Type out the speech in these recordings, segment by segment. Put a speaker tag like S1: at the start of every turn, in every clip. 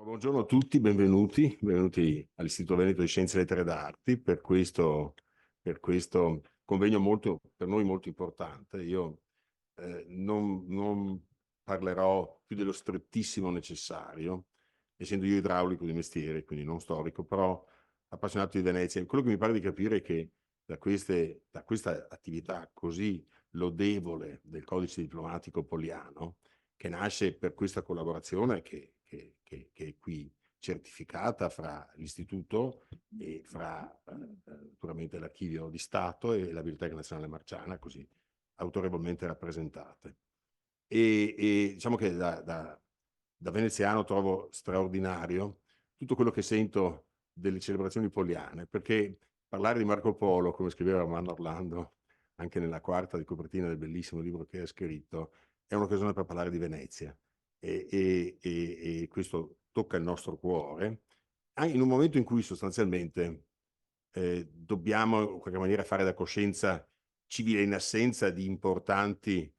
S1: Buongiorno a tutti, benvenuti all'Istituto Veneto di Scienze, Lettere ed Arti per questo convegno per noi molto importante. Io non parlerò più dello strettissimo necessario, essendo io idraulico di mestiere, quindi non storico, però appassionato di Venezia. Quello che mi pare di capire è che da questa attività così lodevole del codice diplomatico poliano, che nasce per questa collaborazione che è qui certificata fra l'istituto e fra naturalmente l'Archivio di Stato e la Biblioteca Nazionale Marciana, così autorevolmente rappresentate. E diciamo che da veneziano trovo straordinario tutto quello che sento delle celebrazioni poliane, perché parlare di Marco Polo, come scriveva Manno Orlando anche nella quarta di copertina del bellissimo libro che ha scritto, è un'occasione per parlare di Venezia e questo tocca il nostro cuore, anche in un momento in cui sostanzialmente dobbiamo in qualche maniera fare da coscienza civile in assenza di importanti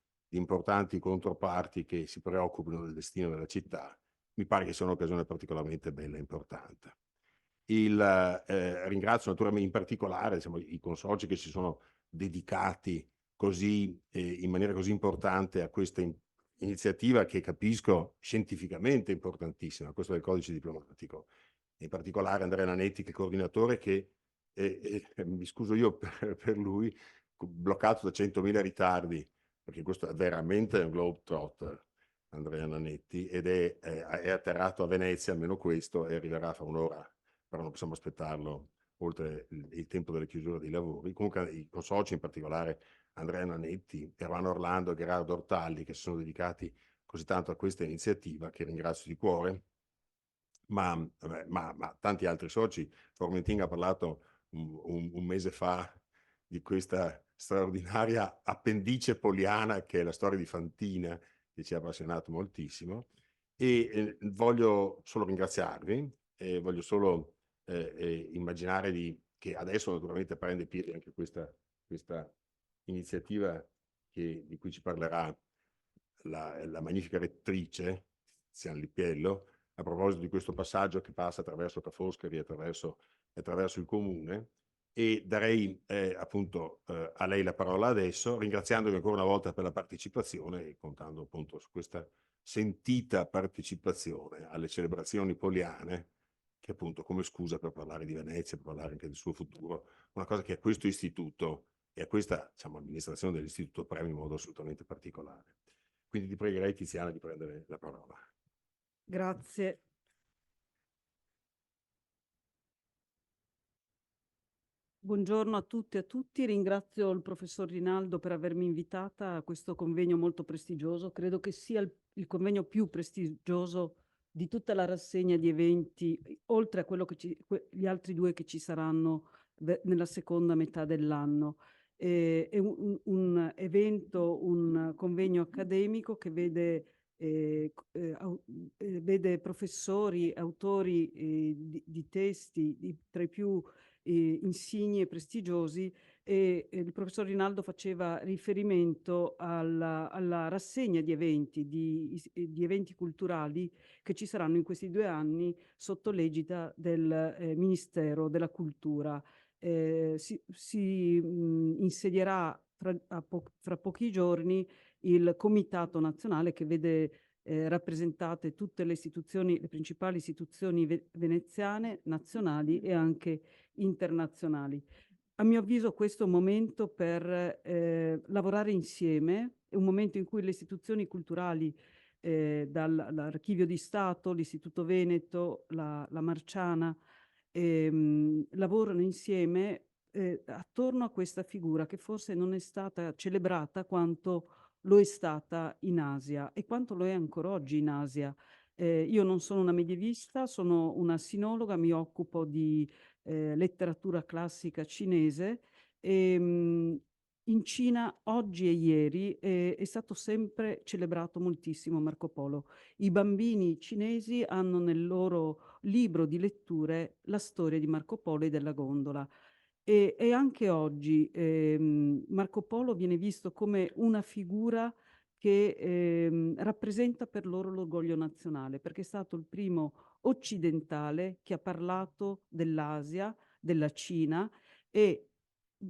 S1: controparti che si preoccupino del destino della città. Mi pare che sia un'occasione particolarmente bella e importante. Ringrazio naturalmente in particolare, diciamo, i consorzi che si sono dedicati così, in maniera così importante a questa iniziativa che capisco scientificamente importantissima, questo del codice diplomatico. In particolare Andrea Nanetti, che è coordinatore, che mi scuso io per lui, bloccato da 100.000 ritardi, perché questo è veramente un globetrotter, Andrea Nanetti, ed è atterrato a Venezia, almeno questo, e arriverà fra un'ora, però non possiamo aspettarlo oltre il tempo delle chiusure dei lavori. Comunque i consorzi, in particolare Andrea Nanetti, Ervano Orlando e Gerardo Ortalli, che si sono dedicati così tanto a questa iniziativa, che ringrazio di cuore, ma tanti altri soci. Formentin ha parlato un mese fa di questa straordinaria appendice poliana che è la storia di Fantina, che ci ha appassionato moltissimo. E voglio solo ringraziarvi, voglio solo immaginare che adesso naturalmente prende piede anche questa iniziativa di cui ci parlerà la magnifica rettrice Tiziana Lippiello, a proposito di questo passaggio che passa attraverso Ca' Foscari, attraverso il comune, e darei appunto a lei la parola adesso, ringraziandovi ancora una volta per la partecipazione e contando appunto su questa sentita partecipazione alle celebrazioni poliane, che appunto come scusa per parlare di Venezia, per parlare anche del suo futuro, una cosa che a questo istituto e a questa, diciamo, amministrazione dell'istituto preme in modo assolutamente particolare. Quindi ti pregherei, Tiziana, di prendere la parola.
S2: Grazie. Buongiorno a tutti e a tutti. Ringrazio il professor Rinaldo per avermi invitata a questo convegno molto prestigioso. Credo che sia il convegno più prestigioso di tutta la rassegna di eventi, oltre a quello gli altri due che ci saranno nella seconda metà dell'anno. È un evento, un convegno accademico che vede professori, autori di testi tra i più insigni e prestigiosi, e il professor Rinaldo faceva riferimento alla rassegna di eventi, di eventi culturali che ci saranno in questi 2 anni sotto l'egida del Ministero della Cultura. Si insedierà fra pochi giorni il Comitato Nazionale che vede rappresentate tutte le istituzioni, le principali istituzioni veneziane, nazionali e anche internazionali. A mio avviso questo è un momento per lavorare insieme, è un momento in cui le istituzioni culturali, dall'Archivio di Stato, l'Istituto Veneto, la Marciana, lavorano insieme attorno a questa figura che forse non è stata celebrata quanto lo è stata in Asia e quanto lo è ancora oggi in Asia. Io non sono una medievista, sono una sinologa, mi occupo di letteratura classica cinese e in Cina oggi e ieri è stato sempre celebrato moltissimo Marco Polo. I bambini cinesi hanno nel loro libro di letture la storia di Marco Polo e della gondola. Anche oggi Marco Polo viene visto come una figura che rappresenta per loro l'orgoglio nazionale, perché è stato il primo occidentale che ha parlato dell'Asia, della Cina e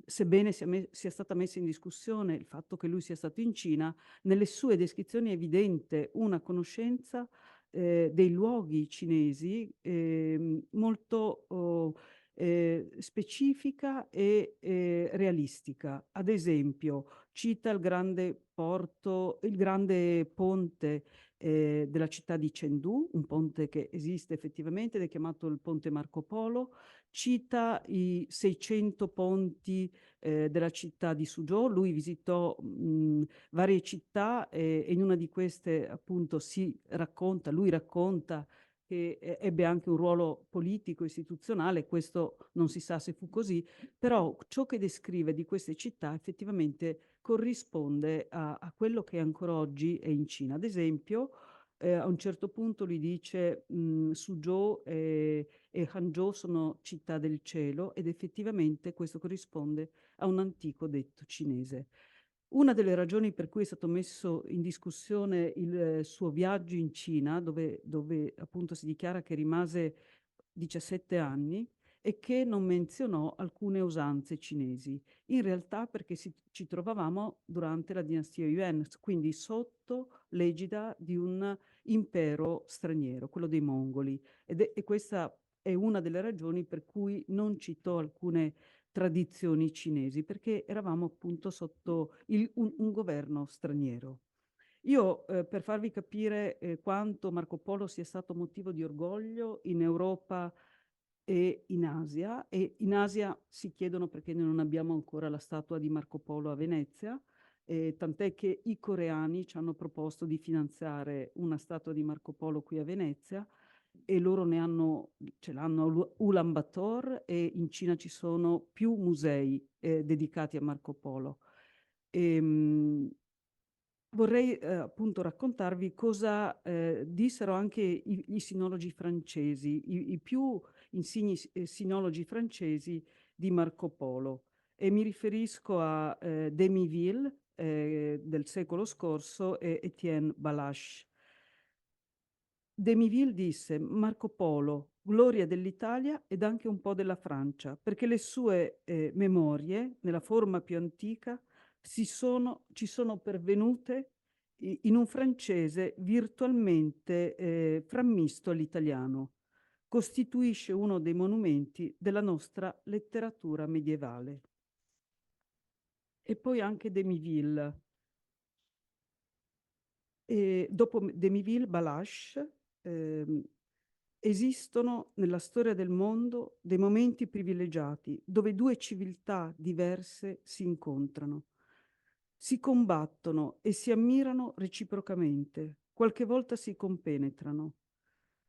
S2: sebbene sia stata messa in discussione il fatto che lui sia stato in Cina, nelle sue descrizioni è evidente una conoscenza dei luoghi cinesi molto specifica e realistica. Ad esempio, cita il grande porto, il grande ponte della città di Chengdu, un ponte che esiste effettivamente ed è chiamato il Ponte Marco Polo, cita i 600 ponti della città di Suzhou. Lui visitò varie città e in una di queste appunto lui racconta che ebbe anche un ruolo politico, istituzionale, questo non si sa se fu così, però ciò che descrive di queste città effettivamente corrisponde a quello che ancora oggi è in Cina. Ad esempio, a un certo punto lui dice Suzhou e Hangzhou sono città del cielo ed effettivamente questo corrisponde a un antico detto cinese. Una delle ragioni per cui è stato messo in discussione il suo viaggio in Cina, dove appunto si dichiara che rimase 17 anni, e che non menzionò alcune usanze cinesi. In realtà perché ci trovavamo durante la dinastia Yuan, quindi sotto l'egida di un impero straniero, quello dei Mongoli. E questa è una delle ragioni per cui non citò alcune tradizioni cinesi, perché eravamo appunto sotto un governo straniero. Io, per farvi capire quanto Marco Polo sia stato motivo di orgoglio in Europa e in Asia si chiedono perché noi non abbiamo ancora la statua di Marco Polo a Venezia, tant'è che i coreani ci hanno proposto di finanziare una statua di Marco Polo qui a Venezia e loro ce l'hanno a Ulaanbaatar e in Cina ci sono più musei dedicati a Marco Polo. Vorrei appunto raccontarvi cosa dissero anche i sinologi francesi, i più insigni sinologi francesi di Marco Polo. E mi riferisco a Demiville del secolo scorso e Étienne Balache. Demiville disse: Marco Polo, gloria dell'Italia ed anche un po' della Francia, perché le sue memorie, nella forma più antica, ci sono pervenute in un francese virtualmente frammisto all'italiano. Costituisce uno dei monumenti della nostra letteratura medievale. E poi anche Demiville. E dopo Demiville, Balache, esistono nella storia del mondo dei momenti privilegiati dove due civiltà diverse si incontrano, si combattono e si ammirano reciprocamente, qualche volta si compenetrano.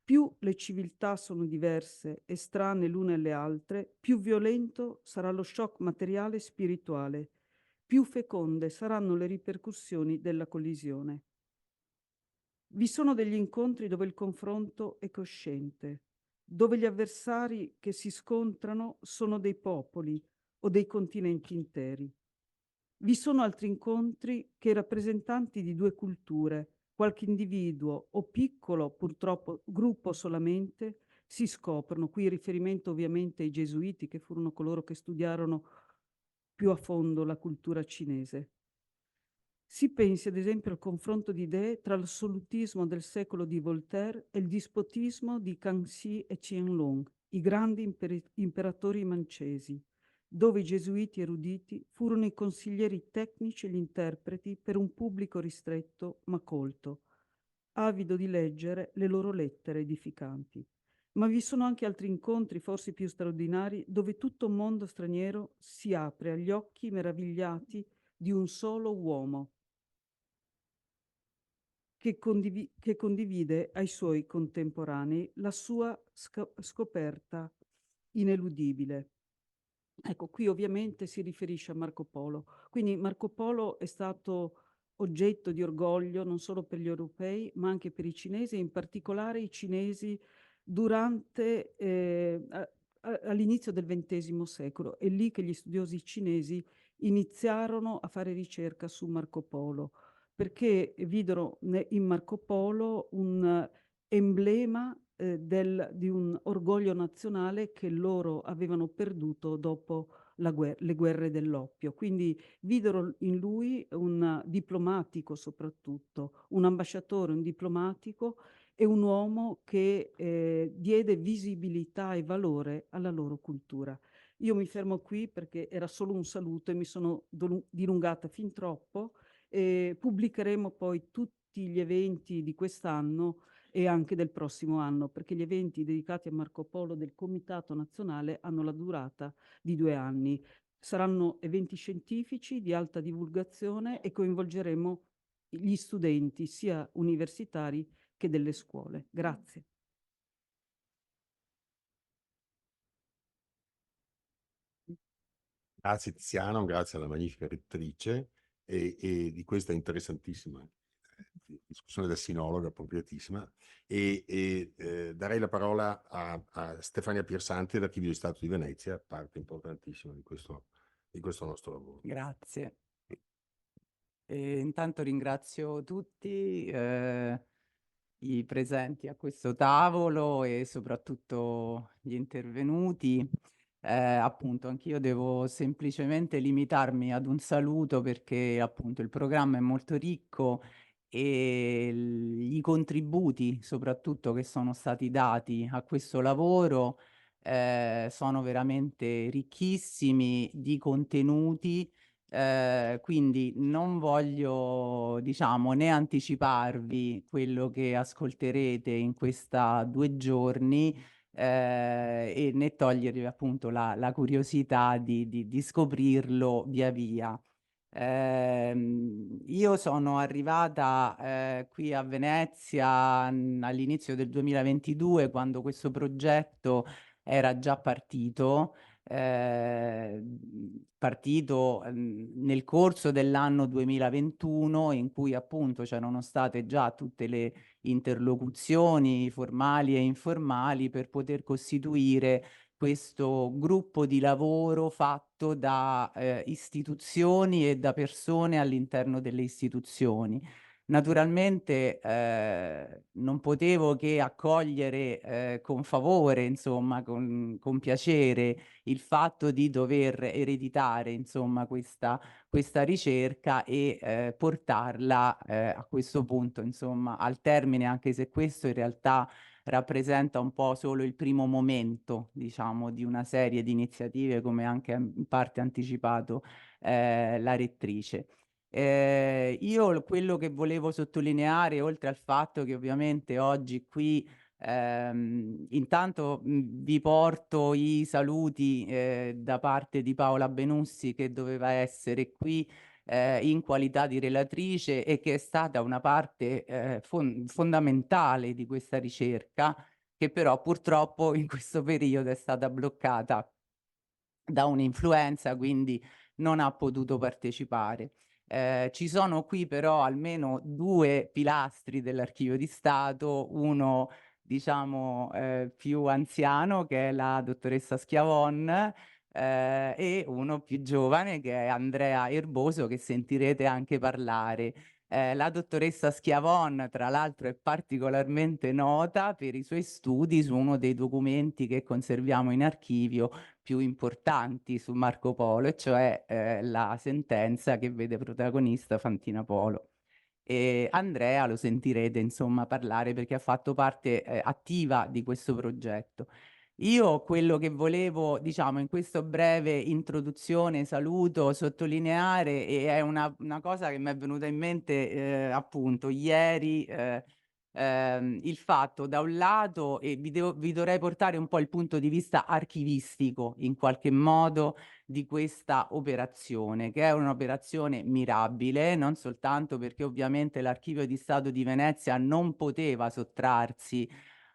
S2: Più le civiltà sono diverse e strane l'une alle altre, più violento sarà lo shock materiale e spirituale, più feconde saranno le ripercussioni della collisione. Vi sono degli incontri dove il confronto è cosciente, dove gli avversari che si scontrano sono dei popoli o dei continenti interi. Vi sono altri incontri che i rappresentanti di due culture, qualche individuo o piccolo, purtroppo, gruppo solamente, si scoprono. Qui riferimento ovviamente ai gesuiti, che furono coloro che studiarono più a fondo la cultura cinese. Si pensi ad esempio al confronto di idee tra l'assolutismo del secolo di Voltaire e il dispotismo di Kangxi e Qianlong, i grandi imperatori mancesi, dove i gesuiti eruditi furono i consiglieri tecnici e gli interpreti per un pubblico ristretto ma colto, avido di leggere le loro lettere edificanti. Ma vi sono anche altri incontri, forse più straordinari, dove tutto un mondo straniero si apre agli occhi meravigliati di un solo uomo, che condivide ai suoi contemporanei la sua scoperta ineludibile. Ecco, qui ovviamente si riferisce a Marco Polo. Quindi Marco Polo è stato oggetto di orgoglio non solo per gli europei, ma anche per i cinesi, e in particolare i cinesi durante, all'inizio del XX secolo. È lì che gli studiosi cinesi iniziarono a fare ricerca su Marco Polo. perché videro in Marco Polo un emblema di un orgoglio nazionale che loro avevano perduto dopo le guerre dell'oppio. Quindi videro in lui un diplomatico soprattutto, un ambasciatore, un diplomatico e un uomo che diede visibilità e valore alla loro cultura. Io mi fermo qui perché era solo un saluto e mi sono dilungata fin troppo. Pubblicheremo poi tutti gli eventi di quest'anno e anche del prossimo anno, perché gli eventi dedicati a Marco Polo del Comitato Nazionale hanno la durata di 2 anni. Saranno eventi scientifici di alta divulgazione e coinvolgeremo gli studenti sia universitari che delle scuole. Grazie.
S1: Grazie Tiziano, grazie alla magnifica rettrice e di questa interessantissima discussione da sinologa appropriatissima darei la parola a Stefania Piersanti dell'Archivio di Stato di Venezia, parte importantissima di questo nostro lavoro.
S3: Grazie. Intanto ringrazio tutti i presenti a questo tavolo e soprattutto gli intervenuti. Appunto, anch'io devo semplicemente limitarmi ad un saluto perché appunto il programma è molto ricco e i contributi soprattutto che sono stati dati a questo lavoro sono veramente ricchissimi di contenuti. Quindi non voglio, diciamo, né anticiparvi quello che ascolterete in questa 2 giorni, e né togliervi appunto la curiosità di scoprirlo via via. Io sono arrivata qui a Venezia all'inizio del 2022, quando questo progetto era già partito. Partito nel corso dell'anno 2021, in cui appunto c'erano state già tutte le interlocuzioni formali e informali per poter costituire questo gruppo di lavoro fatto da istituzioni e da persone all'interno delle istituzioni. Naturalmente non potevo che accogliere con favore, insomma, con piacere il fatto di dover ereditare, insomma, questa ricerca e portarla a questo punto, insomma, al termine, anche se questo in realtà rappresenta un po' solo il primo momento, diciamo, di una serie di iniziative, come anche in parte anticipato la rettrice. Io quello che volevo sottolineare, oltre al fatto che ovviamente oggi qui intanto vi porto i saluti da parte di Paola Benussi, che doveva essere qui in qualità di relatrice e che è stata una parte fondamentale di questa ricerca, che però purtroppo in questo periodo è stata bloccata da un'influenza, quindi non ha potuto partecipare. Ci sono qui però almeno 2 pilastri dell'Archivio di Stato, uno diciamo più anziano, che è la dottoressa Schiavon, e uno più giovane, che è Andrea Erboso, che sentirete anche parlare. La dottoressa Schiavon, tra l'altro, è particolarmente nota per i suoi studi su uno dei documenti che conserviamo in archivio più importanti su Marco Polo, e cioè la sentenza che vede protagonista Fantina Polo. E Andrea lo sentirete insomma parlare perché ha fatto parte attiva di questo progetto. Io quello che volevo, diciamo, in questo breve introduzione, saluto, sottolineare, e è una cosa che mi è venuta in mente appunto ieri, il fatto da un lato, e vi dovrei portare un po' il punto di vista archivistico in qualche modo di questa operazione, che è un'operazione mirabile, non soltanto perché ovviamente l'Archivio di Stato di Venezia non poteva sottrarsi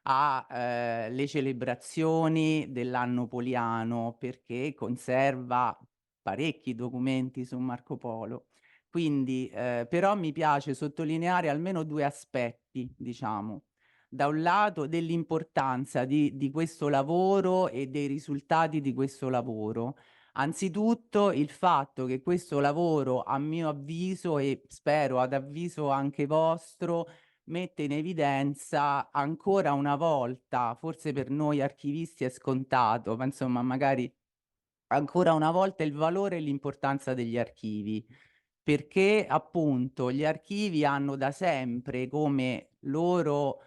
S3: alle celebrazioni dell'anno poliano, perché conserva parecchi documenti su Marco Polo. Quindi, però mi piace sottolineare almeno 2 aspetti, diciamo. Da un lato dell'importanza di questo lavoro e dei risultati di questo lavoro, Anzitutto il fatto che questo lavoro, a mio avviso e spero ad avviso anche vostro, mette in evidenza ancora una volta, forse per noi archivisti è scontato, ma insomma magari ancora una volta il valore e l'importanza degli archivi, perché appunto gli archivi hanno da sempre come loro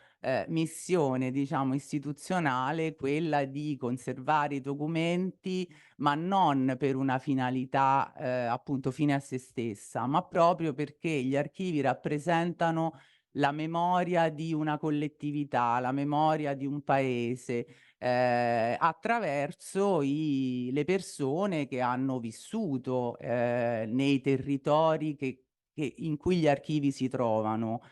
S3: missione, diciamo, istituzionale quella di conservare i documenti, ma non per una finalità appunto fine a se stessa, ma proprio perché gli archivi rappresentano la memoria di una collettività, la memoria di un paese, attraverso le persone che hanno vissuto, nei territori in cui gli archivi si trovano.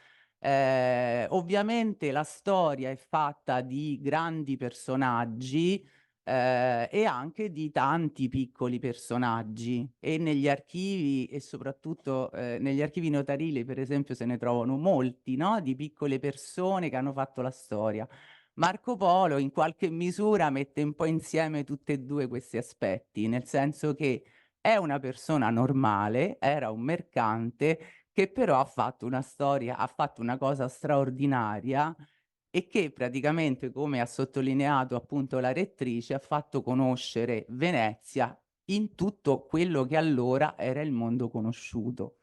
S3: Ovviamente la storia è fatta di grandi personaggi, e anche di tanti piccoli personaggi e negli archivi e soprattutto, negli archivi notarili per esempio se ne trovano molti, no, di piccole persone che hanno fatto la storia. Marco Polo in qualche misura mette un po' insieme tutte e 2 questi aspetti, nel senso che è una persona normale, era un mercante che però ha fatto una storia, ha fatto una cosa straordinaria e che praticamente, come ha sottolineato appunto la rettrice, ha fatto conoscere Venezia in tutto quello che allora era il mondo conosciuto.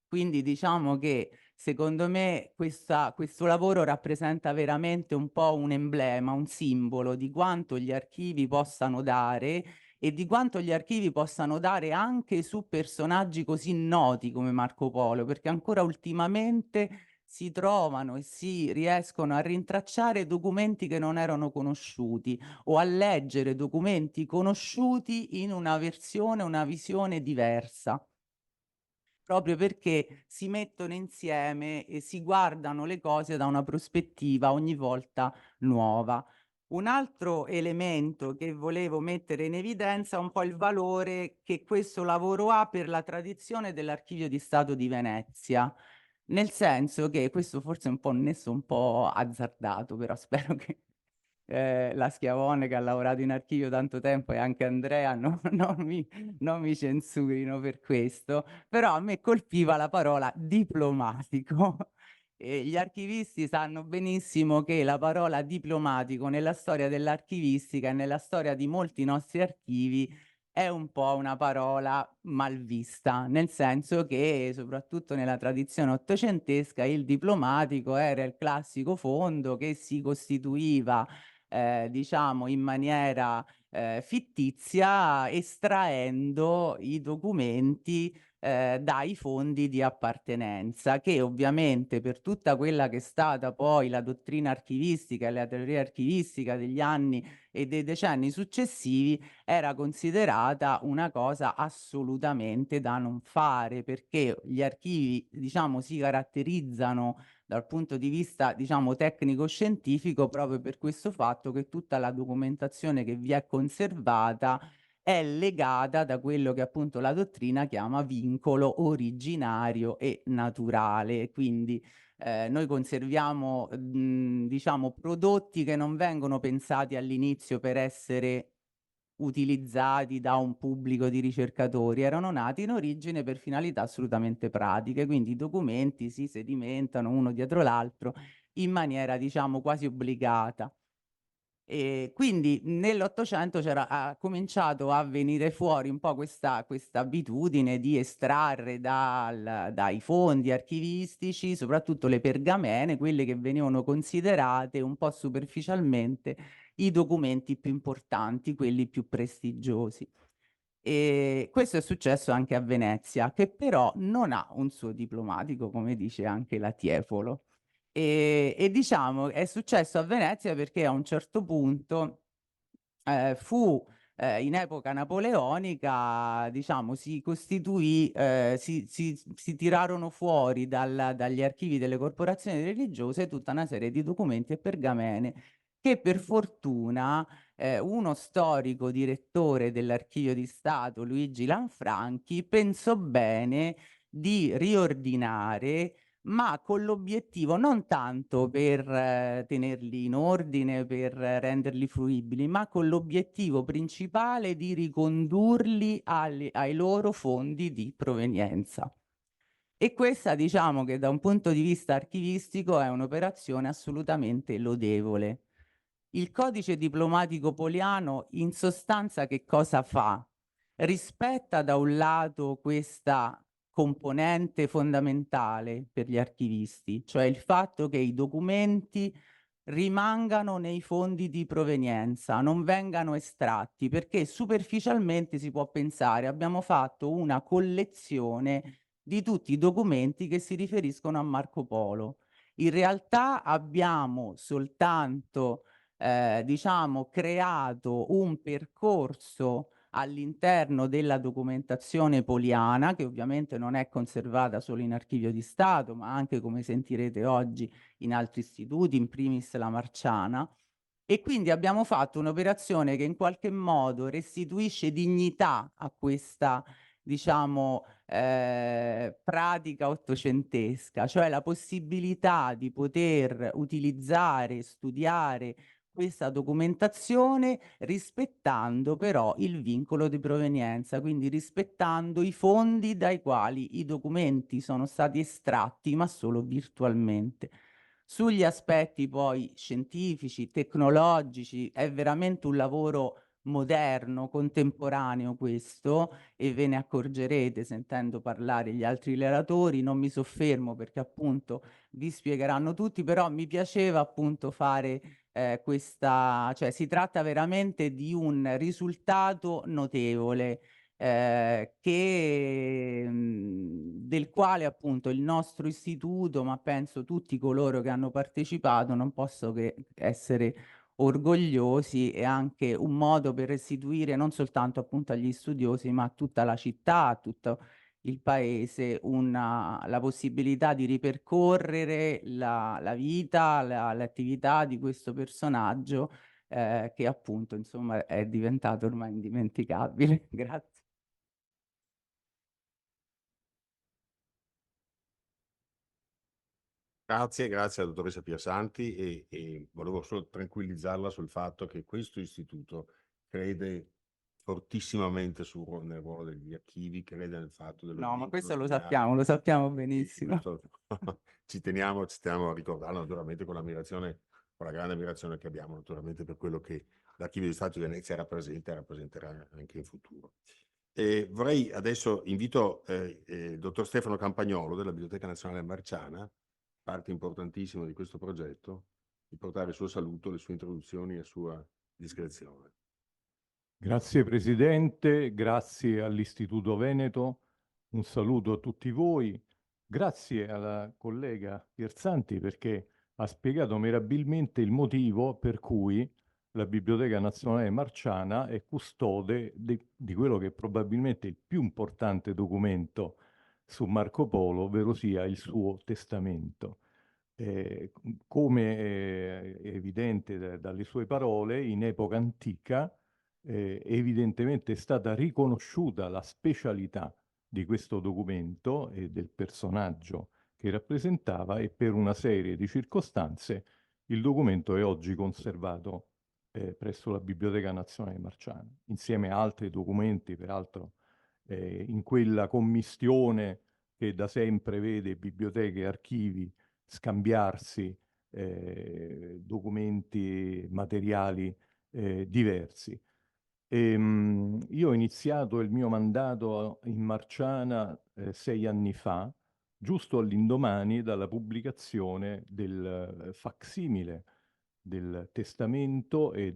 S3: Quindi diciamo che secondo me questo lavoro rappresenta veramente un po' un emblema, un simbolo di quanto gli archivi possano dare e di quanto gli archivi possano dare anche su personaggi così noti come Marco Polo, perché ancora ultimamente si trovano e si riescono a rintracciare documenti che non erano conosciuti o a leggere documenti conosciuti in una versione, una visione diversa. Proprio perché si mettono insieme e si guardano le cose da una prospettiva ogni volta nuova. Un altro elemento che volevo mettere in evidenza è un po' il valore che questo lavoro ha per la tradizione dell'Archivio di Stato di Venezia. Nel senso che questo forse è un po' nesso un po' azzardato, però spero che la Schiavone che ha lavorato in archivio tanto tempo e anche Andrea non mi censurino per questo, però a me colpiva la parola diplomatico. E gli archivisti sanno benissimo che la parola diplomatico nella storia dell'archivistica e nella storia di molti nostri archivi è un po' una parola malvista, nel senso che soprattutto nella tradizione ottocentesca il diplomatico era il classico fondo che si costituiva diciamo in maniera fittizia estraendo i documenti dai fondi di appartenenza, che ovviamente per tutta quella che è stata poi la dottrina archivistica e la teoria archivistica degli anni e dei decenni successivi era considerata una cosa assolutamente da non fare, perché gli archivi, diciamo, si caratterizzano dal punto di vista, diciamo, tecnico-scientifico proprio per questo fatto che tutta la documentazione che vi è conservata è legata da quello che appunto la dottrina chiama vincolo originario e naturale. Quindi noi conserviamo, diciamo, prodotti che non vengono pensati all'inizio per essere utilizzati da un pubblico di ricercatori, erano nati in origine per finalità assolutamente pratiche, quindi i documenti si sedimentano uno dietro l'altro in maniera, diciamo, quasi obbligata. E quindi nell'Ottocento ha cominciato a venire fuori un po' questa abitudine di estrarre dai fondi archivistici, soprattutto le pergamene, quelle che venivano considerate un po' superficialmente i documenti più importanti, quelli più prestigiosi. E questo è successo anche a Venezia, che però non ha un suo diplomatico, come dice anche la Tiepolo. E diciamo è successo a Venezia perché a un certo punto fu in epoca napoleonica, diciamo, si costituì, si tirarono fuori dagli archivi delle corporazioni religiose tutta una serie di documenti e pergamene che per fortuna uno storico direttore dell'Archivio di Stato, Luigi Lanfranchi, pensò bene di riordinare ma con l'obiettivo non tanto per tenerli in ordine, per renderli fruibili, ma con l'obiettivo principale di ricondurli ai loro fondi di provenienza. E questa, diciamo che da un punto di vista archivistico è un'operazione assolutamente lodevole. Il codice diplomatico poliano in sostanza che cosa fa? Rispetta da un lato questa componente fondamentale per gli archivisti, cioè il fatto che i documenti rimangano nei fondi di provenienza, non vengano estratti, perché superficialmente si può pensare abbiamo fatto una collezione di tutti i documenti che si riferiscono a Marco Polo. In realtà abbiamo soltanto diciamo, creato un percorso all'interno della documentazione poliana, che ovviamente non è conservata solo in Archivio di Stato, ma anche, come sentirete oggi, in altri istituti, in primis la Marciana. E quindi abbiamo fatto un'operazione che in qualche modo restituisce dignità a questa, diciamo, pratica ottocentesca, cioè la possibilità di poter utilizzare, studiare questa documentazione rispettando però il vincolo di provenienza, quindi rispettando i fondi dai quali i documenti sono stati estratti, ma solo virtualmente. Sugli aspetti poi scientifici, tecnologici, è veramente un lavoro moderno, contemporaneo questo, e ve ne accorgerete sentendo parlare gli altri relatori. Non mi soffermo perché appunto vi spiegheranno tutti, però mi piaceva appunto fare questa, cioè si tratta veramente di un risultato notevole del quale appunto il nostro istituto, ma penso tutti coloro che hanno partecipato, non posso che essere orgogliosi, e anche un modo per restituire non soltanto appunto agli studiosi, ma a tutta la città, a tutto il paese, la possibilità di ripercorrere la vita, l'attività di questo personaggio che appunto insomma è diventato ormai indimenticabile. Grazie.
S1: Grazie, grazie alla dottoressa Piersanti e volevo solo tranquillizzarla sul fatto che questo istituto crede fortissimamente nel ruolo degli archivi, crede nel fatto dello
S3: No, ma
S1: vincolo
S3: questo
S1: legale.
S3: lo sappiamo
S1: E
S3: benissimo.
S1: questo ci teniamo a ricordarlo naturalmente con l'ammirazione, con la grande ammirazione che abbiamo naturalmente per quello che l'Archivio di Stato di Venezia rappresenta e rappresenterà anche in futuro. Vorrei adesso invito il dottor Stefano Campagnolo della Biblioteca Nazionale Marciana, parte importantissima di questo progetto, di portare il suo saluto, le sue introduzioni e la sua discrezione.
S4: Grazie Presidente, grazie all'Istituto Veneto, un saluto a tutti voi, grazie alla collega Piersanti perché ha spiegato meravigliosamente il motivo per cui la Biblioteca Nazionale Marciana è custode di quello che è probabilmente il più importante documento su Marco Polo, ovvero sia il suo testamento. Come è evidente dalle sue parole, in epoca antica evidentemente è stata riconosciuta la specialità di questo documento e del personaggio che rappresentava, e per una serie di circostanze il documento è oggi conservato presso la Biblioteca Nazionale Marciana, insieme a altri documenti, peraltro in quella commistione che da sempre vede biblioteche e archivi scambiarsi documenti, materiali diversi. Io ho iniziato il mio mandato in Marciana 6 anni fa, giusto all'indomani dalla pubblicazione del facsimile del testamento e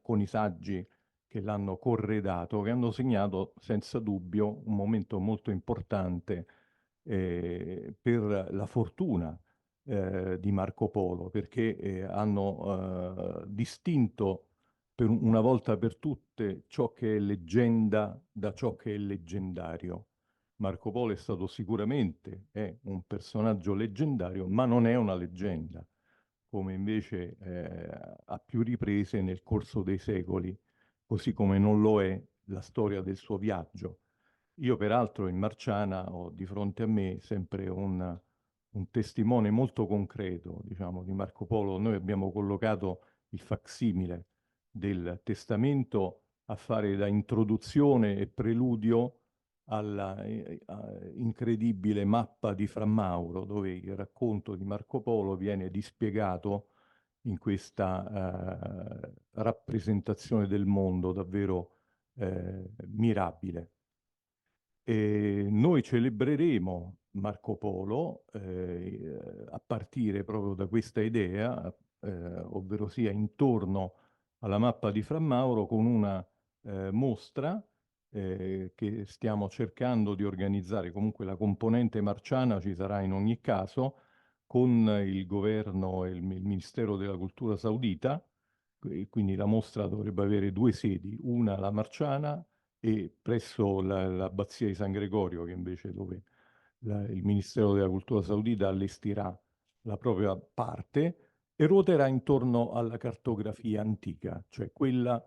S4: con i saggi che l'hanno corredato, che hanno segnato senza dubbio un momento molto importante per la fortuna di Marco Polo, perché hanno distinto per una volta per tutte ciò che è leggenda da ciò che è leggendario. Marco Polo è stato sicuramente un personaggio leggendario, ma non è una leggenda, come invece a più riprese nel corso dei secoli, così come non lo è la storia del suo viaggio. Io peraltro in Marciana ho di fronte a me sempre un un testimone molto concreto, diciamo, di Marco Polo. Noi abbiamo collocato il facsimile del testamento a fare da introduzione e preludio alla incredibile mappa di Fra Mauro, dove il racconto di Marco Polo viene dispiegato in questa rappresentazione del mondo davvero mirabile. E noi celebreremo Marco Polo a partire proprio da questa idea, ovvero sia intorno alla mappa di Fra Mauro, con una mostra che stiamo cercando di organizzare. Comunque la componente marciana ci sarà in ogni caso, con il governo e il Ministero della Cultura saudita, quindi la mostra dovrebbe avere due sedi, una la marciana e presso l'abbazia di San Gregorio, che invece dove il Ministero della Cultura saudita allestirà la propria parte, e ruoterà intorno alla cartografia antica, cioè quella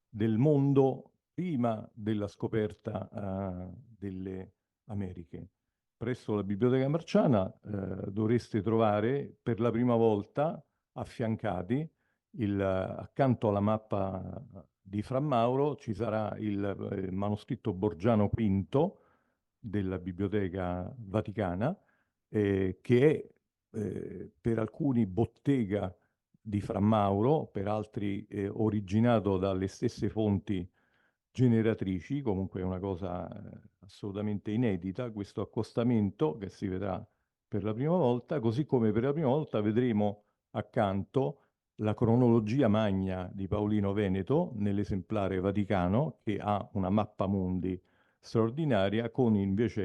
S4: del mondo prima della scoperta delle Americhe. Presso la Biblioteca Marciana dovreste trovare per la prima volta affiancati accanto alla mappa di Fra Mauro ci sarà il manoscritto Borgiano V della Biblioteca Vaticana, che è per alcuni bottega di Fra Mauro, per altri originato dalle stesse fonti generatrici. Comunque è una cosa assolutamente inedita, questo accostamento che si vedrà per la prima volta, così come per la prima volta vedremo accanto la cronologia magna di Paolino Veneto nell'esemplare vaticano, che ha una mappa mundi straordinaria, con invece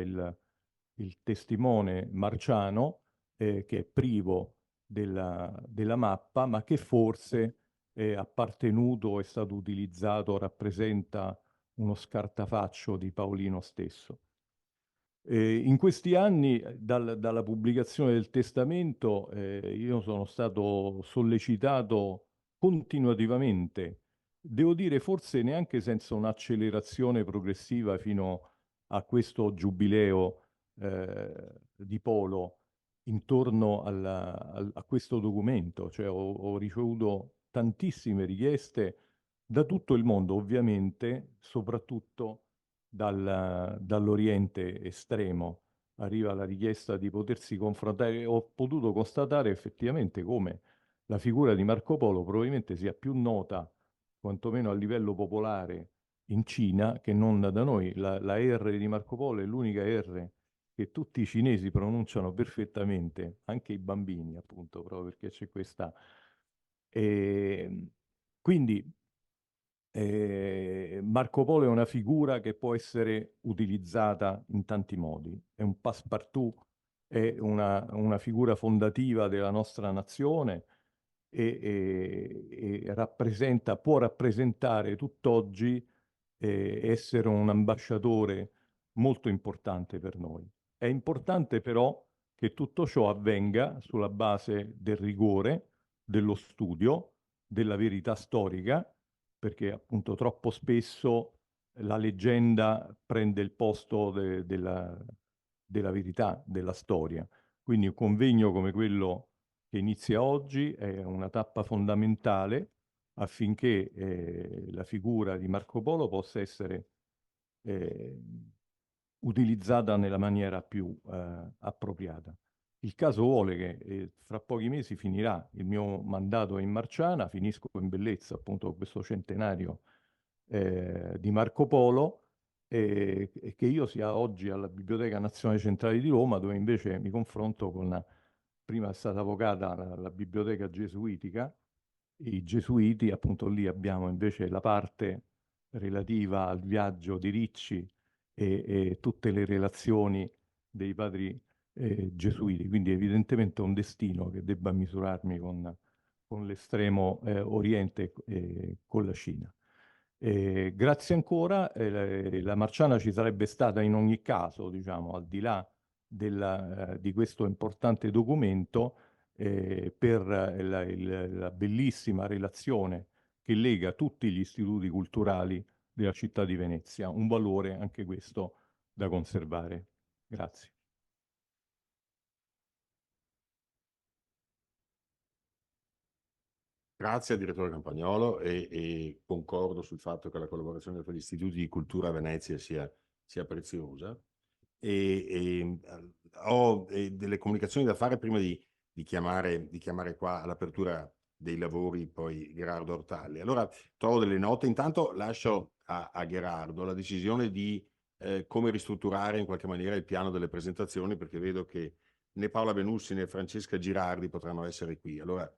S4: il testimone marciano che è privo della mappa, ma che forse è appartenuto, è stato utilizzato, rappresenta uno scartafaccio di Paolino stesso. In questi anni, dalla pubblicazione del testamento, io sono stato sollecitato continuativamente, devo dire forse neanche senza un'accelerazione progressiva fino a questo giubileo di Polo, intorno a questo documento. Cioè ho ricevuto tantissime richieste da tutto il mondo, ovviamente, soprattutto dall'Oriente estremo. Arriva la richiesta di potersi confrontare. Ho potuto constatare effettivamente come la figura di Marco Polo probabilmente sia più nota, quantomeno a livello popolare, in Cina che non da noi. La R di Marco Polo è l'unica R che tutti i cinesi pronunciano perfettamente, anche i bambini, appunto, proprio perché c'è questa. Quindi Marco Polo è una figura che può essere utilizzata in tanti modi. È un passepartout, è una figura fondativa della nostra nazione e può rappresentare tutt'oggi essere un ambasciatore molto importante per noi. È importante però che tutto ciò avvenga sulla base del rigore, dello studio, della verità storica, perché appunto troppo spesso la leggenda prende il posto della verità, della storia. Quindi un convegno come quello che inizia oggi è una tappa fondamentale affinché la figura di Marco Polo possa essere utilizzata nella maniera più appropriata. Il caso vuole che fra pochi mesi finirà il mio mandato in Marciana, finisco in bellezza appunto questo centenario di Marco Polo, e che io sia oggi alla Biblioteca Nazionale Centrale di Roma, dove invece mi confronto con prima è stata avocata la Biblioteca Gesuitica, i Gesuiti, appunto lì abbiamo invece la parte relativa al viaggio di Ricci e tutte le relazioni dei padri gesuiti, quindi evidentemente un destino che debba misurarmi con l'estremo oriente e con la Cina. Grazie ancora, la Marciana ci sarebbe stata in ogni caso, diciamo, al di là di questo importante documento, per la bellissima relazione che lega tutti gli istituti culturali della città di Venezia, un valore anche questo da conservare. Grazie.
S1: Grazie al direttore Campagnolo e concordo sul fatto che la collaborazione tra gli istituti di cultura a Venezia sia preziosa. Ho delle comunicazioni da fare prima di chiamare qua all'apertura dei lavori poi Gherardo Ortalli. Allora trovo delle note, intanto lascio a Gherardo la decisione di come ristrutturare in qualche maniera il piano delle presentazioni, perché vedo che né Paola Benussi né Francesca Girardi potranno essere qui. Allora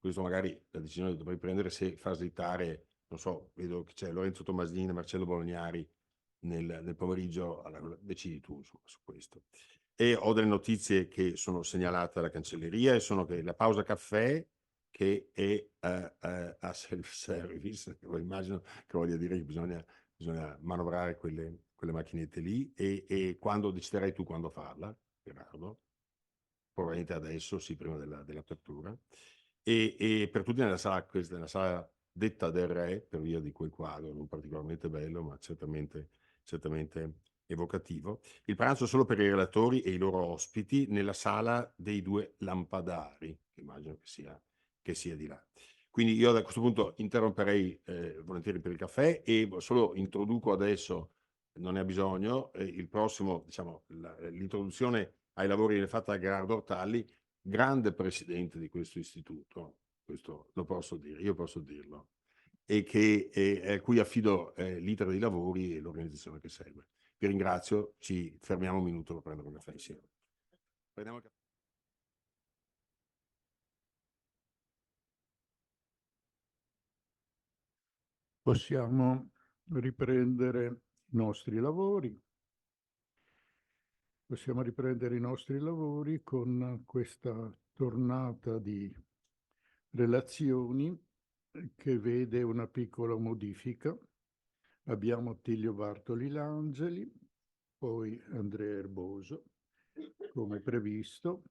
S1: questo magari la decisione che dovrei prendere, se far slittare, non so, vedo che c'è Lorenzo Tomasini e Marcello Bolognari nel pomeriggio, allora, decidi tu su questo. E ho delle notizie che sono segnalate alla cancelleria e sono che la pausa caffè che è a self-service, immagino che voglia dire che bisogna manovrare quelle macchinette lì e quando deciderai tu quando farla, Gerardo, probabilmente adesso, sì, prima dell'apertura. E per tutti nella sala detta del Re, per via di quel quadro, non particolarmente bello, ma certamente evocativo. Il pranzo solo per i relatori e i loro ospiti nella sala dei 2 lampadari, che immagino che sia di là. Quindi io da questo punto interromperei volentieri per il caffè e solo introduco adesso, non ne ha bisogno, il prossimo, diciamo, l'introduzione ai lavori viene fatta da Gerardo Ortalli, grande presidente di questo istituto, questo lo posso dire, io posso dirlo, e a cui affido l'iter dei lavori e l'organizzazione che segue. Vi ringrazio, ci fermiamo un minuto per prendere un caffè insieme. Prendiamo il caffè.
S5: Possiamo riprendere i nostri lavori. Possiamo riprendere i nostri lavori con questa tornata di relazioni che vede una piccola modifica. Abbiamo Attilio Bartoli Langeli, poi Andrea Erboso, come previsto,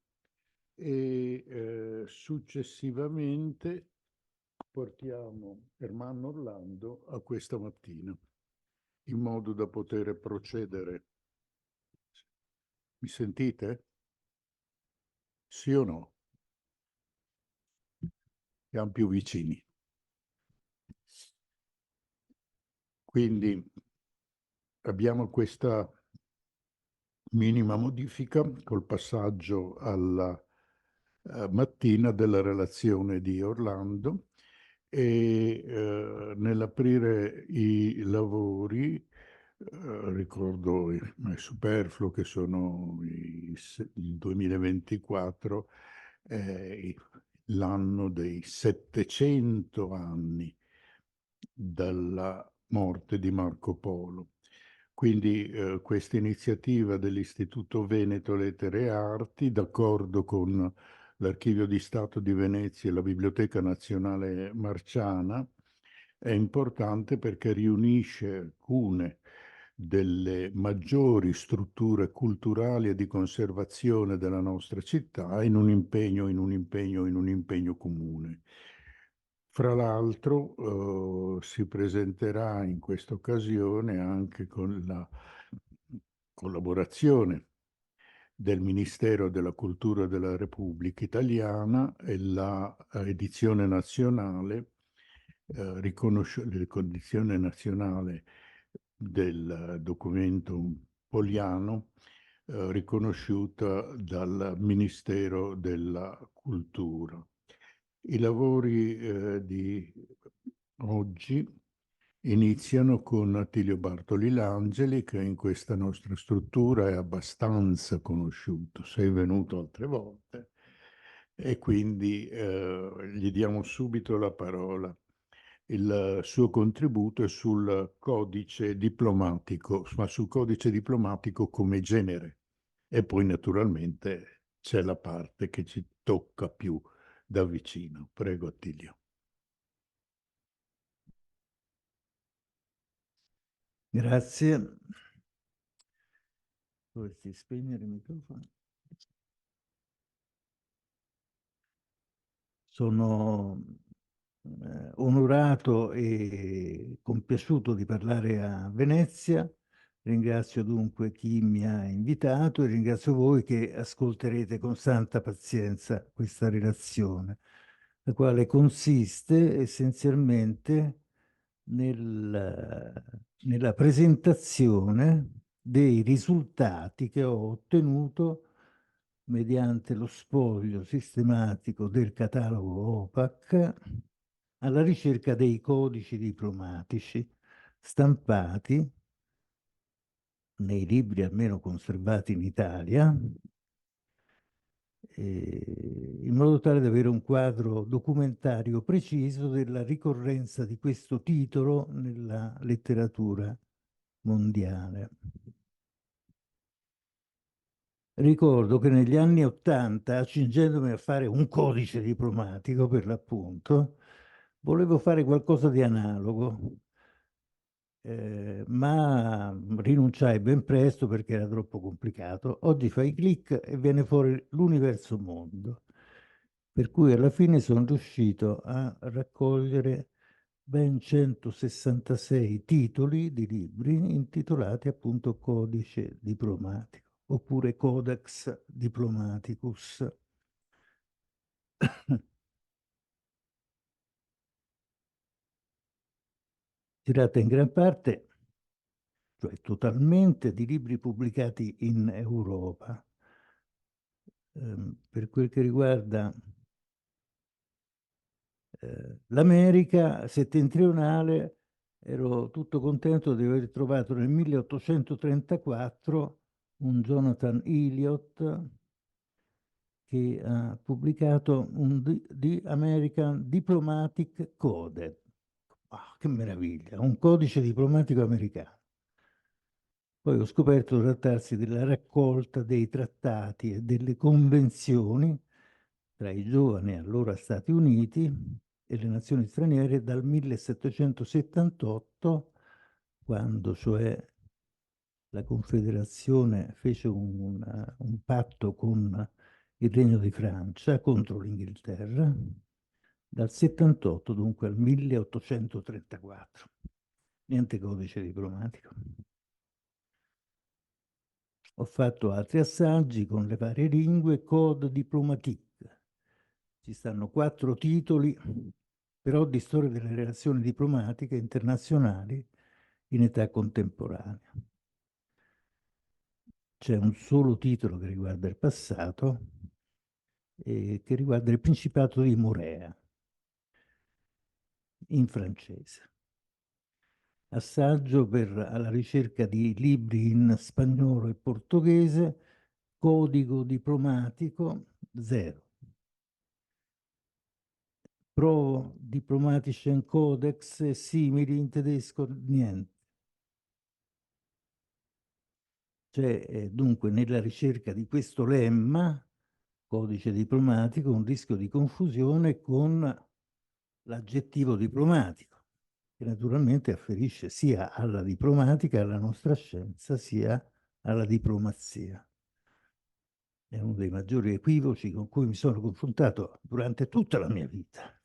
S5: e successivamente portiamo Ermanno Orlando a questa mattina, in modo da poter procedere. Mi sentite? Sì o no? Siamo più vicini. Quindi abbiamo questa minima modifica col passaggio alla mattina della relazione di Orlando e nell'aprire i lavori ricordo, è superfluo che sono il 2024, l'anno dei 700 anni dalla morte di Marco Polo. Quindi questa iniziativa dell'Istituto Veneto Lettere e Arti, d'accordo con l'Archivio di Stato di Venezia e la Biblioteca Nazionale Marciana, è importante perché riunisce alcune delle maggiori strutture culturali e di conservazione della nostra città in un impegno comune. Fra l'altro si presenterà in questa occasione anche con la collaborazione del Ministero della Cultura della Repubblica Italiana e la edizione nazionale, l'edizione nazionale del documento Poliano, riconosciuta dal Ministero della Cultura. I lavori di oggi iniziano con Attilio Bartoli Langeli, che in questa nostra struttura è abbastanza conosciuto. Sei venuto altre volte e quindi gli diamo subito la parola. Il suo contributo è sul codice diplomatico, ma sul codice diplomatico come genere. E poi naturalmente c'è la parte che ci tocca più da vicino. Prego, Attilio.
S6: Grazie. Dovresti spegnere il microfono. Sono onorato e compiaciuto di parlare a Venezia. Ringrazio dunque chi mi ha invitato e ringrazio voi che ascolterete con santa pazienza questa relazione. la quale consiste essenzialmente nella presentazione dei risultati che ho ottenuto mediante lo spoglio sistematico del catalogo OPAC alla ricerca dei codici diplomatici stampati nei libri almeno conservati in Italia, in modo tale da avere un quadro documentario preciso della ricorrenza di questo titolo nella letteratura mondiale. Ricordo che negli anni '80, accingendomi a fare un codice diplomatico per l'appunto, volevo fare qualcosa di analogo, ma rinunciai ben presto perché era troppo complicato. Oggi fai clic e viene fuori l'universo mondo, per cui alla fine sono riuscito a raccogliere ben 166 titoli di libri intitolati appunto Codice diplomatico oppure Codex Diplomaticus. Si tratta in gran parte, cioè totalmente, di libri pubblicati in Europa. Per quel che riguarda l'America settentrionale, ero tutto contento di aver trovato nel 1834 un Jonathan Elliott che ha pubblicato un The American Diplomatic Code. Ah, che meraviglia, un codice diplomatico americano. Poi ho scoperto trattarsi della raccolta dei trattati e delle convenzioni tra i giovani allora Stati Uniti e le nazioni straniere dal 1778, quando cioè la Confederazione fece un patto con il Regno di Francia contro l'Inghilterra, dal 78 dunque al 1834. Niente codice diplomatico. Ho fatto altri assaggi con le varie lingue, Code Diplomatique. Ci stanno 4 titoli, però di storia delle relazioni diplomatiche internazionali in età contemporanea. C'è un solo titolo che riguarda il passato, che riguarda il Principato di Morea, in francese. Assaggio alla ricerca di libri in spagnolo e portoghese, Codigo diplomatico 0. Pro Diplomatischen Codex e simili in tedesco niente. C'è dunque nella ricerca di questo lemma, codice diplomatico, un rischio di confusione con l'aggettivo diplomatico, che naturalmente afferisce sia alla diplomatica, alla nostra scienza, sia alla diplomazia. È uno dei maggiori equivoci con cui mi sono confrontato durante tutta la mia vita.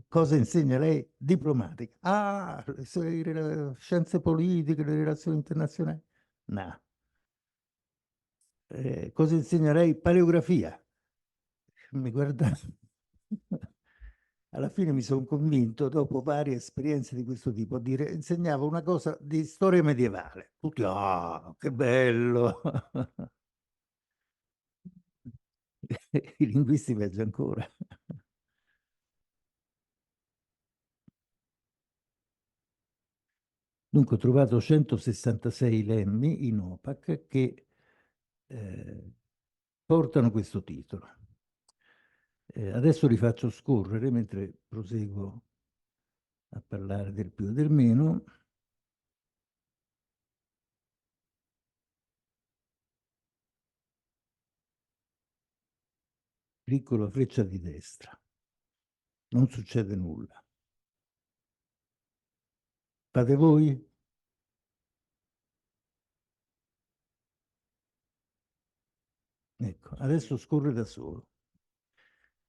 S6: Cosa insegna lei? Diplomatica. Ah, le scienze politiche, le relazioni internazionali? No. Cosa insegna lei? Paleografia. Mi guarda. Alla fine mi sono convinto, dopo varie esperienze di questo tipo, a dire insegnavo una cosa di storia medievale. Tutti, ah, che bello! I linguisti peggio ancora. Dunque ho trovato 166 lemmi in OPAC che portano questo titolo. Adesso li faccio scorrere mentre proseguo a parlare del più e del meno. Clicco la freccia di destra. Non succede nulla. Fate voi? Ecco, adesso scorre da solo.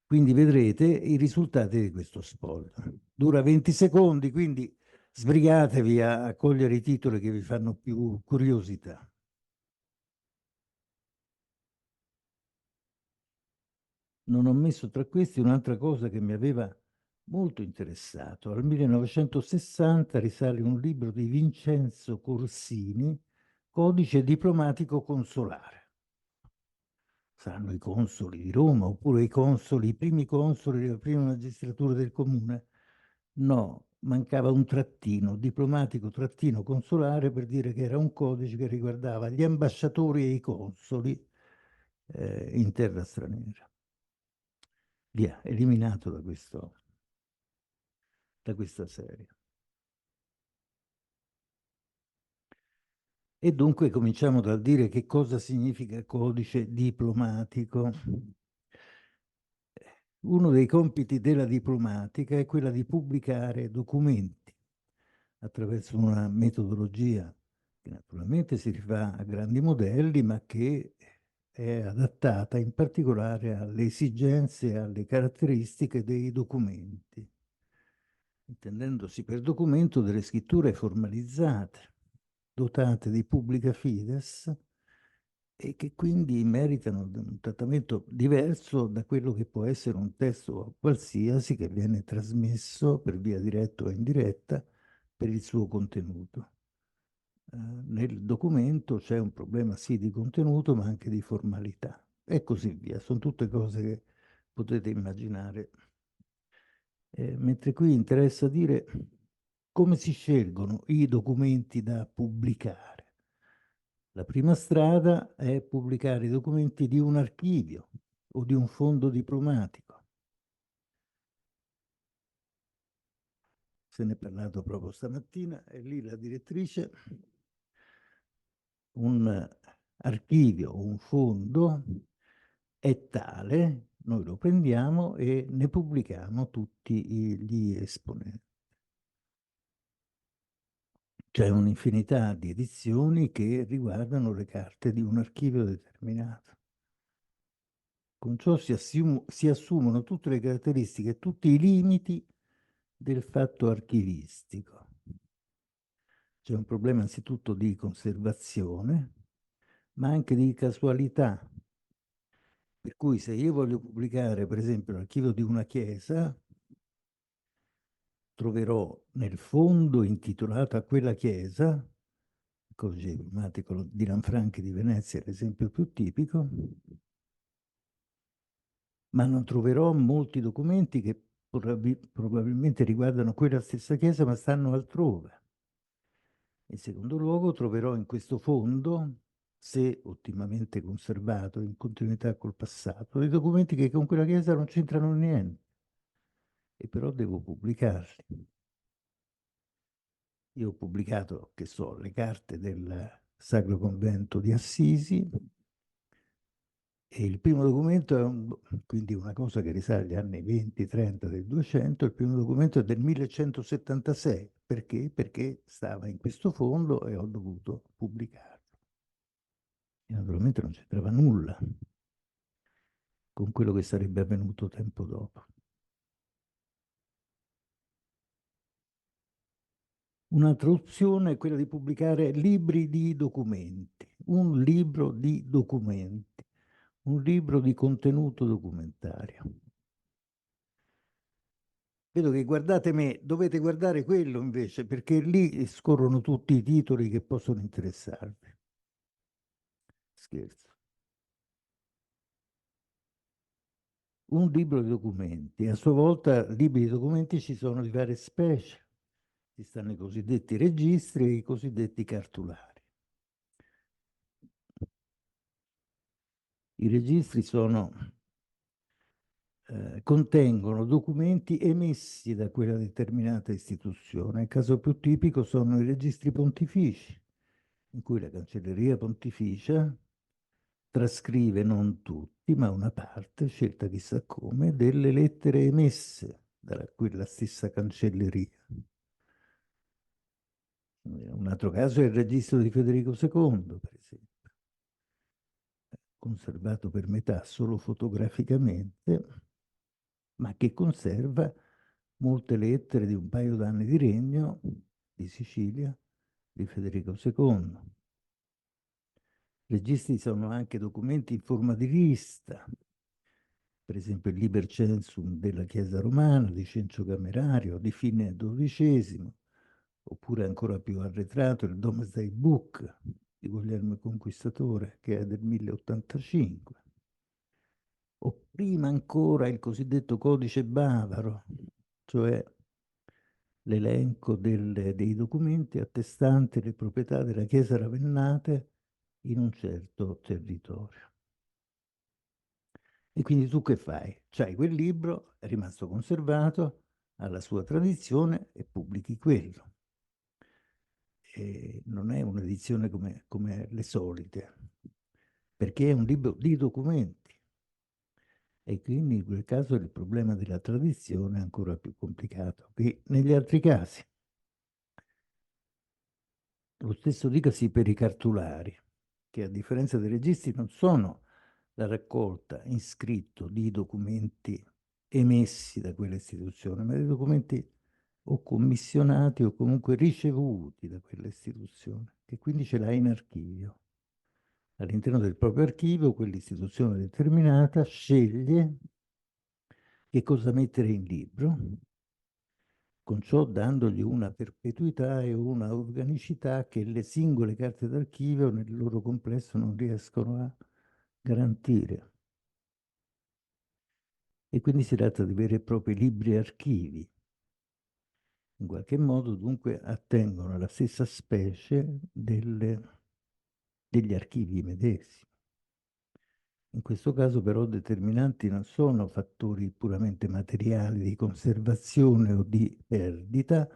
S6: Quindi vedrete i risultati di questo spoglio. Dura 20 secondi, quindi sbrigatevi a cogliere i titoli che vi fanno più curiosità. non ho messo tra questi un'altra cosa che mi aveva molto interessato. Al 1960 risale un libro di Vincenzo Corsini, Codice diplomatico consolare. Saranno i consoli di Roma oppure i primi consoli della prima magistratura del comune? No, mancava un trattino, diplomatico trattino consolare, per dire che era un codice che riguardava gli ambasciatori e i consoli in terra straniera. Via, eliminato da questa serie. E dunque cominciamo dal dire che cosa significa codice diplomatico. Uno dei compiti della diplomatica è quella di pubblicare documenti attraverso una metodologia che naturalmente si rifà a grandi modelli, ma che è adattata in particolare alle esigenze e alle caratteristiche dei documenti, intendendosi per documento delle scritture formalizzate, dotate di publica fides e che quindi meritano un trattamento diverso da quello che può essere un testo qualsiasi che viene trasmesso per via diretta o indiretta per il suo contenuto. Nel documento c'è un problema sì di contenuto ma anche di formalità e così via. Sono tutte cose che potete immaginare. Mentre qui interessa dire come si scelgono i documenti da pubblicare. La prima strada è pubblicare i documenti di un archivio o di un fondo diplomatico. Se ne è parlato proprio stamattina, è lì la direttrice. Un archivio o un fondo è tale, noi lo prendiamo e ne pubblichiamo tutti gli esponenti. C'è un'infinità di edizioni che riguardano le carte di un archivio determinato. Con ciò si assumono tutte le caratteristiche e tutti i limiti del fatto archivistico. C'è un problema anzitutto di conservazione, ma anche di casualità. Per cui se io voglio pubblicare, per esempio, l'archivio di una chiesa, troverò nel fondo intitolato a quella chiesa, il codice diplomatico di Lanfranchi di Venezia è l'esempio più tipico, ma non troverò molti documenti che probabilmente riguardano quella stessa chiesa, ma stanno altrove. In secondo luogo troverò in questo fondo, se ottimamente conservato, in continuità col passato, dei documenti che con quella chiesa non c'entrano niente, e però devo pubblicarli. Io ho pubblicato, che so, le carte del Sacro Convento di Assisi, e il primo documento è quindi una cosa che risale agli anni 20-30 del 200, il primo documento è del 1176. Perché? Perché stava in questo fondo e ho dovuto pubblicarlo. E naturalmente non c'entrava nulla con quello che sarebbe avvenuto tempo dopo. Un'altra opzione è quella di pubblicare libri di documenti, un libro di documenti, un libro di contenuto documentario. Vedo che guardate me, dovete guardare quello invece, perché lì scorrono tutti i titoli che possono interessarvi. Scherzo. Un libro di documenti, a sua volta libri di documenti ci sono di varie specie. Ci stanno i cosiddetti registri e i cosiddetti cartolari. I registri contengono documenti emessi da quella determinata istituzione. Il caso più tipico sono i registri pontifici, in cui la Cancelleria Pontificia trascrive non tutti, ma una parte, scelta chissà come, delle lettere emesse da quella stessa Cancelleria. Un altro caso è il registro di Federico II, per esempio, conservato per metà solo fotograficamente, ma che conserva molte lettere di un paio d'anni di regno di Sicilia di Federico II. Registri sono anche documenti in forma di lista per esempio il Liber Censum della Chiesa Romana, di Cencio Camerario, di fine XII, oppure ancora più arretrato il Domesday Book di Guglielmo il Conquistatore, che è del 1085, o prima ancora il cosiddetto Codice Bavaro, cioè l'elenco dei documenti attestanti le proprietà della Chiesa ravennate in un certo territorio. E quindi tu che fai? C'hai quel libro, è rimasto conservato, ha la sua tradizione e pubblichi quello. E non è un'edizione come le solite, perché è un libro di documenti. E quindi in quel caso il problema della tradizione è ancora più complicato che negli altri casi. Lo stesso dicasi per i cartolari, che a differenza dei registri non sono la raccolta in scritto di documenti emessi da quelle istituzioni, ma dei documenti o commissionati o comunque ricevuti da quelle istituzioni, che quindi ce l'hai in archivio. All'interno del proprio archivio, quell'istituzione determinata sceglie che cosa mettere in libro, con ciò dandogli una perpetuità e una organicità che le singole carte d'archivio nel loro complesso non riescono a garantire. E quindi si tratta di veri e propri libri archivi. In qualche modo dunque attengono alla stessa specie degli archivi medesimi. In questo caso però determinanti non sono fattori puramente materiali di conservazione o di perdita,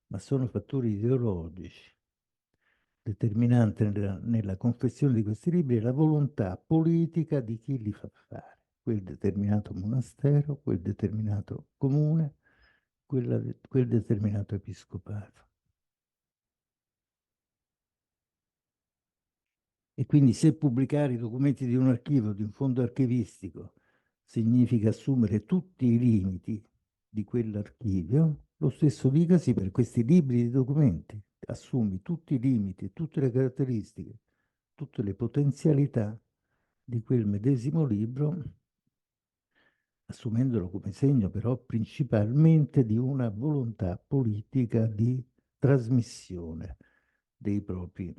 S6: ma sono fattori ideologici. Determinante nella confezione di questi libri è la volontà politica di chi li fa fare, quel determinato monastero, quel determinato comune, quel determinato episcopato. E quindi se pubblicare i documenti di un archivio, di un fondo archivistico, significa assumere tutti i limiti di quell'archivio, lo stesso dicasi per questi libri di documenti. Assumi tutti i limiti, tutte le caratteristiche, tutte le potenzialità di quel medesimo libro, assumendolo come segno però principalmente di una volontà politica di trasmissione dei propri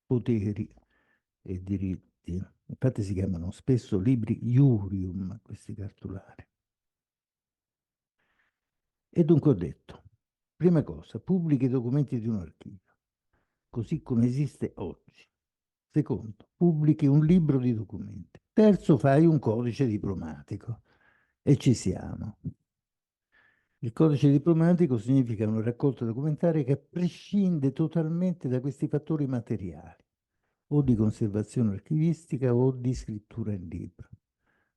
S6: poteri e diritti. Infatti si chiamano spesso libri iurium, questi cartolari. E dunque ho detto, prima cosa, pubblichi i documenti di un archivio, così come esiste oggi. Secondo, pubblichi un libro di documenti. Terzo, fai un codice diplomatico. E ci siamo. Il codice diplomatico significa una raccolta documentaria che prescinde totalmente da questi fattori materiali, o di conservazione archivistica o di scrittura in libro,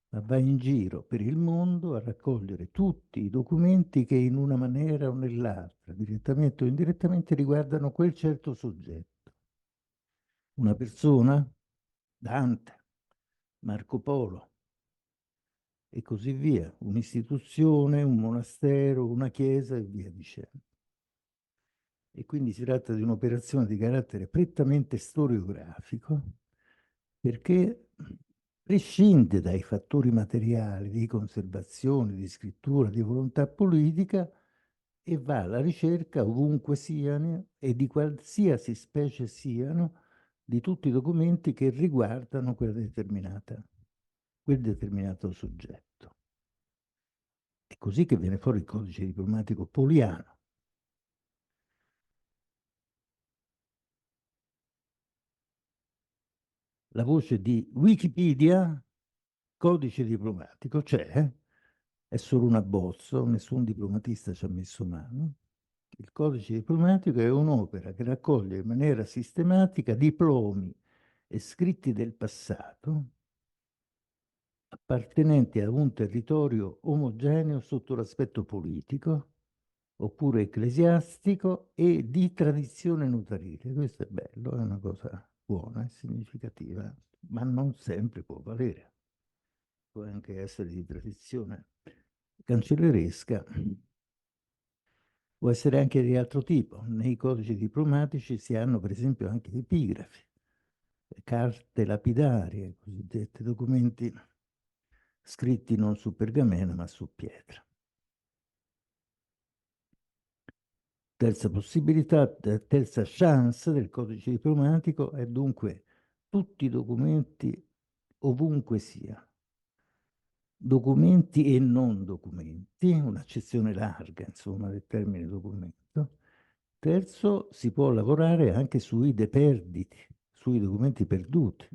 S6: ma va in giro per il mondo a raccogliere tutti i documenti che in una maniera o nell'altra, direttamente o indirettamente, riguardano quel certo soggetto. Una persona, Dante, Marco Polo, e così via, un'istituzione, un monastero, una chiesa e via dicendo. E quindi si tratta di un'operazione di carattere prettamente storiografico, perché prescinde dai fattori materiali di conservazione, di scrittura, di volontà politica e va alla ricerca ovunque siano e di qualsiasi specie siano di tutti i documenti che riguardano quel determinato soggetto. È così che viene fuori il codice diplomatico poliano. La voce di Wikipedia, codice diplomatico, c'è, è solo un abbozzo, nessun diplomatista ci ha messo mano. Il codice diplomatico è un'opera che raccoglie in maniera sistematica diplomi e scritti del passato appartenenti a un territorio omogeneo sotto l'aspetto politico oppure ecclesiastico e di tradizione notarile. Questo è bello, è una cosa buona e significativa, ma non sempre può valere. Può anche essere di tradizione cancelleresca, può essere anche di altro tipo. Nei codici diplomatici si hanno per esempio anche epigrafi, carte lapidarie, cosiddette documenti scritti non su pergamena ma su pietra. Terza possibilità, terza chance del codice diplomatico è dunque tutti i documenti ovunque sia. Documenti e non documenti, un'accezione larga, insomma, del termine documento. Terzo, si può lavorare anche sui deperditi, sui documenti perduti.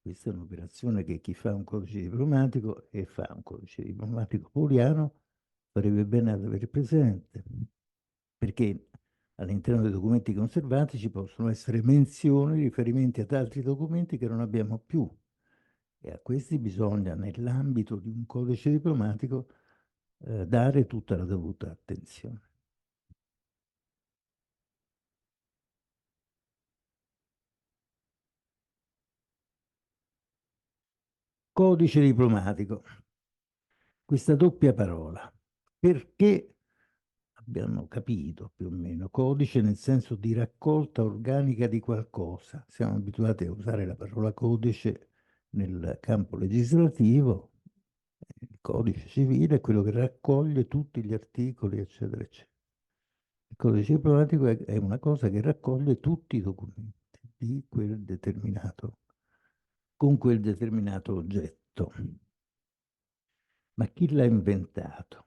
S6: Questa è un'operazione che chi fa un codice diplomatico e fa un codice diplomatico poliano farebbe bene ad avere presente, perché all'interno dei documenti conservati ci possono essere menzioni, riferimenti ad altri documenti che non abbiamo più. E a questi bisogna, nell'ambito di un codice diplomatico, dare tutta la dovuta attenzione. Codice diplomatico. Questa doppia parola. Perché abbiamo capito più o meno codice nel senso di raccolta organica di qualcosa. Siamo abituati a usare la parola codice nel campo legislativo. Il codice civile è quello che raccoglie tutti gli articoli, eccetera, eccetera. Il codice diplomatico è una cosa che raccoglie tutti i documenti di quel determinato, con quel determinato oggetto. Ma chi l'ha inventato?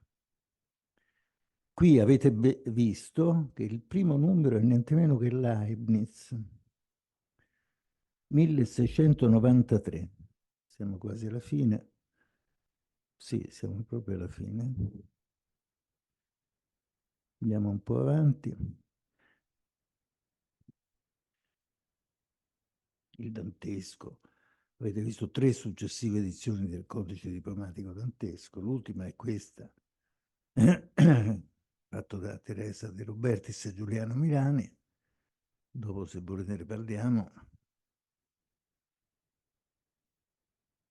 S6: Qui avete visto che il primo numero è niente meno che Leibniz, 1693. Siamo quasi alla fine. Sì, siamo proprio alla fine. Andiamo un po' avanti. Il dantesco. Avete visto 3 successive edizioni del codice diplomatico dantesco. L'ultima è questa, fatto da Teresa De Robertis e Giuliano Milani. Dopo, se volete, ne parliamo.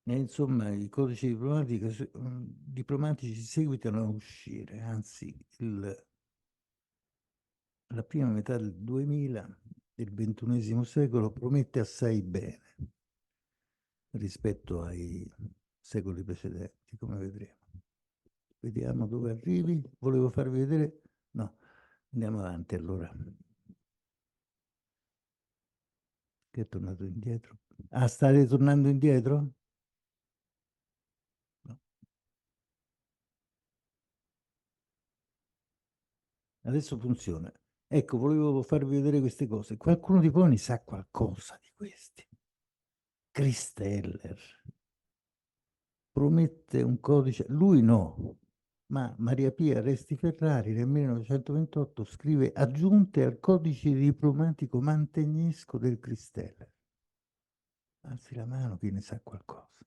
S6: E insomma, i codici diplomatici seguitano a uscire, anzi, la prima metà del 2000, del XXI secolo, promette assai bene rispetto ai secoli precedenti, come vedremo. Vediamo dove arrivi. Volevo farvi vedere... No, andiamo avanti allora. Che è tornato indietro? Ah, state tornando indietro? No. Adesso funziona. Ecco, volevo farvi vedere queste cose. Qualcuno di voi ne sa qualcosa di questi? Christeller promette un codice, lui no, ma Maria Pia Resti Ferrari nel 1928 scrive aggiunte al codice diplomatico mantegnesco del Christeller. Alzi la mano chi ne sa qualcosa.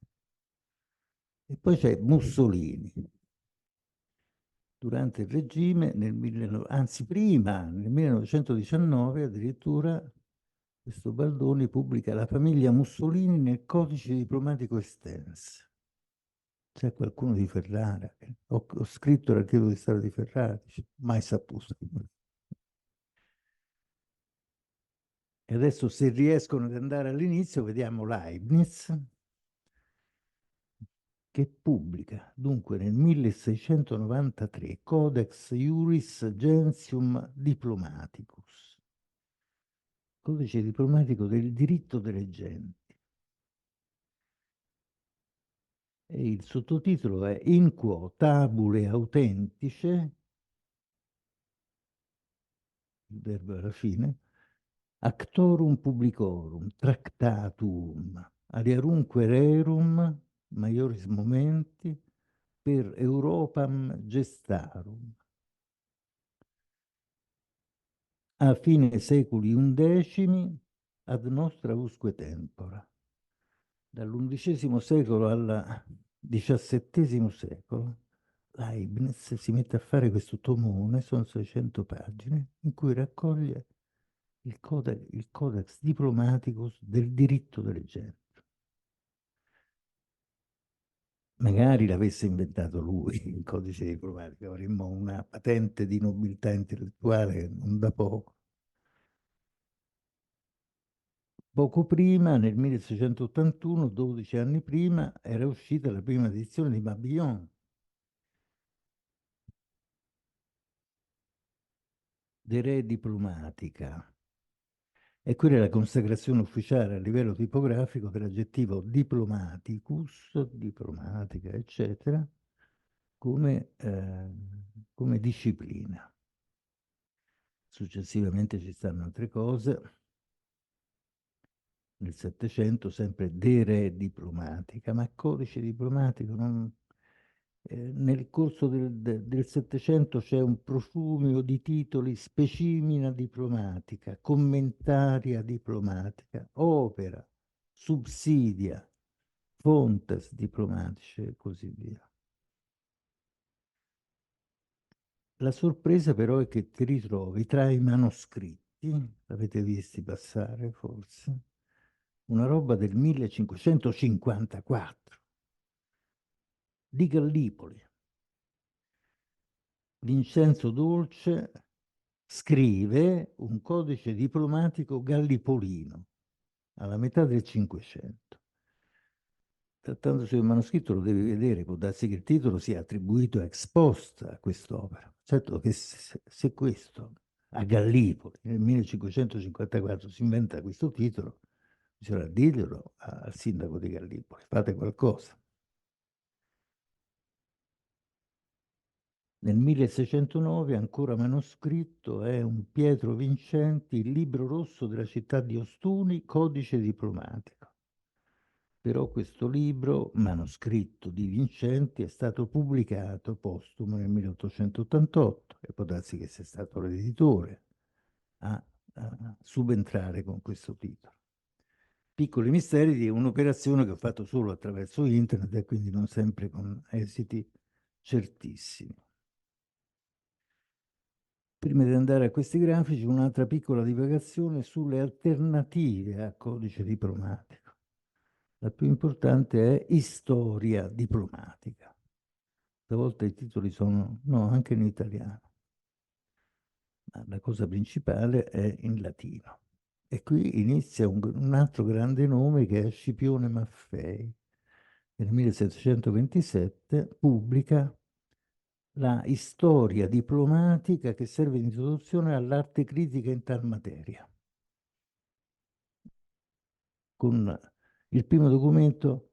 S6: E poi c'è Mussolini. Durante il regime, anzi prima, nel 1919 addirittura, questo Baldoni pubblica La famiglia Mussolini nel codice diplomatico Estens. C'è qualcuno di Ferrara? Ho scritto l'archivio di Stato di Ferrara, mai saputo. E adesso, se riescono ad andare all'inizio, vediamo Leibniz, che pubblica dunque nel 1693 Codex Iuris Gentium Diplomaticus, codice diplomatico del diritto delle genti. E il sottotitolo è In quo tabule autentice, il verbo alla fine, actorum publicorum tractatum aliarumque rerum maioris momenti per Europam gestarum a fine secoli XI ad nostra usque tempora. Dall'undicesimo secolo al XVII secolo Leibniz si mette a fare questo tomone, sono 600 pagine, in cui raccoglie il Codex Diplomaticus del diritto delle genti. Magari l'avesse inventato lui, il codice diplomatico, avremmo una patente di nobiltà intellettuale non da poco. Poco prima, nel 1681, 12 anni prima, era uscita la prima edizione di Mabillon, De Re Diplomatica. E quella è la consacrazione ufficiale a livello tipografico dell'aggettivo diplomaticus, diplomatica, eccetera, come disciplina. Successivamente ci stanno altre cose. Nel Settecento sempre De Re Diplomatica, ma codice diplomatico non... nel corso del Settecento c'è un profumio di titoli: specimina diplomatica, commentaria diplomatica, opera, subsidia, fontes diplomatici e così via. La sorpresa però è che ti ritrovi tra i manoscritti, l'avete visti passare forse, una roba del 1554 di Gallipoli. Vincenzo Dolce scrive un codice diplomatico gallipolino alla metà del Cinquecento. Trattandosi di un manoscritto lo devi vedere, può darsi che il titolo sia attribuito ex post a quest'opera. Certo che se questo a Gallipoli nel 1554 si inventa questo titolo, bisogna dirglielo al sindaco di Gallipoli: fate qualcosa. Nel 1609, ancora manoscritto, è un Pietro Vincenti, il libro rosso della città di Ostuni, codice diplomatico. Però questo libro, manoscritto di Vincenti, è stato pubblicato postumo nel 1888 e può darsi che sia stato l'editore a subentrare con questo titolo. Piccoli misteri di un'operazione che ho fatto solo attraverso internet e quindi non sempre con esiti certissimi. Prima di andare a questi grafici, un'altra piccola divagazione sulle alternative a codice diplomatico. La più importante è Storia diplomatica. Stavolta i titoli sono, no, anche in italiano, ma la cosa principale è in latino. E qui inizia un altro grande nome che è Scipione Maffei. Nel 1727 pubblica la Storia diplomatica che serve di introduzione all'arte critica in tal materia. Con il primo documento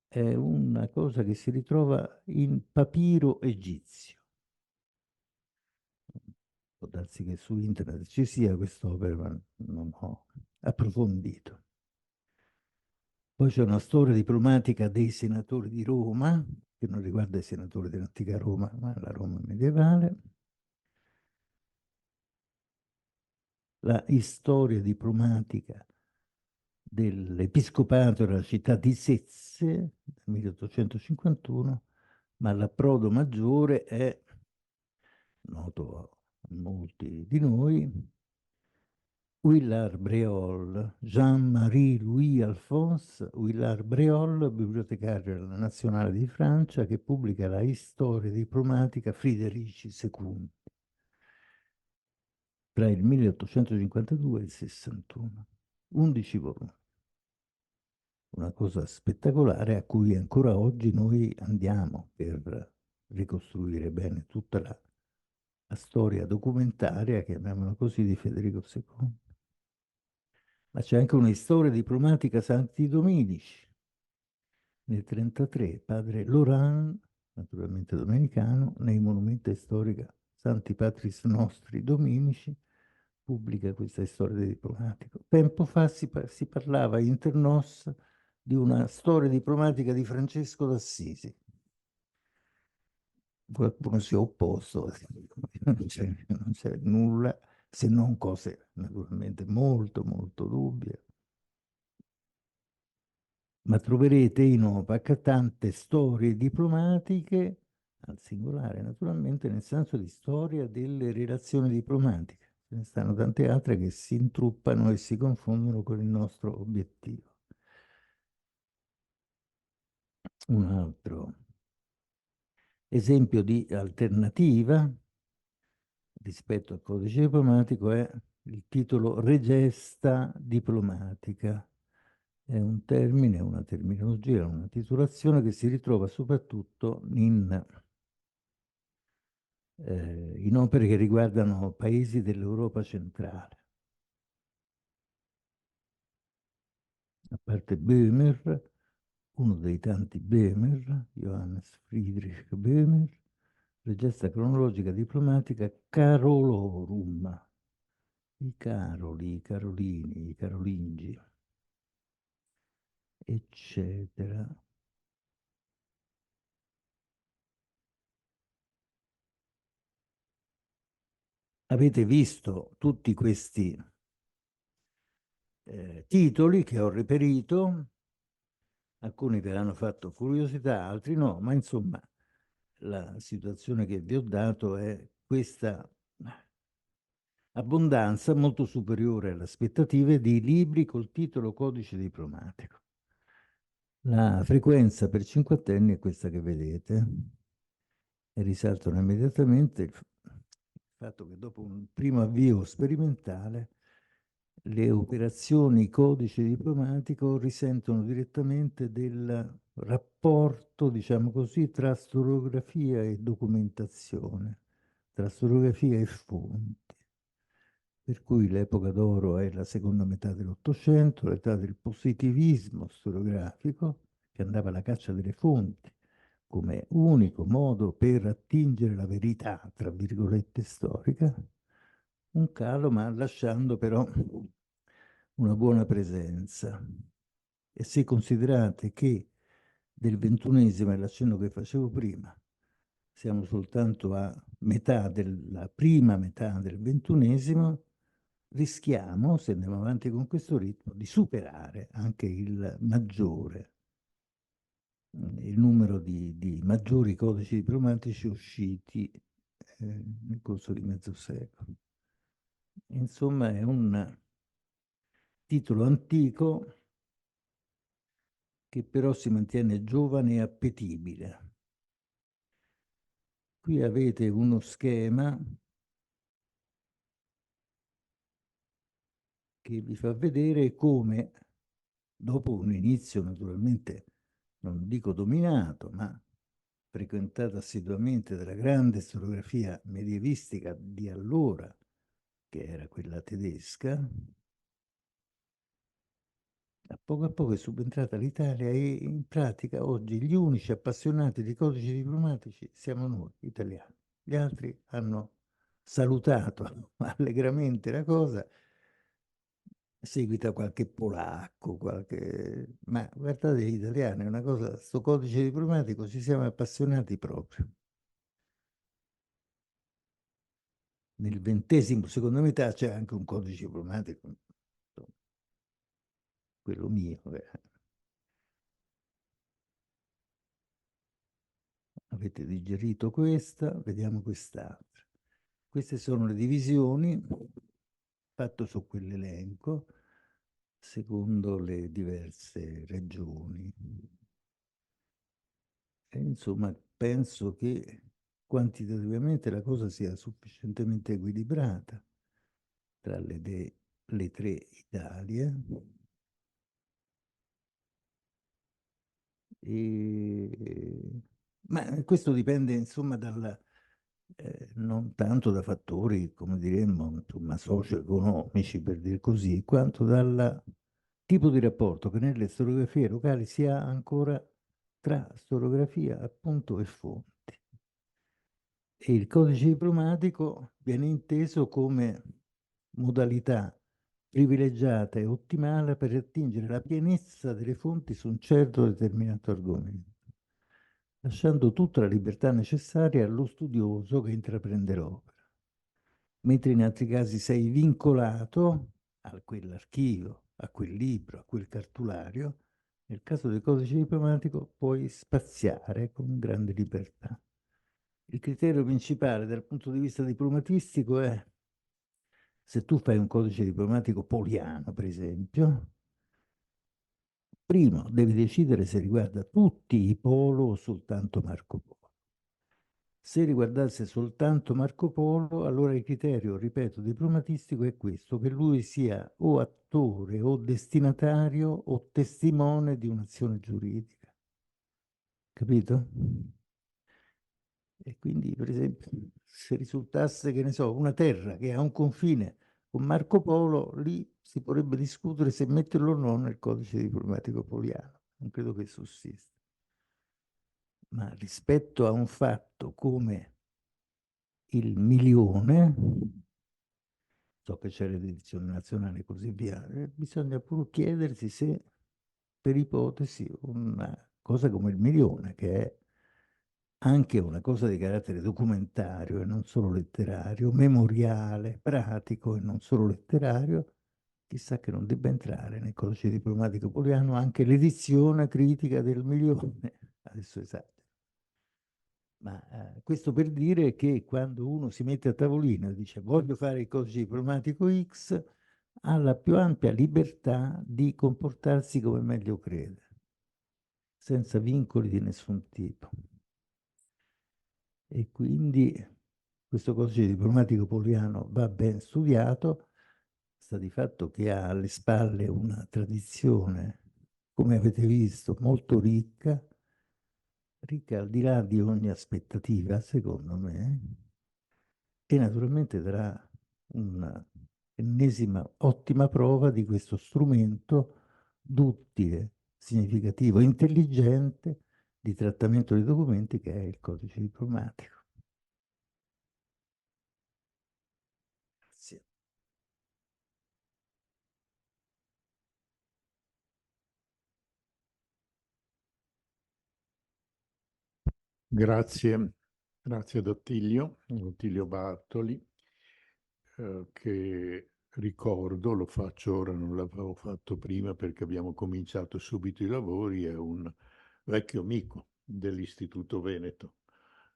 S6: è una cosa che si ritrova in papiro egizio. Può darsi che su internet ci sia quest'opera, ma non ho approfondito. Poi c'è una storia diplomatica dei senatori di Roma, che non riguarda i senatori dell'antica Roma, ma la Roma medievale. La storia diplomatica dell'Episcopato della città di Sezze, del 1851, ma l'approdo maggiore è, noto a molti di noi, Huillard Bréol, Jean-Marie Louis Alphonse Huillard Bréol, bibliotecario nazionale di Francia, che pubblica la Storia diplomatica Friderici II tra il 1852 e il 61, 11 volumi. Una cosa spettacolare a cui ancora oggi noi andiamo per ricostruire bene tutta la storia documentaria, chiamiamola così, di Federico II. Ma c'è anche una storia diplomatica Santi Dominici. Nel 1933 padre Laurent, naturalmente domenicano, nei monumenti storica Santi Patris Nostri Dominici, pubblica questa storia diplomatica. Tempo fa si parlava inter nos di una storia diplomatica di Francesco d'Assisi. Qualcuno si è opposto, non c'è nulla, se non cose naturalmente molto, molto dubbie. Ma troverete in OPAC tante storie diplomatiche, al singolare naturalmente, nel senso di storia delle relazioni diplomatiche. Ce ne stanno tante altre che si intruppano e si confondono con il nostro obiettivo. Un altro esempio di alternativa rispetto al codice diplomatico è il titolo Regesta diplomatica. È un termine, una terminologia, una titolazione che si ritrova soprattutto in opere che riguardano paesi dell'Europa centrale. A parte Böhmer, uno dei tanti Böhmer, Johannes Friedrich Böhmer, Regesta cronologica diplomatica Carolorum, i Caroli, i Carolini, i Carolingi, eccetera. Avete visto tutti questi titoli che ho reperito, alcuni vi hanno fatto curiosità, altri no, ma insomma la situazione che vi ho dato è questa abbondanza molto superiore alle aspettative di libri col titolo Codice diplomatico. La frequenza per cinquantenni è questa che vedete e risaltano immediatamente il fatto che dopo un primo avvio sperimentale le operazioni codice diplomatico risentono direttamente del rapporto, diciamo così, tra storiografia e documentazione, tra storiografia e fonti. Per cui l'epoca d'oro è la seconda metà dell'Ottocento, l'età del positivismo storiografico, che andava alla caccia delle fonti come unico modo per attingere la verità, tra virgolette, storica, un calo, ma lasciando però una buona presenza. E se considerate che del XXI, è l'accenno che facevo prima, siamo soltanto a metà della prima metà del XXI, rischiamo, se andiamo avanti con questo ritmo, di superare anche il numero di maggiori codici diplomatici usciti nel corso di mezzo secolo. Insomma, è un titolo antico che però si mantiene giovane e appetibile. Qui avete uno schema che vi fa vedere come, dopo un inizio naturalmente, non dico dominato, ma frequentato assiduamente dalla grande storiografia medievistica di allora, che era quella tedesca, a poco è subentrata l'Italia e in pratica oggi gli unici appassionati di codici diplomatici siamo noi italiani. Gli altri hanno salutato allegramente la cosa, seguita qualche polacco, ma guardate gli italiani, è una cosa, sto codice diplomatico ci siamo appassionati proprio. Nel XX, secondo metà, c'è anche un codice diplomatico, quello mio. Avete digerito questa, vediamo quest'altra. Queste sono le divisioni fatte su quell'elenco secondo le diverse regioni. E insomma, penso che quantitativamente la cosa sia sufficientemente equilibrata tra le tre Italie. Ma questo dipende insomma non tanto da fattori, come diremmo, insomma, socio-economici, per dire così, quanto dal tipo di rapporto che nelle storiografie locali si ha ancora tra storiografia, appunto, e fonti. E il codice diplomatico viene inteso come modalità privilegiata e ottimale per attingere la pienezza delle fonti su un certo determinato argomento, lasciando tutta la libertà necessaria allo studioso che intraprende l'opera. Mentre in altri casi sei vincolato a quell'archivio, a quel libro, a quel cartulario, nel caso del codice diplomatico puoi spaziare con grande libertà. Il criterio principale dal punto di vista diplomatistico è, se tu fai un codice diplomatico poliano, per esempio, primo devi decidere se riguarda tutti i Polo o soltanto Marco Polo. Se riguardasse soltanto Marco Polo, allora il criterio, ripeto, diplomatistico è questo, che lui sia o attore o destinatario o testimone di un'azione giuridica. Capito? E quindi, per esempio, se risultasse, che ne so, una terra che ha un confine con Marco Polo, lì si potrebbe discutere se metterlo o no nel codice diplomatico poliano. Non credo che sussista. Ma rispetto a un fatto come il milione, so che c'è l'edizione nazionale e così via, bisogna pure chiedersi se per ipotesi una cosa come il milione, che è anche una cosa di carattere documentario e non solo letterario, memoriale, pratico e non solo letterario, chissà che non debba entrare nel codice diplomatico poliano anche l'edizione critica del milione. Adesso esatto. Ma questo per dire che quando uno si mette a tavolino e dice voglio fare il codice diplomatico X, ha la più ampia libertà di comportarsi come meglio crede, senza vincoli di nessun tipo. E quindi questo codice diplomatico poliano va ben studiato, sta di fatto che ha alle spalle una tradizione, come avete visto, molto ricca al di là di ogni aspettativa, secondo me, e naturalmente darà un'ennesima ottima prova di questo strumento duttile, significativo, intelligente di trattamento dei documenti che è il codice diplomatico. Grazie.
S5: Grazie, grazie ad Attilio Bartoli, che ricordo, lo faccio ora, non l'avevo fatto prima perché abbiamo cominciato subito i lavori, è un vecchio amico dell'Istituto Veneto.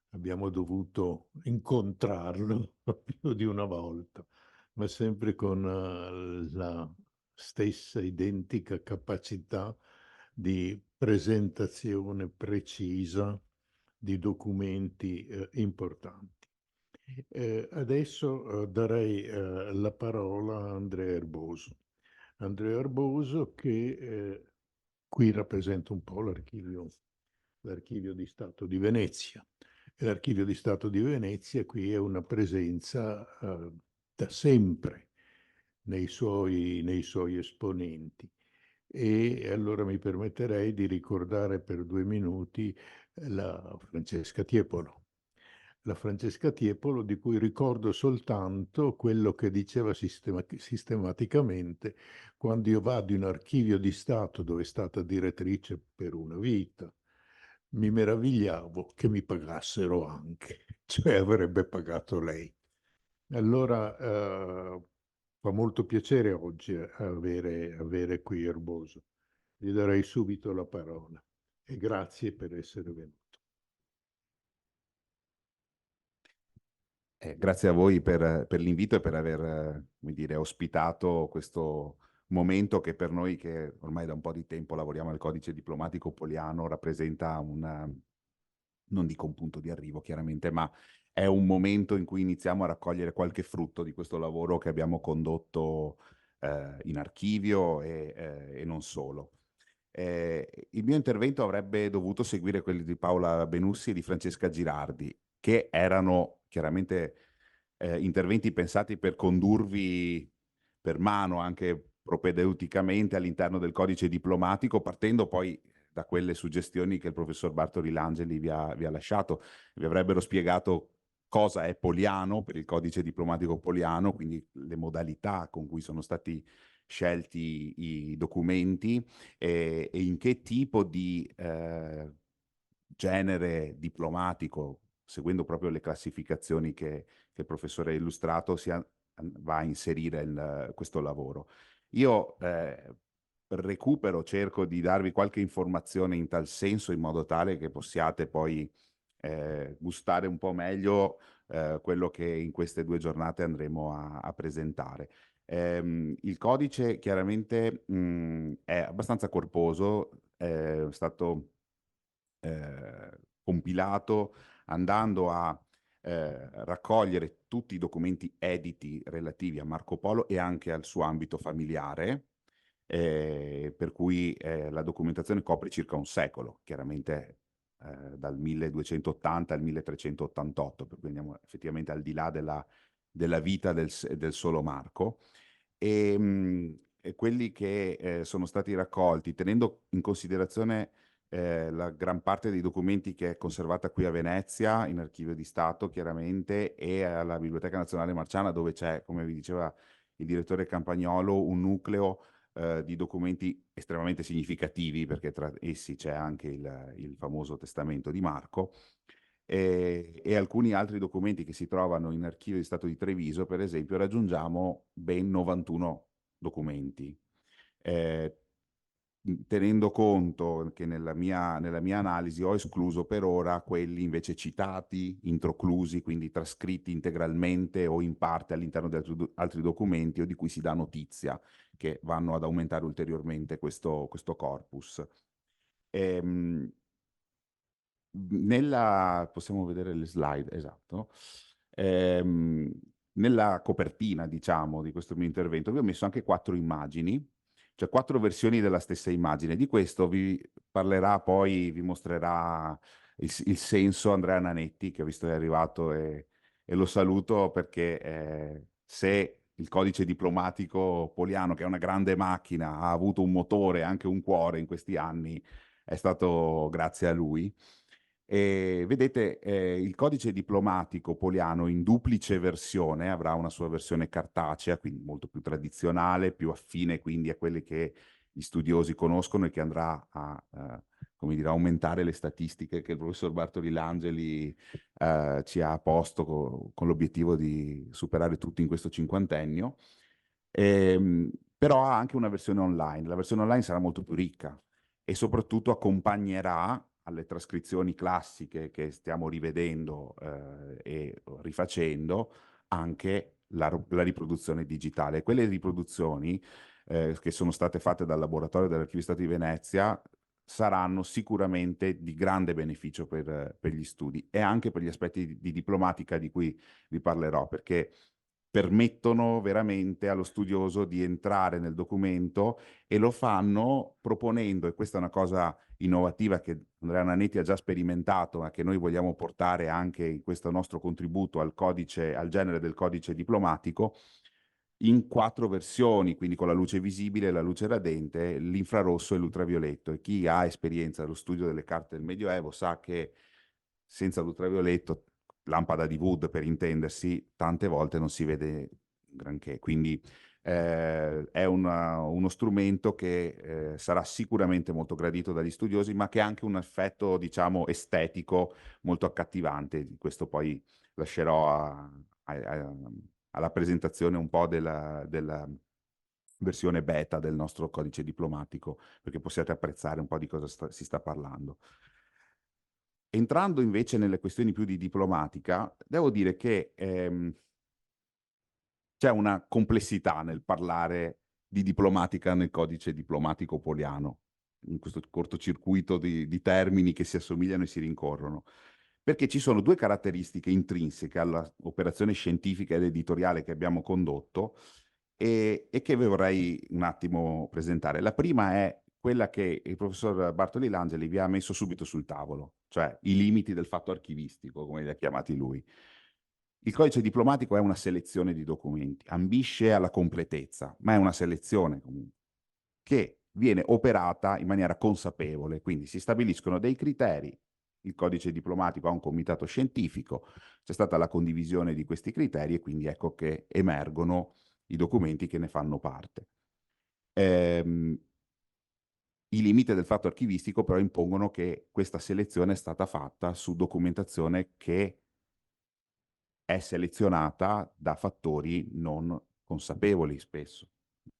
S5: Abbiamo dovuto incontrarlo più di una volta, ma sempre con la stessa identica capacità di presentazione precisa di documenti importanti. Adesso darei la parola a Andrea Erboso. Andrea Erboso che qui rappresenta un po' l'Archivio di Stato di Venezia. E l'Archivio di Stato di Venezia qui è una presenza da sempre nei suoi esponenti. E allora mi permetterei di ricordare per 2 minuti la Francesca Tiepolo. La Francesca Tiepolo, di cui ricordo soltanto quello che diceva sistematicamente quando io vado in archivio di Stato, dove è stata direttrice per una vita. Mi meravigliavo che mi pagassero anche, cioè avrebbe pagato lei. Allora fa molto piacere oggi avere qui Erboso. Gli darei subito la parola e grazie per essere venuto.
S7: Grazie a voi per l'invito e per aver, come dire, ospitato questo momento che per noi, che ormai da un po' di tempo lavoriamo al codice diplomatico poliano, rappresenta non dico un punto di arrivo chiaramente, ma è un momento in cui iniziamo a raccogliere qualche frutto di questo lavoro che abbiamo condotto in archivio e non solo. Il mio intervento avrebbe dovuto seguire quelli di Paola Benussi e di Francesca Girardi, che erano chiaramente interventi pensati per condurvi per mano anche propedeuticamente all'interno del codice diplomatico, partendo poi da quelle suggestioni che il professor Bartoli Langeli vi ha lasciato. Vi avrebbero spiegato cosa è poliano per il codice diplomatico poliano, quindi le modalità con cui sono stati scelti i documenti e in che tipo di genere diplomatico, seguendo proprio le classificazioni che il professore ha illustrato, va a inserire questo lavoro. Io recupero, cerco di darvi qualche informazione in tal senso, in modo tale che possiate poi gustare un po' meglio quello che in queste 2 giornate andremo a presentare. Il codice chiaramente è abbastanza corposo, è stato compilato andando a raccogliere tutti i documenti editi relativi a Marco Polo e anche al suo ambito familiare, per cui la documentazione copre circa un secolo, chiaramente dal 1280 al 1388, per cui andiamo effettivamente al di là della vita del solo Marco. E quelli che sono stati raccolti, tenendo in considerazione la gran parte dei documenti che è conservata qui a Venezia, in Archivio di Stato chiaramente, e alla Biblioteca Nazionale Marciana, dove c'è, come vi diceva il direttore Campagnolo, un nucleo di documenti estremamente significativi, perché tra essi c'è anche il famoso testamento di Marco, e alcuni altri documenti che si trovano in Archivio di Stato di Treviso, per esempio, raggiungiamo ben 91 documenti. Tenendo conto che nella mia analisi ho escluso per ora quelli invece citati, introclusi, quindi trascritti integralmente o in parte all'interno di altri documenti o di cui si dà notizia, che vanno ad aumentare ulteriormente questo corpus. Possiamo vedere le slide, esatto. Nella copertina, diciamo, di questo mio intervento vi ho messo anche 4 immagini, cioè 4 versioni della stessa immagine. Di questo vi parlerà poi, vi mostrerà il senso Andrea Nanetti, che ho visto è arrivato, e lo saluto perché se il codice diplomatico poliano, che è una grande macchina, ha avuto un motore, anche un cuore in questi anni, è stato grazie a lui. E vedete, il codice diplomatico poliano in duplice versione, avrà una sua versione cartacea, quindi molto più tradizionale, più affine quindi a quelle che gli studiosi conoscono e che andrà a come dire, aumentare le statistiche che il professor Bartoli Langeli ci ha posto con l'obiettivo di superare tutti in questo cinquantennio. Però ha anche una versione online. La versione online sarà molto più ricca e soprattutto accompagnerà alle trascrizioni classiche che stiamo rivedendo e rifacendo anche la riproduzione digitale. Quelle riproduzioni che sono state fatte dal laboratorio dell'Archivio di Stato di Venezia saranno sicuramente di grande beneficio per gli studi e anche per gli aspetti di diplomatica di cui vi parlerò, perché permettono veramente allo studioso di entrare nel documento e lo fanno proponendo, e questa è una cosa innovativa che Andrea Nanetti ha già sperimentato, ma che noi vogliamo portare anche in questo nostro contributo al genere del codice diplomatico, in 4 versioni, quindi con la luce visibile, la luce radente, l'infrarosso e l'ultravioletto. E chi ha esperienza dello studio delle carte del Medioevo sa che senza l'ultravioletto, lampada di Wood per intendersi, tante volte non si vede granché. Quindi è uno strumento che sarà sicuramente molto gradito dagli studiosi, ma che ha anche un effetto, diciamo, estetico molto accattivante. Questo poi lascerò alla presentazione un po' della versione beta del nostro codice diplomatico, perché possiate apprezzare un po' di cosa si sta parlando. Entrando invece nelle questioni più di diplomatica, devo dire che c'è una complessità nel parlare di diplomatica nel codice diplomatico poliano, in questo cortocircuito di termini che si assomigliano e si rincorrono, perché ci sono 2 caratteristiche intrinseche all'operazione scientifica ed editoriale che abbiamo condotto e che vi vorrei un attimo presentare. La prima è quella che il professor Bartoli Langeli vi ha messo subito sul tavolo, cioè i limiti del fatto archivistico, come li ha chiamati lui. Il codice diplomatico è una selezione di documenti, ambisce alla completezza, ma è una selezione comunque, che viene operata in maniera consapevole, quindi si stabiliscono dei criteri, il codice diplomatico ha un comitato scientifico, c'è stata la condivisione di questi criteri e quindi ecco che emergono i documenti che ne fanno parte. I limiti del fatto archivistico però impongono che questa selezione è stata fatta su documentazione che è selezionata da fattori non consapevoli spesso,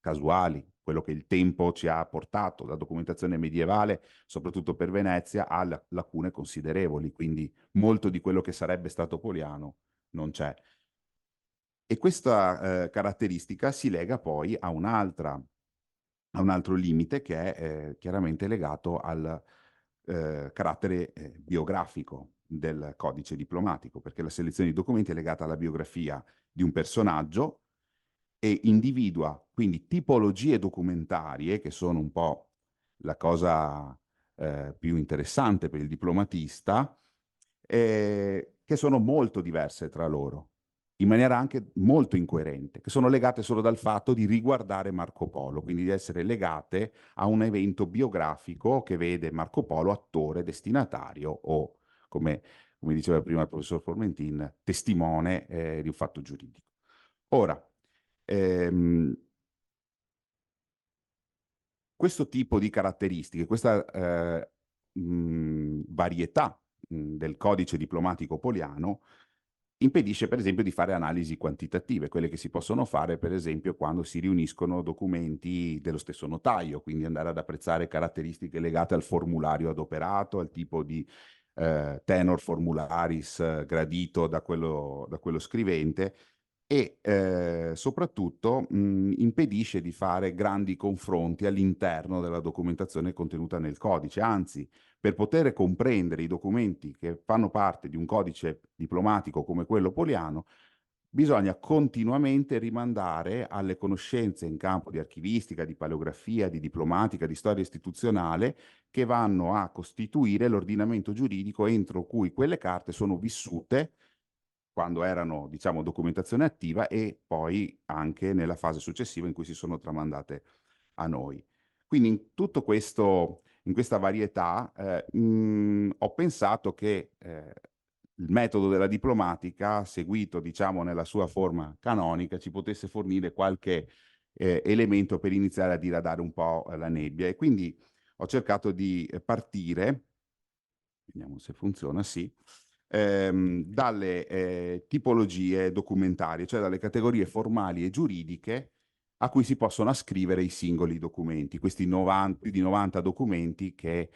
S7: casuali, quello che il tempo ci ha portato. La documentazione medievale, soprattutto per Venezia, ha lacune considerevoli, quindi molto di quello che sarebbe stato poliano non c'è. E questa caratteristica si lega poi a un altro limite che è chiaramente legato al carattere biografico del codice diplomatico, perché la selezione di documenti è legata alla biografia di un personaggio e individua quindi tipologie documentarie, che sono un po' la cosa più interessante per il diplomatista, che sono molto diverse tra loro, in maniera anche molto incoerente, che sono legate solo dal fatto di riguardare Marco Polo, quindi di essere legate a un evento biografico che vede Marco Polo attore, destinatario o, come diceva prima il professor Formentin, testimone di un fatto giuridico. Ora, questo tipo di caratteristiche, questa varietà del codice diplomatico poliano impedisce per esempio di fare analisi quantitative, quelle che si possono fare per esempio quando si riuniscono documenti dello stesso notaio, quindi andare ad apprezzare caratteristiche legate al formulario adoperato, al tipo di tenor formularis gradito da quello scrivente, e soprattutto impedisce di fare grandi confronti all'interno della documentazione contenuta nel codice. Anzi, per poter comprendere i documenti che fanno parte di un codice diplomatico come quello poliano, bisogna continuamente rimandare alle conoscenze in campo di archivistica, di paleografia, di diplomatica, di storia istituzionale, che vanno a costituire l'ordinamento giuridico entro cui quelle carte sono vissute quando erano, diciamo, documentazione attiva e poi anche nella fase successiva in cui si sono tramandate a noi. Quindi in tutto questo, in questa varietà, ho pensato che il metodo della diplomatica, seguito, diciamo, nella sua forma canonica, ci potesse fornire qualche elemento per iniziare a diradare un po' la nebbia. E quindi ho cercato di partire, vediamo se funziona, sì, dalle tipologie documentarie, cioè dalle categorie formali e giuridiche a cui si possono ascrivere i singoli documenti, questi più di 90 documenti che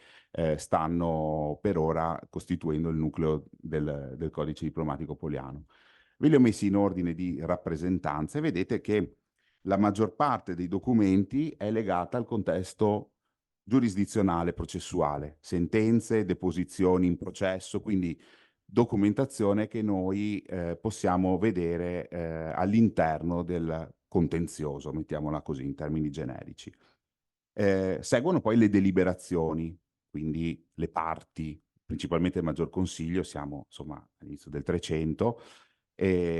S7: stanno per ora costituendo il nucleo del codice diplomatico poliano. Ve li ho messi in ordine di rappresentanza e vedete che la maggior parte dei documenti è legata al contesto giurisdizionale, processuale, sentenze, deposizioni in processo, quindi documentazione che noi possiamo vedere all'interno del contenzioso, mettiamola così in termini generici. Seguono poi le deliberazioni, quindi le parti, principalmente il Maggior Consiglio, siamo insomma all'inizio del 300,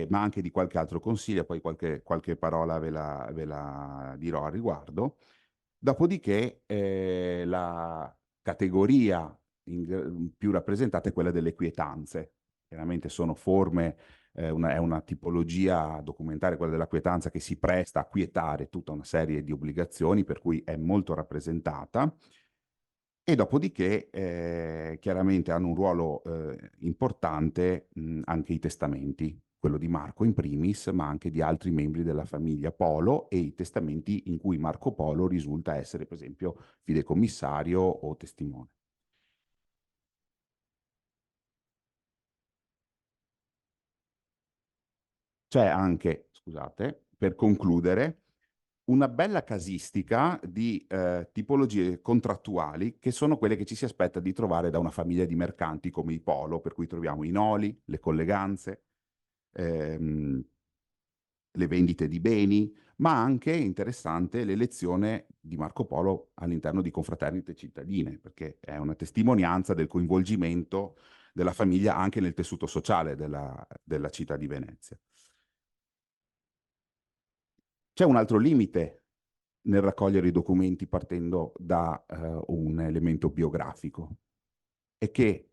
S7: ma anche di qualche altro consiglio, poi qualche parola ve la dirò al riguardo. Dopodiché la categoria più rappresentata è quella delle quietanze. Chiaramente sono forme, è una tipologia documentaria, quella della quietanza, che si presta a quietare tutta una serie di obbligazioni, per cui è molto rappresentata. E dopodiché chiaramente hanno un ruolo importante anche i testamenti, quello di Marco in primis, ma anche di altri membri della famiglia Polo, e i testamenti in cui Marco Polo risulta essere, per esempio, fideicommissario o testimone. C'è anche, scusate, per concludere, una bella casistica di tipologie contrattuali che sono quelle che ci si aspetta di trovare da una famiglia di mercanti come i Polo, per cui troviamo i noli, le colleganze, le vendite di beni, ma anche interessante l'elezione di Marco Polo all'interno di confraternite cittadine, perché è una testimonianza del coinvolgimento della famiglia anche nel tessuto sociale della città di Venezia. C'è un altro limite nel raccogliere i documenti partendo da un elemento biografico, è che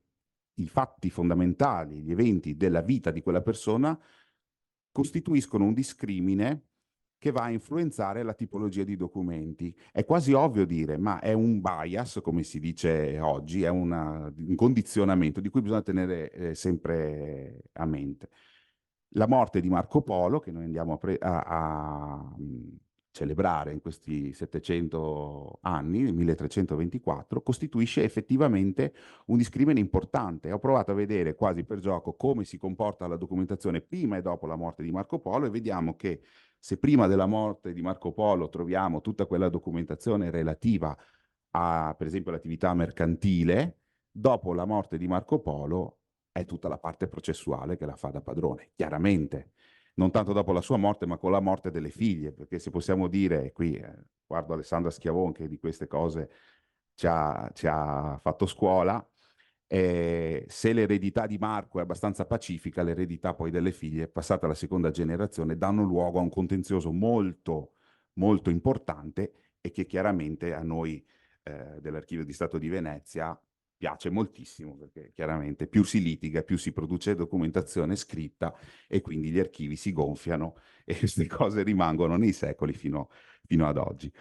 S7: i fatti fondamentali, gli eventi della vita di quella persona costituiscono un discrimine che va a influenzare la tipologia di documenti. È quasi ovvio dire, ma è un bias, come si dice oggi, è un condizionamento di cui bisogna tenere sempre a mente. La morte di Marco Polo, che noi andiamo a celebrare in questi 700 anni, nel 1324, costituisce effettivamente un discrimine importante. Ho provato a vedere quasi per gioco come si comporta la documentazione prima e dopo la morte di Marco Polo, e vediamo che se prima della morte di Marco Polo troviamo tutta quella documentazione relativa a, per esempio, l'attività mercantile, dopo la morte di Marco Polo è tutta la parte processuale che la fa da padrone, chiaramente. Non tanto dopo la sua morte, ma con la morte delle figlie, perché se possiamo dire, e qui guardo Alessandra Schiavon che di queste cose ci ha fatto scuola, se l'eredità di Marco è abbastanza pacifica, l'eredità poi delle figlie, passata la seconda generazione, danno luogo a un contenzioso molto, molto importante e che chiaramente a noi dell'Archivio di Stato di Venezia piace moltissimo, perché chiaramente più si litiga, più si produce documentazione scritta e quindi gli archivi si gonfiano e queste cose rimangono nei secoli fino ad oggi.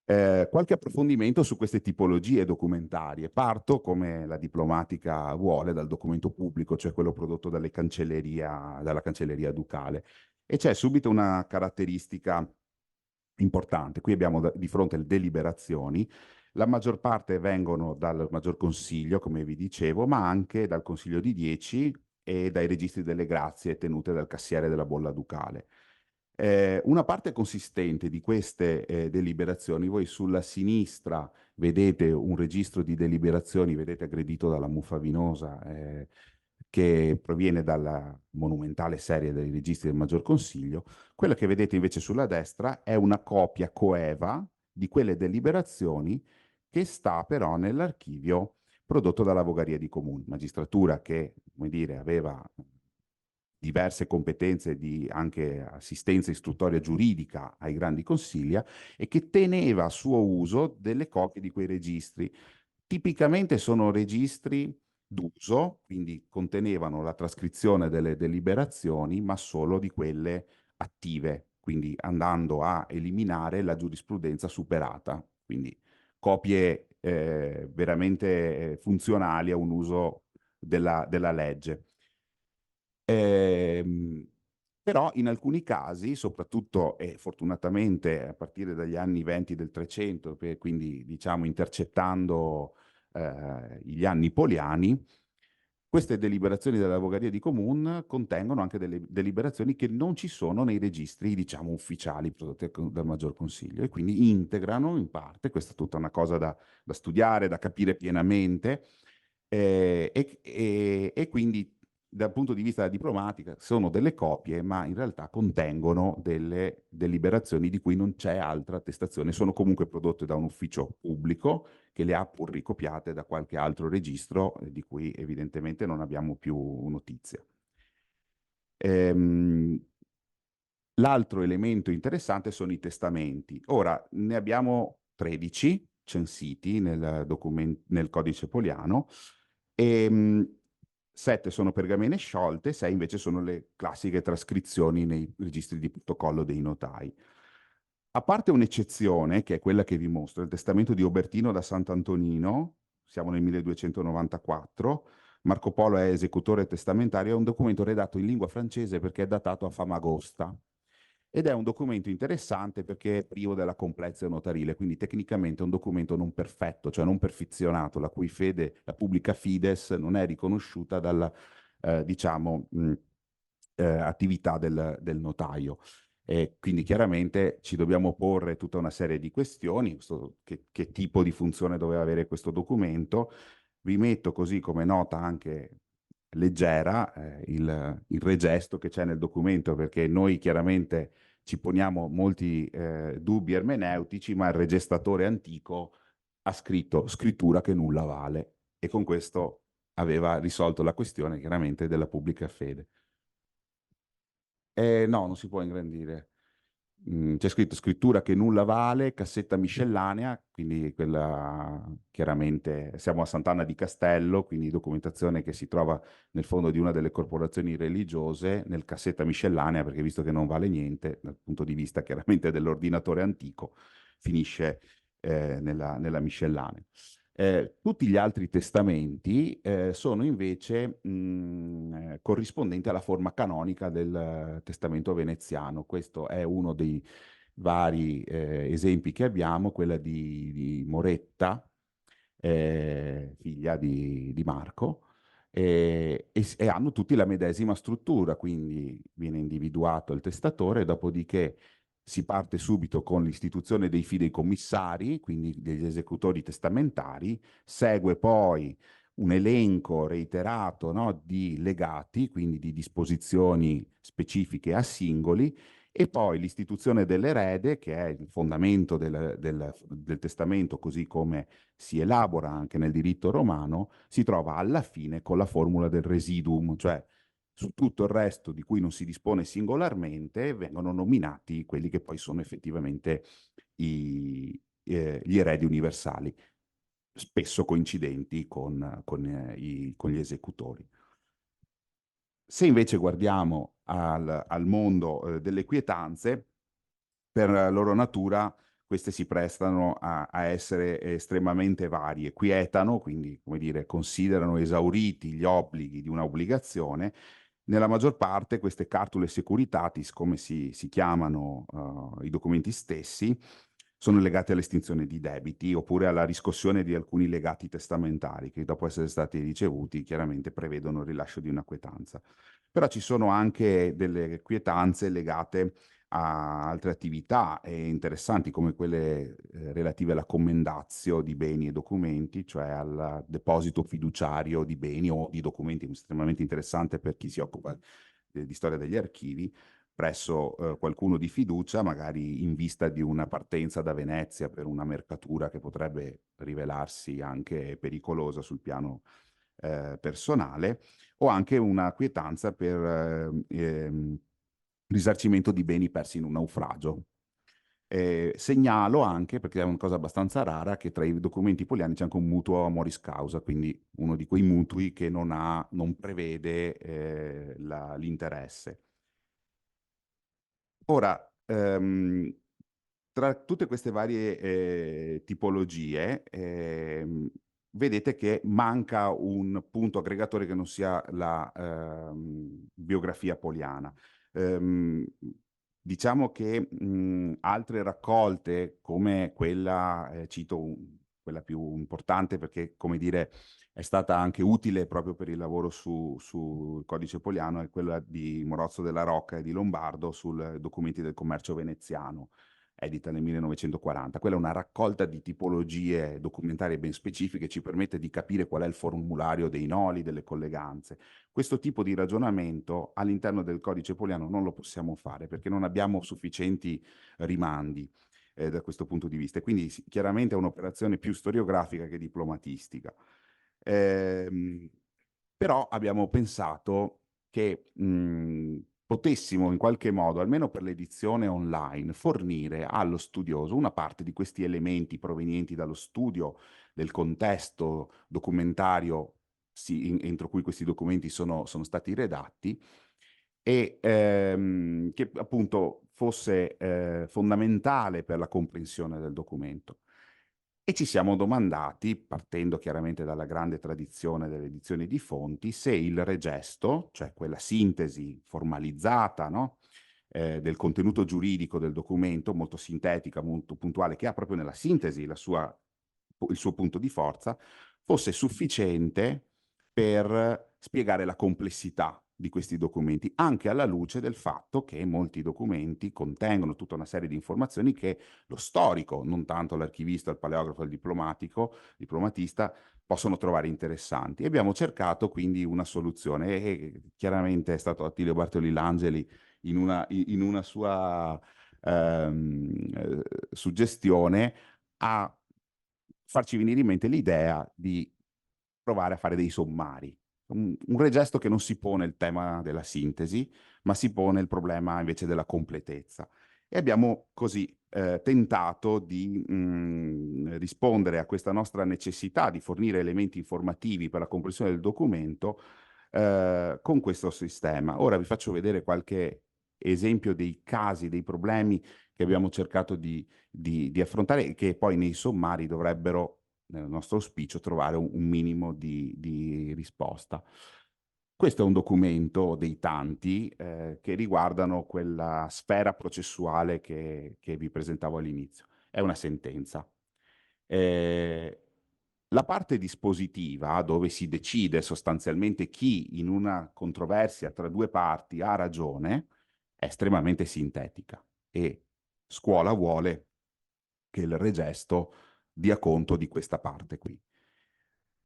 S7: Qualche approfondimento su queste tipologie documentarie. Parto, come la diplomatica vuole, dal documento pubblico, cioè quello prodotto dalla Cancelleria Ducale. E c'è subito una caratteristica importante. Qui abbiamo di fronte le deliberazioni. La maggior parte vengono dal Maggior Consiglio, come vi dicevo, ma anche dal Consiglio di 10 e dai registri delle grazie tenute dal cassiere della bolla ducale. Una parte consistente di queste deliberazioni, voi sulla sinistra vedete un registro di deliberazioni, vedete aggredito dalla muffa vinosa, che proviene dalla monumentale serie dei registri del Maggior Consiglio. Quella che vedete invece sulla destra è una copia coeva di quelle deliberazioni che sta però nell'archivio prodotto dalla Vogaria di Comune, magistratura che, come dire, aveva diverse competenze di anche assistenza istruttoria giuridica ai grandi consiglia e che teneva a suo uso delle copie di quei registri. Tipicamente sono registri d'uso, quindi contenevano la trascrizione delle deliberazioni, ma solo di quelle attive, quindi andando a eliminare la giurisprudenza superata, quindi copie veramente funzionali a un uso della legge. Però in alcuni casi, soprattutto e fortunatamente a partire dagli anni 20 del 300, quindi diciamo intercettando gli anni poliani, queste deliberazioni della Vogaria di Comune contengono anche delle deliberazioni che non ci sono nei registri, diciamo, ufficiali prodotti dal Maggior Consiglio e quindi integrano in parte, questa è tutta una cosa da studiare, da capire pienamente, e quindi dal punto di vista della diplomatica sono delle copie, ma in realtà contengono delle deliberazioni di cui non c'è altra attestazione, sono comunque prodotte da un ufficio pubblico che le ha pur ricopiate da qualche altro registro di cui evidentemente non abbiamo più notizia. L'altro elemento interessante sono i testamenti. Ora, ne abbiamo 13 censiti nel codice poliano e 7 sono pergamene sciolte, 6 invece sono le classiche trascrizioni nei registri di protocollo dei notai. A parte un'eccezione, che è quella che vi mostro, il testamento di Obertino da Sant'Antonino, siamo nel 1294, Marco Polo è esecutore testamentario, è un documento redatto in lingua francese perché è datato a Famagosta. Ed è un documento interessante perché è privo della complezia notarile, quindi tecnicamente è un documento non perfetto, cioè non perfezionato, la cui fede, la publica fides, non è riconosciuta dalla, diciamo, attività del notaio. E quindi chiaramente ci dobbiamo porre tutta una serie di questioni, che tipo di funzione doveva avere questo documento. Vi metto così come nota anche leggera il regesto che c'è nel documento, perché noi chiaramente ci poniamo molti dubbi ermeneutici, ma il regestatore antico ha scritto scrittura che nulla vale e con questo aveva risolto la questione chiaramente della pubblica fede. No, non si può ingrandire. C'è scritto scrittura che nulla vale, cassetta miscellanea, quindi quella chiaramente siamo a Sant'Anna di Castello, quindi documentazione che si trova nel fondo di una delle corporazioni religiose, nel cassetta miscellanea, perché visto che non vale niente, dal punto di vista chiaramente dell'ordinatore antico, finisce nella miscellanea. Tutti gli altri testamenti sono invece corrispondenti alla forma canonica del testamento veneziano. Questo è uno dei vari esempi che abbiamo, quella di Moretta, figlia di Marco, e hanno tutti la medesima struttura, quindi viene individuato il testatore, dopodiché si parte subito con l'istituzione dei fideicommissari, quindi degli esecutori testamentari, segue poi un elenco reiterato, no, di legati, quindi di disposizioni specifiche a singoli, e poi l'istituzione dell'erede, che è il fondamento del testamento, così come si elabora anche nel diritto romano, si trova alla fine con la formula del residuum, cioè su tutto il resto di cui non si dispone singolarmente vengono nominati quelli che poi sono effettivamente gli eredi universali, spesso coincidenti con gli esecutori. Se invece guardiamo al mondo delle quietanze, per loro natura queste si prestano a essere estremamente varie. Quietano, quindi come dire, considerano esauriti gli obblighi di un'obbligazione. Nella maggior parte queste cartule securitatis, come si chiamano i documenti stessi, sono legate all'estinzione di debiti oppure alla riscossione di alcuni legati testamentari che dopo essere stati ricevuti chiaramente prevedono il rilascio di una quietanza. Però ci sono anche delle quietanze legate a altre attività interessanti come quelle relative alla commendatio di beni e documenti, cioè al deposito fiduciario di beni o di documenti, estremamente interessante per chi si occupa di storia degli archivi, presso qualcuno di fiducia, magari in vista di una partenza da Venezia per una mercatura che potrebbe rivelarsi anche pericolosa sul piano personale, o anche una quietanza per risarcimento di beni persi in un naufragio. Segnalo anche, perché è una cosa abbastanza rara, che tra i documenti poliani c'è anche un mutuo amoris causa, quindi uno di quei mutui che non prevede l'interesse. Ora, tra tutte queste varie tipologie, vedete che manca un punto aggregatore che non sia la biografia poliana. Diciamo che altre raccolte, come quella, cito quella più importante perché, come dire, è stata anche utile proprio per il lavoro sul codice poliano, è quella di Morozzo della Rocca e di Lombardo sui documenti del commercio veneziano, edita nel 1940. Quella è una raccolta di tipologie documentarie ben specifiche, ci permette di capire qual è il formulario dei noli, delle colleganze. Questo tipo di ragionamento all'interno del codice poliano non lo possiamo fare perché non abbiamo sufficienti rimandi da questo punto di vista. Quindi chiaramente è un'operazione più storiografica che diplomatistica. Però abbiamo pensato che potessimo in qualche modo, almeno per l'edizione online, fornire allo studioso una parte di questi elementi provenienti dallo studio del contesto documentario entro cui questi documenti sono stati redatti e che appunto fosse fondamentale per la comprensione del documento. E ci siamo domandati, partendo chiaramente dalla grande tradizione delle edizioni di fonti, se il regesto, cioè quella sintesi formalizzata, no? Del contenuto giuridico del documento, molto sintetica, molto puntuale, che ha proprio nella sintesi il suo punto di forza, fosse sufficiente per spiegare la complessità di questi documenti, anche alla luce del fatto che molti documenti contengono tutta una serie di informazioni che lo storico, non tanto l'archivista, il paleografo, il diplomatista, possono trovare interessanti. E abbiamo cercato quindi una soluzione e chiaramente è stato Attilio Bartoli Langeli in una sua suggestione a farci venire in mente l'idea di provare a fare dei sommari. Un regesto che non si pone il tema della sintesi, ma si pone il problema invece della completezza. E abbiamo così tentato di rispondere a questa nostra necessità di fornire elementi informativi per la comprensione del documento con questo sistema. Ora vi faccio vedere qualche esempio dei casi, dei problemi che abbiamo cercato di affrontare e che poi nei sommari dovrebbero, nel nostro auspicio, trovare un minimo di risposta. Questo è un documento dei tanti che riguardano quella sfera processuale che vi presentavo all'inizio. È una sentenza. La parte dispositiva, dove si decide sostanzialmente chi in una controversia tra due parti ha ragione, è estremamente sintetica e scuola vuole che il regesto dia conto di questa parte qui.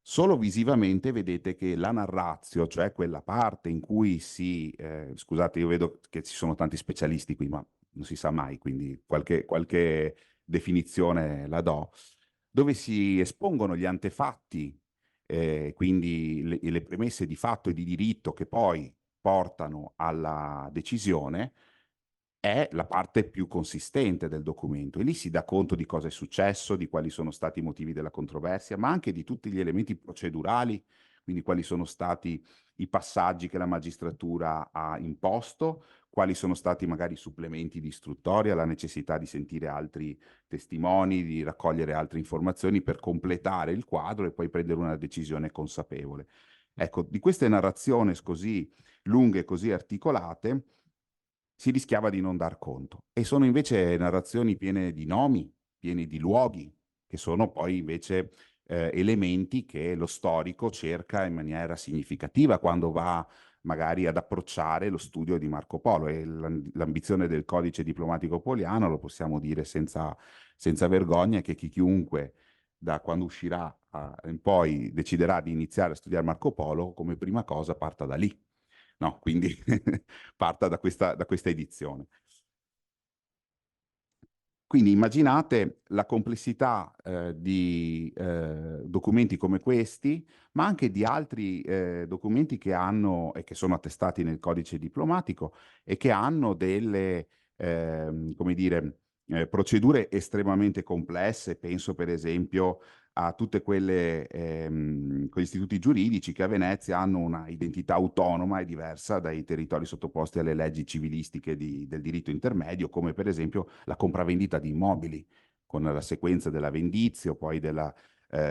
S7: Solo visivamente vedete che la narratio, cioè quella parte in cui scusate, io vedo che ci sono tanti specialisti qui, ma non si sa mai, quindi qualche definizione la do, dove si espongono gli antefatti, quindi le premesse di fatto e di diritto che poi portano alla decisione, è la parte più consistente del documento e lì si dà conto di cosa è successo, di quali sono stati i motivi della controversia, ma anche di tutti gli elementi procedurali, quindi quali sono stati i passaggi che la magistratura ha imposto, quali sono stati magari supplementi di istruttoria, la necessità di sentire altri testimoni, di raccogliere altre informazioni per completare il quadro e poi prendere una decisione consapevole. Ecco, di queste narrazioni così lunghe, così articolate, si rischiava di non dar conto. E sono invece narrazioni piene di nomi, piene di luoghi, che sono poi invece elementi che lo storico cerca in maniera significativa quando va magari ad approcciare lo studio di Marco Polo. E l'ambizione del codice diplomatico poliano, lo possiamo dire senza vergogna, è che chiunque da quando uscirà in poi deciderà di iniziare a studiare Marco Polo, come prima cosa parta da lì. No, quindi parta da questa edizione. Quindi immaginate la complessità di documenti come questi, ma anche di altri documenti che hanno e che sono attestati nel codice diplomatico e che hanno delle, come dire, procedure estremamente complesse. Penso per esempio a tutte quegli istituti giuridici che a Venezia hanno una identità autonoma e diversa dai territori sottoposti alle leggi civilistiche del diritto intermedio, come per esempio la compravendita di immobili, con la sequenza della vendizio, poi della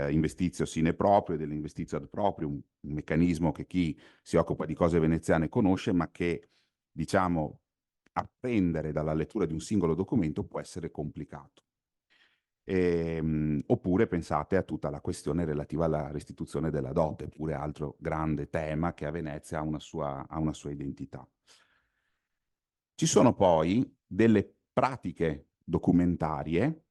S7: investizio sine proprio e dell'investizio ad proprio, un meccanismo che chi si occupa di cose veneziane conosce, ma che, diciamo, apprendere dalla lettura di un singolo documento può essere complicato. Oppure pensate a tutta la questione relativa alla restituzione della dote, pure altro grande tema che a Venezia ha una sua identità. Ci sono poi delle pratiche documentarie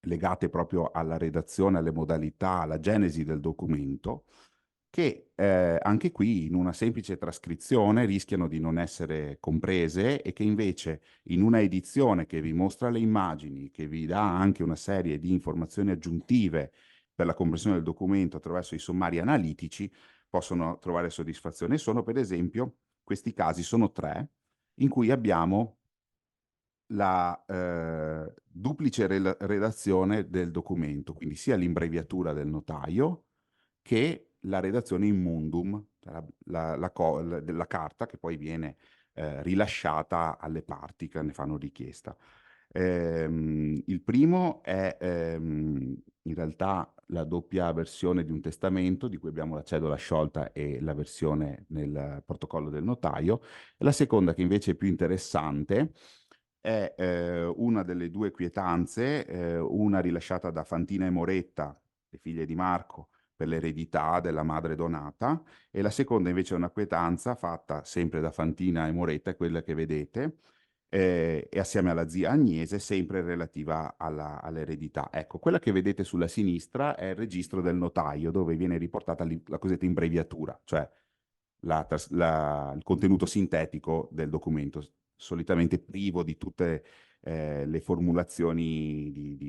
S7: legate proprio alla redazione, alle modalità, alla genesi del documento, che anche qui in una semplice trascrizione rischiano di non essere comprese e che invece in una edizione che vi mostra le immagini, che vi dà anche una serie di informazioni aggiuntive per la comprensione del documento attraverso i sommari analitici, possono trovare soddisfazione. Sono per esempio, questi casi sono 3, in cui abbiamo la duplice redazione del documento, quindi sia l'imbreviatura del notaio che la redazione in mundum, della carta che poi viene rilasciata alle parti che ne fanno richiesta. Il primo è in realtà la doppia versione di un testamento di cui abbiamo la cedola sciolta e la versione nel protocollo del notaio. La seconda, che invece è più interessante, è una delle 2 quietanze, una rilasciata da Fantina e Moretta, le figlie di Marco, per l'eredità della madre donata, e la seconda invece è una quietanza fatta sempre da Fantina e Moretta, è quella che vedete, e assieme alla zia Agnese, sempre relativa all'eredità. Ecco, quella che vedete sulla sinistra è il registro del notaio, dove viene riportata la cosiddetta imbreviatura, cioè il contenuto sintetico del documento, solitamente privo di tutte le formulazioni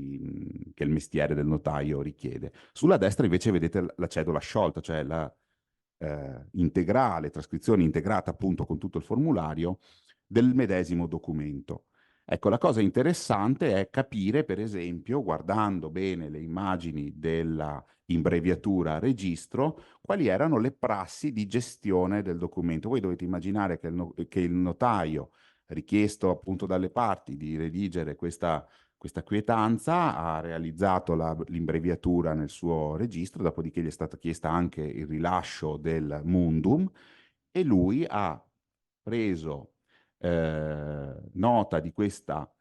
S7: che il mestiere del notaio richiede. Sulla destra invece vedete la cedola sciolta, cioè la integrale, trascrizione integrata appunto con tutto il formulario del medesimo documento. Ecco, la cosa interessante è capire, per esempio, guardando bene le immagini della imbreviatura a registro, quali erano le prassi di gestione del documento. Voi dovete immaginare che il notaio, richiesto appunto dalle parti di redigere questa quietanza, ha realizzato l'imbreviatura nel suo registro, dopodiché gli è stata chiesta anche il rilascio del mundum e lui ha preso nota di questa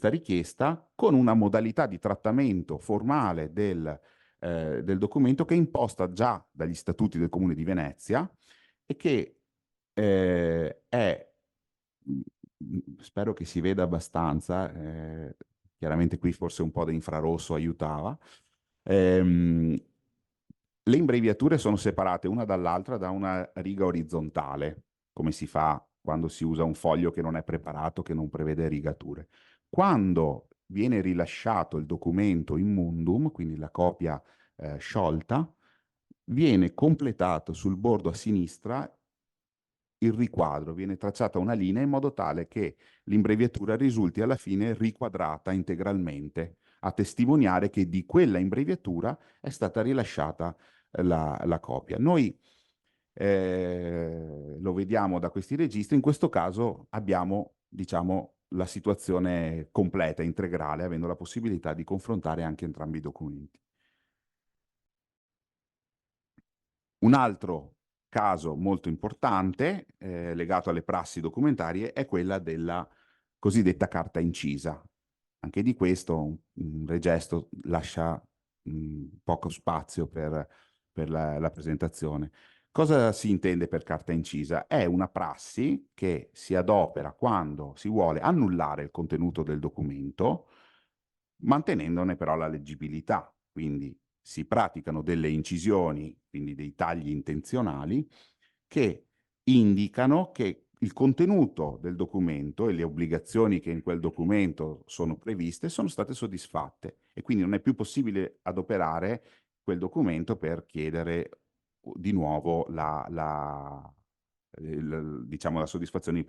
S7: richiesta con una modalità di trattamento formale del documento che è imposta già dagli statuti del Comune di Venezia e che è, spero che si veda abbastanza, chiaramente qui forse un po' di infrarosso aiutava, Le imbreviature sono separate una dall'altra da una riga orizzontale, come si fa quando si usa un foglio che non è preparato, che non prevede rigature. Quando viene rilasciato il documento in mundum, quindi la copia sciolta, viene completato sul bordo a sinistra il riquadro, viene tracciata una linea in modo tale che l'imbreviatura risulti alla fine riquadrata integralmente, a testimoniare che di quella imbreviatura è stata rilasciata la copia. Noi lo vediamo da questi registri, in questo caso abbiamo, diciamo, la situazione completa, integrale, avendo la possibilità di confrontare anche entrambi i documenti. Un altro caso molto importante, legato alle prassi documentarie, è quella della cosiddetta carta incisa. Anche di questo un Regesto lascia poco spazio per la presentazione. Cosa si intende per carta incisa? È una prassi che si adopera quando si vuole annullare il contenuto del documento, mantenendone però la leggibilità. Quindi si praticano delle incisioni, quindi dei tagli intenzionali, che indicano che il contenuto del documento e le obbligazioni che in quel documento sono previste sono state soddisfatte e quindi non è più possibile adoperare quel documento per chiedere di nuovo diciamo, la soddisfazione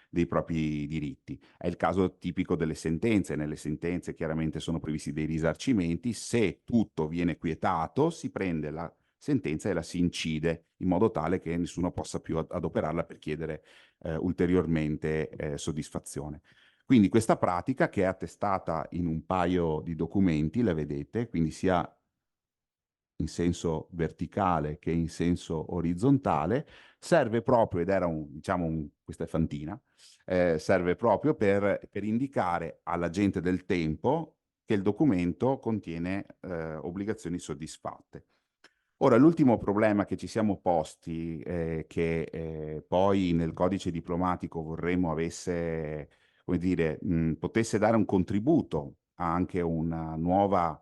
S7: dei propri diritti. È il caso tipico delle sentenze. Nelle sentenze chiaramente sono previsti dei risarcimenti. Se tutto viene quietato, si prende la sentenza e la si incide in modo tale che nessuno possa più adoperarla per chiedere ulteriormente soddisfazione. Quindi questa pratica, che è attestata in un paio di documenti, la vedete, quindi sia in senso verticale che in senso orizzontale, serve proprio, ed era questa è Fantina, serve proprio per indicare alla gente del tempo che il documento contiene obbligazioni soddisfatte. Ora, l'ultimo problema che ci siamo posti, che poi nel codice diplomatico vorremmo avesse, come dire, potesse dare un contributo a anche una nuova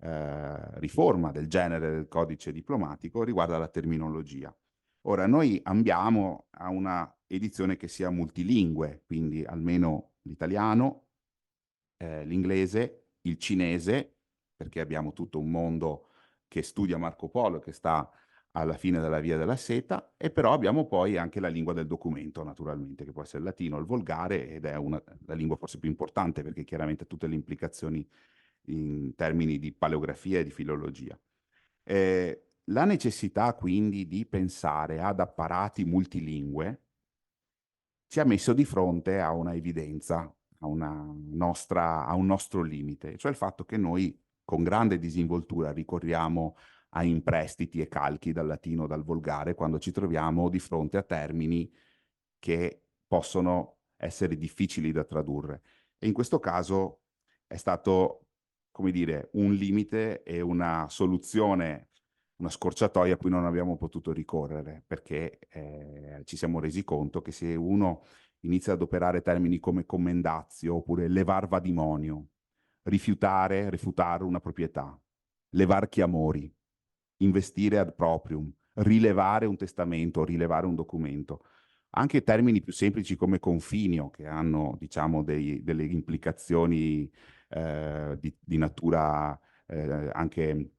S7: riforma del genere del codice diplomatico, riguarda la terminologia. Ora, noi ambiamo a una edizione che sia multilingue, quindi almeno l'italiano, l'inglese, il cinese, perché abbiamo tutto un mondo che studia Marco Polo, che sta alla fine della Via della Seta, e però abbiamo poi anche la lingua del documento, naturalmente, che può essere il latino, il volgare, ed è la lingua forse più importante, perché chiaramente tutte le implicazioni in termini di paleografia e di filologia. La necessità quindi di pensare ad apparati multilingue ci ha messo di fronte a una evidenza, a un nostro limite, cioè il fatto che noi con grande disinvoltura ricorriamo a imprestiti e calchi dal latino o dal volgare quando ci troviamo di fronte a termini che possono essere difficili da tradurre. E in questo caso è stato, come dire, un limite e una soluzione, una scorciatoia a cui non abbiamo potuto ricorrere, perché ci siamo resi conto che se uno inizia ad operare termini come commendatio oppure levar vadimonio, rifiutare, refutare una proprietà, levar chiamori, investire ad proprium, rilevare un testamento, rilevare un documento, anche termini più semplici come confinio, che hanno, diciamo, delle implicazioni di natura anche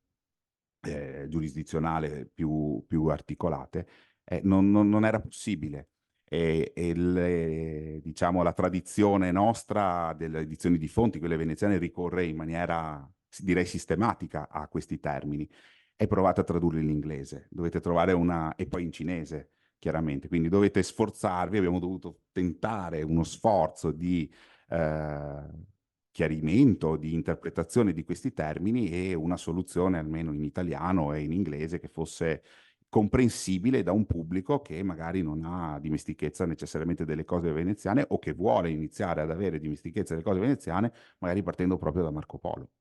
S7: giurisdizionale più articolate, non era possibile. Diciamo, la tradizione nostra delle edizioni di fonti, quelle veneziane, ricorre in maniera, direi, sistematica a questi termini. E provate a tradurli in inglese, dovete trovare e poi in cinese, chiaramente. Quindi dovete sforzarvi, abbiamo dovuto tentare uno sforzo di chiarimento, di interpretazione di questi termini e una soluzione, almeno in italiano e in inglese, che fosse comprensibile da un pubblico che magari non ha dimestichezza necessariamente delle cose veneziane o che vuole iniziare ad avere dimestichezza delle cose veneziane, magari partendo proprio da Marco Polo,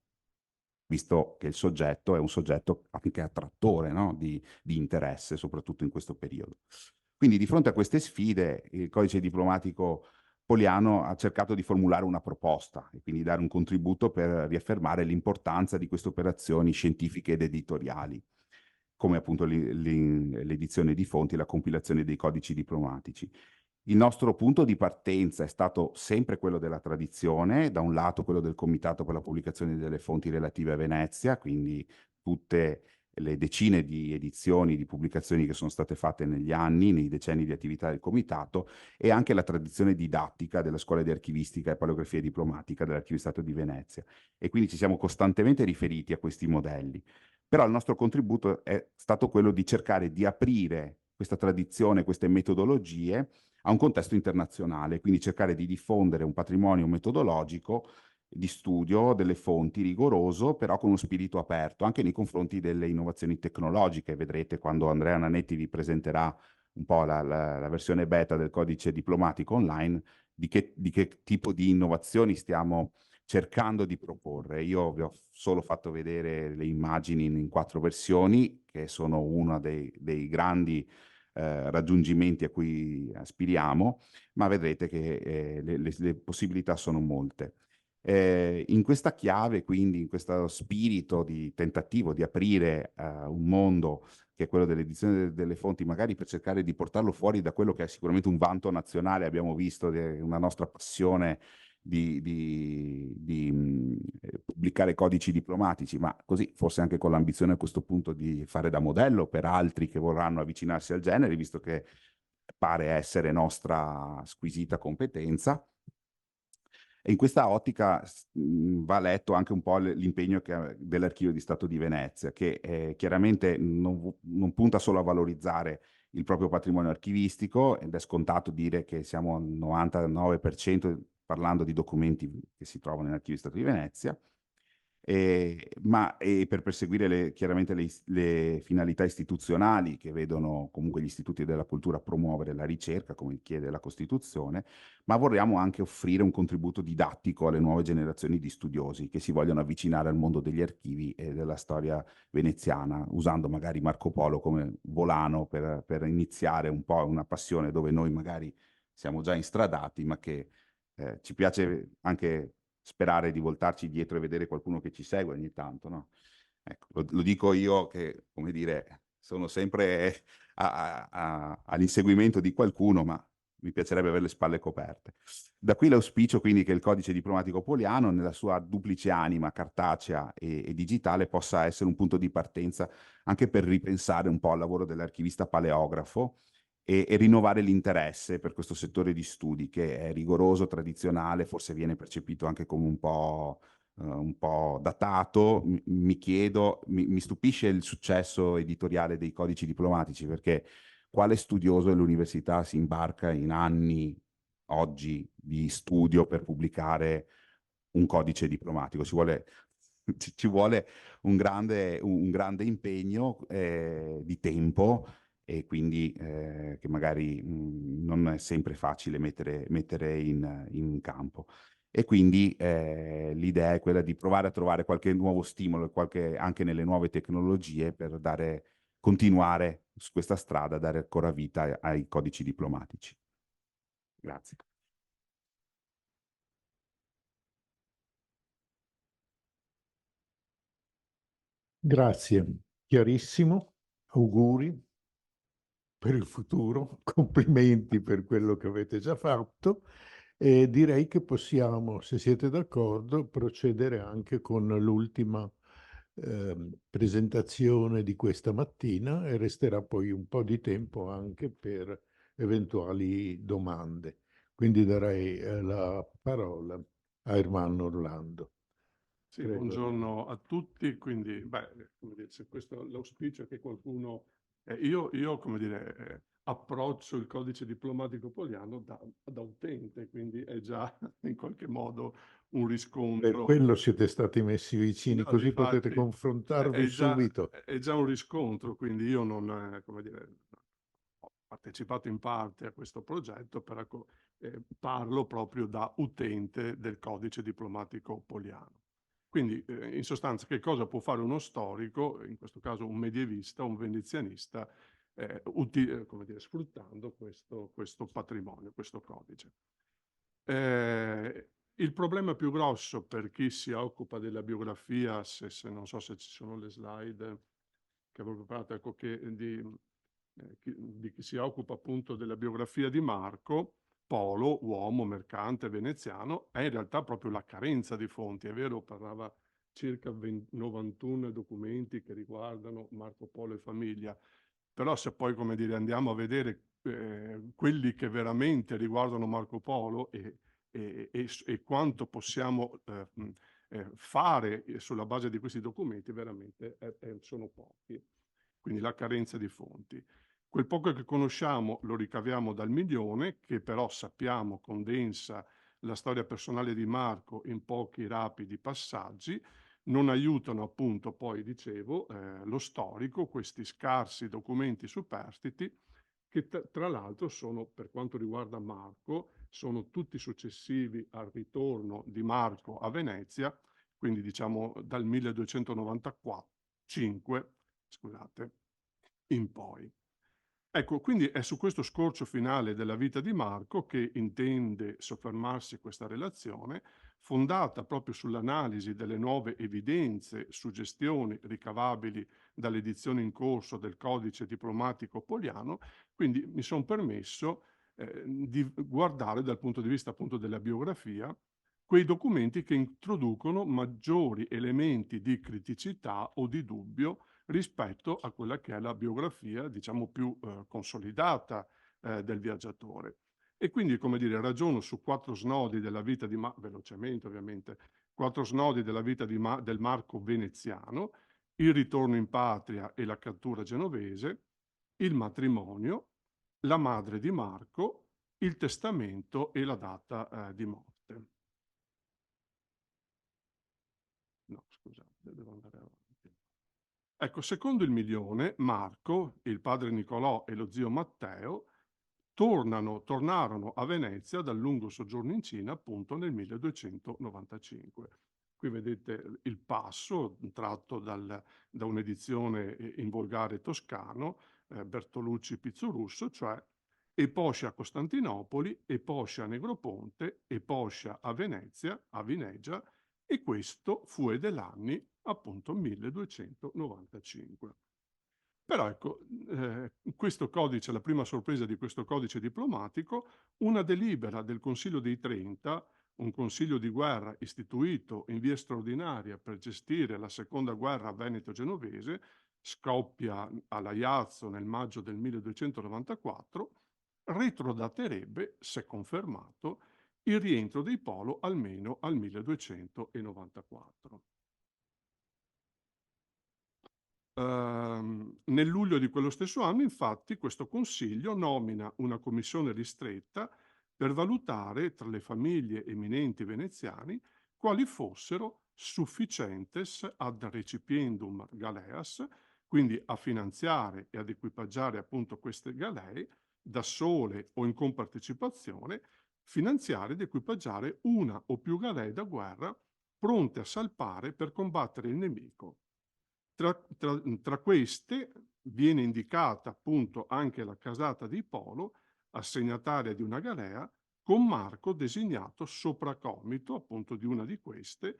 S7: visto che il soggetto è un soggetto anche attrattore, no? di interesse, soprattutto in questo periodo. Quindi di fronte a queste sfide il codice diplomatico Poliano ha cercato di formulare una proposta e quindi dare un contributo per riaffermare l'importanza di queste operazioni scientifiche ed editoriali, come appunto l'edizione di fonti e la compilazione dei codici diplomatici. Il nostro punto di partenza è stato sempre quello della tradizione, da un lato quello del Comitato per la pubblicazione delle fonti relative a Venezia, quindi tutte le decine di edizioni, di pubblicazioni che sono state fatte negli anni, nei decenni di attività del Comitato, e anche la tradizione didattica della Scuola di Archivistica e Paleografia Diplomatica dell'Archivistato di Venezia. E quindi ci siamo costantemente riferiti a questi modelli. Però il nostro contributo è stato quello di cercare di aprire questa tradizione, queste metodologie a un contesto internazionale, quindi cercare di diffondere un patrimonio metodologico di studio delle fonti rigoroso, però con uno spirito aperto, anche nei confronti delle innovazioni tecnologiche. Vedrete quando Andrea Nanetti vi presenterà un po' la versione beta del codice diplomatico online, di che tipo di innovazioni stiamo cercando di proporre. Io vi ho solo fatto vedere le immagini in 4 versioni, che sono uno dei grandi raggiungimenti a cui aspiriamo, ma vedrete che le possibilità sono molte. In questa chiave, quindi, in questo spirito di tentativo di aprire un mondo che è quello dell'edizione delle fonti, magari per cercare di portarlo fuori da quello che è sicuramente un vanto nazionale, abbiamo visto una nostra passione di pubblicare codici diplomatici, ma così forse anche con l'ambizione a questo punto di fare da modello per altri che vorranno avvicinarsi al genere, visto che pare essere nostra squisita competenza. E in questa ottica va letto anche un po' l'impegno dell'Archivio di Stato di Venezia, che chiaramente non punta solo a valorizzare il proprio patrimonio archivistico, ed è scontato dire che siamo al 99% parlando di documenti che si trovano nell'Archivio di Stato di Venezia, ma per perseguire chiaramente le finalità istituzionali che vedono comunque gli istituti della cultura promuovere la ricerca, come chiede la Costituzione, ma vorremmo anche offrire un contributo didattico alle nuove generazioni di studiosi che si vogliono avvicinare al mondo degli archivi e della storia veneziana, usando magari Marco Polo come volano per iniziare un po' una passione dove noi magari siamo già instradati, ma che ci piace anche sperare di voltarci dietro e vedere qualcuno che ci segue ogni tanto, no? Ecco, lo dico io che, come dire, sono sempre all'inseguimento di qualcuno, ma mi piacerebbe avere le spalle coperte. Da qui l'auspicio quindi che il codice diplomatico poliano, nella sua duplice anima cartacea e digitale, possa essere un punto di partenza anche per ripensare un po' al lavoro dell'archivista paleografo e rinnovare l'interesse per questo settore di studi che è rigoroso, tradizionale, forse viene percepito anche come un po' datato. Mi chiedo, mi stupisce il successo editoriale dei codici diplomatici, perché quale studioso dell'università si imbarca in anni oggi di studio per pubblicare un codice diplomatico? Ci vuole un grande impegno di tempo, e quindi che magari non è sempre facile mettere in campo. E quindi l'idea è quella di provare a trovare qualche nuovo stimolo, anche nelle nuove tecnologie, per continuare su questa strada, dare ancora vita ai codici diplomatici. Grazie.
S5: Grazie, chiarissimo, auguri per il futuro, complimenti per quello che avete già fatto, e direi che possiamo, se siete d'accordo, procedere anche con l'ultima presentazione di questa mattina, e resterà poi un po' di tempo anche per eventuali domande. Quindi darei la parola a Ermanno Orlando.
S8: Sì,
S5: Prego.
S8: buongiorno a tutti. Quindi, come dire, se questo l'auspicio è che qualcuno... io, come dire, approccio il codice diplomatico poliano da utente, quindi è già in qualche modo un riscontro.
S5: Per quello siete stati messi vicini,
S8: No,
S5: così
S8: difatti,
S5: potete confrontarvi subito.
S8: È già un riscontro, quindi io non, come dire, ho partecipato in parte a questo progetto, però parlo proprio da utente del codice diplomatico poliano. Quindi, in sostanza, che cosa può fare uno storico, in questo caso un medievista, un venezianista, come dire, sfruttando questo patrimonio, questo codice? Il problema più grosso per chi si occupa della biografia, non so se ci sono le slide che avevo preparato, ecco, di chi si occupa appunto della biografia di Marco Polo, uomo mercante veneziano, è in realtà proprio la carenza di fonti. È vero, parlava circa 91 documenti che riguardano Marco Polo e famiglia, però se poi, come dire, andiamo a vedere quelli che veramente riguardano Marco Polo e quanto possiamo fare sulla base di questi documenti, veramente sono pochi. Quindi la carenza di fonti. Quel poco che conosciamo lo ricaviamo dal Milione, che però sappiamo condensa la storia personale di Marco in pochi rapidi passaggi. Non aiutano appunto poi, dicevo, lo storico, questi scarsi documenti superstiti, che tra l'altro sono, per quanto riguarda Marco, sono tutti successivi al ritorno di Marco a Venezia, quindi diciamo dal 1295, scusate, in poi. Ecco, quindi è su questo scorcio finale della vita di Marco che intende soffermarsi questa relazione, fondata proprio sull'analisi delle nuove evidenze, suggestioni ricavabili dall'edizione in corso del Codice diplomatico poliano. Quindi mi sono permesso di guardare dal punto di vista appunto della biografia quei documenti che introducono maggiori elementi di criticità o di dubbio rispetto a quella che è la biografia, diciamo, più consolidata del viaggiatore. E quindi, come dire, ragiono su 4 snodi della vita di velocemente ovviamente, 4 snodi della vita del Marco veneziano: il ritorno in patria e la cattura genovese, il matrimonio, la madre di Marco, il testamento e la data di morte. No, scusate, devo andare avanti. Ecco, secondo il Milione, Marco, il padre Nicolò e lo zio Matteo tornarono a Venezia dal lungo soggiorno in Cina appunto nel 1295. Qui vedete il passo tratto da un'edizione in volgare toscano, Bertolucci Pizzurusso, cioè e poscia a Costantinopoli, e poscia a Negroponte, e poscia a Venezia, a Vinegia, e questo fu dell'anni appunto 1295. Però ecco, questo codice, la prima sorpresa di questo codice diplomatico, una delibera del Consiglio dei 30, un consiglio di guerra istituito in via straordinaria per gestire la seconda guerra veneto-genovese, scoppia a Laiazzo nel maggio del 1294, retrodaterebbe, se confermato, il rientro dei Polo almeno al 1294. Nel luglio di quello stesso anno, infatti, questo Consiglio nomina una commissione ristretta per valutare tra le famiglie eminenti veneziani quali fossero sufficientes ad recipiendum galeas, quindi a finanziare e ad equipaggiare appunto queste galee, da sole o in compartecipazione, finanziare ed equipaggiare una o più galee da guerra pronte a salpare per combattere il nemico. Tra queste viene indicata appunto anche la casata di Polo, assegnataria di una galea, con Marco designato sopracomito appunto di una di queste.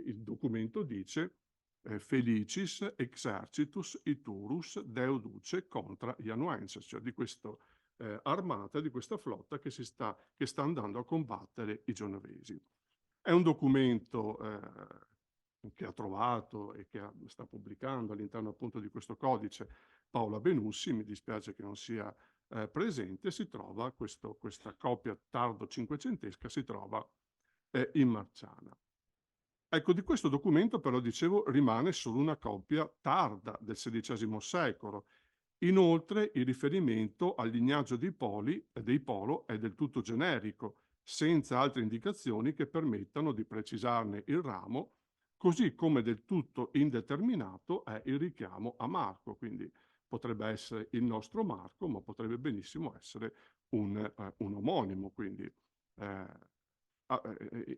S8: Il documento dice Felicis exercitus iturus deuduce contra Ianuenses, cioè di questa armata, di questa flotta che sta andando a combattere i genovesi. È un documento che ha trovato e che sta pubblicando all'interno appunto di questo codice Paola Benussi, mi dispiace che non sia presente. Si trova questa copia tardo cinquecentesca, si trova in Marciana. Ecco, di questo documento però, dicevo, rimane solo una copia tarda del XVI secolo. Inoltre il riferimento al lignaggio dei Polo è del tutto generico, senza altre indicazioni che permettano di precisarne il ramo, così come del tutto indeterminato è il richiamo a Marco, quindi potrebbe essere il nostro Marco, ma potrebbe benissimo essere un omonimo, quindi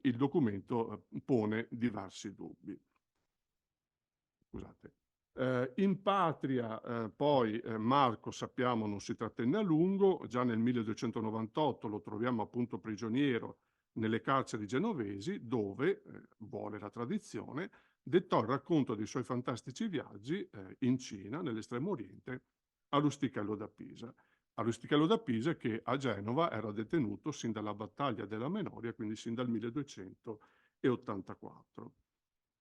S8: il documento pone diversi dubbi. Scusate. In patria poi Marco, sappiamo, non si trattenne a lungo. Già nel 1298 lo troviamo appunto prigioniero nelle carceri genovesi, dove, vuole la tradizione, dettò il racconto dei suoi fantastici viaggi in Cina, nell'estremo oriente, a Rustichello da Pisa. A Rustichello da Pisa, che a Genova era detenuto sin dalla battaglia della Menoria, quindi sin dal 1284.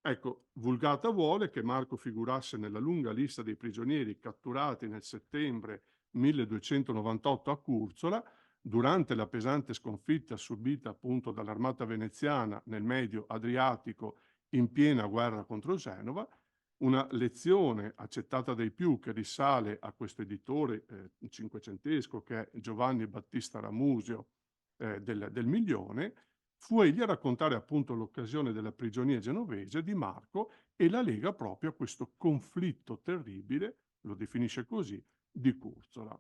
S8: Ecco, Vulgata vuole che Marco figurasse nella lunga lista dei prigionieri catturati nel settembre 1298 a Curzola, durante la pesante sconfitta subita appunto dall'armata veneziana nel Medio Adriatico in piena guerra contro Genova, una lezione accettata dai più che risale a questo editore cinquecentesco che è Giovanni Battista Ramusio del Milione. Fu egli a raccontare appunto l'occasione della prigionia genovese di Marco e la lega proprio a questo conflitto terribile, lo definisce così, di Curzola.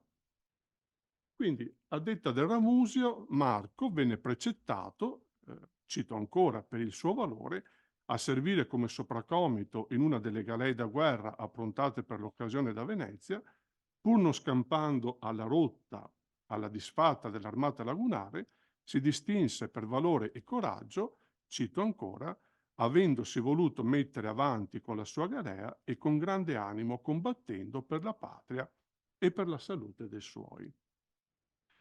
S8: Quindi, a detta del Ramusio, Marco venne precettato, cito ancora, per il suo valore, a servire come sopracomito in una delle galee da guerra approntate per l'occasione da Venezia, pur non scampando alla rotta, alla disfatta dell'armata lagunare, si distinse per valore e coraggio, cito ancora, avendosi voluto mettere avanti con la sua galea e con grande animo combattendo per la patria e per la salute dei suoi.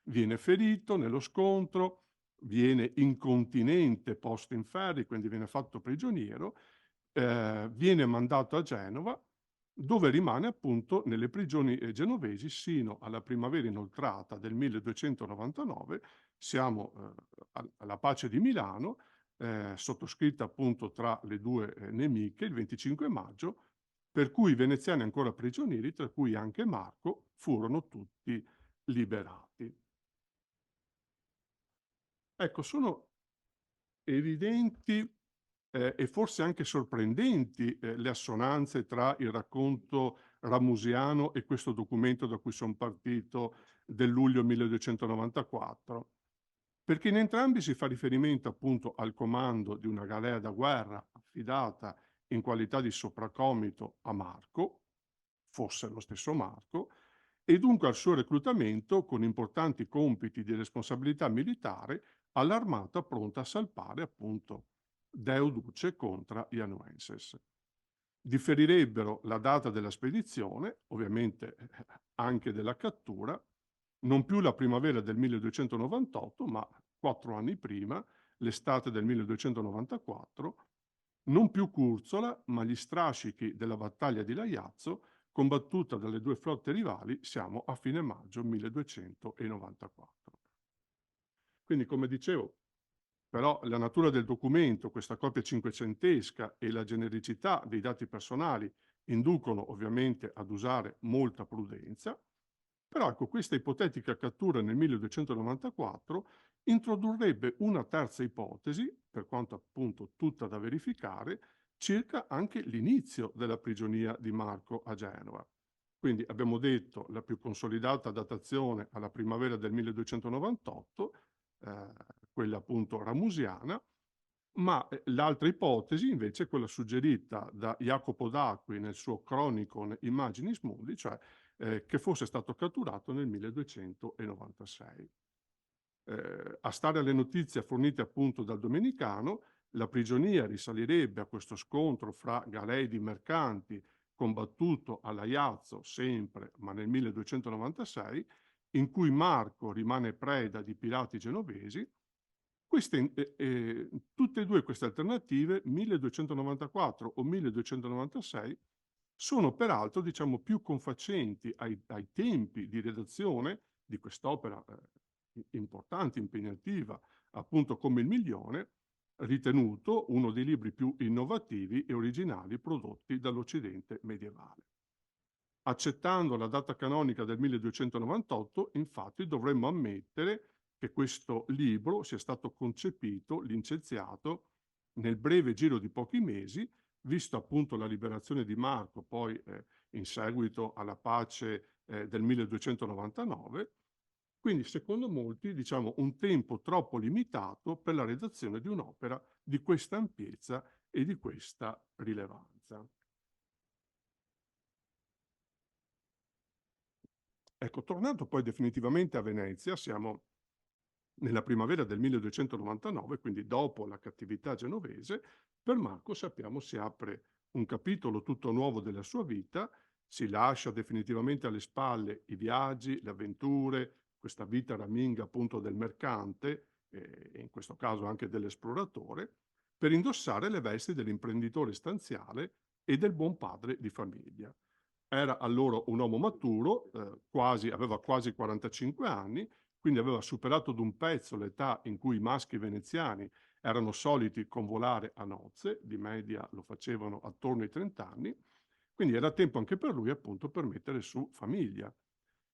S8: Viene ferito nello scontro, viene incontinente posto in ferri, quindi viene fatto prigioniero, viene mandato a Genova, dove rimane appunto nelle prigioni genovesi sino alla primavera inoltrata del 1299. Siamo alla pace di Milano, sottoscritta appunto tra le due nemiche il 25 maggio, per cui i veneziani ancora prigionieri, tra cui anche Marco, furono tutti liberati. Ecco, sono evidenti e forse anche sorprendenti le assonanze tra il racconto ramusiano e questo documento da cui sono partito del luglio 1294, perché in entrambi si fa riferimento appunto al comando di una galea da guerra affidata in qualità di sopracomito a Marco, fosse lo stesso Marco, e dunque al suo reclutamento con importanti compiti di responsabilità militare all'armata pronta a salpare appunto Deo Duce contra Ianuenses. Differirebbero la data della spedizione, ovviamente anche della cattura, non più la primavera del 1298, ma 4 anni prima, l'estate del 1294, non più Curzola, ma gli strascichi della battaglia di Laiazzo, combattuta dalle due flotte rivali, siamo a fine maggio 1294. Quindi, come dicevo, però la natura del documento, questa copia cinquecentesca e la genericità dei dati personali inducono ovviamente ad usare molta prudenza, però ecco, questa ipotetica cattura nel 1294 introdurrebbe una terza ipotesi, per quanto appunto tutta da verificare, circa anche l'inizio della prigionia di Marco a Genova. Quindi abbiamo detto la più consolidata datazione alla primavera del 1298, quella appunto ramusiana, ma l'altra ipotesi invece è quella suggerita da Jacopo d'Acqui nel suo Chronicon Imaginis Mundi, cioè che fosse stato catturato nel 1296. A stare alle notizie fornite appunto dal Domenicano, la prigionia risalirebbe a questo scontro fra galei di mercanti combattuto a Laiazzo sempre, ma nel 1296, in cui Marco rimane preda di pirati genovesi. Tutte e due queste alternative, 1294 o 1296, sono peraltro, diciamo, più confacenti ai tempi di redazione di quest'opera importante, impegnativa, appunto come il Milione, ritenuto uno dei libri più innovativi e originali prodotti dall'Occidente medievale. Accettando la data canonica del 1298, infatti, dovremmo ammettere che questo libro sia stato concepito, licenziato, nel breve giro di pochi mesi, visto appunto la liberazione di Marco, poi in seguito alla pace del 1299, quindi secondo molti, diciamo, un tempo troppo limitato per la redazione di un'opera di questa ampiezza e di questa rilevanza. Ecco, tornando poi definitivamente a Venezia, siamo nella primavera del 1299, quindi dopo la cattività genovese, per Marco sappiamo si apre un capitolo tutto nuovo della sua vita, si lascia definitivamente alle spalle i viaggi, le avventure, questa vita raminga appunto del mercante, e in questo caso anche dell'esploratore, per indossare le vesti dell'imprenditore stanziale e del buon padre di famiglia. Era allora un uomo maturo, aveva quasi 45 anni, quindi aveva superato d'un pezzo l'età in cui i maschi veneziani erano soliti convolare a nozze, di media lo facevano attorno ai 30 anni, quindi era tempo anche per lui appunto per mettere su famiglia.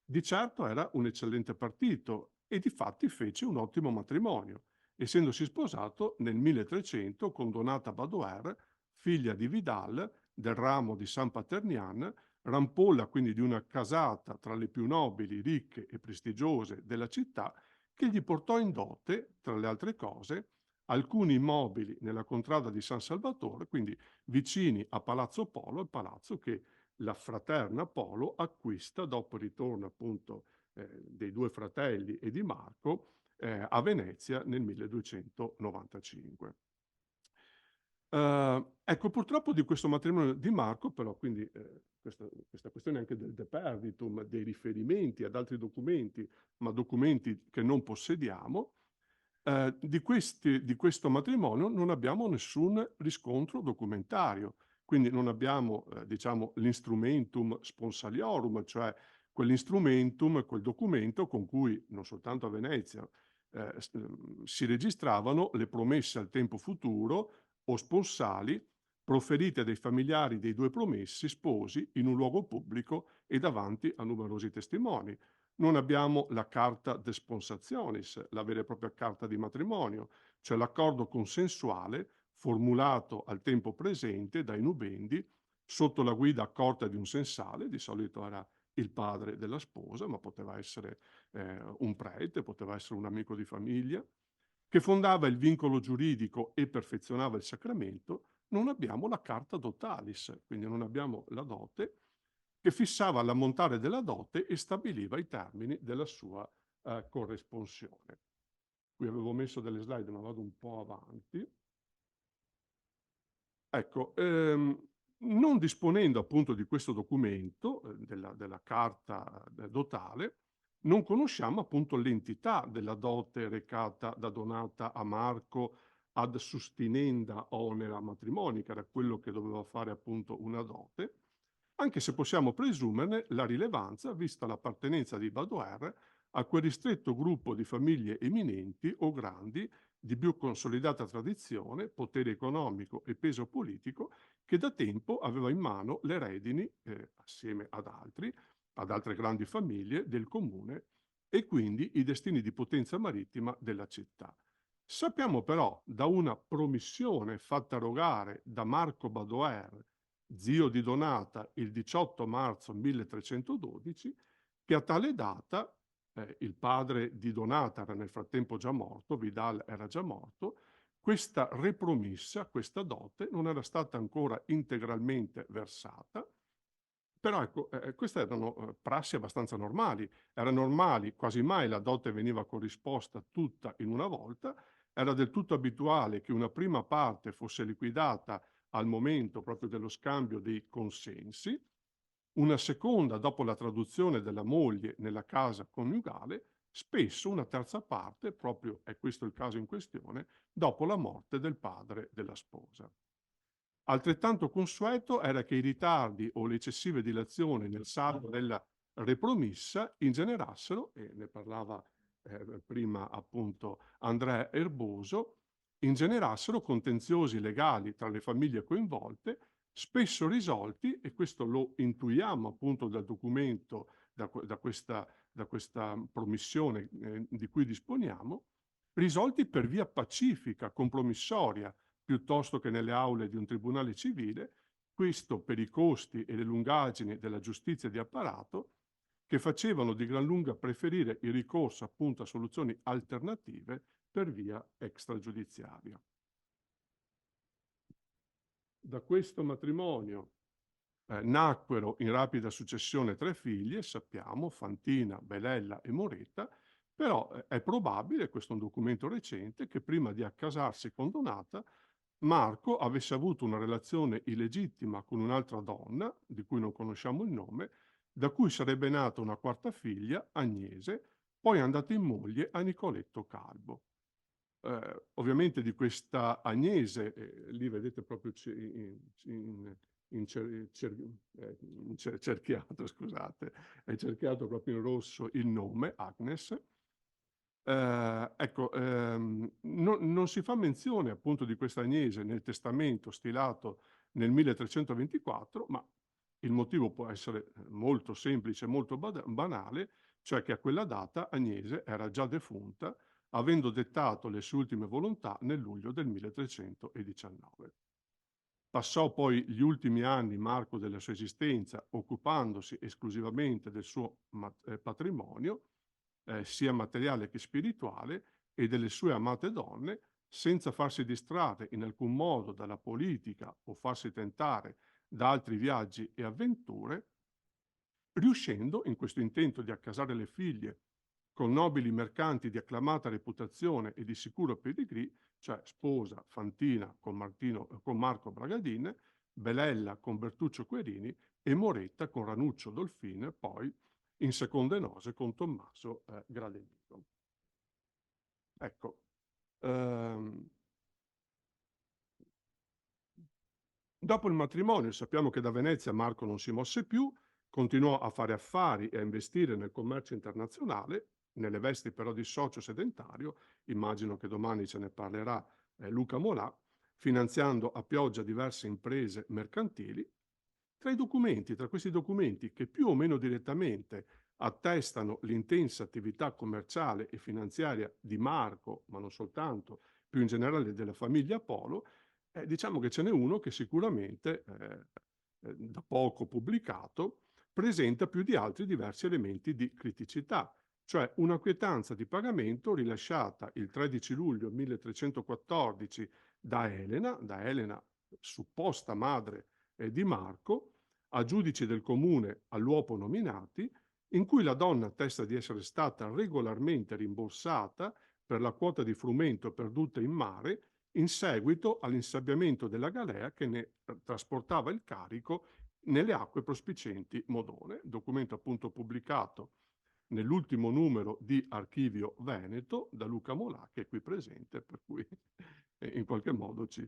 S8: Di certo era un eccellente partito e difatti fece un ottimo matrimonio, essendosi sposato nel 1300 con Donata Badoer, figlia di Vidal del ramo di San Paternian, rampolla quindi di una casata tra le più nobili, ricche e prestigiose della città, che gli portò in dote, tra le altre cose, alcuni immobili nella contrada di San Salvatore, quindi vicini a Palazzo Polo, il palazzo che la fraterna Polo acquista dopo il ritorno appunto dei due fratelli e di Marco a Venezia nel 1295. Ecco, purtroppo di questo matrimonio di Marco, però, quindi questa questione anche del deperditum, dei riferimenti ad altri documenti, ma documenti che non possediamo, di questo matrimonio non abbiamo nessun riscontro documentario, quindi non abbiamo, diciamo, l'instrumentum sponsaliorum, cioè quell'instrumentum, quel documento con cui non soltanto a Venezia si registravano le promesse al tempo futuro o sponsali proferite dai familiari dei due promessi sposi in un luogo pubblico e davanti a numerosi testimoni. Non abbiamo la carta de sponsationis, la vera e propria carta di matrimonio, cioè l'accordo consensuale formulato al tempo presente dai nubendi sotto la guida accorta di un sensale, di solito era il padre della sposa, ma poteva essere un prete, poteva essere un amico di famiglia, che fondava il vincolo giuridico e perfezionava il sacramento. Non abbiamo la carta dotalis, quindi non abbiamo la dote, che fissava l'ammontare della dote e stabiliva i termini della sua corresponsione. Qui avevo messo delle slide, ma vado un po' avanti. Ecco, non disponendo appunto di questo documento, della carta dotale, non conosciamo appunto l'entità della dote recata da Donata a Marco ad sustinenda onera matrimonica, era quello che doveva fare appunto una dote, anche se possiamo presumerne la rilevanza vista l'appartenenza di Badoer a quel ristretto gruppo di famiglie eminenti o grandi di più consolidata tradizione, potere economico e peso politico, che da tempo aveva in mano le redini, assieme ad altre grandi famiglie del comune e quindi i destini di potenza marittima della città. Sappiamo però da una promissione fatta erogare da Marco Badoer, zio di Donata, il 18 marzo 1312, che a tale data il padre di Donata era nel frattempo già morto, Vidal era già morto, questa repromissa, questa dote, non era stata ancora integralmente versata, però ecco, queste erano prassi abbastanza normali. Era normali, quasi mai la dote veniva corrisposta tutta in una volta, era del tutto abituale che una prima parte fosse liquidata al momento proprio dello scambio dei consensi, una seconda dopo la traduzione della moglie nella casa coniugale, spesso una terza parte, proprio è questo il caso in questione, dopo la morte del padre della sposa. Altrettanto consueto era che i ritardi o le eccessive dilazioni nel saldo della repromissa ingenerassero, e ne parlava prima appunto Andrea Erboso, ingenerassero contenziosi legali tra le famiglie coinvolte, spesso risolti, e questo lo intuiamo appunto dal documento, da questa promissione di cui disponiamo, risolti per via pacifica, compromissoria, piuttosto che nelle aule di un tribunale civile, questo per i costi e le lungaggini della giustizia di apparato, che facevano di gran lunga preferire il ricorso appunto a soluzioni alternative per via extragiudiziaria. Da questo matrimonio Nacquero in rapida successione 3 figlie, sappiamo, Fantina, Belella e Moretta, però è probabile, questo è un documento recente, che prima di accasarsi con Donata, Marco avesse avuto una relazione illegittima con un'altra donna, di cui non conosciamo il nome, da cui sarebbe nata una quarta figlia, Agnese, poi andata in moglie a Nicoletto Calvo. Ovviamente di questa Agnese, lì vedete proprio cerchiato, scusate, è cerchiato proprio in rosso il nome, Agnes. Ecco, non si fa menzione appunto di questa Agnese nel testamento stilato nel 1324, ma il motivo può essere molto semplice, molto banale, cioè che a quella data Agnese era già defunta, avendo dettato le sue ultime volontà nel luglio del 1319. Passò poi gli ultimi anni Marco della sua esistenza occupandosi esclusivamente del suo patrimonio, sia materiale che spirituale, e delle sue amate donne, senza farsi distrarre in alcun modo dalla politica o farsi tentare da altri viaggi e avventure, riuscendo in questo intento di accasare le figlie con nobili mercanti di acclamata reputazione e di sicuro pedigree, cioè sposa Fantina con Marco Bragadin, Belella con Bertuccio Querini e Moretta con Ranuccio Dolfin, poi in seconde nose con Tommaso Gradenigo. Ecco, dopo il matrimonio sappiamo che da Venezia Marco non si mosse più, continuò a fare affari e a investire nel commercio internazionale, nelle vesti però di socio sedentario, immagino che domani ce ne parlerà Luca Molà, finanziando a pioggia diverse imprese mercantili. Tra questi documenti che più o meno direttamente attestano l'intensa attività commerciale e finanziaria di Marco, ma non soltanto, più in generale della famiglia Polo, diciamo che ce n'è uno che sicuramente, da poco pubblicato, presenta più di altri diversi elementi di criticità, cioè una quietanza di pagamento rilasciata il 13 luglio 1314 da Elena, supposta madre di Marco, a giudici del comune all'uopo nominati, in cui la donna attesta di essere stata regolarmente rimborsata per la quota di frumento perduta in mare in seguito all'insabbiamento della galea che ne trasportava il carico nelle acque prospicienti Modone, documento appunto pubblicato nell'ultimo numero di Archivio Veneto da Luca Molà, che è qui presente, per cui in qualche modo ci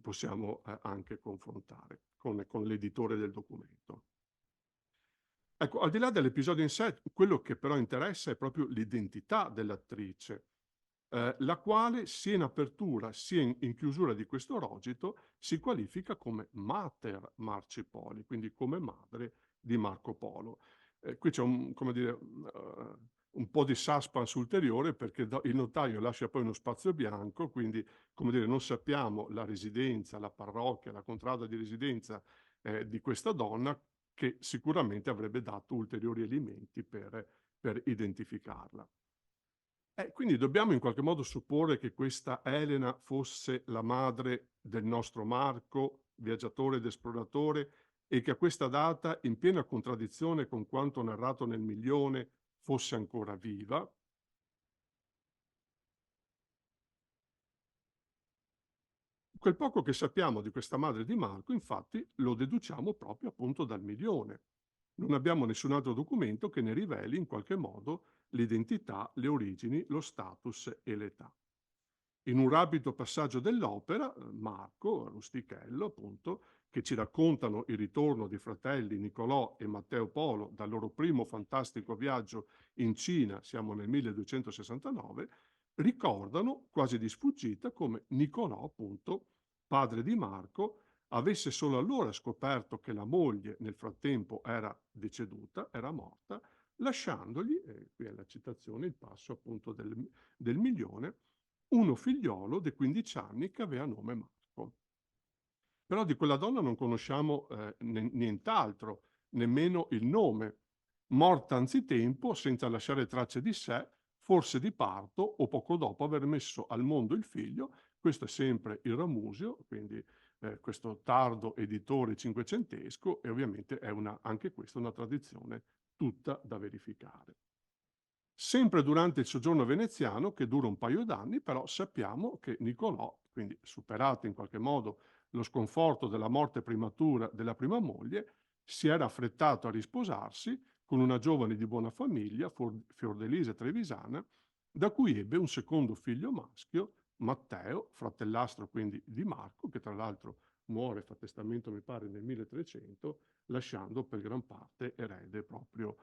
S8: possiamo anche confrontare con l'editore del documento. Ecco, al di là dell'episodio in sé, quello che però interessa è proprio l'identità dell'attrice, la quale sia in apertura sia in chiusura di questo rogito si qualifica come Mater Marcipoli, quindi come madre di Marco Polo. Qui c'è un po' di suspense ulteriore, perché il notaio lascia poi uno spazio bianco, quindi non sappiamo la residenza, la parrocchia, la contrada di residenza di questa donna, che sicuramente avrebbe dato ulteriori elementi per identificarla. Quindi dobbiamo in qualche modo supporre che questa Elena fosse la madre del nostro Marco, viaggiatore ed esploratore, e che a questa data, in piena contraddizione con quanto narrato nel Milione, fosse ancora viva. Quel poco che sappiamo di questa madre di Marco, infatti, lo deduciamo proprio appunto dal Milione. Non abbiamo nessun altro documento che ne riveli in qualche modo l'identità, le origini, lo status e l'età. In un rapido passaggio dell'opera, Marco, Rustichello, appunto, che ci raccontano il ritorno dei fratelli Nicolò e Matteo Polo dal loro primo fantastico viaggio in Cina, siamo nel 1269, ricordano quasi di sfuggita come Nicolò, appunto, padre di Marco, avesse solo allora scoperto che la moglie nel frattempo era deceduta, era morta, lasciandogli, qui è la citazione, il passo appunto del Milione, uno figliolo di 15 anni che aveva nome Marco. Però di quella donna non conosciamo nient'altro, nemmeno il nome. Morta anzitempo, senza lasciare tracce di sé, forse di parto o poco dopo aver messo al mondo il figlio, Questo è sempre il Ramusio, quindi questo tardo editore cinquecentesco, e ovviamente è anche questa una tradizione tutta da verificare. Sempre durante il soggiorno veneziano, che dura un paio d'anni, però sappiamo che Niccolò, quindi superato in qualche modo lo sconforto della morte prematura della prima moglie, si era affrettato a risposarsi con una giovane di buona famiglia, Fiordelisa Trevisana, da cui ebbe un secondo figlio maschio, Matteo, fratellastro quindi di Marco, che tra l'altro muore, fa testamento mi pare nel 1300, lasciando per gran parte erede proprio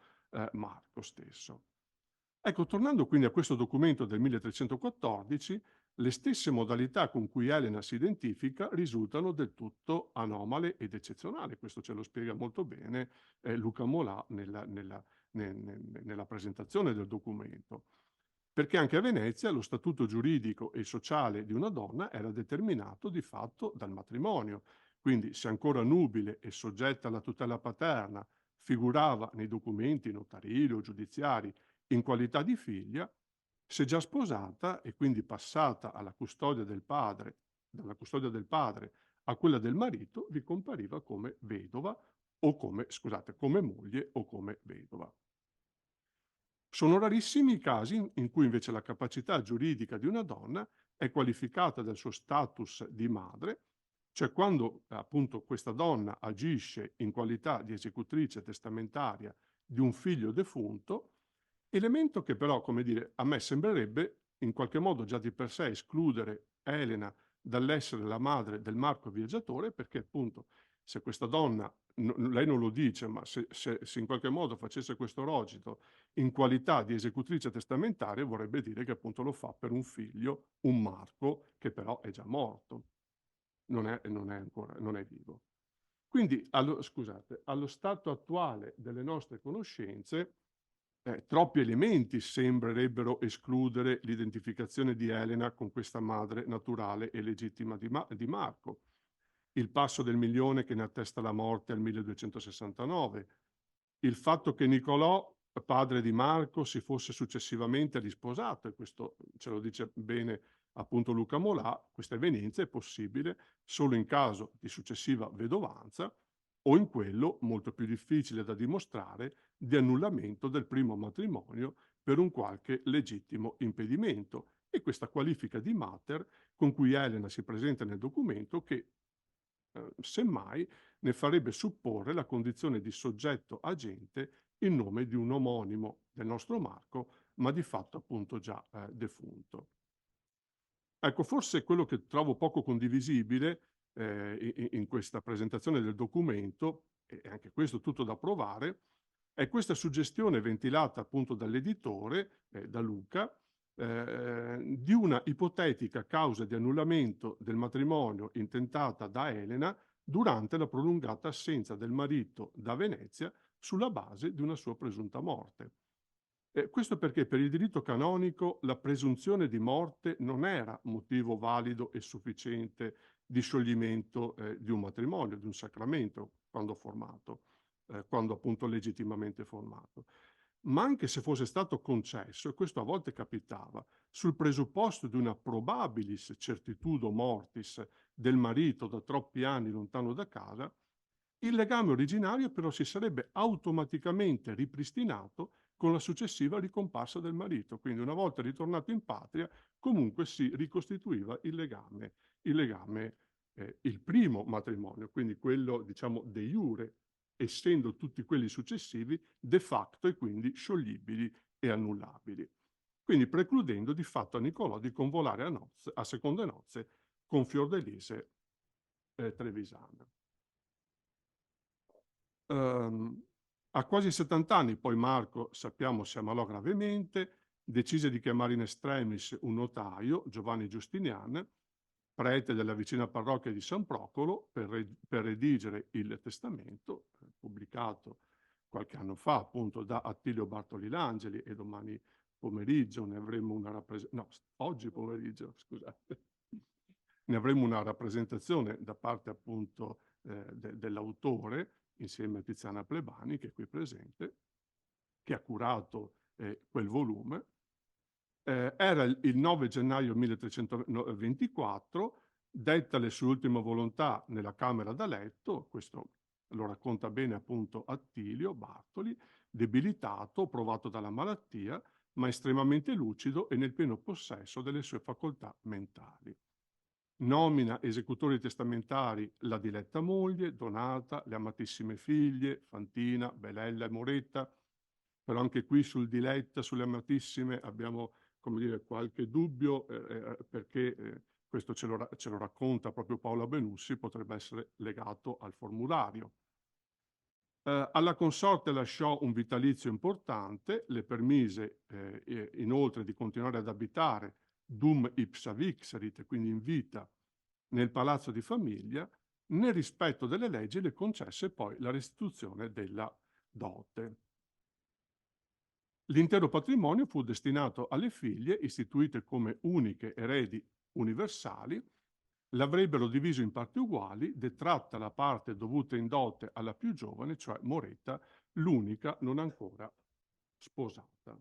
S8: Marco stesso. Ecco, tornando quindi a questo documento del 1314, le stesse modalità con cui Elena si identifica risultano del tutto anomale ed eccezionali. Questo ce lo spiega molto bene Luca Molà nella presentazione del documento. Perché anche a Venezia lo statuto giuridico e sociale di una donna era determinato di fatto dal matrimonio. Quindi, se ancora nubile e soggetta alla tutela paterna figurava nei documenti notarili o giudiziari in qualità di figlia, se già sposata e quindi passata alla custodia del padre, dalla custodia del padre a quella del marito, vi compariva come vedova o come moglie o come vedova. Sono rarissimi i casi in cui invece la capacità giuridica di una donna è qualificata dal suo status di madre, cioè quando appunto questa donna agisce in qualità di esecutrice testamentaria di un figlio defunto, elemento che però, come dire, a me sembrerebbe in qualche modo già di per sé escludere Elena dall'essere la madre del Marco viaggiatore, perché appunto se questa donna, lei non lo dice, ma se in qualche modo facesse questo rogito in qualità di esecutrice testamentaria, vorrebbe dire che appunto lo fa per un figlio, un Marco, che però è già morto, non è vivo. Quindi, allo stato attuale delle nostre conoscenze, troppi elementi sembrerebbero escludere l'identificazione di Elena con questa madre naturale e legittima di Marco. Il passo del 1.000.000 che ne attesta la morte al 1269, il fatto che Niccolò, padre di Marco, si fosse successivamente risposato, e questo ce lo dice bene appunto Luca Molà, questa evenienza è possibile solo in caso di successiva vedovanza o in quello, molto più difficile da dimostrare, di annullamento del primo matrimonio per un qualche legittimo impedimento, e questa qualifica di mater con cui Elena si presenta nel documento che semmai ne farebbe supporre la condizione di soggetto agente in nome di un omonimo del nostro Marco, ma di fatto appunto già defunto. Ecco, forse quello che trovo poco condivisibile in questa presentazione del documento, e anche questo tutto da provare, è questa suggestione ventilata appunto dall'editore, da Luca, di una ipotetica causa di annullamento del matrimonio intentata da Elena durante la prolungata assenza del marito da Venezia sulla base di una sua presunta morte. Questo perché per il diritto canonico la presunzione di morte non era motivo valido e sufficiente di scioglimento di un matrimonio, di un sacramento, quando formato, quando appunto legittimamente formato. Ma anche se fosse stato concesso, e questo a volte capitava, sul presupposto di una probabilis certitudo mortis del marito da troppi anni lontano da casa, il legame originario però si sarebbe automaticamente ripristinato con la successiva ricomparsa del marito. Quindi una volta ritornato in patria, comunque si ricostituiva il primo matrimonio, quindi quello diciamo de iure, essendo tutti quelli successivi de facto e quindi scioglibili e annullabili. Quindi precludendo di fatto a Niccolò di convolare a seconde nozze con Fiordelisa Trevisana. A quasi 70 anni poi Marco, sappiamo, si ammalò gravemente, decise di chiamare in extremis un notaio, Giovanni Giustinian, prete della vicina parrocchia di San Procolo, per redigere il testamento, pubblicato qualche anno fa appunto da Attilio Bartoli Langeli, e domani pomeriggio ne avremo una oggi pomeriggio, scusate, ne avremo una rappresentazione da parte appunto dell'autore, insieme a Tiziana Plebani, che è qui presente, che ha curato quel volume. Era il 9 gennaio 1324, detta le sue ultime volontà nella camera da letto, questo lo racconta bene appunto Attilio Bartoli, debilitato, provato dalla malattia, ma estremamente lucido e nel pieno possesso delle sue facoltà mentali. Nomina esecutori testamentari la diletta moglie, Donata, le amatissime figlie, Fantina, Belella e Moretta, però anche qui sul diletta, sulle amatissime abbiamo, come dire, qualche dubbio perché questo ce lo racconta proprio Paola Benussi, potrebbe essere legato al formulario. Alla consorte lasciò un vitalizio importante, le permise inoltre di continuare ad abitare dum ipsa vixerit, quindi in vita, nel palazzo di famiglia. Nel rispetto delle leggi le concesse poi la restituzione della dote. L'intero patrimonio fu destinato alle figlie, istituite come uniche eredi universali. L'avrebbero diviso in parti uguali, detratta la parte dovuta in dote alla più giovane, cioè Moretta, l'unica non ancora sposata.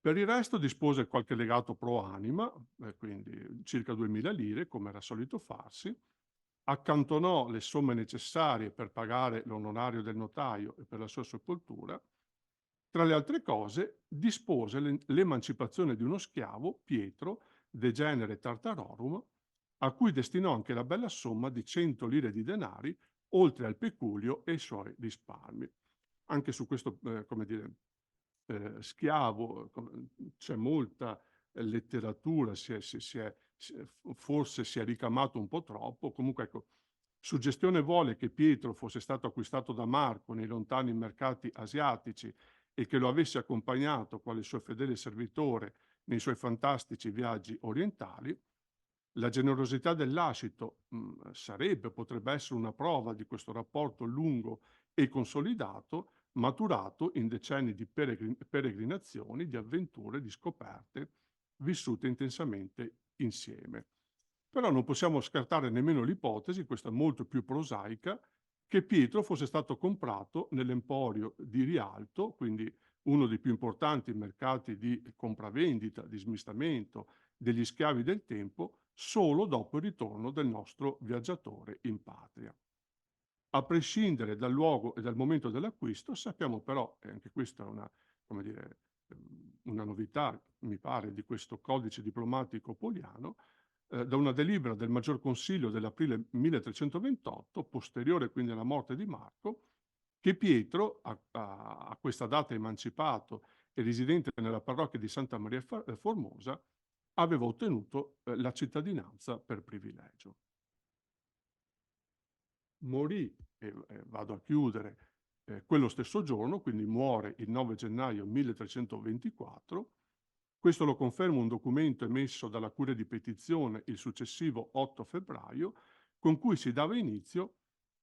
S8: Per il resto dispose qualche legato pro anima, quindi circa 2000 lire, come era solito farsi, accantonò le somme necessarie per pagare l'onorario del notaio e per la sua sepoltura. Tra le altre cose, dispose l'emancipazione di uno schiavo, Pietro, de genere Tartarorum, a cui destinò anche la bella somma di 100 lire di denari, oltre al peculio e ai suoi risparmi. Anche su questo, come dire, schiavo c'è molta letteratura, forse si è ricamato un po' troppo. Comunque, ecco, suggestione vuole che Pietro fosse stato acquistato da Marco nei lontani mercati asiatici e che lo avesse accompagnato quale suo fedele servitore nei suoi fantastici viaggi orientali. La generosità del lascito potrebbe essere una prova di questo rapporto lungo e consolidato, maturato in decenni di peregrinazioni, di avventure, di scoperte, vissute intensamente insieme. Però non possiamo scartare nemmeno l'ipotesi, questa molto più prosaica, che Pietro fosse stato comprato nell'emporio di Rialto, quindi uno dei più importanti mercati di compravendita, di smistamento degli schiavi del tempo, solo dopo il ritorno del nostro viaggiatore in patria. A prescindere dal luogo e dal momento dell'acquisto, sappiamo però, e anche questa è una, come dire, una novità, mi pare, di questo codice diplomatico poliano, da una delibera del Maggior Consiglio dell'aprile 1328, posteriore quindi alla morte di Marco, che Pietro, a questa data emancipato e residente nella parrocchia di Santa Maria Formosa, aveva ottenuto la cittadinanza per privilegio. Morì, e vado a chiudere, quello stesso giorno, quindi muore il 9 gennaio 1324. Questo lo conferma un documento emesso dalla Curia di Petizione il successivo 8 febbraio, con cui si dava inizio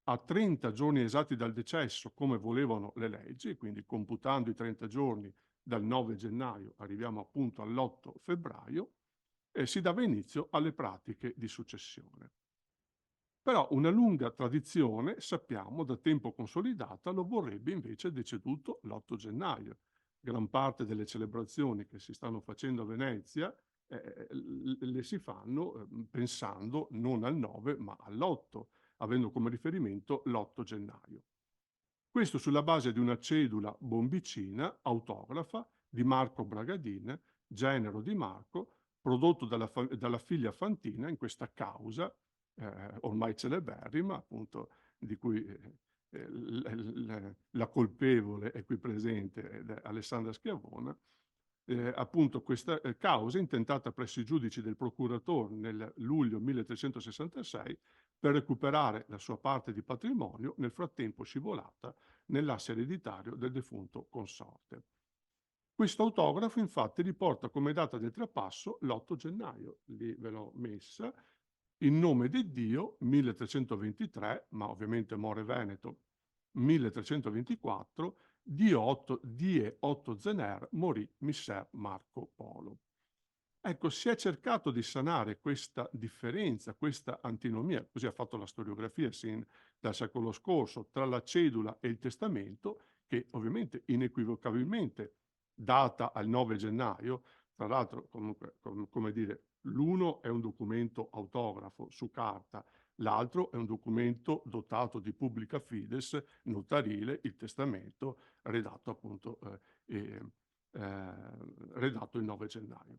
S8: a 30 giorni esatti dal decesso, come volevano le leggi, quindi computando i 30 giorni dal 9 gennaio arriviamo appunto all'8 febbraio, e si dava inizio alle pratiche di successione. Però una lunga tradizione, sappiamo, da tempo consolidata, lo vorrebbe invece deceduto l'8 gennaio. Gran parte delle celebrazioni che si stanno facendo a Venezia le si fanno pensando non al 9 ma all'8, avendo come riferimento l'8 gennaio. Questo sulla base di una cedula bombicina, autografa, di Marco Bragadin, genero di Marco, prodotto dalla figlia Fantina in questa causa, ormai celeberrima, appunto, di cui la colpevole è qui presente, ed è Alessandra Schiavona. Appunto questa causa intentata presso i giudici del procuratore nel luglio 1366 per recuperare la sua parte di patrimonio, nel frattempo scivolata nell'asse ereditario del defunto consorte. Questo autografo infatti riporta come data del trapasso l'8 gennaio, lì ve l'ho messa, in nome di Dio 1323, ma ovviamente More Veneto 1324, die 8 Zener morì Messer Marco Polo. Ecco, si è cercato di sanare questa differenza, questa antinomia, così ha fatto la storiografia sin dal secolo scorso, tra la cedula e il testamento, che ovviamente inequivocabilmente data al 9 gennaio, tra l'altro comunque, come dire, l'uno è un documento autografo su carta, l'altro è un documento dotato di publica fides notarile, il testamento, redatto appunto redatto il 9 gennaio.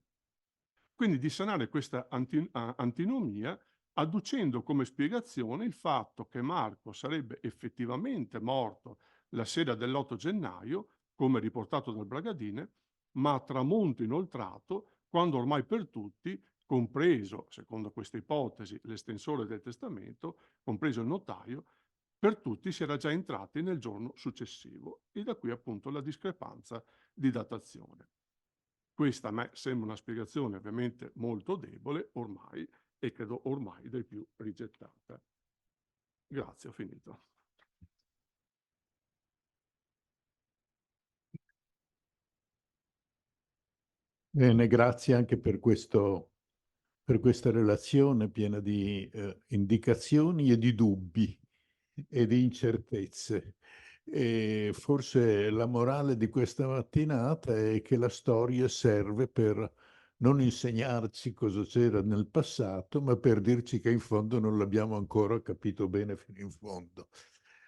S8: Quindi di sanare questa antinomia adducendo come spiegazione il fatto che Marco sarebbe effettivamente morto la sera dell'8 gennaio, come riportato dal Bragadine, ma a tramonto inoltrato, quando ormai per tutti, compreso, secondo questa ipotesi, l'estensore del testamento, compreso il notaio, per tutti si era già entrati nel giorno successivo, e da qui appunto la discrepanza di datazione. Questa a me sembra una spiegazione ovviamente molto debole ormai, e credo ormai dai più rigettata. Grazie, ho finito.
S5: Bene, grazie anche per questa relazione piena di indicazioni e di dubbi e di incertezze. E forse la morale di questa mattinata è che la storia serve per non insegnarci cosa c'era nel passato, ma per dirci che in fondo non l'abbiamo ancora capito bene fino in fondo.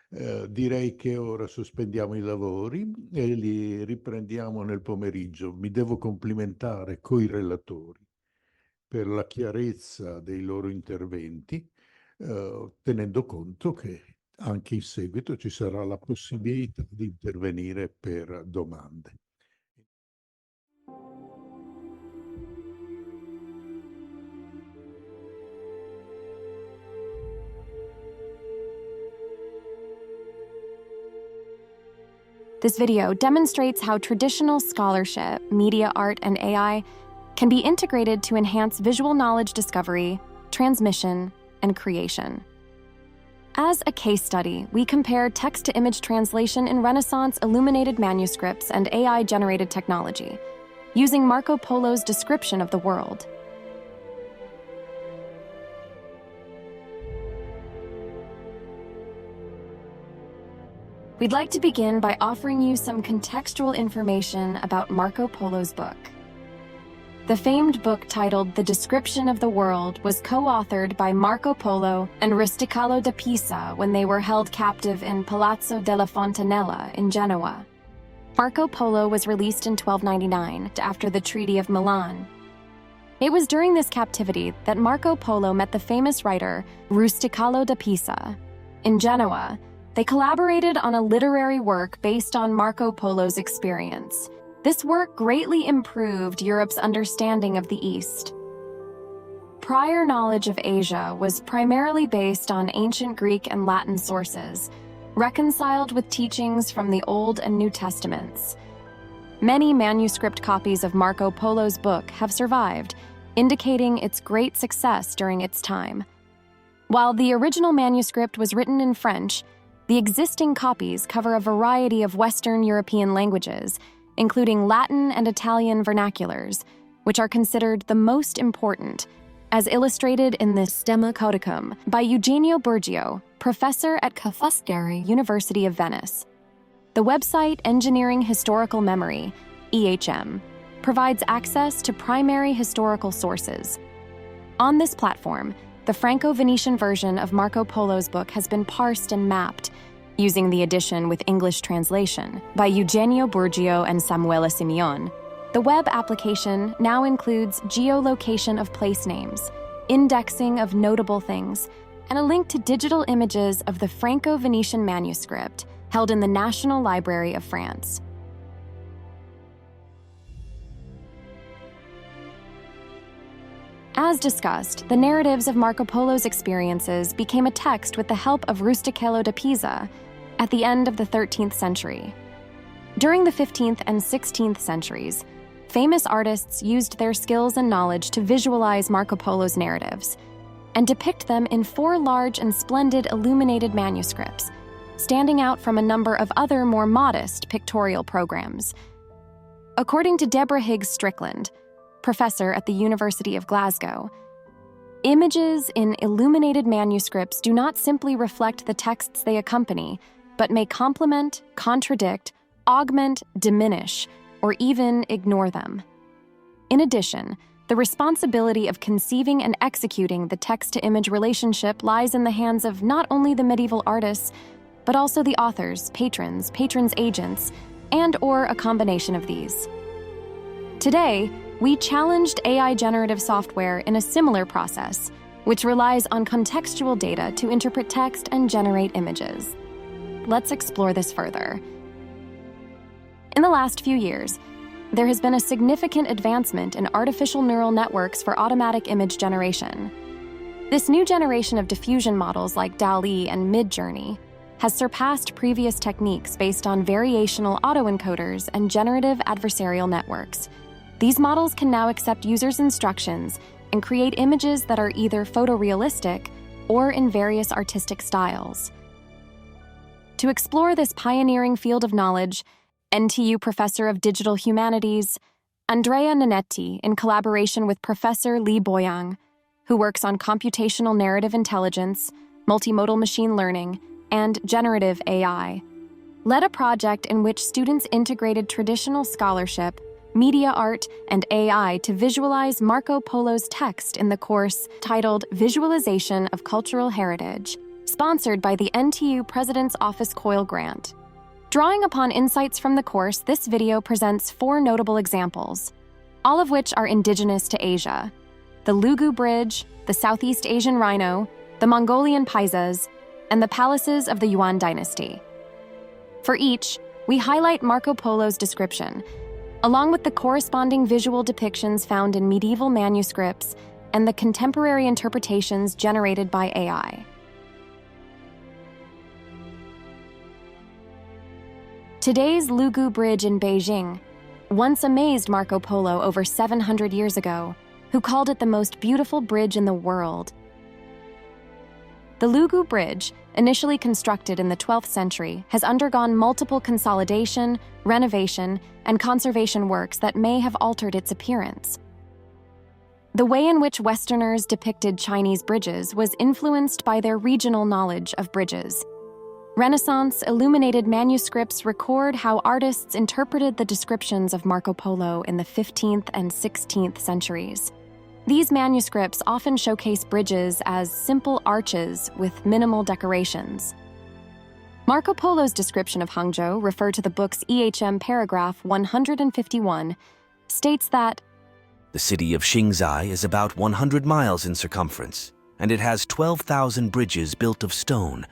S5: Direi che ora sospendiamo i lavori e li riprendiamo nel pomeriggio. Mi devo complimentare coi relatori per la chiarezza dei loro interventi, tenendo conto che anche in seguito ci sarà la possibilità di intervenire per domande.
S9: This video demonstrates how traditional scholarship, media art, and AI can be integrated to enhance visual knowledge discovery, transmission, and creation. As a case study, we compare text-to-image translation in Renaissance illuminated manuscripts and AI-generated technology, using Marco Polo's description of the world. We'd like to begin by offering you some contextual information about Marco Polo's book. The famed book titled The Description of the World was co-authored by Marco Polo and Rusticalo da Pisa when they were held captive in Palazzo della Fontanella in Genoa. Marco Polo was released in 1299 after the Treaty of Milan. It was during this captivity that Marco Polo met the famous writer Rusticalo da Pisa. In Genoa, they collaborated on a literary work based on Marco Polo's experience. This work greatly improved Europe's understanding of the East. Prior knowledge of Asia was primarily based on ancient Greek and Latin sources, reconciled with teachings from the Old and New Testaments. Many manuscript copies of Marco Polo's book have survived, indicating its great success during its time. While the original manuscript was written in French, the existing copies cover a variety of Western European languages, including Latin and Italian vernaculars, which are considered the most important, as illustrated in the Stemma Codicum by Eugenio Burgio, professor at Ca' Foscari University of Venice. The website Engineering Historical Memory, EHM, provides access to primary historical sources. On this platform, the Franco-Venetian version of Marco Polo's book has been parsed and mapped, using the edition with English translation by Eugenio Burgio and Samuele Simeon. The web application now includes geolocation of place names, indexing of notable things, and a link to digital images of the Franco-Venetian manuscript held in the National Library of France. As discussed, the narratives of Marco Polo's experiences became a text with the help of Rustichello da Pisa at the end of the 13th century. During the 15th and 16th centuries, famous artists used their skills and knowledge to visualize Marco Polo's narratives and depict them in 4 large and splendid illuminated manuscripts, standing out from a number of other more modest pictorial programs. According to Deborah Higgs Strickland, professor at the University of Glasgow, images in illuminated manuscripts do not simply reflect the texts they accompany, but may complement, contradict, augment, diminish, or even ignore them. In addition, the responsibility of conceiving and executing the text-to-image relationship lies in the hands of not only the medieval artists, but also the authors, patrons agents, and/or a combination of these. Today, we challenged AI generative software in a similar process, which relies on contextual data to interpret text and generate images. Let's explore this further. In the last few years, there has been a significant advancement in artificial neural networks for automatic image generation. This new generation of diffusion models like DALL-E and Midjourney has surpassed previous techniques based on variational autoencoders and generative adversarial networks. These models can now accept users' instructions and create images that are either photorealistic or in various artistic styles. To explore this pioneering field of knowledge, NTU Professor of Digital Humanities, Andrea Nanetti, in collaboration with Professor Li Boyang, who works on computational narrative intelligence, multimodal machine learning, and generative AI, led a project in which students integrated traditional scholarship, media art, and AI to visualize Marco Polo's text in the course titled Visualization of Cultural Heritage, sponsored by the NTU President's Office COIL grant. Drawing upon insights from the course, this video presents 4 notable examples, all of which are indigenous to Asia: the Lugu Bridge, the Southeast Asian Rhino, the Mongolian Paisas, and the palaces of the Yuan dynasty. For each, we highlight Marco Polo's description, along with the corresponding visual depictions found in medieval manuscripts and the contemporary interpretations generated by AI. Today's Lugu Bridge in Beijing once amazed Marco Polo over 700 years ago, who called it the most beautiful bridge in the world. The Lugu Bridge, initially constructed in the 12th century, has undergone multiple consolidation, renovation, and conservation works that may have altered its appearance. The way in which Westerners depicted Chinese bridges was influenced by their regional knowledge of bridges. Renaissance illuminated manuscripts record how artists interpreted the descriptions of Marco Polo in the 15th and 16th centuries. These manuscripts often showcase bridges as simple arches with minimal decorations. Marco Polo's description of Hangzhou, referred to the book's EHM paragraph 151, states that
S10: the city of Xingzai is about 100 miles in circumference, and it has 12,000 bridges built of stone,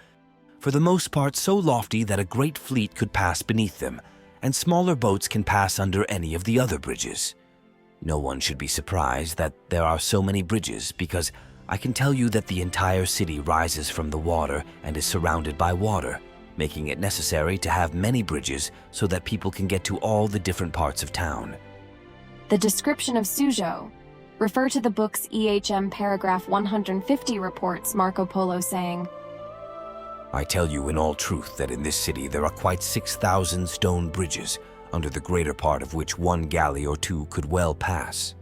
S10: for the most part so lofty that a great fleet could pass beneath them, and smaller boats can pass under any of the other bridges. No one should be surprised that there are so many bridges, because I can tell you that the entire city rises from the water and is surrounded by water, making it necessary to have many bridges so that people can get to all the different parts of town.
S9: The description of Suzhou, referred to the book's EHM paragraph 150, reports Marco Polo saying,
S10: I tell you in all truth that in this city there are quite 6,000 stone bridges, under the greater part of which one galley or two could well pass.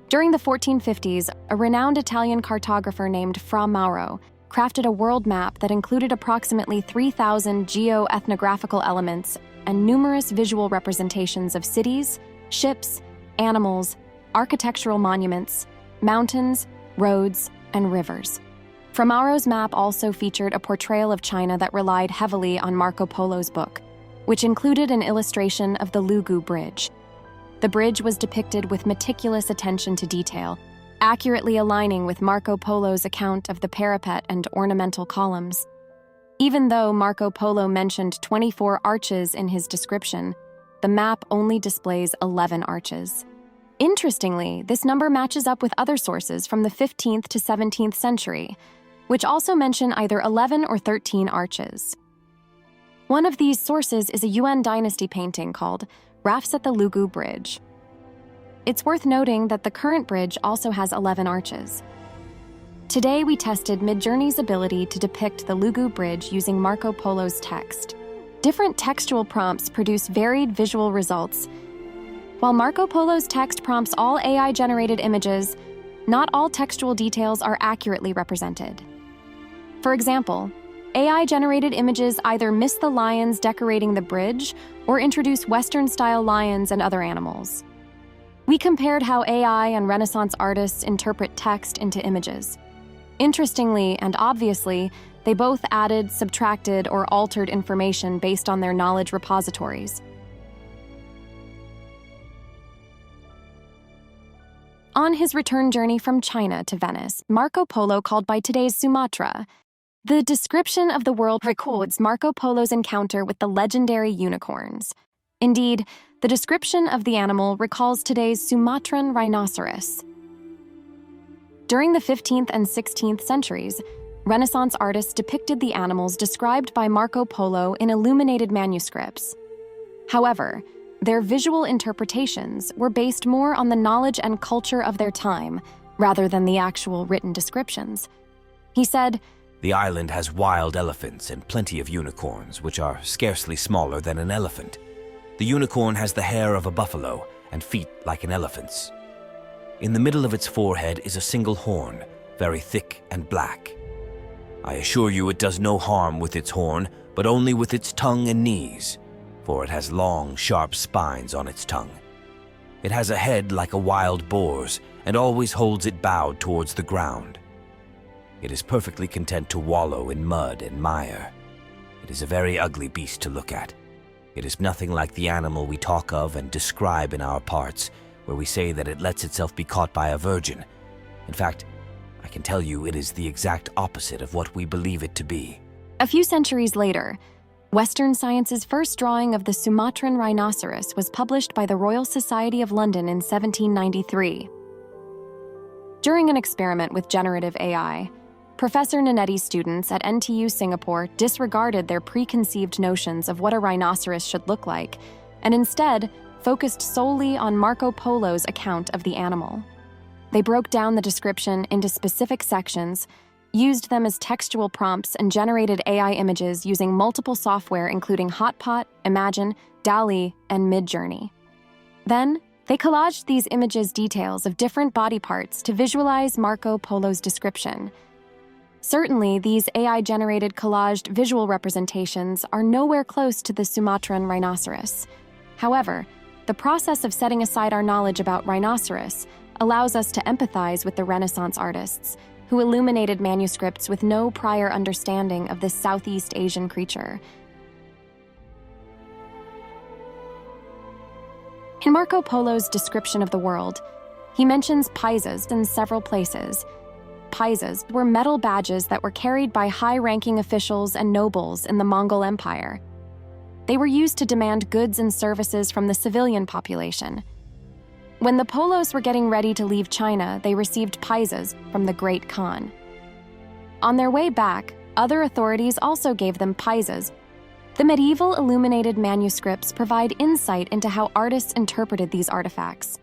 S9: During the 1450s, a renowned Italian cartographer named Fra Mauro crafted a world map that included approximately 3,000 geo-ethnographical elements and numerous visual representations of cities, ships, animals, architectural monuments, mountains, roads, and rivers. Fra Mauro's map also featured a portrayal of China that relied heavily on Marco Polo's book, which included an illustration of the Lugu Bridge. The bridge was depicted with meticulous attention to detail, accurately aligning with Marco Polo's account of the parapet and ornamental columns. Even though Marco Polo mentioned 24 arches in his description, the map only displays 11 arches. Interestingly, this number matches up with other sources from the 15th to 17th century, which also mention either 11 or 13 arches. One of these sources is a Yuan dynasty painting called Rafts at the Lugu Bridge. It's worth noting that the current bridge also has 11 arches. Today, we tested Midjourney's ability to depict the Lugu Bridge using Marco Polo's text. Different textual prompts produce varied visual results. While Marco Polo's text prompts all AI-generated images, not all textual details are accurately represented. For example, AI-generated images either miss the lions decorating the bridge or introduce Western-style lions and other animals. We compared how AI and Renaissance artists interpret text into images. Interestingly and obviously, they both added, subtracted, or altered information based on their knowledge repositories. On his return journey from China to Venice, Marco Polo called by today's Sumatra. The description of the world records Marco Polo's encounter with the legendary unicorns. Indeed, the description of the animal recalls today's Sumatran rhinoceros. During the 15th and 16th centuries, Renaissance artists depicted the animals described by Marco Polo in illuminated manuscripts. However, their visual interpretations were based more on the knowledge and culture of their time rather than the actual written descriptions. He said,
S10: "The island has wild elephants and plenty of unicorns, which are scarcely smaller than an elephant. The unicorn has the hair of a buffalo and feet like an elephant's. In the middle of its forehead is a single horn, very thick and black. I assure you it does no harm with its horn, but only with its tongue and knees, for it has long, sharp spines on its tongue. It has a head like a wild boar's and always holds it bowed towards the ground. It is perfectly content to wallow in mud and mire. It is a very ugly beast to look at. It is nothing like the animal we talk of and describe in our parts, where we say that it lets itself be caught by a virgin. In fact, I can tell you it is the exact opposite of what we believe it to be."
S9: A few centuries later, Western science's first drawing of the Sumatran rhinoceros was published by the Royal Society of London in 1793. During an experiment with generative AI, Professor Nanetti's students at NTU Singapore disregarded their preconceived notions of what a rhinoceros should look like, and instead focused solely on Marco Polo's account of the animal. They broke down the description into specific sections, used them as textual prompts, and generated AI images using multiple software including Hotpot, Imagen, DALL-E, and Midjourney. Then, they collaged these images' details of different body parts to visualize Marco Polo's description. Certainly, these AI-generated collaged visual representations are nowhere close to the Sumatran rhinoceros. However, the process of setting aside our knowledge about rhinoceros allows us to empathize with the Renaissance artists, who illuminated manuscripts with no prior understanding of this Southeast Asian creature. In Marco Polo's description of the world, he mentions paisas in several places. Paisas were metal badges that were carried by high-ranking officials and nobles in the Mongol Empire. They were used to demand goods and services from the civilian population. When the Polos were getting ready to leave China, they received paisas from the Great Khan. On their way back, other authorities also gave them paisas. The medieval illuminated manuscripts provide insight into how artists interpreted these artifacts.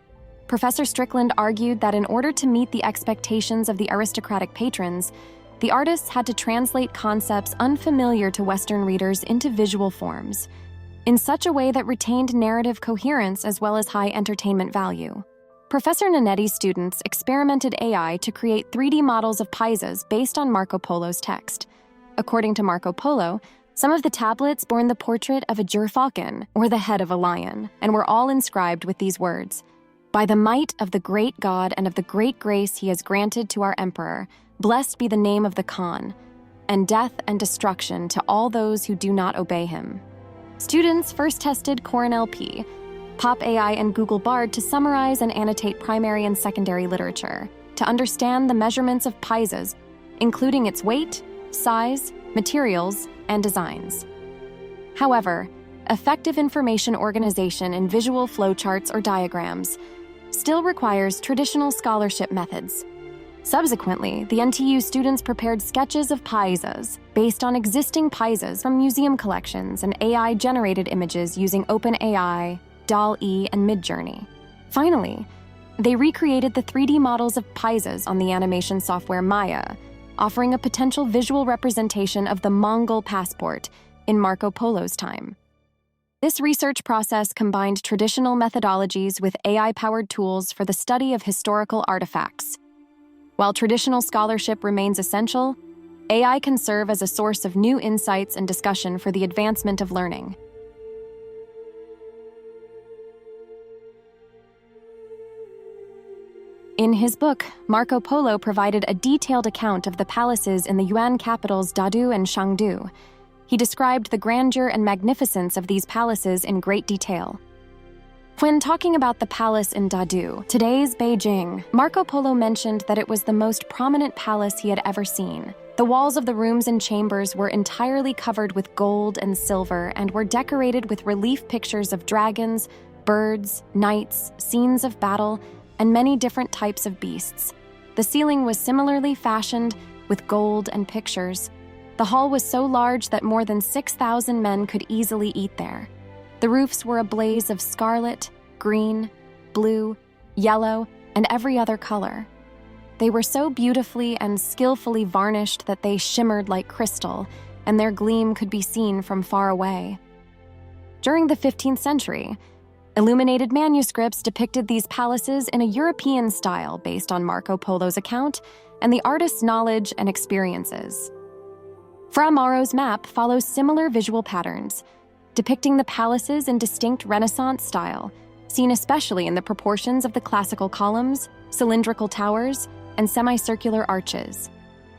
S9: Professor Strickland argued that in order to meet the expectations of the aristocratic patrons, the artists had to translate concepts unfamiliar to Western readers into visual forms, in such a way that retained narrative coherence as well as high entertainment value. Professor Nanetti's students experimented AI to create 3D models of paisas based on Marco Polo's text. According to Marco Polo, some of the tablets bore the portrait of a gerfalcon, or the head of a lion, and were all inscribed with these words: "By the might of the great God and of the great grace he has granted to our emperor, blessed be the name of the Khan, and death and destruction to all those who do not obey him." Students first tested CornLP, Pop AI, and Google Bard to summarize and annotate primary and secondary literature, to understand the measurements of paisas, including its weight, size, materials, and designs. However, effective information organization in visual flowcharts or diagrams still requires traditional scholarship methods. Subsequently, the NTU students prepared sketches of paisas based on existing paisas from museum collections and AI-generated images using OpenAI, DALL-E, and Midjourney. Finally, they recreated the 3D models of paisas on the animation software Maya, offering a potential visual representation of the Mongol passport in Marco Polo's time. This research process combined traditional methodologies with AI-powered tools for the study of historical artifacts. While traditional scholarship remains essential, AI can serve as a source of new insights and discussion for the advancement of learning. In his book, Marco Polo provided a detailed account of the palaces in the Yuan capitals Dadu and Chengdu. He described the grandeur and magnificence of these palaces in great detail. When talking about the palace in Dadu, today's Beijing, Marco Polo mentioned that it was the most prominent palace he had ever seen. The walls of the rooms and chambers were entirely covered with gold and silver and were decorated with relief pictures of dragons, birds, knights, scenes of battle, and many different types of beasts. The ceiling was similarly fashioned with gold and pictures. The hall was so large that more than 6,000 men could easily eat there. The roofs were a blaze of scarlet, green, blue, yellow, and every other color. They were so beautifully and skillfully varnished that they shimmered like crystal, and their gleam could be seen from far away. During the 15th century, illuminated manuscripts depicted these palaces in a European style based on Marco Polo's account and the artist's knowledge and experiences. Fra Mauro's map follows similar visual patterns, depicting the palaces in distinct Renaissance style, seen especially in the proportions of the classical columns, cylindrical towers, and semicircular arches.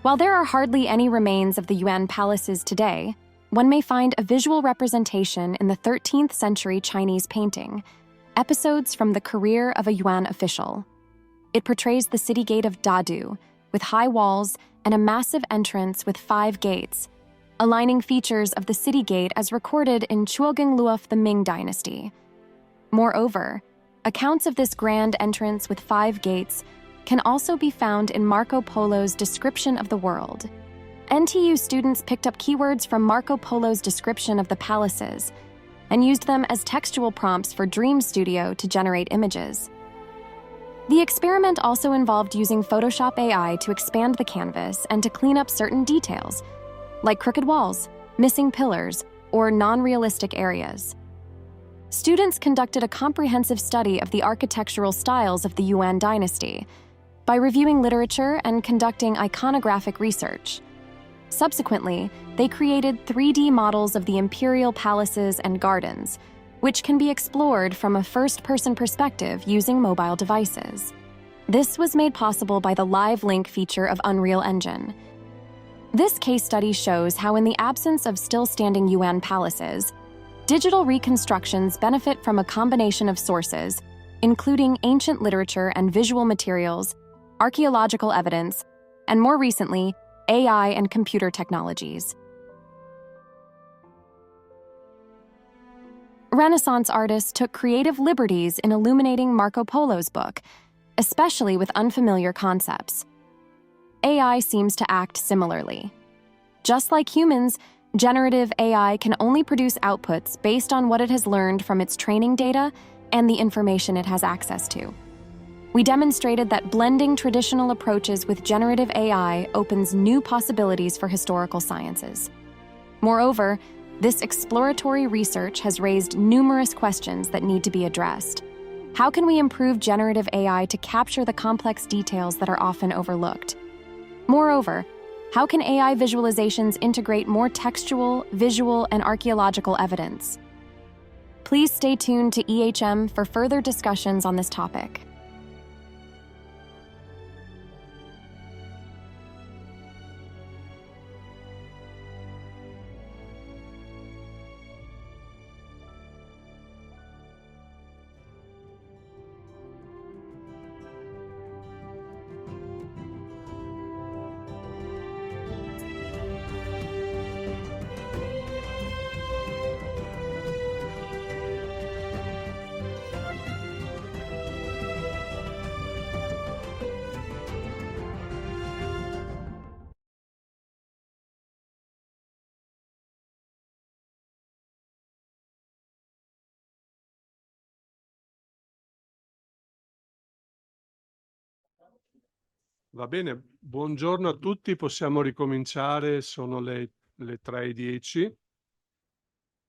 S9: While there are hardly any remains of the Yuan palaces today, one may find a visual representation in the 13th century Chinese painting, Episodes from the Career of a Yuan Official. It portrays the city gate of Dadu, with high walls and a massive entrance with 5 gates, aligning features of the city gate as recorded in Chuogeng of the Ming Dynasty. Moreover, accounts of this grand entrance with 5 gates can also be found in Marco Polo's Description of the World. NTU students picked up keywords from Marco Polo's description of the palaces and used them as textual prompts for Dream Studio to generate images. The experiment also involved using Photoshop AI to expand the canvas and to clean up certain details, like crooked walls, missing pillars, or non-realistic areas. Students conducted a comprehensive study of the architectural styles of the Yuan dynasty by reviewing literature and conducting iconographic research. Subsequently, they created 3D models of the imperial palaces and gardens, which can be explored from a first-person perspective using mobile devices. This was made possible by the Live Link feature of Unreal Engine. This case study shows how in the absence of still-standing Yuan palaces, digital reconstructions benefit from a combination of sources, including ancient literature and visual materials, archaeological evidence, and more recently, AI and computer technologies. Renaissance artists took creative liberties in illuminating Marco Polo's book, especially with unfamiliar concepts. AI seems to act similarly. Just like humans, generative AI can only produce outputs based on what it has learned from its training data and the information it has access to. We demonstrated that blending traditional approaches with generative AI opens new possibilities for historical sciences. Moreover, this exploratory research has raised numerous questions that need to be addressed. How can we improve generative AI to capture the complex details that are often overlooked? Moreover, how can AI visualizations integrate more textual, visual, and archaeological evidence? Please stay tuned to EHM for further discussions on this topic.
S8: Va bene, buongiorno a tutti, possiamo ricominciare, sono le 3:10.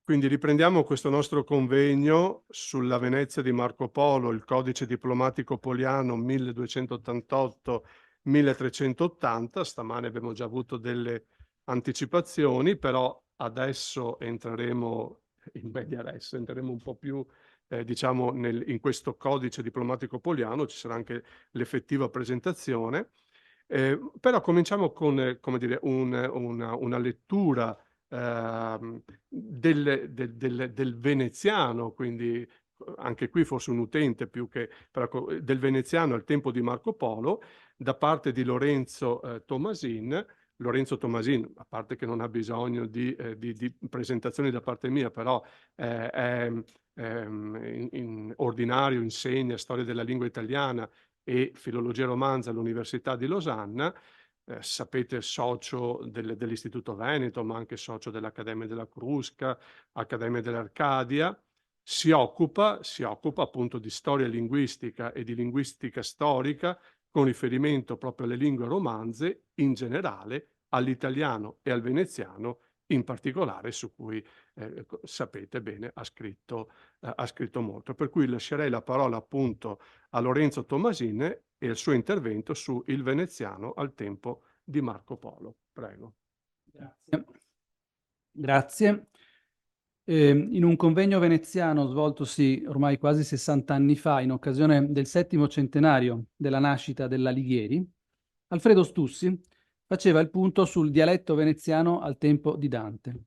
S8: Quindi riprendiamo questo nostro convegno sulla Venezia di Marco Polo, il codice diplomatico poliano 1380, stamane abbiamo già avuto delle anticipazioni, però adesso entreremo in media res, entreremo un po' più diciamo in questo codice diplomatico poliano, ci sarà anche l'effettiva presentazione. Però cominciamo con come dire, una lettura del veneziano, quindi anche qui forse un utente più che del veneziano al tempo di Marco Polo, da parte di Lorenzo Tomasin. Lorenzo Tomasin, a parte che non ha bisogno di presentazioni da parte mia, però è in ordinario, insegna storia della lingua italiana e filologia romanza all'Università di Losanna. Sapete, socio dell'Istituto Veneto, ma anche socio dell'Accademia della Crusca, Accademia dell'Arcadia. Si occupa appunto di storia linguistica e di linguistica storica con riferimento proprio alle lingue romanze in generale, all'italiano e al veneziano in particolare, su cui sapete bene ha scritto molto. Per cui lascerei la parola appunto a Lorenzo Tomasin e il suo intervento su il veneziano al tempo di Marco Polo. Prego.
S11: Grazie. In un convegno veneziano svoltosi ormai quasi 60 anni fa, in occasione del 7° centenario della nascita dell'Alighieri, Alfredo Stussi faceva il punto sul dialetto veneziano al tempo di Dante,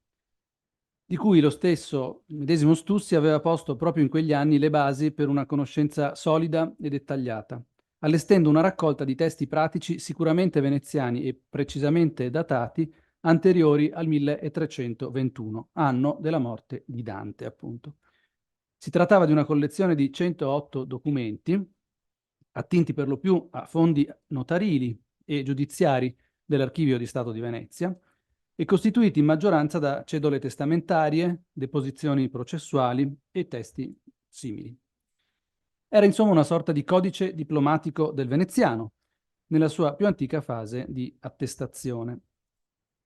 S11: di cui lo stesso medesimo Stussi aveva posto proprio in quegli anni le basi per una conoscenza solida e dettagliata, allestendo una raccolta di testi pratici sicuramente veneziani e precisamente datati anteriori al 1321, anno della morte di Dante, appunto. Si trattava di una collezione di 108 documenti, attinti per lo più a fondi notarili e giudiziari dell'Archivio di Stato di Venezia, e costituiti in maggioranza da cedole testamentarie, deposizioni processuali e testi simili. Era insomma una sorta di codice diplomatico del veneziano, nella sua più antica fase di attestazione.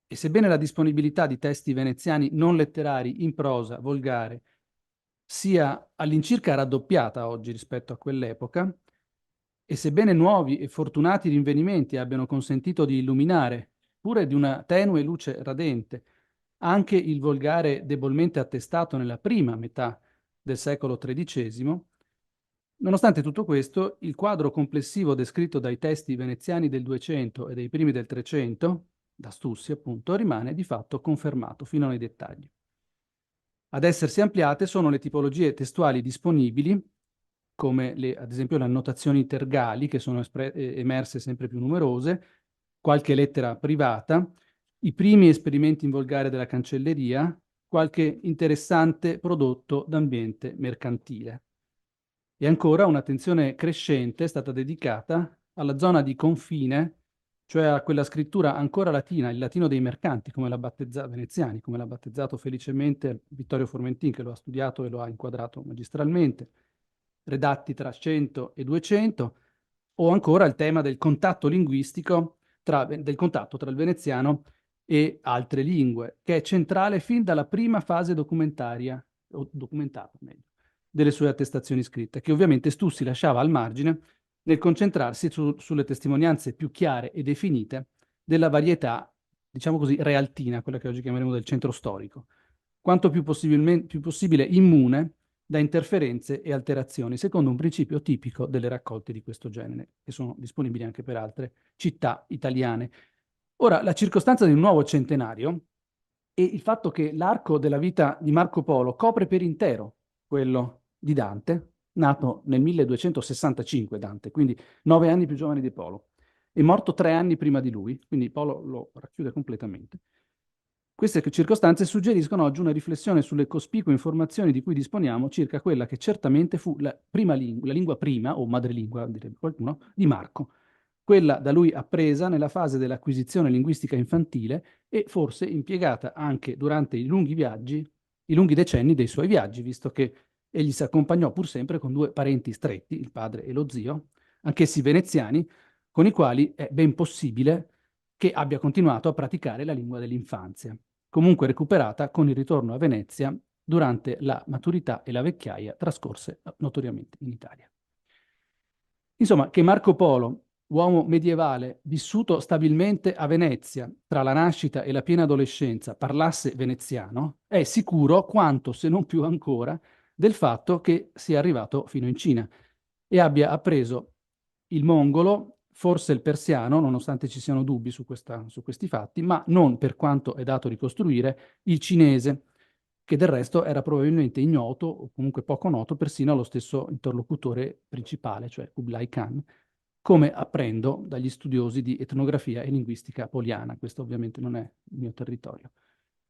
S11: E sebbene la disponibilità di testi veneziani non letterari in prosa volgare sia all'incirca raddoppiata oggi rispetto a quell'epoca, e sebbene nuovi e fortunati rinvenimenti abbiano consentito di illuminare, pure di una tenue luce radente, anche il volgare debolmente attestato nella prima metà del secolo XIII, nonostante tutto questo, il quadro complessivo descritto dai testi veneziani del 200 e dei primi del 300, da Stussi appunto, rimane di fatto confermato fino nei dettagli. Ad essersi ampliate sono le tipologie testuali disponibili, come ad esempio le annotazioni tergali, che sono emerse sempre più numerose, qualche lettera privata, i primi esperimenti in volgare della cancelleria, qualche interessante prodotto d'ambiente mercantile. E ancora un'attenzione crescente è stata dedicata alla zona di confine, cioè a quella scrittura ancora latina, il latino dei mercanti, come l'ha battezzato veneziani, come l'ha battezzato felicemente Vittorio Formentin, che lo ha studiato e lo ha inquadrato magistralmente, redatti tra 100 e 200, o ancora il tema del contatto linguistico, del contatto tra il veneziano e altre lingue, che è centrale fin dalla prima fase documentaria, o documentata meglio, delle sue attestazioni scritte, che ovviamente Stussi lasciava al margine nel concentrarsi sulle testimonianze più chiare e definite della varietà, diciamo così, realtina, quella che oggi chiameremo del centro storico, quanto più possibile immune da interferenze e alterazioni, secondo un principio tipico delle raccolte di questo genere, che sono disponibili anche per altre città italiane. Ora, la circostanza di un nuovo centenario e il fatto che l'arco della vita di Marco Polo copre per intero quello di Dante, nato nel 1265 Dante, quindi 9 anni più giovane di Polo, e morto 3 anni prima di lui, quindi Polo lo racchiude completamente. Queste circostanze suggeriscono oggi una riflessione sulle cospicue informazioni di cui disponiamo circa quella che certamente fu la lingua prima, o madrelingua, direbbe qualcuno, di Marco, quella da lui appresa nella fase dell'acquisizione linguistica infantile e forse impiegata anche durante i lunghi decenni dei suoi viaggi, visto che egli si accompagnò pur sempre con 2 parenti stretti, il padre e lo zio, anch'essi veneziani, con i quali è ben possibile che abbia continuato a praticare la lingua dell'infanzia, comunque recuperata con il ritorno a Venezia durante la maturità e la vecchiaia trascorse notoriamente in Italia. Insomma, che Marco Polo uomo medievale vissuto stabilmente a Venezia tra la nascita e la piena adolescenza parlasse veneziano, è sicuro quanto, se non più ancora, del fatto che sia arrivato fino in Cina e abbia appreso il mongolo, forse il persiano, nonostante ci siano dubbi su questi fatti, ma non, per quanto è dato ricostruire, il cinese, che del resto era probabilmente ignoto o comunque poco noto persino allo stesso interlocutore principale, cioè Kublai Khan, come apprendo dagli studiosi di etnografia e linguistica poliana. Questo ovviamente non è il mio territorio.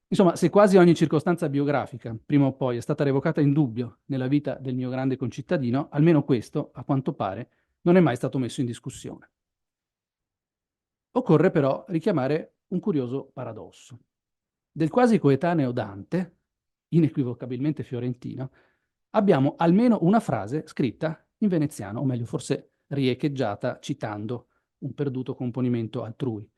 S11: Insomma, se quasi ogni circostanza biografica, prima o poi, è stata revocata in dubbio nella vita del mio grande concittadino, almeno questo, a quanto pare, non è mai stato messo in discussione. Occorre però richiamare un curioso paradosso. Del quasi coetaneo Dante, inequivocabilmente fiorentino, abbiamo almeno una frase scritta in veneziano, o meglio, forse riecheggiata citando un perduto componimento altrui,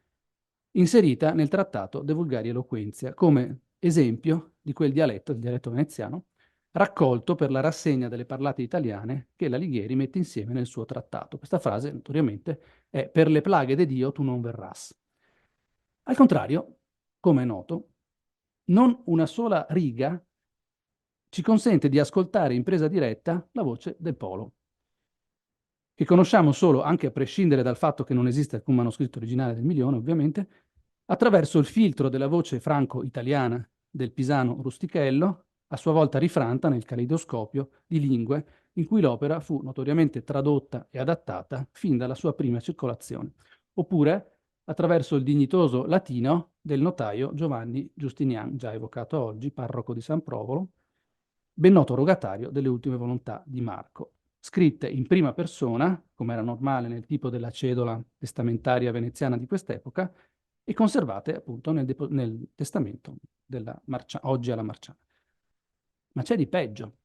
S11: inserita nel trattato De Vulgari Eloquentia come esempio di quel dialetto, il dialetto veneziano, raccolto per la rassegna delle parlate italiane che l'Alighieri mette insieme nel suo trattato. Questa frase, notoriamente, è «Per le plaghe de Dio tu non verras». Al contrario, come è noto, non una sola riga ci consente di ascoltare in presa diretta la voce del Polo, che conosciamo solo, anche a prescindere dal fatto che non esiste alcun manoscritto originale del Milione, ovviamente, attraverso il filtro della voce franco-italiana del pisano Rustichello, a sua volta rifranta nel caleidoscopio di lingue in cui l'opera fu notoriamente tradotta e adattata fin dalla sua prima circolazione, oppure attraverso il dignitoso latino del notaio Giovanni Giustinian, già evocato oggi, parroco di San Provolo, ben noto rogatario delle ultime volontà di Marco, scritte in prima persona, come era normale nel tipo della cedola testamentaria veneziana di quest'epoca, e conservate appunto nel testamento oggi alla Marciana. Ma c'è di peggio.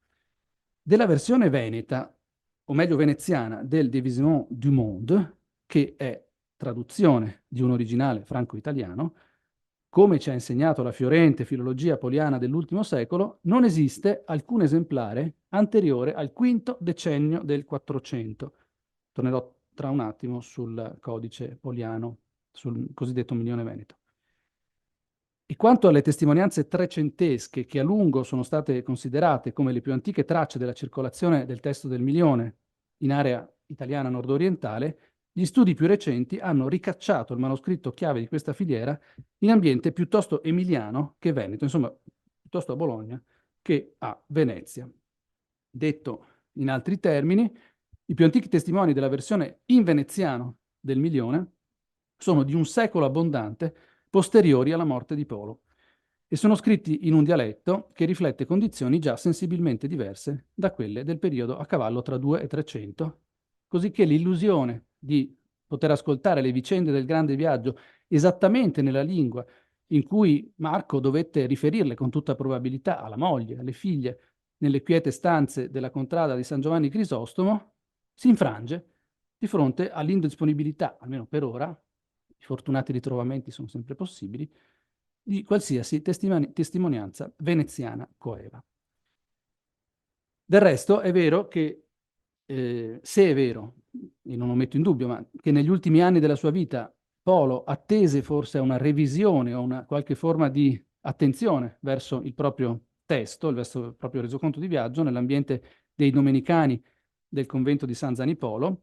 S11: Della versione veneta, o meglio veneziana, del Division du Monde, che è traduzione di un originale franco-italiano, come ci ha insegnato la fiorente filologia poliana dell'ultimo secolo, non esiste alcun esemplare anteriore al quinto decennio del 400. Tornerò tra un attimo sul codice poliano, sul cosiddetto Milione Veneto. E quanto alle testimonianze trecentesche, che a lungo sono state considerate come le più antiche tracce della circolazione del testo del Milione in area italiana nord-orientale, gli studi più recenti hanno ricacciato il manoscritto chiave di questa filiera in ambiente piuttosto emiliano che veneto, insomma, piuttosto a Bologna che a Venezia. Detto in altri termini, i più antichi testimoni della versione in veneziano del Milione sono di un secolo abbondante posteriori alla morte di Polo e sono scritti in un dialetto che riflette condizioni già sensibilmente diverse da quelle del periodo a cavallo tra 2 e 300, così che l'illusione di poter ascoltare le vicende del grande viaggio esattamente nella lingua in cui Marco dovette riferirle con tutta probabilità alla moglie, alle figlie, nelle quiete stanze della contrada di San Giovanni Crisostomo, si infrange di fronte all'indisponibilità, almeno per ora, i fortunati ritrovamenti sono sempre possibili, di qualsiasi testimonianza veneziana coeva. Del resto è vero che, se è vero, e non lo metto in dubbio, ma che negli ultimi anni della sua vita Polo attese forse a una revisione o una qualche forma di attenzione verso il proprio testo, verso il proprio resoconto di viaggio, nell'ambiente dei domenicani del convento di San Zanipolo,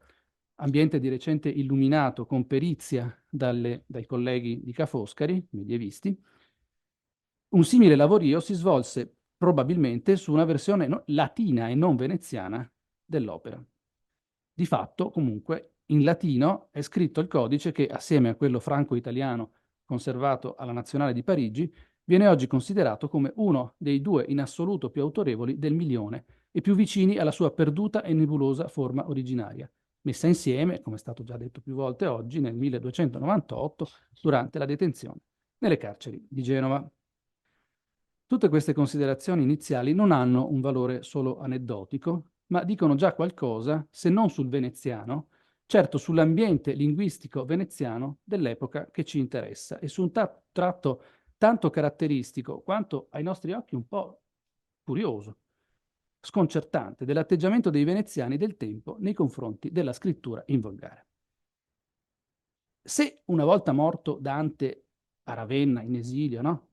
S11: ambiente di recente illuminato con perizia dai colleghi di Ca' Foscari, medievisti, un simile lavorio si svolse probabilmente su una versione latina e non veneziana dell'opera. Di fatto, comunque, in latino è scritto il codice che, assieme a quello franco-italiano conservato alla Nazionale di Parigi, viene oggi considerato come uno dei due in assoluto più autorevoli del Milione e più vicini alla sua perduta e nebulosa forma originaria, messa insieme, come è stato già detto più volte oggi, nel 1298, durante la detenzione nelle carceri di Genova. Tutte queste considerazioni iniziali non hanno un valore solo aneddotico, ma dicono già qualcosa, se non sul veneziano, certo sull'ambiente linguistico veneziano dell'epoca che ci interessa e su un tratto tanto caratteristico quanto ai nostri occhi un po' curioso, sconcertante, dell'atteggiamento dei veneziani del tempo nei confronti della scrittura in volgare. se una volta morto Dante a Ravenna, in esilio, no?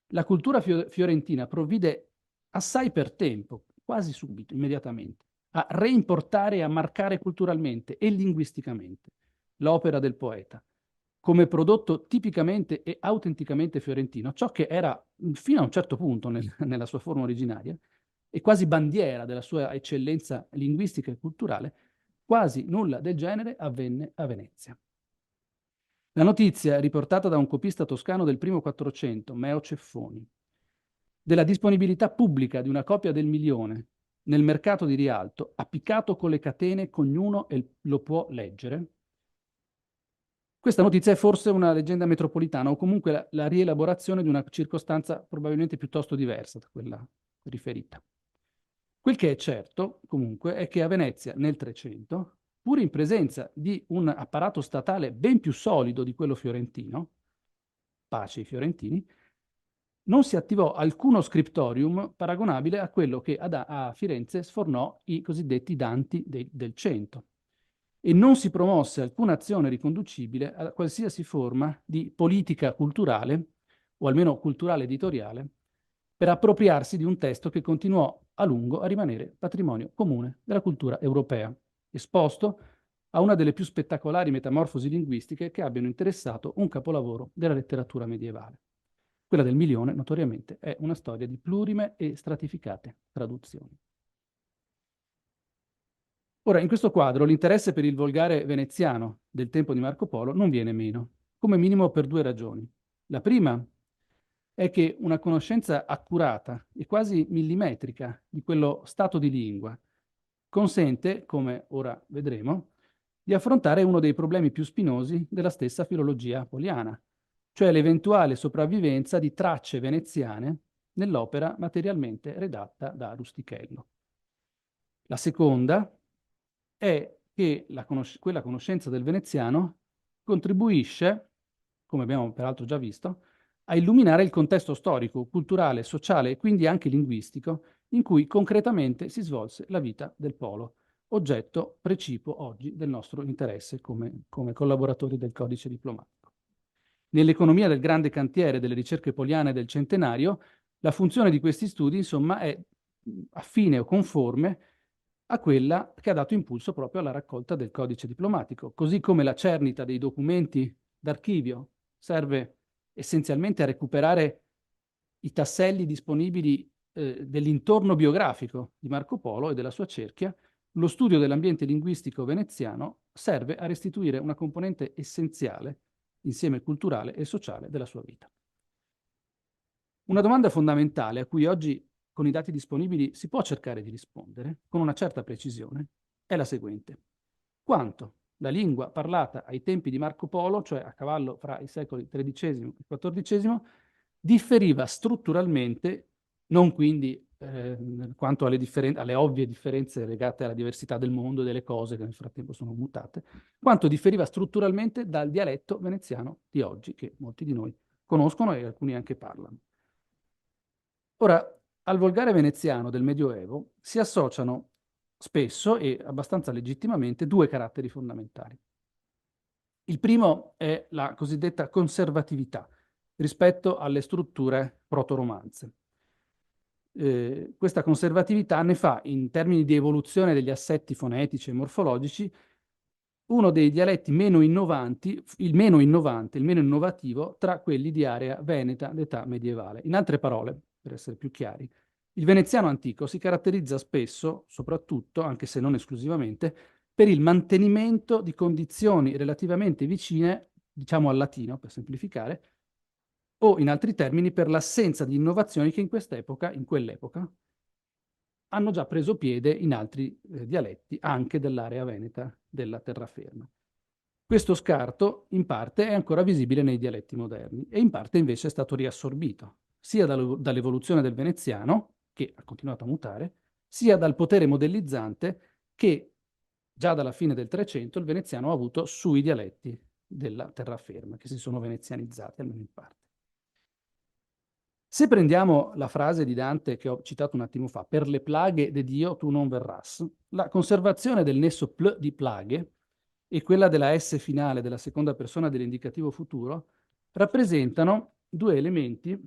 S11: La cultura fiorentina provvide assai per tempo, quasi subito, immediatamente, a reimportare e a marcare culturalmente e linguisticamente l'opera del poeta, come prodotto tipicamente e autenticamente fiorentino, ciò che era fino a un certo punto nella sua forma originaria e quasi bandiera della sua eccellenza linguistica e culturale, quasi nulla del genere avvenne a Venezia. La notizia, riportata da un copista toscano del primo 400, Meo Ceffoni, della disponibilità pubblica di una copia del Milione nel mercato di Rialto, appiccato con le catene, ognuno lo può leggere. Questa notizia è forse una leggenda metropolitana o comunque la rielaborazione di una circostanza probabilmente piuttosto diversa da quella riferita. Quel che è certo, comunque, è che a Venezia nel 300, pur in presenza di un apparato statale ben più solido di quello fiorentino, pace ai fiorentini, non si attivò alcuno scriptorium paragonabile a quello che a Firenze sfornò i cosiddetti Danti del Cento, e non si promosse alcuna azione riconducibile a qualsiasi forma di politica culturale, o almeno culturale editoriale, per appropriarsi di un testo che continuò a lungo a rimanere patrimonio comune della cultura europea, esposto a una delle più spettacolari metamorfosi linguistiche che abbiano interessato un capolavoro della letteratura medievale. Quella del Milione, notoriamente, è una storia di plurime e stratificate traduzioni. Ora, in questo quadro, l'interesse per il volgare veneziano del tempo di Marco Polo non viene meno, come minimo per due ragioni. La prima è che una conoscenza accurata e quasi millimetrica di quello stato di lingua consente, come ora vedremo, di affrontare uno dei problemi più spinosi della stessa filologia poliana, cioè l'eventuale sopravvivenza di tracce veneziane nell'opera materialmente redatta da Rustichello. La seconda è che quella conoscenza del veneziano contribuisce, come abbiamo peraltro già visto, a illuminare il contesto storico, culturale, sociale e quindi anche linguistico in cui concretamente si svolse la vita del Polo, oggetto precipuo oggi del nostro interesse come collaboratori del codice diplomatico. Nell'economia del grande cantiere delle ricerche poliane del centenario, la funzione di questi studi, insomma, è affine o conforme a quella che ha dato impulso proprio alla raccolta del codice diplomatico, così come la cernita dei documenti d'archivio serve essenzialmente a recuperare i tasselli disponibili dell'intorno biografico di Marco Polo e della sua cerchia, lo studio dell'ambiente linguistico veneziano serve a restituire una componente essenziale, insieme culturale e sociale, della sua vita. Una domanda fondamentale a cui oggi, con i dati disponibili, si può cercare di rispondere con una certa precisione è la seguente. Quanto la lingua parlata ai tempi di Marco Polo, cioè a cavallo fra i secoli XIII e XIV, differiva strutturalmente, non quindi quanto alle ovvie differenze legate alla diversità del mondo e delle cose che nel frattempo sono mutate, quanto differiva strutturalmente dal dialetto veneziano di oggi, che molti di noi conoscono e alcuni anche parlano. Ora, al volgare veneziano del Medioevo si associano spesso e abbastanza legittimamente due caratteri fondamentali. Il primo è la cosiddetta conservatività rispetto alle strutture protoromanze. Questa conservatività ne fa, in termini di evoluzione degli assetti fonetici e morfologici, uno dei dialetti meno innovanti, il meno innovativo tra quelli di area veneta d'età medievale. In altre parole, per essere più chiari, il veneziano antico si caratterizza spesso, soprattutto, anche se non esclusivamente, per il mantenimento di condizioni relativamente vicine, diciamo al latino, per semplificare, o in altri termini per l'assenza di innovazioni che in quell'epoca, hanno già preso piede in altri dialetti, anche dell'area veneta della terraferma. Questo scarto, in parte, è ancora visibile nei dialetti moderni e in parte invece è stato riassorbito, sia dall'evoluzione del veneziano, che ha continuato a mutare, sia dal potere modellizzante che già dalla fine del Trecento il veneziano ha avuto sui dialetti della terraferma, che si sono venezianizzati, almeno in parte. Se prendiamo la frase di Dante che ho citato un attimo fa, per le plaghe de Dio tu non verras, la conservazione del nesso pl di plaghe e quella della S finale della seconda persona dell'indicativo futuro rappresentano due elementi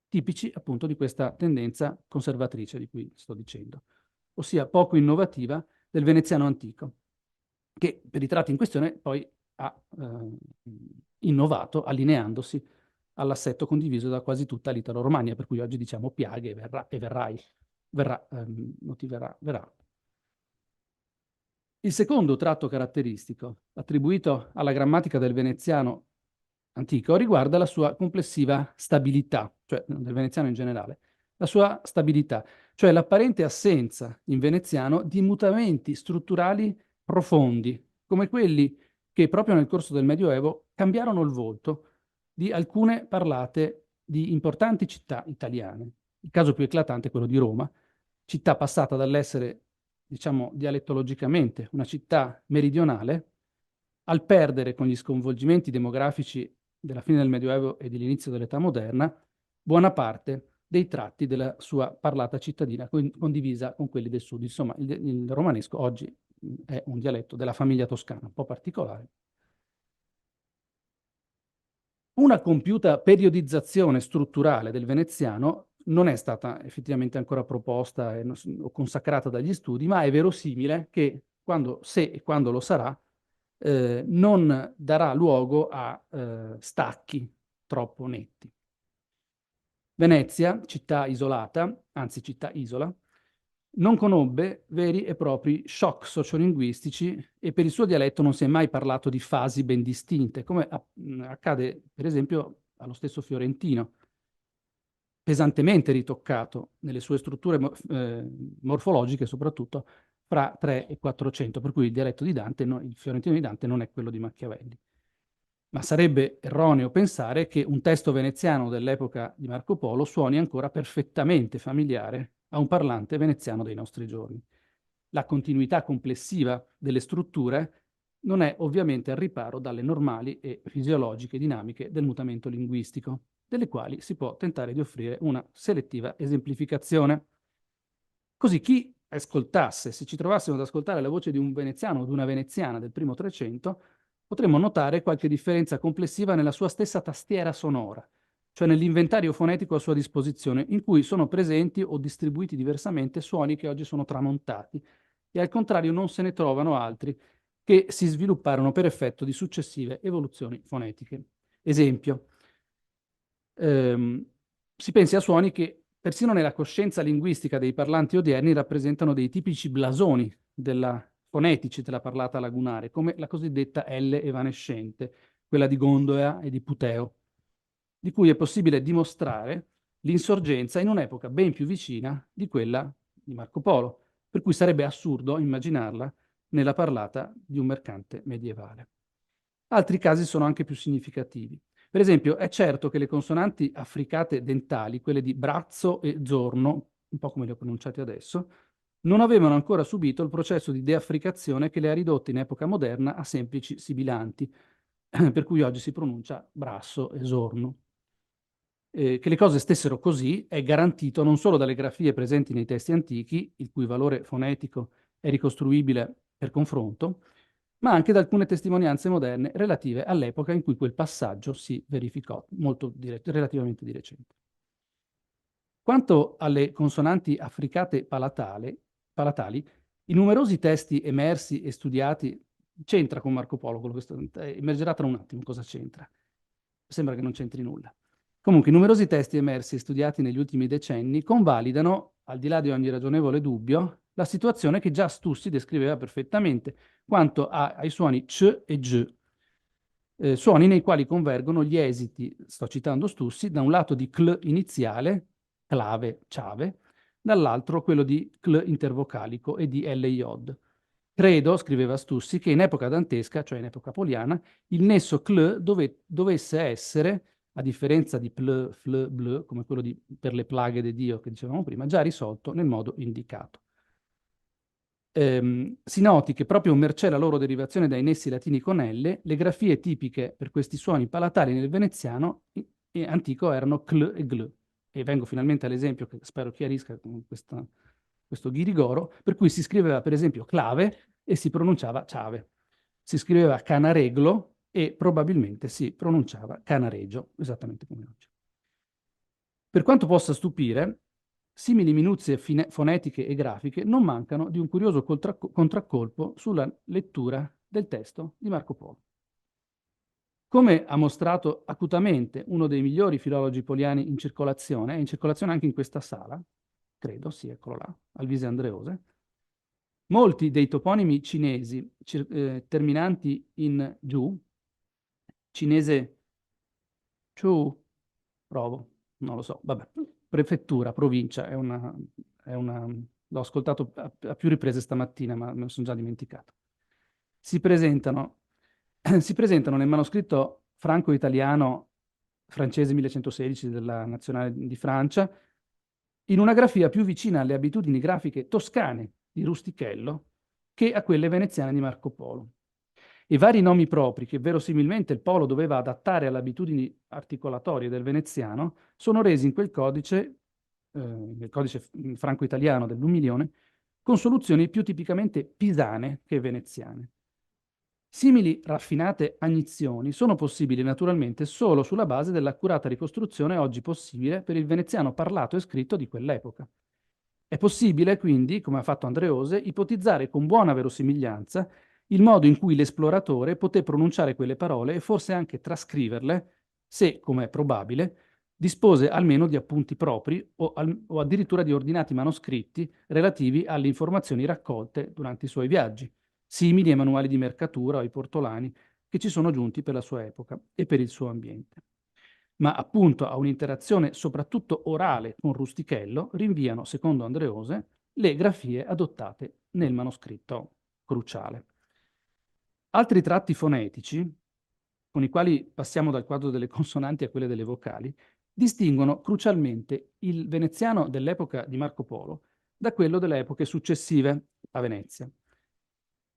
S11: tipici appunto di questa tendenza conservatrice di cui sto dicendo, ossia poco innovativa del veneziano antico, che per i tratti in questione poi ha innovato allineandosi all'assetto condiviso da quasi tutta l'Italo-Romagna, per cui oggi diciamo piaghe e verrà. Il secondo tratto caratteristico attribuito alla grammatica del veneziano antico riguarda la sua complessiva stabilità, cioè del veneziano in generale, la sua stabilità, cioè l'apparente assenza in veneziano di mutamenti strutturali profondi, come quelli che proprio nel corso del Medioevo cambiarono il volto di alcune parlate di importanti città italiane. Il caso più eclatante è quello di Roma, città passata dall'essere, diciamo, dialettologicamente una città meridionale, al perdere con gli sconvolgimenti demografici della fine del Medioevo e dell'inizio dell'età moderna buona parte dei tratti della sua parlata cittadina condivisa con quelli del sud. Insomma, il romanesco oggi è un dialetto della famiglia toscana, un po' particolare. Una compiuta periodizzazione strutturale del veneziano non è stata effettivamente ancora proposta o consacrata dagli studi, ma è verosimile che se e quando lo sarà, non darà luogo a stacchi troppo netti. Venezia, città isolata, anzi città isola, non conobbe veri e propri shock sociolinguistici e per il suo dialetto non si è mai parlato di fasi ben distinte, come accade per esempio allo stesso fiorentino, pesantemente ritoccato nelle sue strutture morfologiche, soprattutto fra 3 e 400, per cui il dialetto di Dante, il fiorentino di Dante non è quello di Machiavelli. Ma sarebbe erroneo pensare che un testo veneziano dell'epoca di Marco Polo suoni ancora perfettamente familiare a un parlante veneziano dei nostri giorni. La continuità complessiva delle strutture non è ovviamente al riparo dalle normali e fisiologiche dinamiche del mutamento linguistico, delle quali si può tentare di offrire una selettiva esemplificazione. Così chi ascoltasse, se ci trovassimo ad ascoltare la voce di un veneziano o di una veneziana del primo Trecento, potremmo notare qualche differenza complessiva nella sua stessa tastiera sonora, cioè nell'inventario fonetico a sua disposizione, in cui sono presenti o distribuiti diversamente suoni che oggi sono tramontati e al contrario non se ne trovano altri che si svilupparono per effetto di successive evoluzioni fonetiche. Esempio, si pensi a suoni che persino nella coscienza linguistica dei parlanti odierni rappresentano dei tipici blasoni fonetici della parlata lagunare, come la cosiddetta L evanescente, quella di Gondoea e di Puteo, di cui è possibile dimostrare l'insorgenza in un'epoca ben più vicina di quella di Marco Polo, per cui sarebbe assurdo immaginarla nella parlata di un mercante medievale. Altri casi sono anche più significativi. Per esempio, è certo che le consonanti affricate dentali, quelle di Brazzo e Zorno, un po' come le ho pronunciate adesso, non avevano ancora subito il processo di deaffricazione che le ha ridotte in epoca moderna a semplici sibilanti, per cui oggi si pronuncia Brasso e Zorno. Che le cose stessero così è garantito non solo dalle grafie presenti nei testi antichi, il cui valore fonetico è ricostruibile per confronto, ma anche da alcune testimonianze moderne relative all'epoca in cui quel passaggio si verificò, relativamente di recente. Quanto alle consonanti affricate palatali, i numerosi testi emersi e studiati, c'entra con Marco Polo, emergerà tra un attimo cosa c'entra. Sembra che non c'entri nulla. Comunque, i numerosi testi emersi e studiati negli ultimi decenni convalidano, al di là di ogni ragionevole dubbio, la situazione che già Stussi descriveva perfettamente quanto ai suoni c e g, suoni nei quali convergono gli esiti, sto citando Stussi, da un lato di cl iniziale, clave, ciave, dall'altro quello di cl intervocalico e di ly. Credo, scriveva Stussi, che in epoca dantesca, cioè in epoca poliana, il nesso cl dovesse essere, a differenza di pl, fl, bl, come quello per le plaghe di Dio che dicevamo prima, già risolto nel modo indicato. Si noti che proprio mercé la loro derivazione dai nessi latini con L, le grafie tipiche per questi suoni palatali nel veneziano antico erano cl e gl. E vengo finalmente all'esempio che spero chiarisca con questo ghirigoro, per cui si scriveva per esempio clave e si pronunciava ciave. si scriveva Canareglo e probabilmente si pronunciava Canaregio, esattamente come oggi. Per quanto possa stupire, simili minuzie fonetiche e grafiche non mancano di un curioso contraccolpo sulla lettura del testo di Marco Polo. Come ha mostrato acutamente uno dei migliori filologi poliani in circolazione, è in circolazione anche in questa sala, credo, sì, eccolo là, Alvise Andreose, molti dei toponimi cinesi terminanti in giù, cinese ciu, provo, non lo so, vabbè, prefettura, provincia, l'ho ascoltato a più riprese stamattina, ma me lo sono già dimenticato. Si presentano nel manoscritto franco-italiano francese 1116 della Nazionale di Francia in una grafia più vicina alle abitudini grafiche toscane di Rustichello che a quelle veneziane di Marco Polo. I vari nomi propri che verosimilmente il Polo doveva adattare alle abitudini articolatorie del veneziano sono resi in quel codice, nel codice franco-italiano dell'1.000.000, con soluzioni più tipicamente pisane che veneziane. Simili raffinate agnizioni sono possibili naturalmente solo sulla base dell'accurata ricostruzione oggi possibile per il veneziano parlato e scritto di quell'epoca. È possibile, quindi, come ha fatto Andreose, ipotizzare con buona verosimiglianza il modo in cui l'esploratore poté pronunciare quelle parole e forse anche trascriverle, se, come è probabile, dispose almeno di appunti propri o addirittura di ordinati manoscritti relativi alle informazioni raccolte durante i suoi viaggi, simili ai manuali di mercatura o ai portolani che ci sono giunti per la sua epoca e per il suo ambiente. Ma appunto a un'interazione soprattutto orale con Rustichello rinviano, secondo Andreose, le grafie adottate nel manoscritto cruciale. Altri tratti fonetici, con i quali passiamo dal quadro delle consonanti a quelle delle vocali, distinguono crucialmente il veneziano dell'epoca di Marco Polo da quello delle epoche successive a Venezia.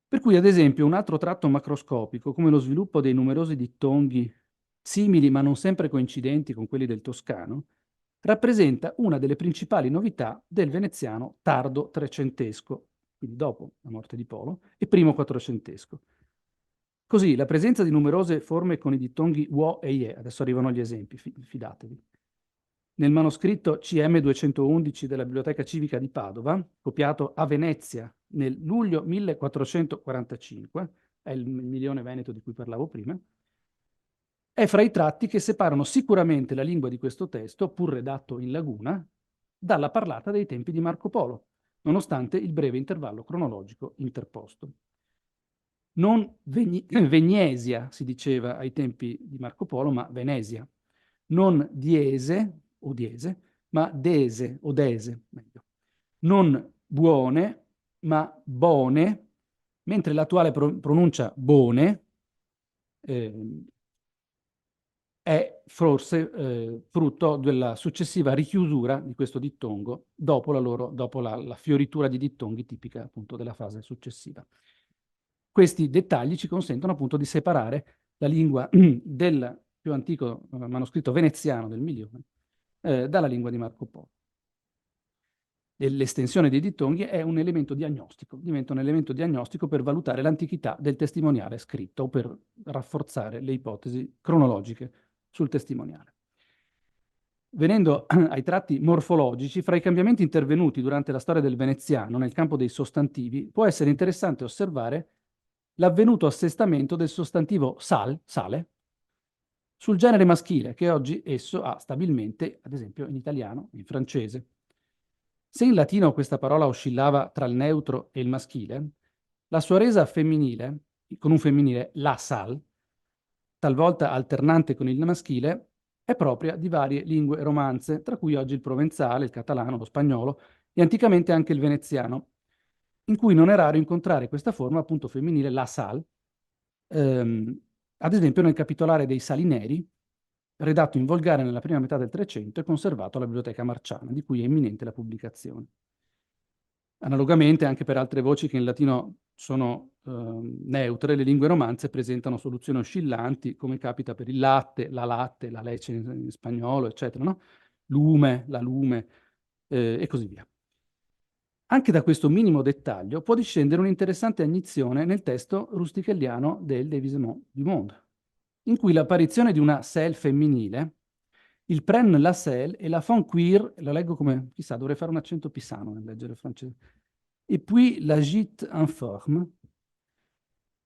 S11: Per cui, ad esempio, un altro tratto macroscopico, come lo sviluppo dei numerosi dittonghi simili ma non sempre coincidenti con quelli del toscano, rappresenta una delle principali novità del veneziano tardo trecentesco, quindi dopo la morte di Polo, e primo quattrocentesco. Così, la presenza di numerose forme con i dittonghi uo e ie, adesso arrivano gli esempi, fidatevi. Nel manoscritto CM 211 della Biblioteca Civica di Padova, copiato a Venezia nel luglio 1445, è il milione veneto di cui parlavo prima, è fra i tratti che separano sicuramente la lingua di questo testo, pur redatto in laguna, dalla parlata dei tempi di Marco Polo, nonostante il breve intervallo cronologico interposto. Non Vegnesia si diceva ai tempi di Marco Polo, ma Venesia. Non diese o diese, ma dese o dese, meglio. Non buone, ma bone, mentre l'attuale pronuncia bone è forse frutto della successiva richiusura di questo dittongo dopo la fioritura di dittonghi tipica appunto della fase successiva. Questi dettagli ci consentono appunto di separare la lingua del più antico manoscritto veneziano del milione dalla lingua di Marco Polo. L'estensione dei dittonghi è un elemento diagnostico, diventa un elemento diagnostico per valutare l'antichità del testimoniale scritto o per rafforzare le ipotesi cronologiche sul testimoniale. Venendo ai tratti morfologici, fra i cambiamenti intervenuti durante la storia del veneziano nel campo dei sostantivi, può essere interessante osservare l'avvenuto assestamento del sostantivo sale, sul genere maschile, che oggi esso ha stabilmente, ad esempio in italiano, in francese. Se in latino questa parola oscillava tra il neutro e il maschile, la sua resa femminile, con un femminile la sal, talvolta alternante con il maschile, è propria di varie lingue romanze, tra cui oggi il provenzale, il catalano, lo spagnolo e anticamente anche il veneziano, in cui non è raro incontrare questa forma appunto femminile la sal, ad esempio nel capitolare dei Salineri, redatto in volgare nella prima metà del Trecento e conservato alla Biblioteca Marciana, di cui è imminente la pubblicazione. Analogamente, anche per altre voci che in latino sono neutre, le lingue romanze presentano soluzioni oscillanti, come capita per il latte, la lece in spagnolo, eccetera, no? Lume, la lume, e così via. Anche da questo minimo dettaglio può discendere un'interessante agnizione nel testo rustichelliano del Devisemont du Monde, in cui l'apparizione di una selle femminile, il prenne la selle e la font cuire, lo leggo come, chissà, dovrei fare un accento pisano nel leggere francese, e puis l'agite en forme,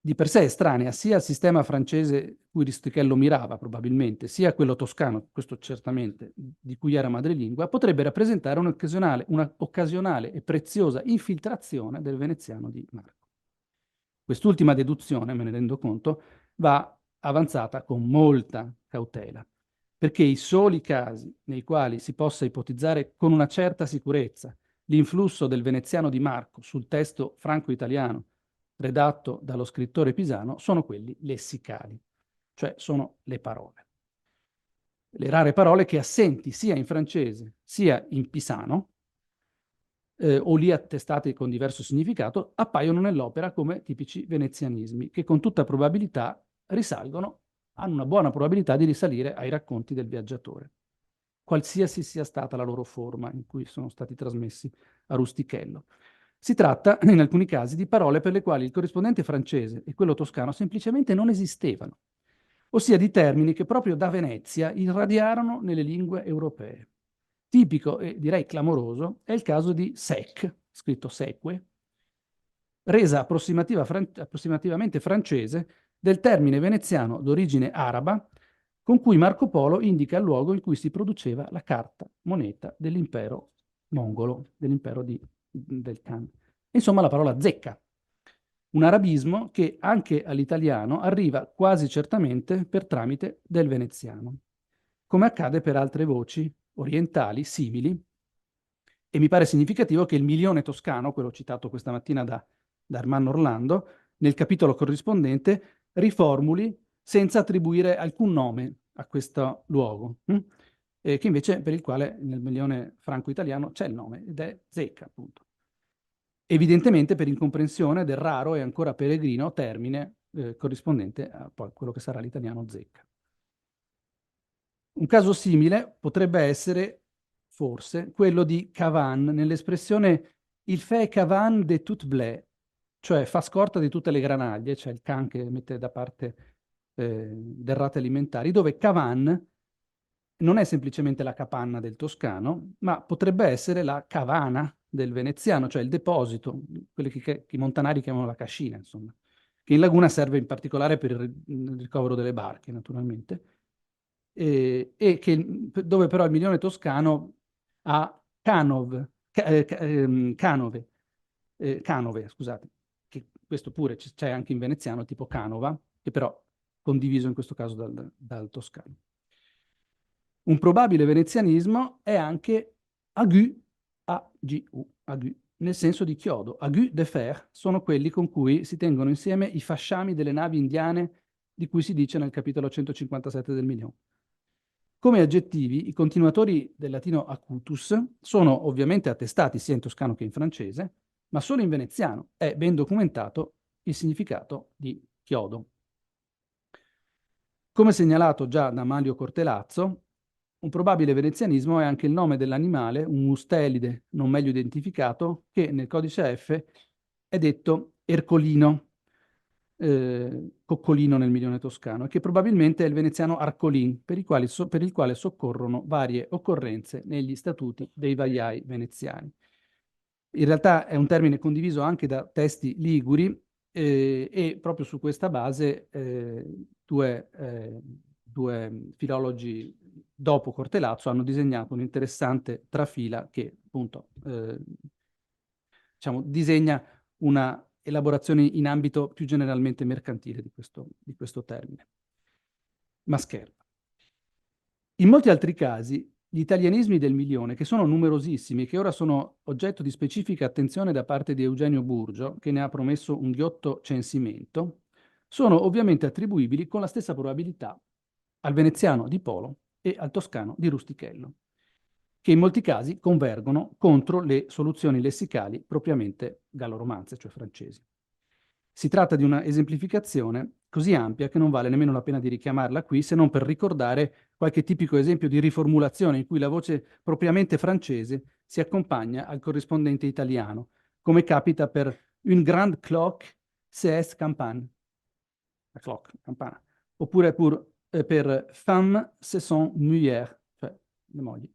S11: di per sé estranea sia al sistema francese cui Rustichello mirava probabilmente, sia a quello toscano, questo certamente, di cui era madrelingua, potrebbe rappresentare una occasionale e preziosa infiltrazione del veneziano di Marco. Quest'ultima deduzione, me ne rendo conto, va avanzata con molta cautela, perché i soli casi nei quali si possa ipotizzare con una certa sicurezza l'influsso del veneziano di Marco sul testo franco-italiano redatto dallo scrittore pisano sono quelli lessicali, cioè sono le parole. Le rare parole che assenti sia in francese sia in pisano, o lì attestate con diverso significato, appaiono nell'opera come tipici venezianismi, che con tutta probabilità hanno una buona probabilità di risalire ai racconti del viaggiatore, qualsiasi sia stata la loro forma in cui sono stati trasmessi a Rustichello. Si tratta, in alcuni casi, di parole per le quali il corrispondente francese e quello toscano semplicemente non esistevano, ossia di termini che proprio da Venezia irradiarono nelle lingue europee. Tipico e direi clamoroso è il caso di sec, scritto seque, resa approssimativamente francese del termine veneziano d'origine araba con cui Marco Polo indica il luogo in cui si produceva la carta moneta dell'impero mongolo, dell'impero del Khan. Insomma, la parola zecca, un arabismo che anche all'italiano arriva quasi certamente per tramite del veneziano, come accade per altre voci orientali simili, e mi pare significativo che il milione toscano, quello citato questa mattina da Armando Orlando, nel capitolo corrispondente riformuli senza attribuire alcun nome a questo luogo, che invece per il quale nel milione franco-italiano c'è il nome, ed è zecca, appunto. Evidentemente per incomprensione del raro e ancora peregrino termine corrispondente a poi quello che sarà l'italiano zecca. Un caso simile potrebbe essere, forse, quello di Cavan, nell'espressione il fait Cavan de tout blé, cioè fa scorta di tutte le granaglie, cioè il can che mette da parte derrate alimentari, dove Cavan non è semplicemente la capanna del toscano, ma potrebbe essere la cavana del veneziano, cioè il deposito, quelli che i montanari chiamano la cascina, insomma, che in laguna serve in particolare per il ricovero delle barche, naturalmente, e dove però il milione toscano ha canove, scusate, che questo pure c'è anche in veneziano, tipo Canova, che però condiviso in questo caso dal toscano. Un probabile venezianismo è anche agu, A-G-U, agu, nel senso di chiodo. Agu de fer sono quelli con cui si tengono insieme i fasciami delle navi indiane di cui si dice nel capitolo 157 del Milion. Come aggettivi, i continuatori del latino acutus sono ovviamente attestati sia in toscano che in francese, ma solo in veneziano è ben documentato il significato di chiodo. Come segnalato già da Manlio Cortelazzo, un probabile venezianismo è anche il nome dell'animale, un mustelide non meglio identificato, che nel codice F è detto ercolino, coccolino nel milione toscano, e che probabilmente è il veneziano arcolin, per il quale soccorrono varie occorrenze negli statuti dei vaiai veneziani. In realtà è un termine condiviso anche da testi liguri, e proprio su questa base due filologi dopo Cortelazzo hanno disegnato un'interessante trafila che appunto disegna una elaborazione in ambito più generalmente mercantile di questo termine. Ma scherzo. In molti altri casi gli italianismi del milione, che sono numerosissimi e che ora sono oggetto di specifica attenzione da parte di Eugenio Burgio, che ne ha promesso un ghiotto censimento, sono ovviamente attribuibili con la stessa probabilità al veneziano di Polo e al toscano di Rustichello, che in molti casi convergono contro le soluzioni lessicali propriamente galloromanze, cioè francesi. Si tratta di una esemplificazione così ampia che non vale nemmeno la pena di richiamarla qui, se non per ricordare qualche tipico esempio di riformulazione in cui la voce propriamente francese si accompagna al corrispondente italiano, come capita per une grande cloche, c'est campane, la clock, campana, oppure per femme, ce sont mujeres, cioè le mogli.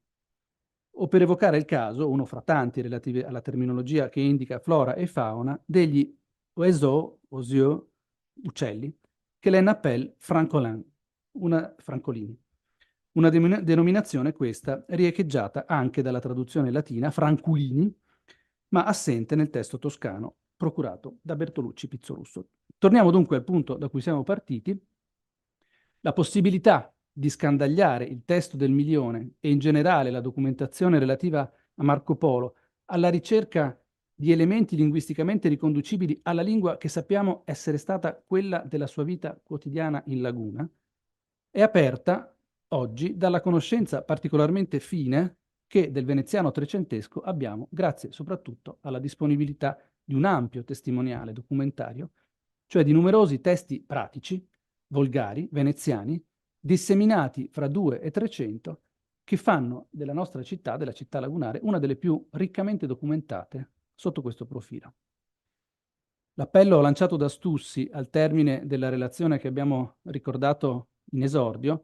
S11: O per evocare il caso, uno fra tanti relativi alla terminologia che indica flora e fauna, degli oiseaux, uccelli, che l'en appelle francolin, francolini. Una denominazione questa riecheggiata anche dalla traduzione latina franculini, ma assente nel testo toscano procurato da Bertolucci Pizzorusso. Torniamo dunque al punto da cui siamo partiti. La possibilità di scandagliare il testo del Milione e in generale la documentazione relativa a Marco Polo alla ricerca di elementi linguisticamente riconducibili alla lingua che sappiamo essere stata quella della sua vita quotidiana in laguna, è aperta oggi dalla conoscenza particolarmente fine che del veneziano trecentesco abbiamo grazie soprattutto alla disponibilità di un ampio testimoniale documentario, cioè di numerosi testi pratici, volgari, veneziani, disseminati fra 200 e 300, che fanno della nostra città, della città lagunare, una delle più riccamente documentate sotto questo profilo. L'appello lanciato da Stussi al termine della relazione che abbiamo ricordato in esordio,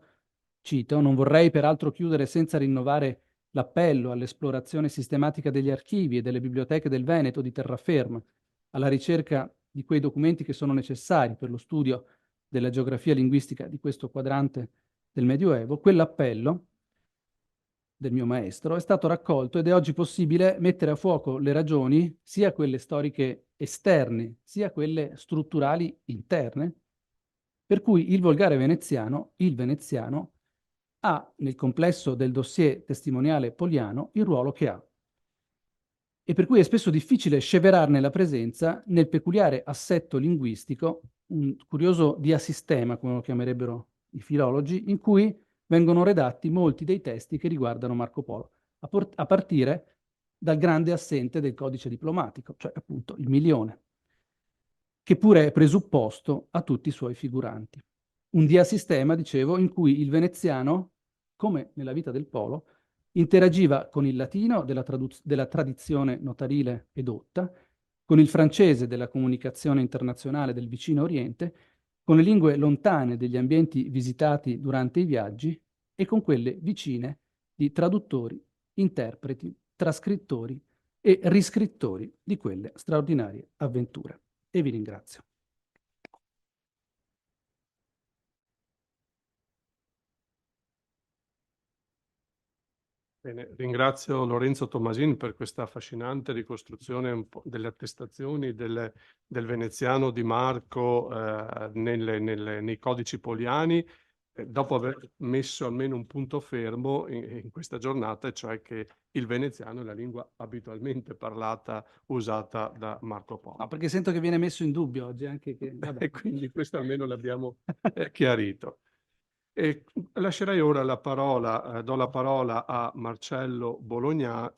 S11: cito: non vorrei peraltro chiudere senza rinnovare l'appello all'esplorazione sistematica degli archivi e delle biblioteche del Veneto di terraferma, alla ricerca di quei documenti che sono necessari per lo studio della geografia linguistica di questo quadrante del Medioevo. Quell'appello del mio maestro è stato raccolto ed è oggi possibile mettere a fuoco le ragioni, sia quelle storiche esterne, sia quelle strutturali interne, per cui il volgare veneziano, il veneziano, ha nel complesso del dossier testimoniale poliano il ruolo che ha. E per cui è spesso difficile sceverarne la presenza nel peculiare assetto linguistico, un curioso diasistema, come lo chiamerebbero i filologi, in cui vengono redatti molti dei testi che riguardano Marco Polo, a partire dal grande assente del codice diplomatico, cioè appunto il Milione, che pure è presupposto a tutti i suoi figuranti. Un diasistema, dicevo, in cui il veneziano, come nella vita del Polo, interagiva con il latino della tradizione notarile edotta, con il francese della comunicazione internazionale del vicino Oriente, con le lingue lontane degli ambienti visitati durante i viaggi e con quelle vicine di traduttori, interpreti, trascrittori e riscrittori di quelle straordinarie avventure. E vi ringrazio.
S8: Bene, ringrazio Lorenzo Tomasin per questa affascinante ricostruzione un po' delle attestazioni del veneziano di Marco nei codici poliani, dopo aver messo almeno un punto fermo in questa giornata, cioè che il veneziano è la lingua abitualmente parlata, usata da Marco Polo.
S11: No, perché sento che viene messo in dubbio oggi anche che...
S8: E quindi questo almeno l'abbiamo chiarito. E lascerei ora la parola, do la parola a Marcello Bologna.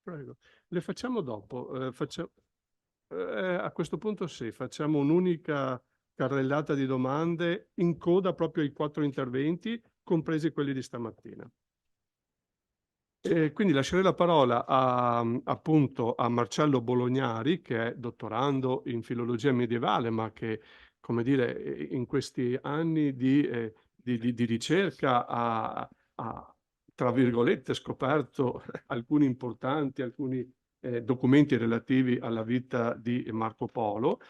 S8: Prego. Le facciamo dopo. A questo punto sì, facciamo un'unica carrellata di domande in coda proprio ai 4 interventi, compresi quelli di stamattina. E quindi lascerei la parola appunto a Marcello Bolognari, che è dottorando in filologia medievale, ma che, come dire, in questi anni di ricerca ha, tra virgolette, scoperto alcuni documenti relativi alla vita di Marco Polo.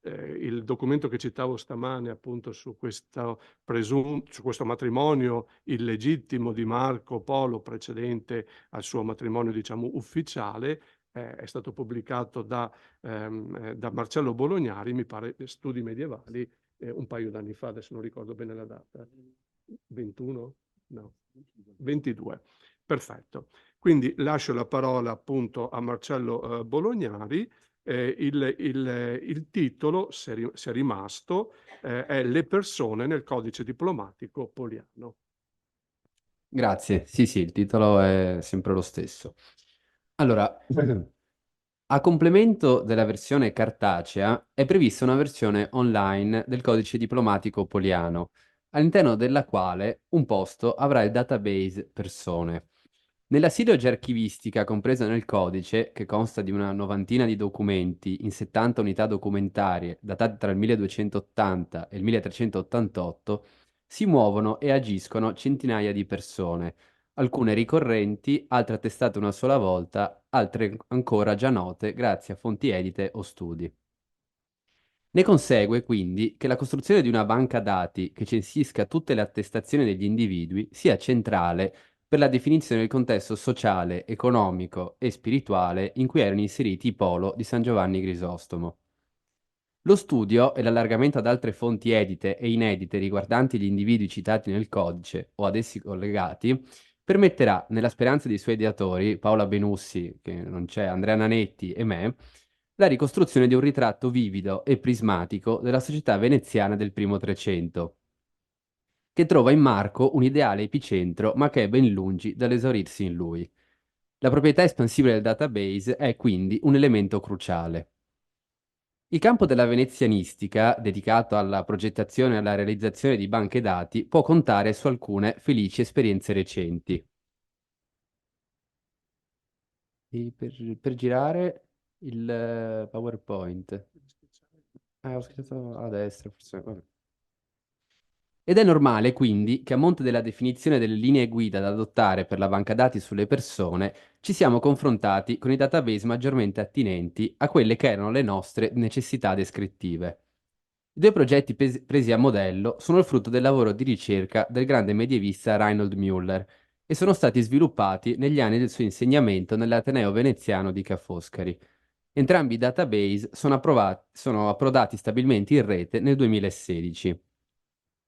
S8: Il documento che citavo stamane appunto su questo matrimonio illegittimo di Marco Polo precedente al suo matrimonio, diciamo, ufficiale, è stato pubblicato da Marcello Bolognari, mi pare, Studi medievali, un paio d'anni fa, adesso non ricordo bene la data, 21? No, 22. Perfetto. Quindi lascio la parola appunto a Marcello Bolognari. Il titolo, se è rimasto, è Le persone nel codice diplomatico poliano.
S12: Grazie, sì, il titolo è sempre lo stesso. Allora, a complemento della versione cartacea è prevista una versione online del codice diplomatico poliano, all'interno della quale un posto avrà il database persone. Nella silloge archivistica compresa nel codice, che consta di una novantina di documenti in 70 unità documentarie datate tra il 1280 e il 1388, si muovono e agiscono centinaia di persone, alcune ricorrenti, altre attestate una sola volta, altre ancora già note grazie a fonti edite o studi. Ne consegue quindi che la costruzione di una banca dati che censisca tutte le attestazioni degli individui sia centrale per la definizione del contesto sociale, economico e spirituale in cui erano inseriti i polo di San Giovanni Grisostomo. Lo studio e l'allargamento ad altre fonti edite e inedite riguardanti gli individui citati nel codice o ad essi collegati permetterà, nella speranza dei suoi ideatori, Paola Benussi, che non c'è, Andrea Nanetti e me, la ricostruzione di un ritratto vivido e prismatico della società veneziana del primo Trecento, che trova in Marco un ideale epicentro, ma che è ben lungi dall'esaurirsi in lui. La proprietà espansiva del database è quindi un elemento cruciale. Il campo della venezianistica, dedicato alla progettazione e alla realizzazione di banche dati, può contare su alcune felici esperienze recenti. E per girare il PowerPoint. Ho scritto a destra, forse. Vabbè. Ed è normale, quindi, che a monte della definizione delle linee guida da adottare per la banca dati sulle persone, ci siamo confrontati con i database maggiormente attinenti a quelle che erano le nostre necessità descrittive. I due progetti presi a modello sono il frutto del lavoro di ricerca del grande medievista Reinhold Müller e sono stati sviluppati negli anni del suo insegnamento nell'Ateneo veneziano di Ca' Foscari. Entrambi i database sono approdati stabilmente in rete nel 2016.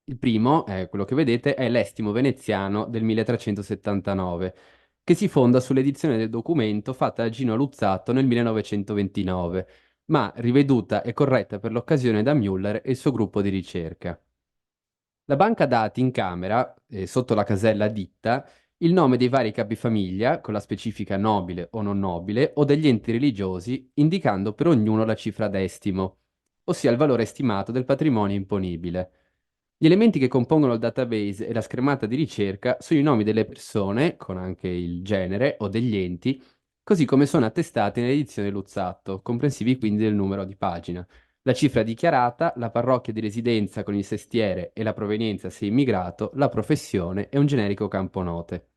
S12: Il primo, quello che vedete, è l'Estimo veneziano del 1379, che si fonda sull'edizione del documento fatta da Gino Luzzatto nel 1929, ma riveduta e corretta per l'occasione da Müller e il suo gruppo di ricerca. La banca dati in camera, sotto la casella ditta, il nome dei vari capifamiglia, con la specifica nobile o non nobile, o degli enti religiosi, indicando per ognuno la cifra d'estimo, ossia il valore stimato del patrimonio imponibile. Gli elementi che compongono il database e la schermata di ricerca sono i nomi delle persone, con anche il genere, o degli enti, così come sono attestati nell'edizione Luzzatto, comprensivi quindi del numero di pagina, la cifra dichiarata, la parrocchia di residenza con il sestiere e la provenienza se immigrato, la professione e un generico campo note.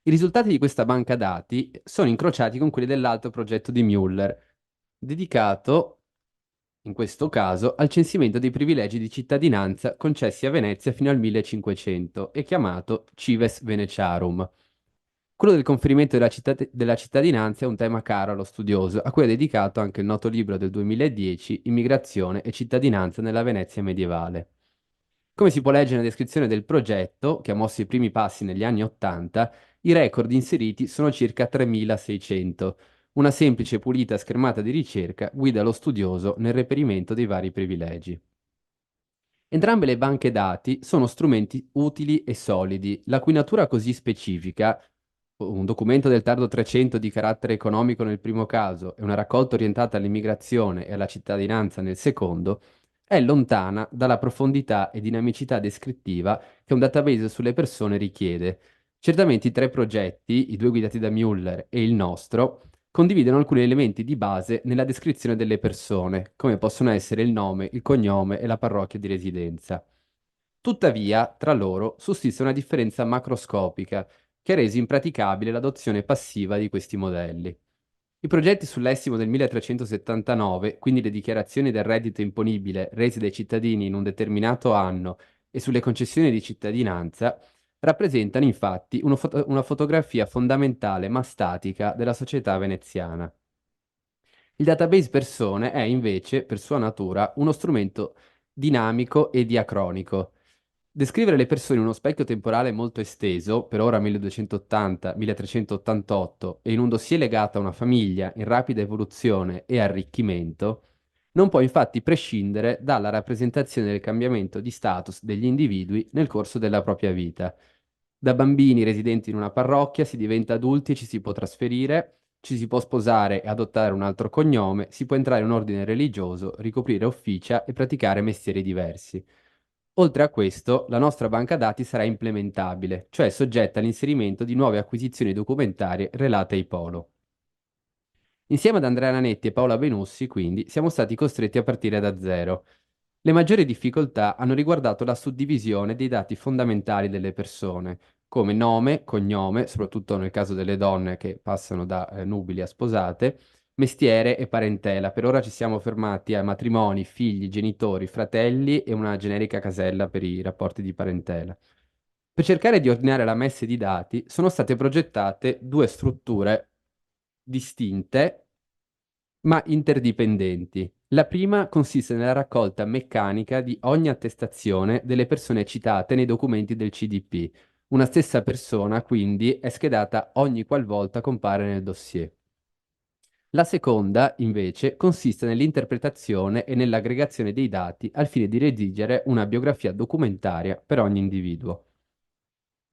S12: I risultati di questa banca dati sono incrociati con quelli dell'altro progetto di Müller, dedicato in questo caso al censimento dei privilegi di cittadinanza concessi a Venezia fino al 1500 e chiamato Cives Venetiarum. Quello del conferimento della cittadinanza è un tema caro allo studioso, a cui è dedicato anche il noto libro del 2010, Immigrazione e cittadinanza nella Venezia medievale. Come si può leggere nella descrizione del progetto, che ha mosso i primi passi negli anni '80, i record inseriti sono circa 3600. Una semplice e pulita schermata di ricerca guida lo studioso nel reperimento dei vari privilegi. Entrambe le banche dati sono strumenti utili e solidi, la cui natura così specifica, un documento del tardo 300 di carattere economico nel primo caso e una raccolta orientata all'immigrazione e alla cittadinanza nel secondo, è lontana dalla profondità e dinamicità descrittiva che un database sulle persone richiede. Certamente i tre progetti, i due guidati da Müller e il nostro, condividono alcuni elementi di base nella descrizione delle persone, come possono essere il nome, il cognome e la parrocchia di residenza. Tuttavia, tra loro sussiste una differenza macroscopica che ha reso impraticabile l'adozione passiva di questi modelli. I progetti sull'estimo del 1379, quindi le dichiarazioni del reddito imponibile rese dai cittadini in un determinato anno e sulle concessioni di cittadinanza, rappresentano infatti una fotografia fondamentale ma statica della società veneziana. Il database persone è invece, per sua natura, uno strumento dinamico e diacronico. Descrivere le persone in uno specchio temporale molto esteso, per ora 1280-1388, e in un dossier legato a una famiglia in rapida evoluzione e arricchimento, non può infatti prescindere dalla rappresentazione del cambiamento di status degli individui nel corso della propria vita. Da bambini residenti in una parrocchia si diventa adulti e ci si può trasferire, ci si può sposare e adottare un altro cognome, si può entrare in un ordine religioso, ricoprire ufficia e praticare mestieri diversi. Oltre a questo, la nostra banca dati sarà implementabile, cioè soggetta all'inserimento di nuove acquisizioni documentarie relate ai polo. Insieme ad Andrea Nanetti e Paola Benussi, quindi, siamo stati costretti a partire da zero. Le maggiori difficoltà hanno riguardato la suddivisione dei dati fondamentali delle persone, come nome, cognome, soprattutto nel caso delle donne che passano da nubili a sposate, mestiere e parentela. Per ora ci siamo fermati a matrimoni, figli, genitori, fratelli e una generica casella per i rapporti di parentela. Per cercare di ordinare la messe di dati sono state progettate due strutture distinte ma interdipendenti. La prima consiste nella raccolta meccanica di ogni attestazione delle persone citate nei documenti del CDP. Una stessa persona, quindi, è schedata ogni qualvolta compare nel dossier. La seconda, invece, consiste nell'interpretazione e nell'aggregazione dei dati al fine di redigere una biografia documentaria per ogni individuo.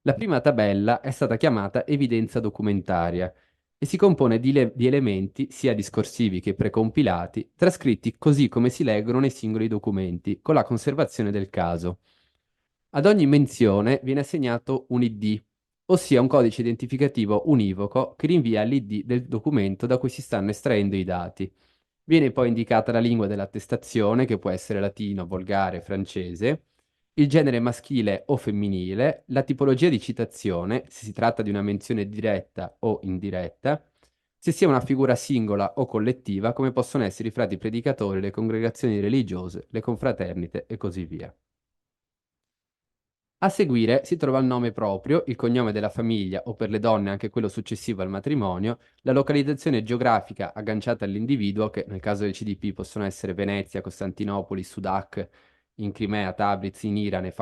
S12: La prima tabella è stata chiamata evidenza documentaria e si compone di elementi sia discorsivi che precompilati, trascritti così come si leggono nei singoli documenti, con la conservazione del caso. Ad ogni menzione viene assegnato un ID, ossia un codice identificativo univoco che rinvia all'ID del documento da cui si stanno estraendo i dati. Viene poi indicata la lingua dell'attestazione, che può essere latino, volgare, francese, il genere maschile o femminile, la tipologia di citazione, se si tratta di una menzione diretta o indiretta, se sia una figura singola o collettiva, come possono essere i frati predicatori, le congregazioni religiose, le confraternite e così via. A seguire si trova il nome proprio, il cognome della famiglia o per le donne anche quello successivo al matrimonio, la localizzazione geografica agganciata all'individuo, che nel caso del CDP possono essere Venezia, Costantinopoli, Sudak, in Crimea, Tabriz, in Iran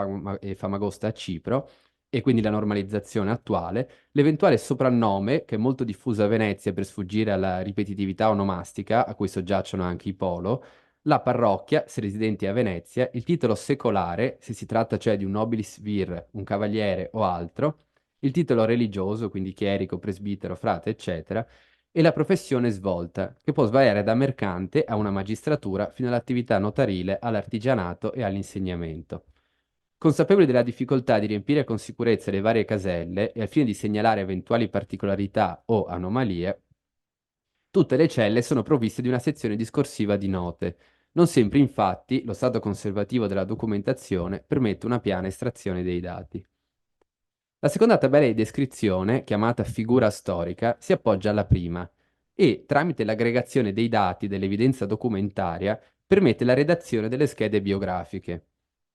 S12: e Famagosta a Cipro, e quindi la normalizzazione attuale, l'eventuale soprannome, che è molto diffuso a Venezia per sfuggire alla ripetitività onomastica, a cui soggiacciono anche i polo, la parrocchia, se residenti a Venezia, il titolo secolare, se si tratta cioè di un nobilis vir, un cavaliere o altro, il titolo religioso, quindi chierico, presbitero, frate, eccetera, e la professione svolta, che può svariare da mercante a una magistratura fino all'attività notarile, all'artigianato e all'insegnamento. Consapevoli della difficoltà di riempire con sicurezza le varie caselle e al fine di segnalare eventuali particolarità o anomalie, tutte le celle sono provviste di una sezione discorsiva di note. Non sempre, infatti, lo stato conservativo della documentazione permette una piana estrazione dei dati. La seconda tabella di descrizione, chiamata figura storica, si appoggia alla prima e, tramite l'aggregazione dei dati dell'evidenza documentaria, permette la redazione delle schede biografiche.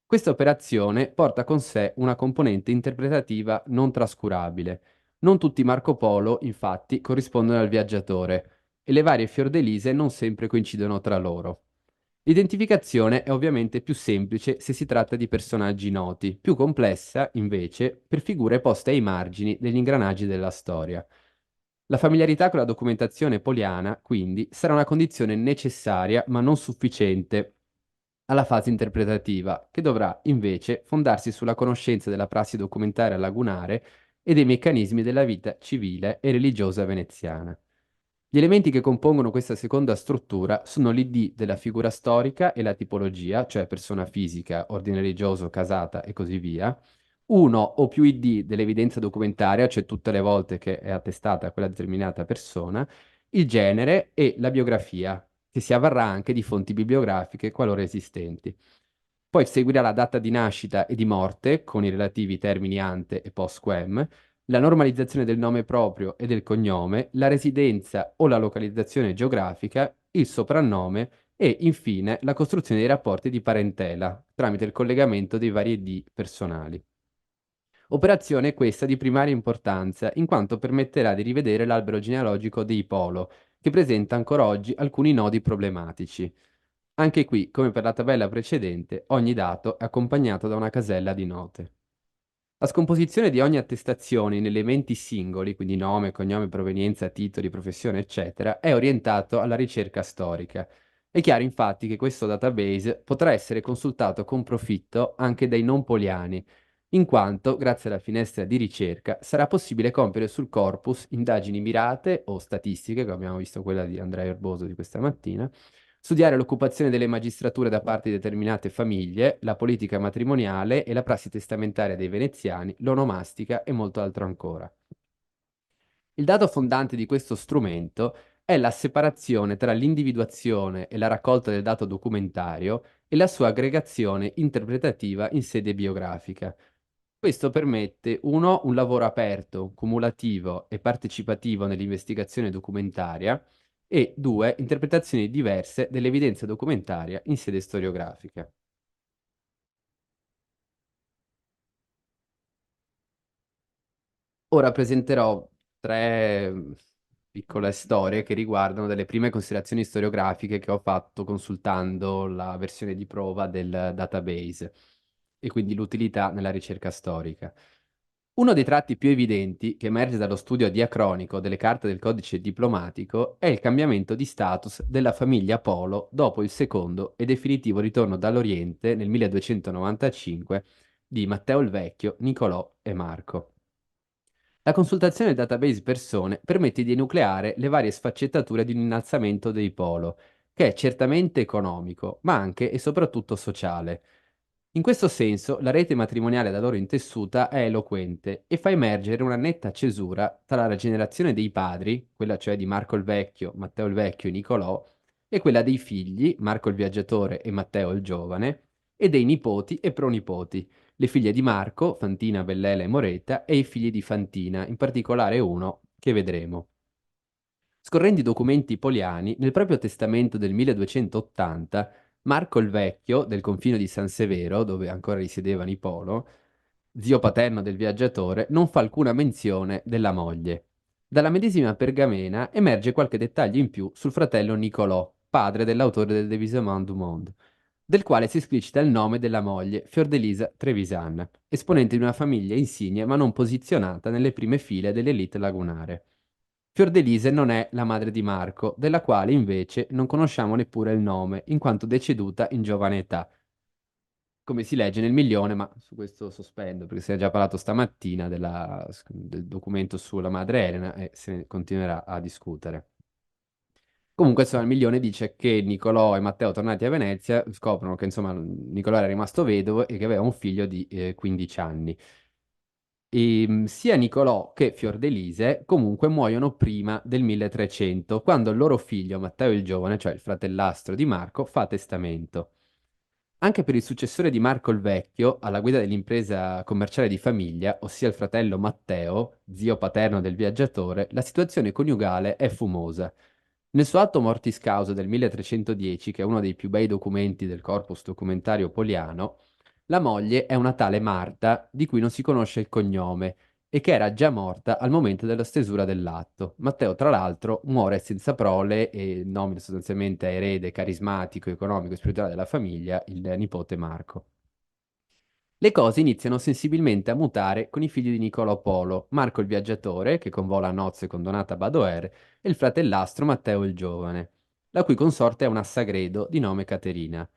S12: Questa operazione porta con sé una componente interpretativa non trascurabile. Non tutti i Marco Polo, infatti, corrispondono al viaggiatore e le varie fiordelise non sempre coincidono tra loro. L'identificazione è ovviamente più semplice se si tratta di personaggi noti, più complessa, invece, per figure poste ai margini degli ingranaggi della storia. La familiarità con la documentazione poliana, quindi, sarà una condizione necessaria ma non sufficiente alla fase interpretativa, che dovrà, invece, fondarsi sulla conoscenza della prassi documentaria lagunare e dei meccanismi della vita civile e religiosa veneziana. Gli elementi che compongono questa seconda struttura sono l'ID della figura storica e la tipologia, cioè persona fisica, ordine religioso, casata e così via, uno o più ID dell'evidenza documentaria, cioè tutte le volte che è attestata quella determinata persona, il genere e la biografia, che si avvarrà anche di fonti bibliografiche qualora esistenti. Poi seguirà la data di nascita e di morte, con i relativi termini ante e post-quem, la normalizzazione del nome proprio e del cognome, la residenza o la localizzazione geografica, il soprannome e, infine, la costruzione dei rapporti di parentela, tramite il collegamento dei vari ID personali. Operazione questa di primaria importanza, in quanto permetterà di rivedere l'albero genealogico dei Polo, che presenta ancora oggi alcuni nodi problematici. Anche qui, come per la tabella precedente, ogni dato è accompagnato da una casella di note. La scomposizione di ogni attestazione in elementi singoli, quindi nome, cognome, provenienza, titoli, professione, eccetera, è orientato alla ricerca storica. È chiaro infatti che questo database potrà essere consultato con profitto anche dai non poliani, in quanto, grazie alla finestra di ricerca, sarà possibile compiere sul corpus indagini mirate o statistiche, come abbiamo visto quella di Andrea Erboso di questa mattina, studiare l'occupazione delle magistrature da parte di determinate famiglie, la politica matrimoniale e la prassi testamentaria dei veneziani, l'onomastica e molto altro ancora. Il dato fondante di questo strumento è la separazione tra l'individuazione e la raccolta del dato documentario e la sua aggregazione interpretativa in sede biografica. Questo permette, uno, un lavoro aperto, cumulativo e partecipativo nell'investigazione documentaria e due, interpretazioni diverse dell'evidenza documentaria in sede storiografica. Ora presenterò tre piccole storie che riguardano delle prime considerazioni storiografiche che ho fatto consultando la versione di prova del database e quindi l'utilità nella ricerca storica. Uno dei tratti più evidenti che emerge dallo studio diacronico delle carte del codice diplomatico è il cambiamento di status della famiglia Polo dopo il secondo e definitivo ritorno dall'Oriente nel 1295 di Matteo il Vecchio, Nicolò e Marco. La consultazione del database persone permette di enucleare le varie sfaccettature di un innalzamento dei Polo, che è certamente economico, ma anche e soprattutto sociale. In questo senso, la rete matrimoniale da loro intessuta è eloquente e fa emergere una netta cesura tra la generazione dei padri, quella cioè di Marco il Vecchio, Matteo il Vecchio e Nicolò, e quella dei figli, Marco il Viaggiatore e Matteo il Giovane, e dei nipoti e pronipoti, le figlie di Marco, Fantina, Bellela e Moreta, e i figli di Fantina, in particolare uno che vedremo. Scorrendo i documenti poliani, nel proprio testamento del 1280, Marco il Vecchio, del confino di San Severo, dove ancora risiedevano i Polo, zio paterno del viaggiatore, non fa alcuna menzione della moglie. Dalla medesima pergamena emerge qualche dettaglio in più sul fratello Nicolò, padre dell'autore del Devisement du Monde, del quale si esplicita il nome della moglie, Fiordelisa Trevisan, esponente di una famiglia insigne ma non posizionata nelle prime file dell'elite lagunare. Fiordelise non è la madre di Marco, della quale invece non conosciamo neppure il nome, in quanto deceduta in giovane età, come si legge nel milione, ma su questo sospendo, perché si è già parlato stamattina del documento sulla madre Elena e se ne continuerà a discutere. Comunque, insomma, il milione dice che Nicolò e Matteo, tornati a Venezia, scoprono che, insomma, Nicolò era rimasto vedovo e che aveva un figlio di 15 anni. Sia Nicolò che Fiordelise comunque muoiono prima del 1300, quando il loro figlio Matteo il Giovane, cioè il fratellastro di Marco, fa testamento. Anche per il successore di Marco il Vecchio, alla guida dell'impresa commerciale di famiglia, ossia il fratello Matteo, zio paterno del viaggiatore, la situazione coniugale è fumosa. Nel suo atto mortis causa del 1310, che è uno dei più bei documenti del corpus documentario poliano, la moglie è una tale Marta, di cui non si conosce il cognome, e che era già morta al momento della stesura dell'atto. Matteo, tra l'altro, muore senza prole e nomina sostanzialmente erede carismatico, economico e spirituale della famiglia il nipote Marco. Le cose iniziano sensibilmente a mutare con i figli di Niccolò Polo, Marco il Viaggiatore, che convola a nozze con Donata Badoer, e il fratellastro Matteo il Giovane, la cui consorte è una Sagredo di nome Caterina.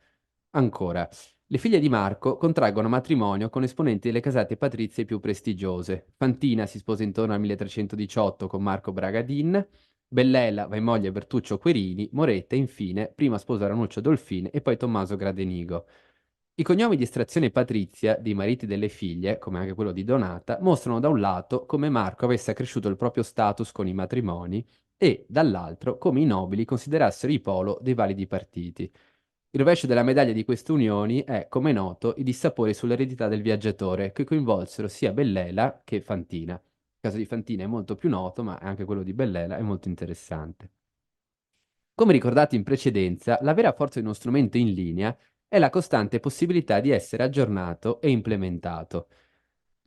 S12: Ancora, le figlie di Marco contraggono matrimonio con esponenti delle casate patrizie più prestigiose. Fantina si sposa intorno al 1318 con Marco Bragadin, Bellela va in moglie a Bertuccio Querini, Moretta, infine, prima sposa Ranuccio Dolfin e poi Tommaso Gradenigo. I cognomi di estrazione patrizia dei mariti delle figlie, come anche quello di Donata, mostrano da un lato come Marco avesse accresciuto il proprio status con i matrimoni e, dall'altro, come i nobili considerassero i Polo dei validi partiti. Il rovescio della medaglia di queste unioni è, come noto, i dissapori sull'eredità del viaggiatore, che coinvolsero sia Bellela che Fantina. Il caso di Fantina è molto più noto, ma anche quello di Bellela è molto interessante. Come ricordato in precedenza, la vera forza di uno strumento in linea è la costante possibilità di essere aggiornato e implementato.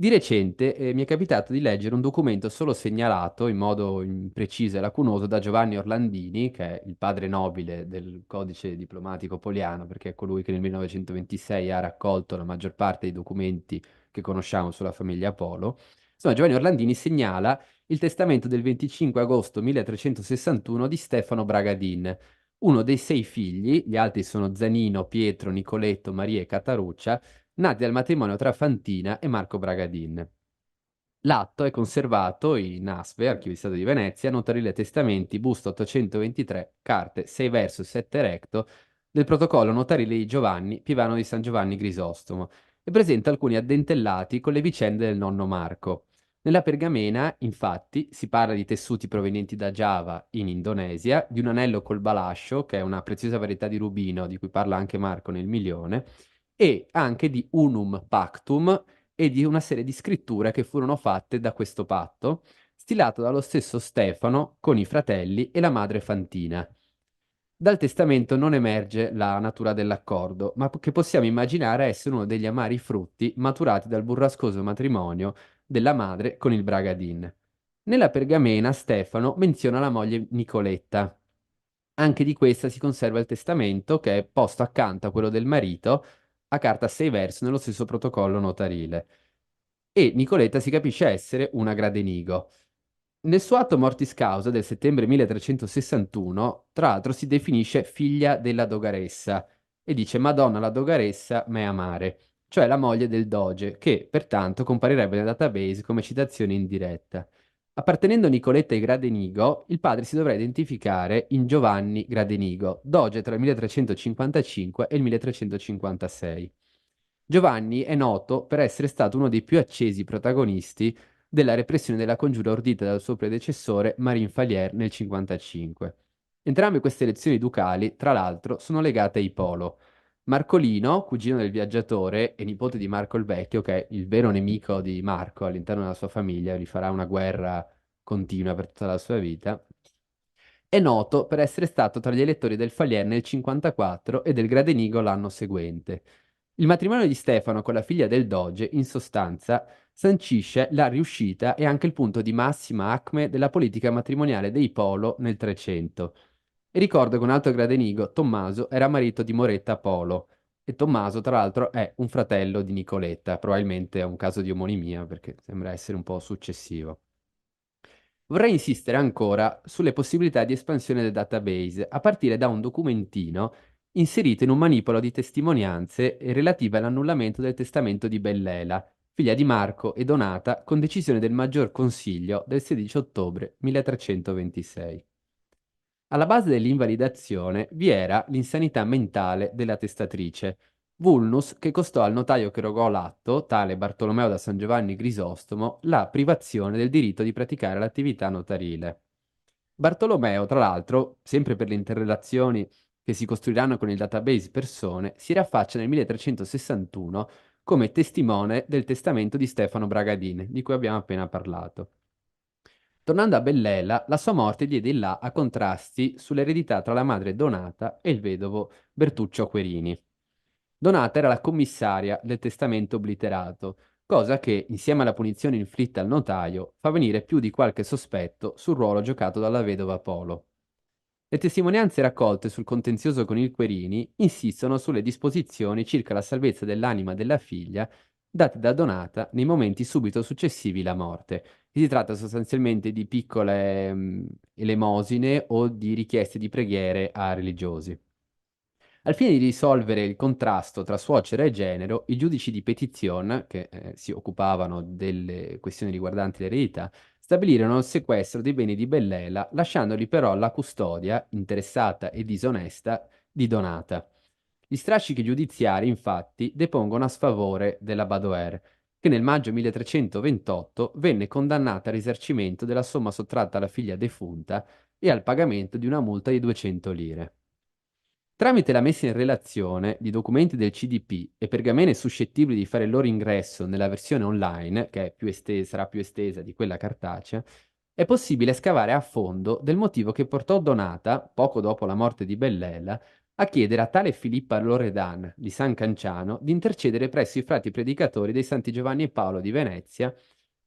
S12: Di recente mi è capitato di leggere un documento solo segnalato in modo impreciso e lacunoso da Giovanni Orlandini, che è il padre nobile del codice diplomatico poliano, perché è colui che nel 1926 ha raccolto la maggior parte dei documenti che conosciamo sulla famiglia Polo. Insomma, Giovanni Orlandini segnala il testamento del 25 agosto 1361 di Stefano Bragadin, uno dei 6 figli, gli altri sono Zanino, Pietro, Nicoletto, Maria e Cataruccia, nati dal matrimonio tra Fantina e Marco Bragadin. L'atto è conservato in ASVE, Archivio di Stato di Venezia, notarile testamenti, busto 823, carte 6 verso e 7 recto, del protocollo notarile di Giovanni, Pivano di San Giovanni Grisostomo, e presenta alcuni addentellati con le vicende del nonno Marco. Nella pergamena, infatti, si parla di tessuti provenienti da Giava, in Indonesia, di un anello col balascio, che è una preziosa varietà di rubino, di cui parla anche Marco nel Milione, e anche di unum pactum, e di una serie di scritture che furono fatte da questo patto, stilato dallo stesso Stefano con i fratelli e la madre Fantina. Dal testamento non emerge la natura dell'accordo, ma che possiamo immaginare essere uno degli amari frutti maturati dal burrascoso matrimonio della madre con il Bragadin. Nella pergamena Stefano menziona la moglie Nicoletta. Anche di questa si conserva il testamento, che è posto accanto a quello del marito, a carta 6 verso nello stesso protocollo notarile. E Nicoletta si capisce essere una Gradenigo. Nel suo atto mortis causa del settembre 1361, tra l'altro, si definisce figlia della dogaressa e dice Madonna la dogaressa me amare, cioè la moglie del doge, che pertanto comparirebbe nel database come citazione indiretta. Appartenendo Nicoletta ai Gradenigo, il padre si dovrà identificare in Giovanni Gradenigo, doge tra il 1355 e il 1356. Giovanni è noto per essere stato uno dei più accesi protagonisti della repressione della congiura ordita dal suo predecessore Marin Falier nel 55. Entrambe queste elezioni ducali, tra l'altro, sono legate ai Polo. Marcolino, cugino del viaggiatore e nipote di Marco il Vecchio, che è il vero nemico di Marco all'interno della sua famiglia, gli farà una guerra continua per tutta la sua vita, è noto per essere stato tra gli elettori del Falier nel 54 e del Gradenigo l'anno seguente. Il matrimonio di Stefano con la figlia del doge, in sostanza, sancisce la riuscita e anche il punto di massima acme della politica matrimoniale dei Polo nel 300. E ricordo che un altro Gradenigo, Tommaso, era marito di Moretta Polo, e Tommaso, tra l'altro, è un fratello di Nicoletta, probabilmente è un caso di omonimia, perché sembra essere un po' successivo. Vorrei insistere ancora sulle possibilità di espansione del database, a partire da un documentino inserito in un manipolo di testimonianze relative all'annullamento del testamento di Bellela, figlia di Marco e Donata, con decisione del Maggior Consiglio del 16 ottobre 1326. Alla base dell'invalidazione vi era l'insanità mentale della testatrice, vulnus che costò al notaio che erogò l'atto, tale Bartolomeo da San Giovanni Grisostomo, la privazione del diritto di praticare l'attività notarile. Bartolomeo, tra l'altro, sempre per le interrelazioni che si costruiranno con il database persone, si raffaccia nel 1361 come testimone del testamento di Stefano Bragadin, di cui abbiamo appena parlato. Tornando a Bellela, la sua morte diede il là a contrasti sull'eredità tra la madre Donata e il vedovo Bertuccio Querini. Donata era la commissaria del testamento obliterato, cosa che, insieme alla punizione inflitta al notaio, fa venire più di qualche sospetto sul ruolo giocato dalla vedova Polo. Le testimonianze raccolte sul contenzioso con il Querini insistono sulle disposizioni circa la salvezza dell'anima della figlia date da Donata nei momenti subito successivi alla morte. Si tratta sostanzialmente di piccole elemosine o di richieste di preghiere a religiosi. Al fine di risolvere il contrasto tra suocera e genero, i giudici di petizione, che si occupavano delle questioni riguardanti l'eredità, stabilirono il sequestro dei beni di Bellela, lasciandoli però alla custodia, interessata e disonesta, di Donata. Gli strascichi giudiziari, infatti, depongono a sfavore della Badoer, che nel maggio 1328 venne condannata al risarcimento della somma sottratta alla figlia defunta e al pagamento di una multa di 200 lire. Tramite la messa in relazione di documenti del CDP e pergamene suscettibili di fare il loro ingresso nella versione online, che è sarà più estesa di quella cartacea, è possibile scavare a fondo del motivo che portò Donata, poco dopo la morte di Bellela, a chiedere a tale Filippa Loredan di San Canciano di intercedere presso i frati predicatori dei Santi Giovanni e Paolo di Venezia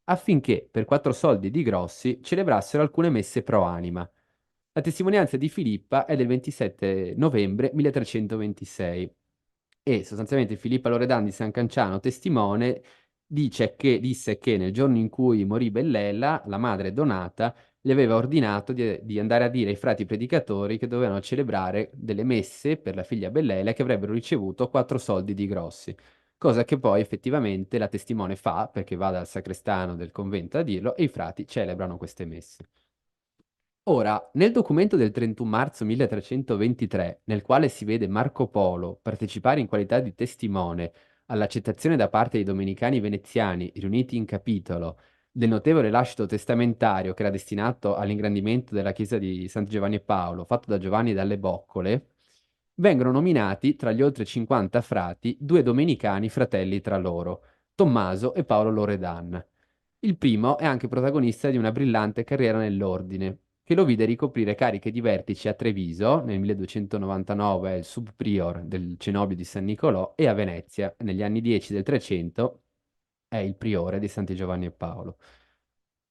S12: affinché, per 4 soldi di grossi, celebrassero alcune messe pro anima. La testimonianza di Filippa è del 27 novembre 1326 e sostanzialmente Filippa Loredan di San Canciano, testimone, disse che nel giorno in cui morì Bellela, la madre Donata gli aveva ordinato di andare a dire ai frati predicatori che dovevano celebrare delle messe per la figlia Bellela e che avrebbero ricevuto 4 soldi di grossi. cosa che poi effettivamente la testimone fa, perché va dal sacrestano del convento a dirlo, e i frati celebrano queste messe. Ora, nel documento del 31 marzo 1323, nel quale si vede Marco Polo partecipare in qualità di testimone all'accettazione da parte dei domenicani veneziani riuniti in capitolo del notevole lascito testamentario che era destinato all'ingrandimento della chiesa di San Giovanni e Paolo, fatto da Giovanni dalle Boccole, vengono nominati tra gli oltre 50 frati 2 domenicani fratelli tra loro, Tommaso e Paolo Loredan. Il primo è anche protagonista di una brillante carriera nell'ordine, che lo vide ricoprire cariche di vertice a Treviso, nel 1299 è il subprior del cenobio di San Nicolò, e a Venezia, negli anni 10 del 300, è il priore di Santi Giovanni e Paolo.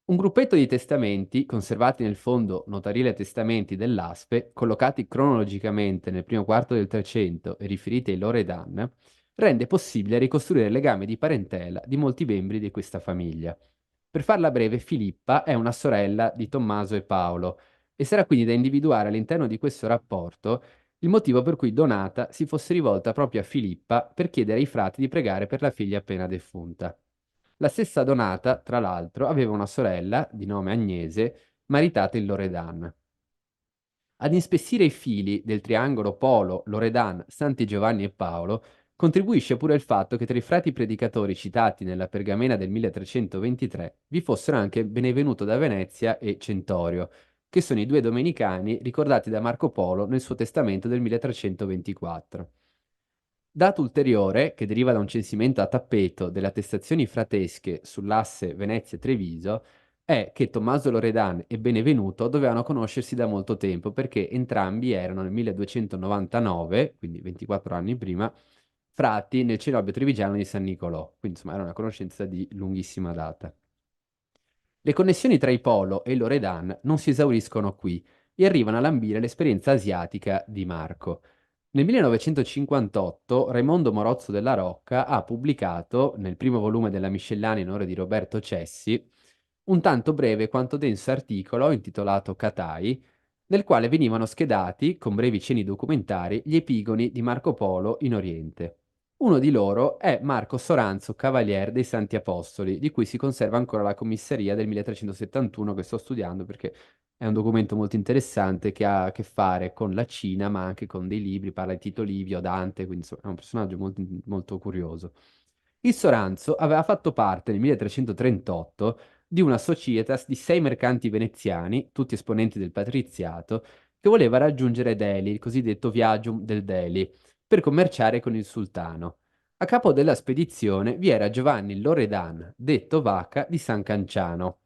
S12: Un gruppetto di testamenti, conservati nel fondo notarile testamenti dell'Aspe, collocati cronologicamente nel primo quarto del 300 e riferiti ai Loredan, rende possibile ricostruire il legame di parentela di molti membri di questa famiglia. Per farla breve, Filippa è una sorella di Tommaso e Paolo, e sarà quindi da individuare all'interno di questo rapporto il motivo per cui Donata si fosse rivolta proprio a Filippa per chiedere ai frati di pregare per la figlia appena defunta. La stessa Donata, tra l'altro, aveva una sorella, di nome Agnese, maritata in Loredan. Ad inspessire i fili del triangolo Polo, Loredan, Santi Giovanni e Paolo contribuisce pure il fatto che tra i frati predicatori citati nella pergamena del 1323 vi fossero anche Benevenuto da Venezia e Centorio, che sono i 2 domenicani ricordati da Marco Polo nel suo testamento del 1324. Dato ulteriore, che deriva da un censimento a tappeto delle attestazioni fratesche sull'asse Venezia-Treviso, è che Tommaso Loredan e Benevenuto dovevano conoscersi da molto tempo, perché entrambi erano nel 1299, quindi 24 anni prima, frati nel cenobio trevigiano di San Nicolò, quindi insomma era una conoscenza di lunghissima data. Le connessioni tra i Polo e i Loredan non si esauriscono qui e arrivano a lambire l'esperienza asiatica di Marco. Nel 1958 Raimondo Morozzo della Rocca ha pubblicato, nel primo volume della Miscellanea in onore di Roberto Cessi, un tanto breve quanto denso articolo intitolato Catai, nel quale venivano schedati, con brevi cenni documentari, gli epigoni di Marco Polo in Oriente. Uno di loro è Marco Soranzo Cavalier dei Santi Apostoli, di cui si conserva ancora la commissarià del 1371 che sto studiando perché è un documento molto interessante che ha a che fare con la Cina, ma anche con dei libri, parla di Tito Livio, Dante, quindi insomma, è un personaggio molto, molto curioso. Il Soranzo aveva fatto parte nel 1338 di una societas di 6 mercanti veneziani, tutti esponenti del patriziato, che voleva raggiungere Delhi, il cosiddetto Viaggium del Delhi, per commerciare con il sultano. A capo della spedizione vi era Giovanni Loredan, detto Vacca di San Canciano,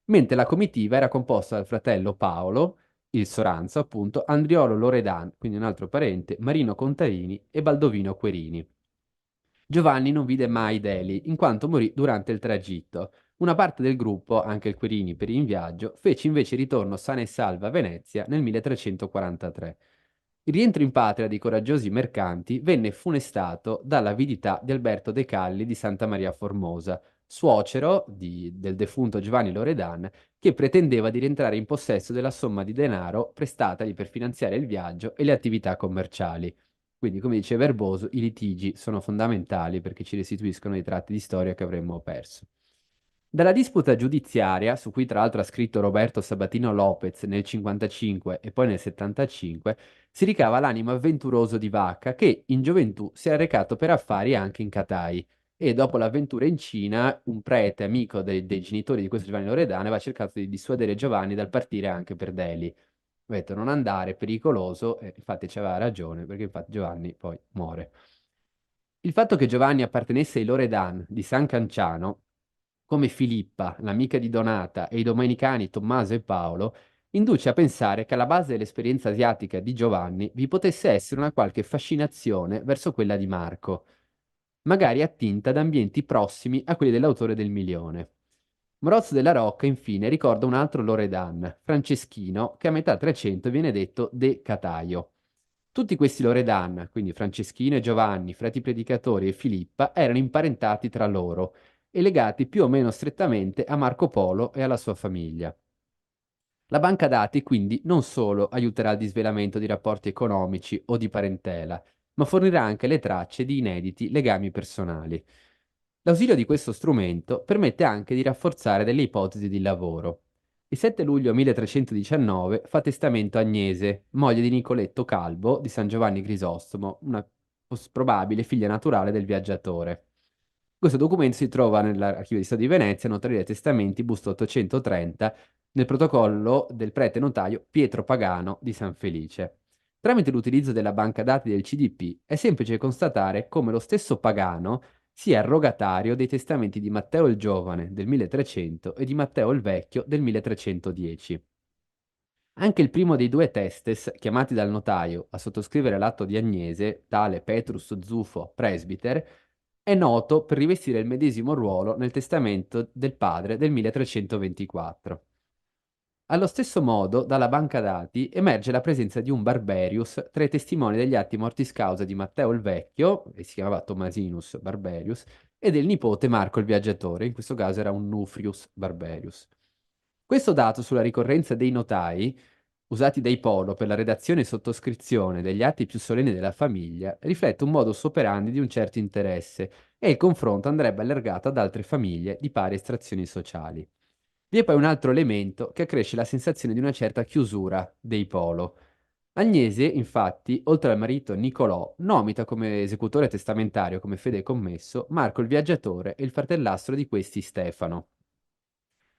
S12: mentre la comitiva era composta dal fratello Paolo, il Soranzo appunto, Andriolo Loredan, quindi un altro parente, Marino Contarini e Baldovino Querini. Giovanni non vide mai Delhi, in quanto morì durante il tragitto. Una parte del gruppo, anche il Querini per in viaggio, fece invece ritorno sana e salva a Venezia nel 1343. Il rientro in patria dei coraggiosi mercanti venne funestato dall'avidità di Alberto De Calli di Santa Maria Formosa, suocero del defunto Giovanni Loredan, che pretendeva di rientrare in possesso della somma di denaro prestatagli per finanziare il viaggio e le attività commerciali. Quindi, come dice Verboso, i litigi sono fondamentali perché ci restituiscono i tratti di storia che avremmo perso. Dalla disputa giudiziaria, su cui tra l'altro ha scritto Roberto Sabatino Lopez nel 55 e poi nel 75, si ricava l'animo avventuroso di Vacca che in gioventù si era recato per affari anche in Catai e dopo l'avventura in Cina un prete amico dei genitori di questo Giovanni Loredano aveva cercato di dissuadere Giovanni dal partire anche per Delhi. Ha detto non andare, è pericoloso, e infatti c'aveva ragione perché infatti Giovanni poi muore. Il fatto che Giovanni appartenesse ai Loredan di San Canciano, come Filippa, l'amica di Donata, e i domenicani Tommaso e Paolo, induce a pensare che alla base dell'esperienza asiatica di Giovanni vi potesse essere una qualche fascinazione verso quella di Marco, magari attinta da ambienti prossimi a quelli dell'autore del Milione. Morozzo della Rocca, infine, ricorda un altro Loredan, Franceschino, che a metà 300 viene detto De Cataio. Tutti questi Loredan, quindi Franceschino e Giovanni, frati predicatori e Filippa, erano imparentati tra loro e legati più o meno strettamente a Marco Polo e alla sua famiglia. La banca dati quindi non solo aiuterà al disvelamento di rapporti economici o di parentela, ma fornirà anche le tracce di inediti legami personali. L'ausilio di questo strumento permette anche di rafforzare delle ipotesi di lavoro. Il 7 luglio 1319 fa testamento Agnese, moglie di Nicoletto Calvo di San Giovanni Crisostomo, una probabile figlia naturale del viaggiatore. Questo documento si trova nell'Archivio di Stato di Venezia, Notaria dei Testamenti, busto 830, nel protocollo del prete notaio Pietro Pagano di San Felice. Tramite l'utilizzo della banca dati del CDP è semplice constatare come lo stesso Pagano sia arrogatario dei testamenti di Matteo il Giovane del 1300 e di Matteo il Vecchio del 1310. Anche il primo dei due testes, chiamati dal notaio a sottoscrivere l'atto di Agnese, tale Petrus Zufo, presbiter, è noto per rivestire il medesimo ruolo nel testamento del padre del 1324. Allo stesso modo, dalla banca dati emerge la presenza di un Barberius tra i testimoni degli atti mortis causa di Matteo il Vecchio, e si chiamava Tommasinus Barberius, e del nipote Marco il Viaggiatore, in questo caso era un Nufrius Barberius. Questo dato sulla ricorrenza dei notai, usati dai Polo per la redazione e sottoscrizione degli atti più solenni della famiglia, riflette un modus operandi di un certo interesse e il confronto andrebbe allargato ad altre famiglie di pari estrazioni sociali. Vi è poi un altro elemento che accresce la sensazione di una certa chiusura dei Polo. Agnese, infatti, oltre al marito Nicolò, nomina come esecutore testamentario come fede commesso Marco il Viaggiatore e il fratellastro di questi Stefano.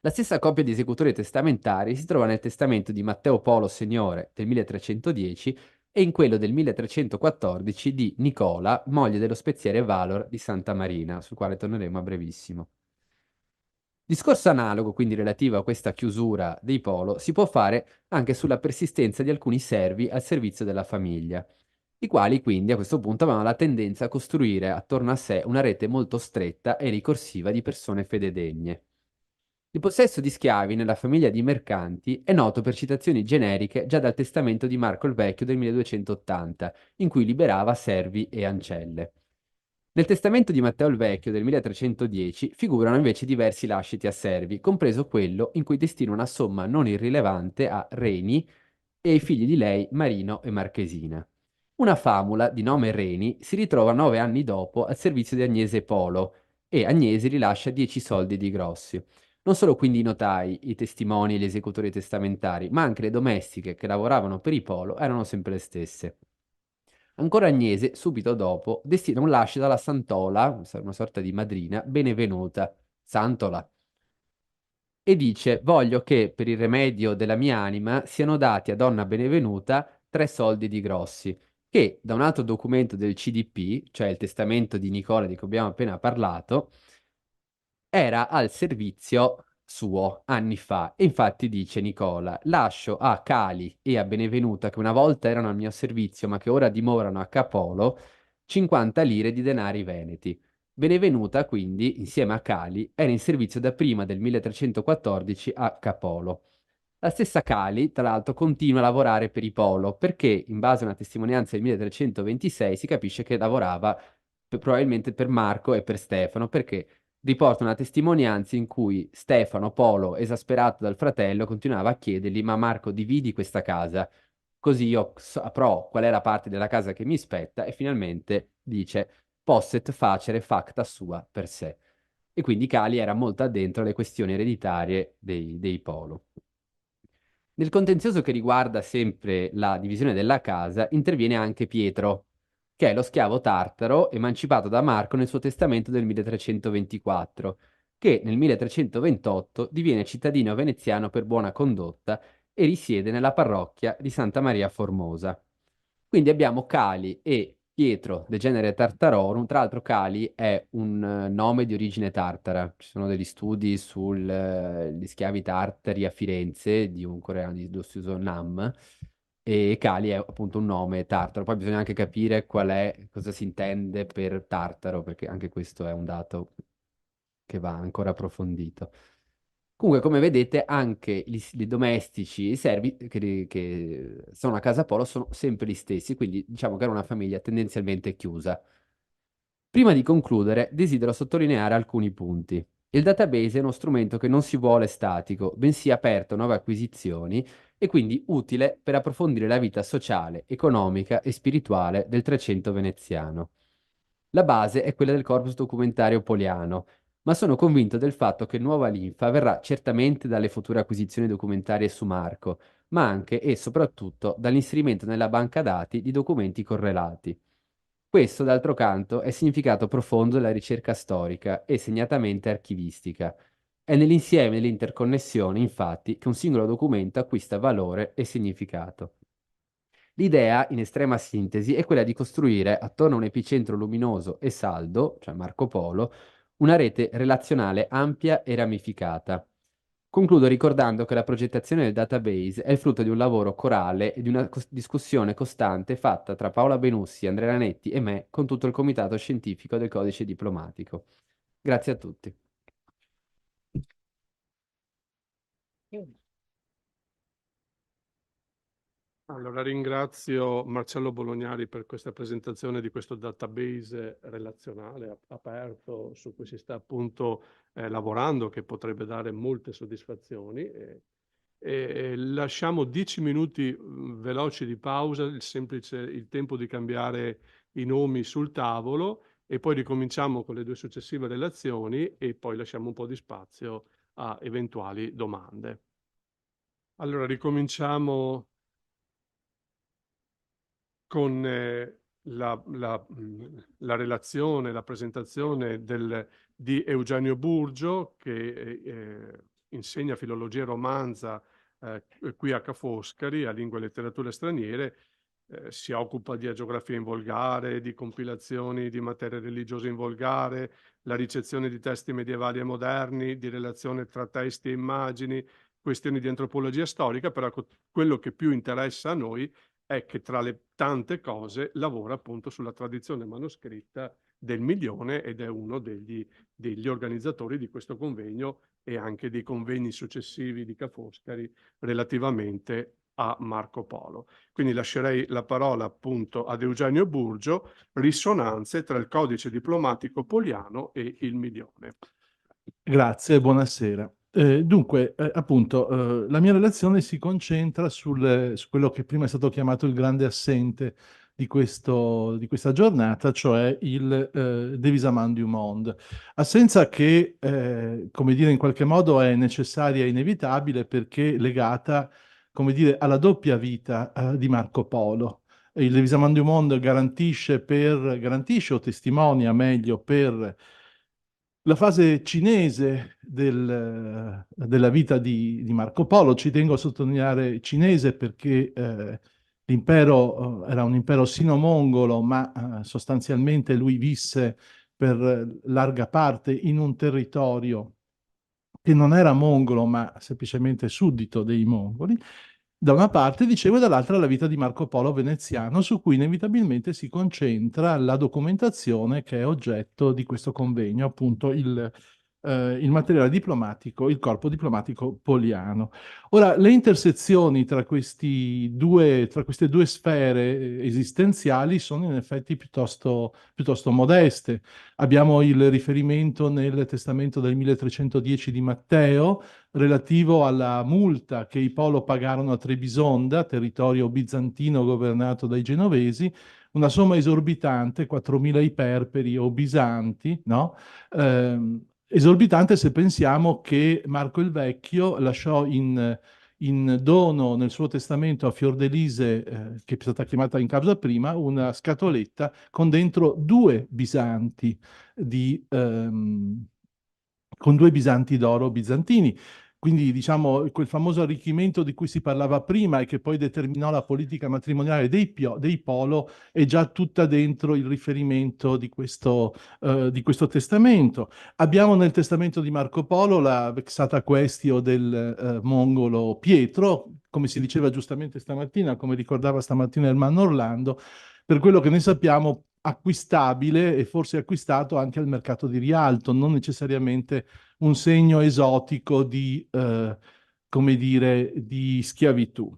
S12: La stessa coppia di esecutori testamentari si trova nel testamento di Matteo Polo Signore del 1310 e in quello del 1314 di Nicola, moglie dello speziere Valor di Santa Marina, sul quale torneremo a brevissimo. Discorso analogo, quindi relativo a questa chiusura dei Polo, si può fare anche sulla persistenza di alcuni servi al servizio della famiglia, i quali quindi a questo punto avevano la tendenza a costruire attorno a sé una rete molto stretta e ricorsiva di persone fededegne. Il possesso di schiavi nella famiglia di mercanti è noto per citazioni generiche già dal testamento di Marco il Vecchio del 1280, in cui liberava servi e ancelle. Nel testamento di Matteo il Vecchio del 1310 figurano invece diversi lasciti a servi, compreso quello in cui destina una somma non irrilevante a Reni e ai figli di lei Marino e Marchesina. Una famula di nome Reni si ritrova 9 anni dopo al servizio di Agnese Polo e Agnese rilascia 10 soldi di grossi. Non solo quindi i notai, i testimoni e gli esecutori testamentari, ma anche le domestiche che lavoravano per i Polo erano sempre le stesse. Ancora Agnese, subito dopo, destina un lascito alla Santola, una sorta di madrina, benevenuta, Santola, e dice: voglio che per il rimedio della mia anima siano dati a donna benevenuta 3 soldi di grossi, che da un altro documento del CDP, cioè il testamento di Nicola di cui abbiamo appena parlato, era al servizio suo anni fa. E infatti dice Nicola: lascio a Cali e a Benevenuta, che una volta erano al mio servizio ma che ora dimorano a Capolo, 50 lire di denari veneti. Benevenuta quindi, insieme a Cali, era in servizio da prima del 1314 a Capolo. La stessa Cali, tra l'altro, continua a lavorare per i Polo, perché in base a una testimonianza del 1326 si capisce che lavorava probabilmente per Marco e per Stefano, perché riporta una testimonianza in cui Stefano Polo, esasperato dal fratello, continuava a chiedergli: ma Marco, dividi questa casa, così io saprò qual è la parte della casa che mi spetta, e finalmente dice: posset facere facta sua per sé. E quindi Cali era molto addentro alle questioni ereditarie dei Polo. Nel contenzioso che riguarda sempre la divisione della casa, interviene anche Pietro, che è lo schiavo tartaro emancipato da Marco nel suo testamento del 1324, che nel 1328 diviene cittadino veneziano per buona condotta e risiede nella parrocchia di Santa Maria Formosa. Quindi abbiamo Cali e Pietro de genere Tartarorum. Tra l'altro Cali è un nome di origine tartara. Ci sono degli studi sugli schiavi tartari a Firenze di un coreano di Dosuso Nam, e Cali è appunto un nome tartaro. Poi bisogna anche capire cosa si intende per tartaro, perché anche questo è un dato che va ancora approfondito. Comunque, come vedete, anche i domestici, i servi che sono a casa Polo sono sempre gli stessi, quindi diciamo che era una famiglia tendenzialmente chiusa. Prima di concludere, desidero sottolineare alcuni punti. Il database è uno strumento che non si vuole statico, bensì aperto a nuove acquisizioni e quindi utile per approfondire la vita sociale, economica e spirituale del Trecento veneziano. La base è quella del corpus documentario poliano, ma sono convinto del fatto che Nuova Linfa verrà certamente dalle future acquisizioni documentarie su Marco, ma anche e soprattutto dall'inserimento nella banca dati di documenti correlati. Questo, d'altro canto, è significato profondo della ricerca storica e segnatamente archivistica. È nell'insieme delle interconnessioni, infatti, che un singolo documento acquista valore e significato. L'idea, in estrema sintesi, è quella di costruire, attorno a un epicentro luminoso e saldo, cioè Marco Polo, una rete relazionale ampia e ramificata. Concludo ricordando che la progettazione del database è il frutto di un lavoro corale e di una discussione costante fatta tra Paola Benussi, Andrea Lanetti e me con tutto il comitato scientifico del Codice Diplomatico. Grazie a tutti.
S8: Allora ringrazio Marcello Bolognari per questa presentazione di questo database relazionale aperto su cui si sta appunto lavorando, che potrebbe dare molte soddisfazioni. Lasciamo 10 minuti veloci di pausa, il tempo di cambiare i nomi sul tavolo e poi ricominciamo con le due successive relazioni e poi lasciamo un po' di spazio a eventuali domande. Allora ricominciamo con la relazione, la presentazione di Eugenio Burgio, che insegna filologia e romanza qui a Ca' Foscari, a lingue e letterature straniere, si occupa di agiografia in volgare, di compilazioni di materie religiose in volgare, la ricezione di testi medievali e moderni, di relazione tra testi e immagini, questioni di antropologia storica, però quello che più interessa a noi è che tra le tante cose lavora appunto sulla tradizione manoscritta del Milione ed è uno degli organizzatori di questo convegno e anche dei convegni successivi di Ca' Foscari relativamente a Marco Polo. Quindi lascerei la parola appunto ad Eugenio Burgio, risonanze tra il codice diplomatico poliano e il Milione.
S13: Grazie, buonasera. Dunque, appunto, la mia relazione si concentra su quello che prima è stato chiamato il grande assente di questa giornata, cioè il Devisamment du Monde. Assenza che, come dire, in qualche modo è necessaria e inevitabile perché legata, come dire, alla doppia vita di Marco Polo. Il Devisamment du Monde garantisce o testimonia meglio per la fase cinese della vita di Marco Polo. Ci tengo a sottolineare cinese perché l'impero era un impero sino-mongolo, ma sostanzialmente lui visse per larga parte in un territorio che non era mongolo, ma semplicemente suddito dei mongoli, da una parte, dicevo, e dall'altra la vita di Marco Polo veneziano, su cui inevitabilmente si concentra la documentazione che è oggetto di questo convegno, appunto il materiale diplomatico, il corpo diplomatico poliano. Ora, le intersezioni tra queste due sfere esistenziali sono in effetti piuttosto modeste. Abbiamo il riferimento nel testamento del 1310 di Matteo, relativo alla multa che i Polo pagarono a Trebisonda, territorio bizantino governato dai genovesi, una somma esorbitante, 4.000 iperperi o bisanti, no? Esorbitante se pensiamo che Marco il Vecchio lasciò in dono nel suo testamento a Fiordalise, che è stata chiamata in causa prima, una scatoletta con dentro 2 bisanti con 2 bisanti d'oro bizantini. Quindi, diciamo, quel famoso arricchimento di cui si parlava prima e che poi determinò la politica matrimoniale dei Polo è già tutta dentro il riferimento di questo testamento. Abbiamo nel testamento di Marco Polo la vexata questio del mongolo Pietro, come si diceva giustamente stamattina, come ricordava stamattina il Manno Orlando, per quello che ne sappiamo acquistabile e forse acquistato anche al mercato di Rialto, non necessariamente un segno esotico di, come dire, di schiavitù.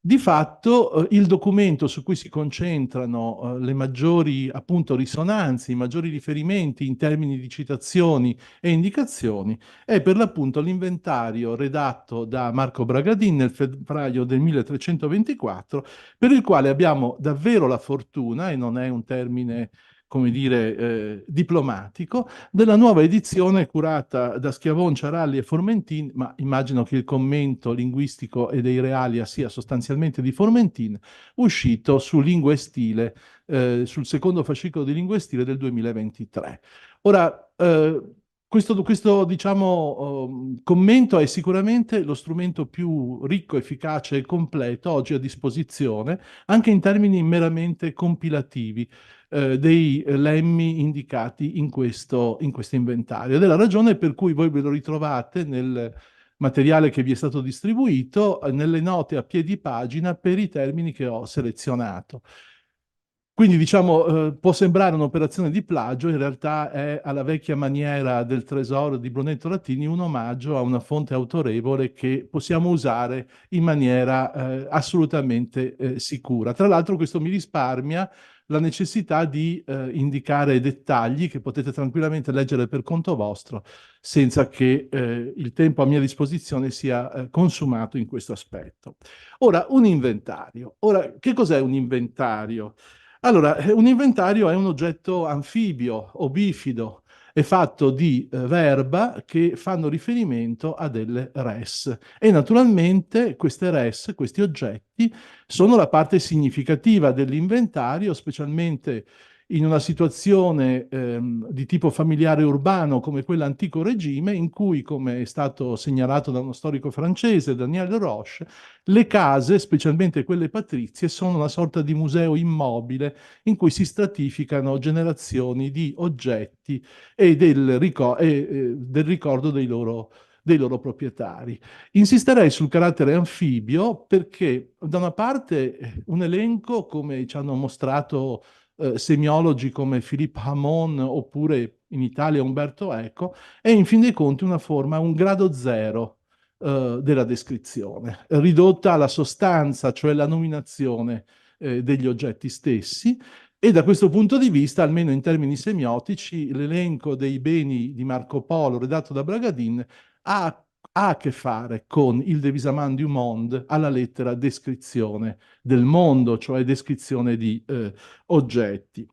S13: Di fatto il documento su cui si concentrano le maggiori appunto risonanze, i maggiori riferimenti in termini di citazioni e indicazioni è per l'appunto l'inventario redatto da Marco Bragadin nel febbraio del 1324, per il quale abbiamo davvero la fortuna, e non è un termine come dire, diplomatico, della nuova edizione curata da Schiavon, Ciaralli e Formentin, ma immagino che il commento linguistico e dei realia sia sostanzialmente di Formentin, uscito su Lingua e Stile, sul secondo fascicolo di Lingua e Stile del 2023. Ora, questo diciamo, commento è sicuramente lo strumento più ricco, efficace e completo oggi a disposizione, anche in termini meramente compilativi, dei lemmi indicati in questo inventario. Ed è la ragione per cui voi ve lo ritrovate nel materiale che vi è stato distribuito, nelle note a piedi pagina per i termini che ho selezionato. Quindi diciamo può sembrare un'operazione di plagio, in realtà è alla vecchia maniera del Tresor di Brunetto Latini un omaggio a una fonte autorevole che possiamo usare in maniera assolutamente sicura. Tra l'altro questo mi risparmia la necessità di indicare dettagli che potete tranquillamente leggere per conto vostro senza che il tempo a mia disposizione sia consumato in questo aspetto. Ora, un inventario. Ora, che cos'è un inventario? Allora, un inventario è un oggetto anfibio o bifido, è fatto di verba che fanno riferimento a delle res. E naturalmente queste res, questi oggetti, sono la parte significativa dell'inventario, specialmente in una situazione di tipo familiare urbano come quella antico regime, in cui, come è stato segnalato da uno storico francese, Daniel Roche, le case, specialmente quelle patrizie, sono una sorta di museo immobile in cui si stratificano generazioni di oggetti e del ricordo dei loro proprietari. Insisterei sul carattere anfibio perché da una parte un elenco, come ci hanno mostrato semiologi come Philippe Hamon oppure in Italia Umberto Eco, è in fin dei conti una forma, un grado zero della descrizione, ridotta alla sostanza, cioè la nominazione degli oggetti stessi, e da questo punto di vista, almeno in termini semiotici, l'elenco dei beni di Marco Polo redatto da Bragadin ha a che fare con il Devisaman du Monde alla lettera descrizione del mondo, cioè descrizione di oggetti.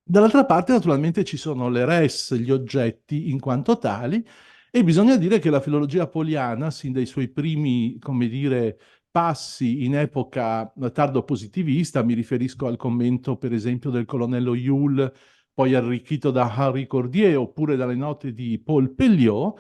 S13: Dall'altra parte naturalmente ci sono le res, gli oggetti in quanto tali, e bisogna dire che la filologia poliana, sin dai suoi primi, come dire, passi in epoca tardo-positivista, mi riferisco al commento per esempio del colonnello Yule, poi arricchito da Henri Cordier, oppure dalle note di Paul Pelliot,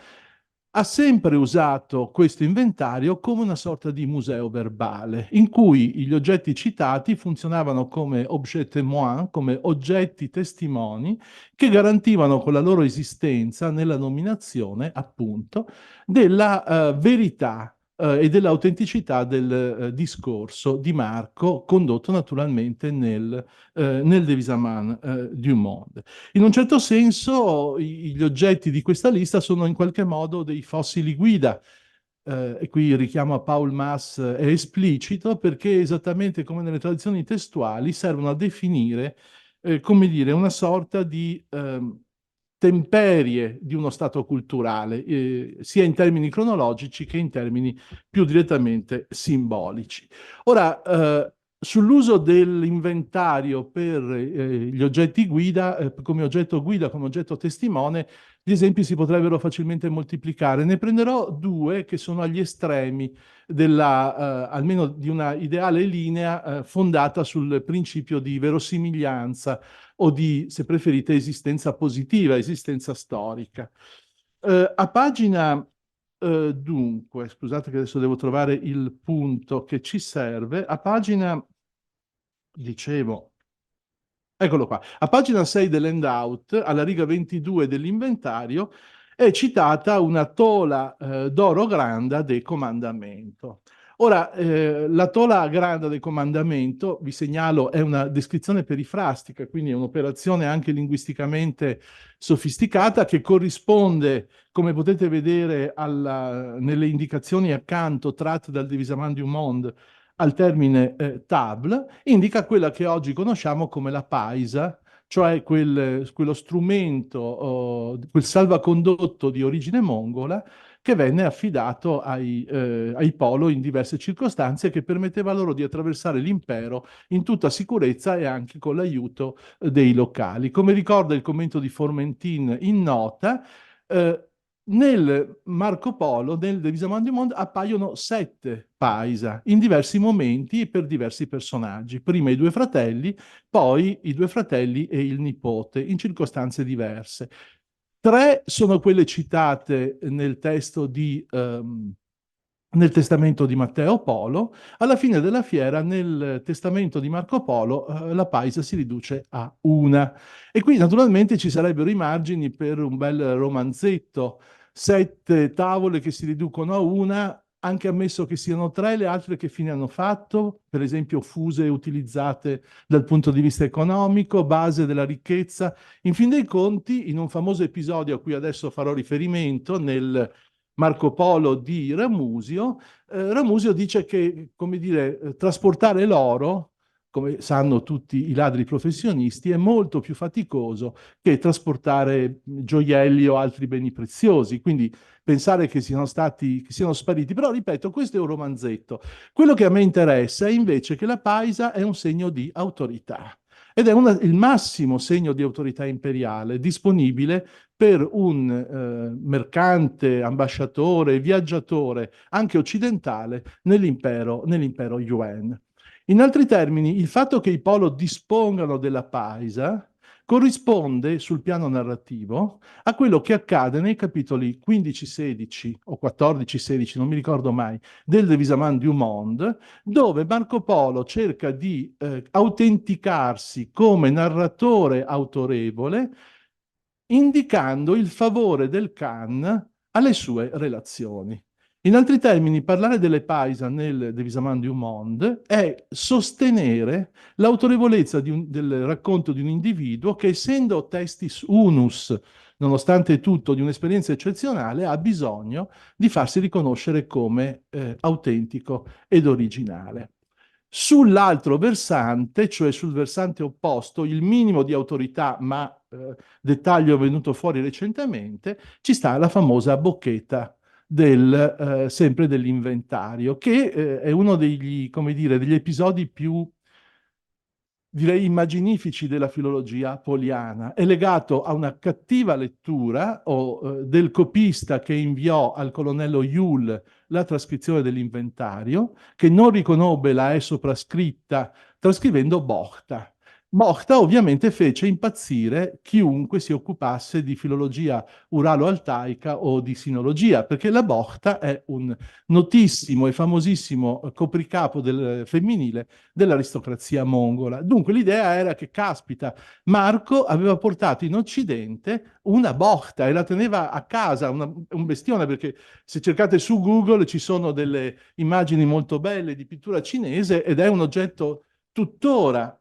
S13: ha sempre usato questo inventario come una sorta di museo verbale, in cui gli oggetti citati funzionavano come objet témoin, come oggetti testimoni, che garantivano con la loro esistenza nella nominazione, appunto, della verità e dell'autenticità del discorso di Marco, condotto naturalmente nel Devisaman du Monde. In un certo senso gli oggetti di questa lista sono in qualche modo dei fossili guida, e qui il richiamo a Paul Maas è esplicito perché esattamente come nelle tradizioni testuali servono a definire, come dire, una sorta di temperie di uno stato culturale, sia in termini cronologici che in termini più direttamente simbolici. Ora, sull'uso dell'inventario per gli oggetti guida, come oggetto guida, come oggetto testimone, gli esempi si potrebbero facilmente moltiplicare. Ne prenderò due che sono agli estremi almeno di una ideale linea fondata sul principio di verosimiglianza o di, se preferite, esistenza positiva, esistenza storica. A pagina dunque, scusate che adesso devo trovare il punto che ci serve. A pagina, dicevo, eccolo qua, a pagina 6 dell'handout, alla riga 22 dell'inventario, è citata una tola d'oro granda del comandamento. Ora, la tola granda del comandamento, vi segnalo, è una descrizione perifrastica, quindi è un'operazione anche linguisticamente sofisticata che corrisponde, come potete vedere nelle indicazioni accanto tratte dal Devisaman du Monde, al termine table, indica quella che oggi conosciamo come la paisa, cioè quello strumento, quel salvacondotto di origine mongola che venne affidato ai Polo in diverse circostanze, che permetteva loro di attraversare l'impero in tutta sicurezza e anche con l'aiuto dei locali. Come ricorda il commento di Formentin in nota, nel Marco Polo, nel Devisamment du Monde, appaiono 7 paisa in diversi momenti e per diversi personaggi. Prima i 2 fratelli, poi i 2 fratelli e il nipote, in circostanze diverse. 3 sono quelle citate nel testo nel testamento di Matteo Polo. Alla fine della fiera, nel testamento di Marco Polo, la paisa si riduce a 1. E qui naturalmente ci sarebbero i margini per un bel romanzetto, 7 tavole che si riducono a 1, anche ammesso che siano 3, le altre che fine hanno fatto? Per esempio fuse e utilizzate dal punto di vista economico, base della ricchezza. In fin dei conti, in un famoso episodio a cui adesso farò riferimento, nel Marco Polo di Ramusio, Ramusio dice che, come dire, trasportare l'oro, come sanno tutti i ladri professionisti, è molto più faticoso che trasportare gioielli o altri beni preziosi. Quindi pensare che siano spariti. Però, ripeto, questo è un romanzetto. Quello che a me interessa è invece che la paisa è un segno di autorità. Ed è il massimo segno di autorità imperiale disponibile per un mercante, ambasciatore, viaggiatore, anche occidentale, nell'impero Yuan. In altri termini, il fatto che i Polo dispongano della paisa corrisponde sul piano narrativo a quello che accade nei capitoli 15-16 o 14-16, non mi ricordo mai, del Devisamment du Monde, dove Marco Polo cerca di autenticarsi come narratore autorevole, indicando il favore del Khan alle sue relazioni. In altri termini, parlare delle paisa nel Devisamment du Monde è sostenere l'autorevolezza del racconto di un individuo che, essendo testis unus, nonostante tutto, di un'esperienza eccezionale, ha bisogno di farsi riconoscere come autentico ed originale. Sull'altro versante, cioè sul versante opposto, il minimo di autorità, ma dettaglio venuto fuori recentemente, ci sta la famosa bocchetta sempre dell'inventario, che è uno degli episodi più, direi, immaginifici della filologia poliana. È legato a una cattiva lettura del copista che inviò al colonnello Yule la trascrizione dell'inventario, che non riconobbe la E soprascritta trascrivendo Bochta. Bochta ovviamente fece impazzire chiunque si occupasse di filologia uralo-altaica o di sinologia, perché la Bochta è un notissimo e famosissimo copricapo femminile dell'aristocrazia mongola. Dunque l'idea era che, caspita, Marco aveva portato in Occidente una Bochta e la teneva a casa, un bestione, perché se cercate su Google ci sono delle immagini molto belle di pittura cinese ed è un oggetto tuttora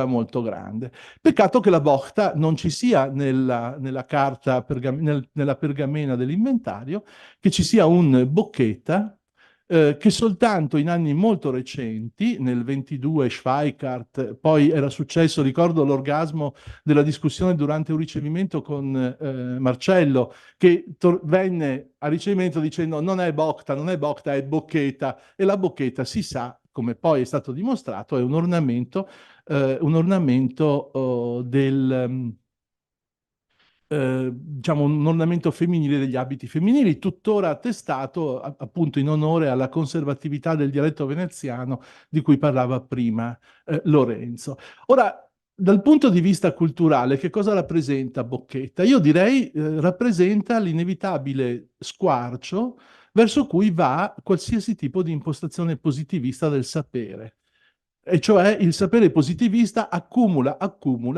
S13: molto grande. Peccato che la Bochta non ci sia nella carta, nella pergamena dell'inventario, che ci sia un bocchetta che soltanto in anni molto recenti, nel 22 Schweikart, poi era successo, ricordo l'orgasmo della discussione durante un ricevimento con Marcello, che venne a ricevimento dicendo non è Bochta, è bocchetta, e la bocchetta, si sa, come poi è stato dimostrato, è un ornamento diciamo un ornamento femminile degli abiti femminili, tuttora attestato appunto in onore alla conservatività del dialetto veneziano di cui parlava prima Lorenzo. Ora, dal punto di vista culturale, che cosa rappresenta Bocchetta? Io direi rappresenta l'inevitabile squarcio verso cui va qualsiasi tipo di impostazione positivista del sapere. E cioè il sapere positivista accumula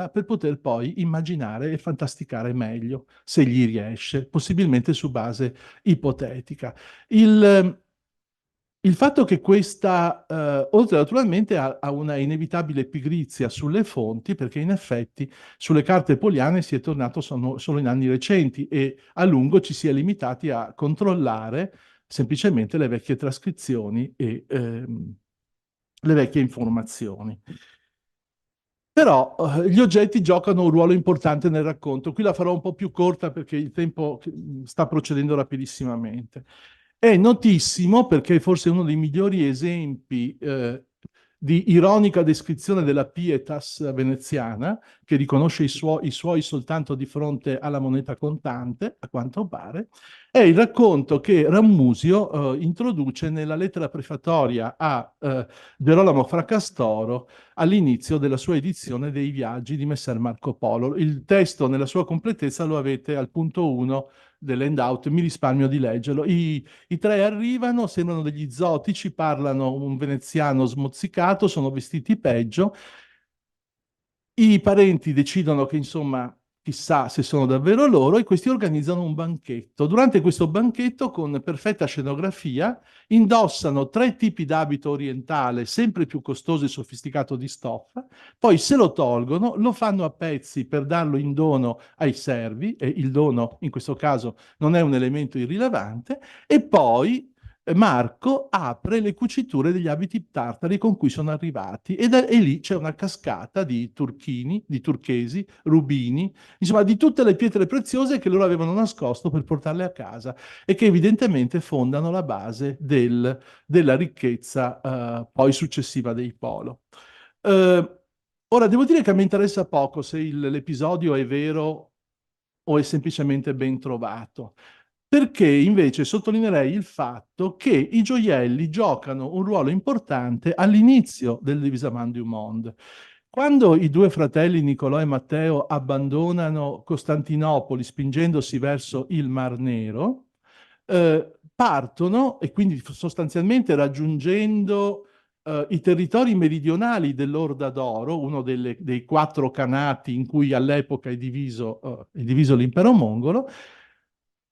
S13: per poter poi immaginare e fantasticare meglio, se gli riesce, possibilmente su base ipotetica. Il fatto che questa, oltre naturalmente a una inevitabile pigrizia sulle fonti, perché in effetti sulle carte poliane si è tornato solo in anni recenti e a lungo ci si è limitati a controllare semplicemente le vecchie trascrizioni e le vecchie informazioni. Però gli oggetti giocano un ruolo importante nel racconto. Qui la farò un po' più corta perché il tempo sta procedendo rapidissimamente. È notissimo perché forse è uno dei migliori esempi di ironica descrizione della pietas veneziana, che riconosce i suoi soltanto di fronte alla moneta contante, a quanto pare, è il racconto che Rammusio introduce nella lettera prefatoria a Gerolamo Fracastoro all'inizio della sua edizione dei viaggi di Messer Marco Polo. Il testo nella sua completezza lo avete al punto 1 dell'handout, mi risparmio di leggerlo. I tre arrivano, sembrano degli zotici, parlano un veneziano smozzicato, sono vestiti peggio. I parenti decidono che, insomma, chissà se sono davvero loro, e questi organizzano un banchetto. Durante questo banchetto, con perfetta scenografia, indossano 3 tipi d'abito orientale, sempre più costoso e sofisticato di stoffa, poi se lo tolgono, lo fanno a pezzi per darlo in dono ai servi, e il dono in questo caso non è un elemento irrilevante, e poi Marco apre le cuciture degli abiti tartari con cui sono arrivati e lì c'è una cascata di turchini, di turchesi, rubini, insomma di tutte le pietre preziose che loro avevano nascosto per portarle a casa e che evidentemente fondano la base della ricchezza poi successiva dei Polo. Ora, devo dire che mi interessa poco se l'episodio è vero o è semplicemente ben trovato, perché invece sottolineerei il fatto che i gioielli giocano un ruolo importante all'inizio del Divisamment du Monde. Quando i 2 fratelli Niccolò e Matteo abbandonano Costantinopoli spingendosi verso il Mar Nero, partono e quindi sostanzialmente raggiungendo i territori meridionali dell'Orda d'Oro, uno dei 4 khanati in cui all'epoca è diviso l'impero mongolo,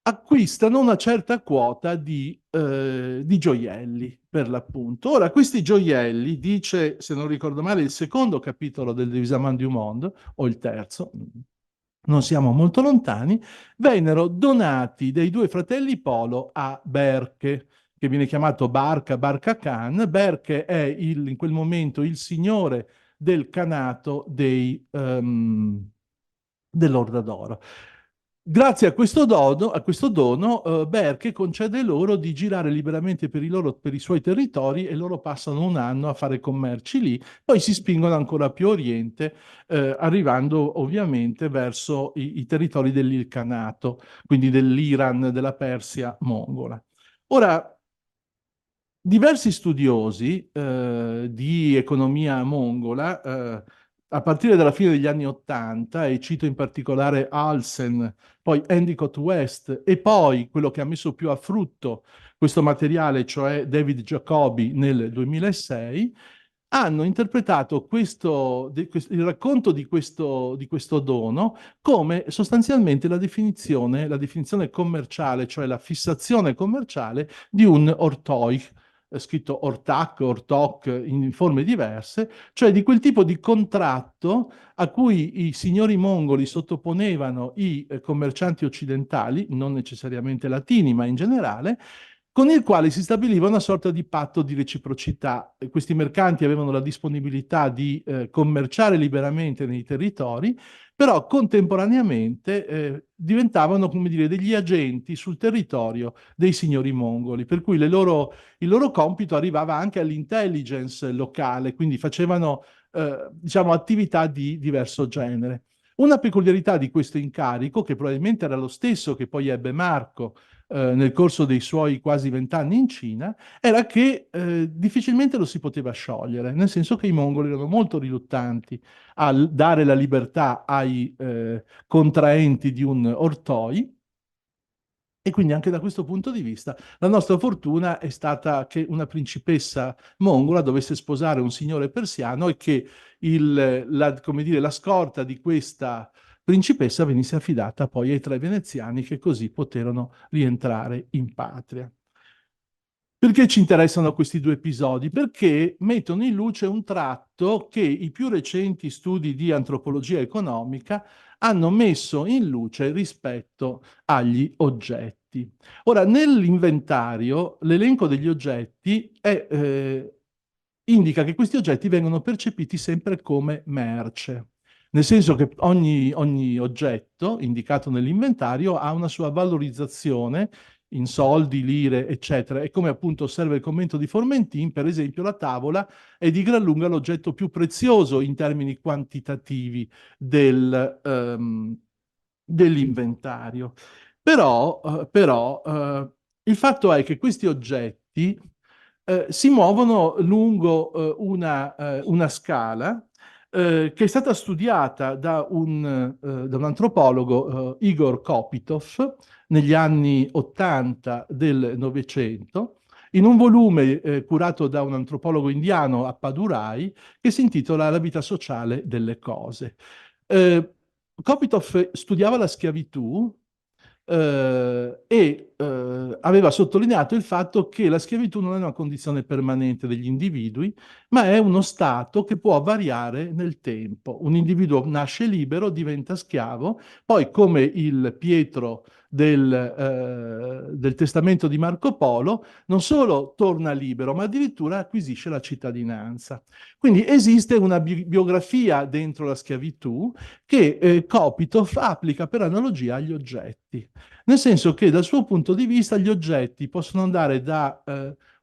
S13: acquistano una certa quota di gioielli, per l'appunto. Ora, questi gioielli, dice, se non ricordo male, il secondo capitolo del Divisamment du Monde, o il terzo, non siamo molto lontani, vennero donati dai 2 fratelli Polo a Berke, che viene chiamato Barca Khan. Berke è in quel momento il signore del Khanato dell'Orda d'Oro. Grazie a questo dono, Berke concede loro di girare liberamente per i suoi territori e loro passano un anno a fare commerci lì, poi si spingono ancora più a oriente, arrivando ovviamente verso i territori dell'Ilkhanato, quindi dell'Iran, della Persia mongola. Ora, diversi studiosi di economia mongola, a partire dalla fine degli anni '80, e cito in particolare Alsen, poi Endicott West e poi quello che ha messo più a frutto questo materiale, cioè David Jacobi nel 2006, hanno interpretato il racconto di questo dono come sostanzialmente la definizione commerciale, cioè la fissazione commerciale di un ortoich, scritto ortak, ortok in forme diverse, cioè di quel tipo di contratto a cui i signori mongoli sottoponevano i commercianti occidentali, non necessariamente latini, ma in generale, con il quale si stabiliva una sorta di patto di reciprocità. Questi mercanti avevano la disponibilità di commerciare liberamente nei territori, però contemporaneamente diventavano, come dire, degli agenti sul territorio dei signori mongoli, per cui il loro compito arrivava anche all'intelligence locale, quindi facevano diciamo, attività di diverso genere. Una peculiarità di questo incarico, che probabilmente era lo stesso che poi ebbe Marco nel corso dei suoi quasi 20 anni in Cina, era che difficilmente lo si poteva sciogliere, nel senso che i mongoli erano molto riluttanti a dare la libertà ai contraenti di un ortoi, e quindi anche da questo punto di vista la nostra fortuna è stata che una principessa mongola dovesse sposare un signore persiano e che come dire, la scorta di questa principessa venisse affidata poi ai 3 veneziani, che così poterono rientrare in patria. Perché ci interessano questi 2 episodi? Perché mettono in luce un tratto che i più recenti studi di antropologia economica hanno messo in luce rispetto agli oggetti. Ora, nell'inventario, l'elenco degli oggetti è indica che questi oggetti vengono percepiti sempre come merce, nel senso che ogni oggetto indicato nell'inventario ha una sua valorizzazione in soldi, lire, eccetera. E come appunto osserva il commento di Formentin, per esempio, la tavola è di gran lunga l'oggetto più prezioso in termini quantitativi dell'inventario. Però il fatto è che questi oggetti si muovono lungo una scala che è stata studiata da un antropologo, Igor Kopitov, negli anni 80 del Novecento, in un volume curato da un antropologo indiano, Appadurai, che si intitola La vita sociale delle cose. Kopitov studiava la schiavitù e aveva sottolineato il fatto che la schiavitù non è una condizione permanente degli individui, ma è uno stato che può variare nel tempo. Un individuo nasce libero, diventa schiavo, poi come il Pietro del testamento di Marco Polo, non solo torna libero, ma addirittura acquisisce la cittadinanza. Quindi esiste una biografia dentro la schiavitù che Kopitov applica per analogia agli oggetti, nel senso che dal suo punto di vista gli oggetti possono andare da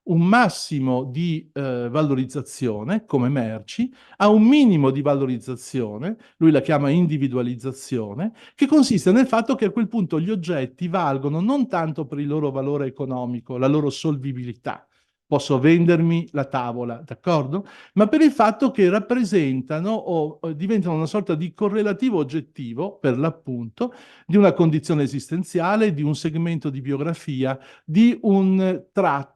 S13: un massimo di valorizzazione come merci a un minimo di valorizzazione, lui la chiama individualizzazione, che consiste nel fatto che a quel punto gli oggetti valgono non tanto per il loro valore economico, la loro solvibilità, posso vendermi la tavola, d'accordo? Ma per il fatto che rappresentano o diventano una sorta di correlativo oggettivo, per l'appunto, di una condizione esistenziale, di un segmento di biografia, di un tratto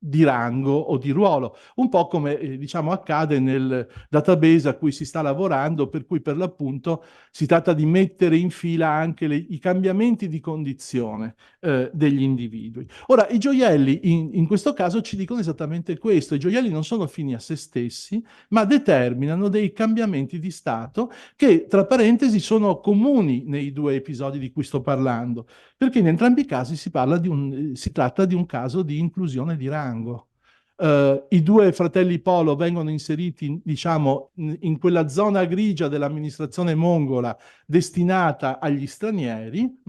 S13: di rango o di ruolo, un po' come diciamo accade nel database a cui si sta lavorando, per cui per l'appunto si tratta di mettere in fila anche i cambiamenti di condizione degli individui. Ora, i gioielli in questo caso ci dicono esattamente questo: i gioielli non sono fini a se stessi, ma determinano dei cambiamenti di stato che, tra parentesi, sono comuni nei due episodi di cui sto parlando, perché in entrambi i casi si tratta di un caso di inclusione di rango. I due fratelli Polo vengono inseriti, diciamo, in quella zona grigia dell'amministrazione mongola destinata agli stranieri.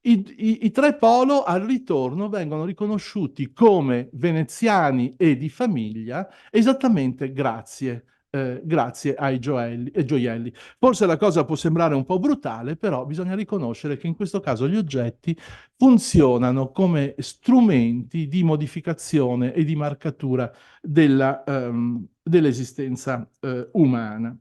S13: I tre Polo al ritorno vengono riconosciuti come veneziani e di famiglia esattamente grazie ai gioielli. Forse la cosa può sembrare un po' brutale, però bisogna riconoscere che in questo caso gli oggetti funzionano come strumenti di modificazione e di marcatura dell'esistenza umana.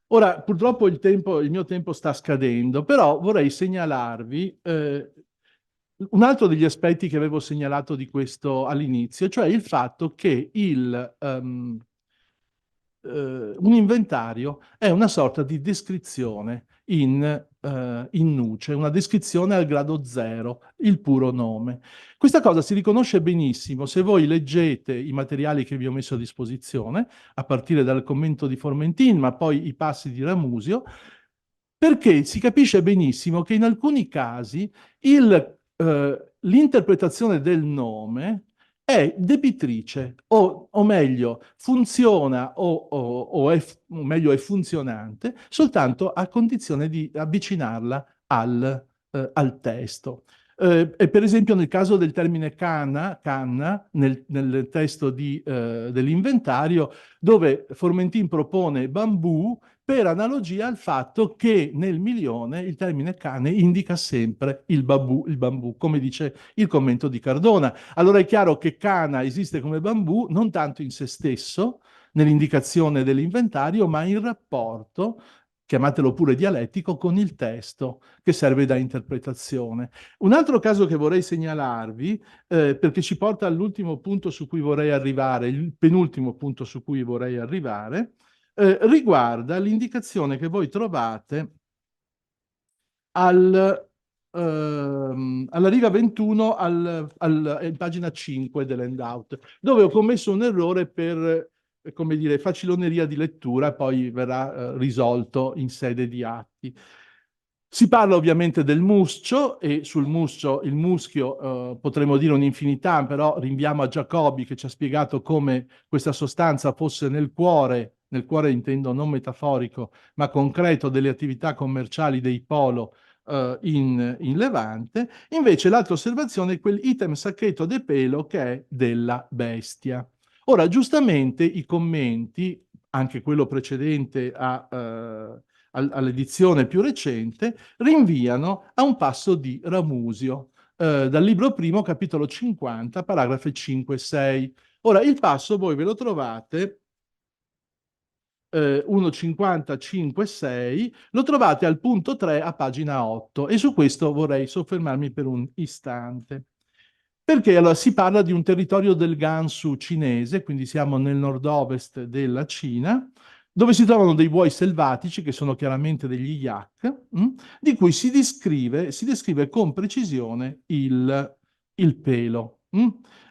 S13: Ora, purtroppo il mio tempo sta scadendo, però vorrei segnalarvi un altro degli aspetti che avevo segnalato di questo all'inizio, cioè il fatto che un inventario è una sorta di descrizione in nuce, una descrizione al grado zero, il puro nome. Questa cosa si riconosce benissimo se voi leggete i materiali che vi ho messo a disposizione, a partire dal commento di Formentin, ma poi i passi di Ramusio, perché si capisce benissimo che in alcuni casi l'interpretazione del nome è debitrice, o meglio, funziona o meglio è funzionante soltanto a condizione di avvicinarla al testo. E per esempio nel caso del termine canna nel testo dell'inventario, dove Formentin propone bambù, per analogia al fatto che nel milione il termine cane indica sempre il bambù, come dice il commento di Cardona. Allora è chiaro che cana esiste come bambù non tanto in se stesso, nell'indicazione dell'inventario, ma in rapporto, chiamatelo pure dialettico, con il testo che serve da interpretazione. Un altro caso che vorrei segnalarvi, perché ci porta all'ultimo punto su cui vorrei arrivare, il penultimo punto su cui vorrei arrivare, riguarda l'indicazione che voi trovate alla riga 21, in pagina 5 dell'handout, dove ho commesso un errore per, come dire, faciloneria di lettura, poi verrà risolto in sede di atti. Si parla ovviamente del muscio, e sul muscio, il muschio, potremmo dire un'infinità, però rinviamo a Jacobi che ci ha spiegato come questa sostanza fosse nel cuore intendo non metaforico, ma concreto, delle attività commerciali dei Polo in Levante. Invece l'altra osservazione è quel item saccheto de pelo che è della bestia. Ora, giustamente i commenti, anche quello precedente all'edizione più recente, rinviano a un passo di Ramusio, dal libro primo, capitolo 50, paragrafi 5 e 6. Ora, il passo voi ve lo trovate 1.55.6, lo trovate al punto 3 a pagina 8 e su questo vorrei soffermarmi per un istante. Perché allora si parla di un territorio del Gansu cinese, quindi siamo nel nord-ovest della Cina, dove si trovano dei buoi selvatici, che sono chiaramente degli yak, di cui si descrive con precisione il pelo.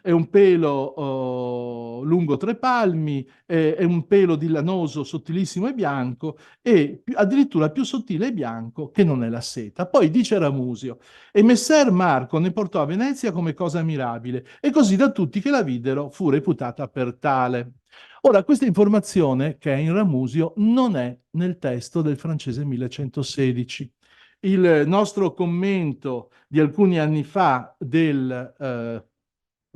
S13: È un pelo lungo 3 palmi, è un pelo di lanoso sottilissimo e bianco, e addirittura più sottile e bianco che non è la seta. Poi dice Ramusio, e Messer Marco ne portò a Venezia come cosa mirabile, e così da tutti che la videro fu reputata per tale. Ora, questa informazione, che è in Ramusio, non è nel testo del francese 1116. Il nostro commento di alcuni anni fa del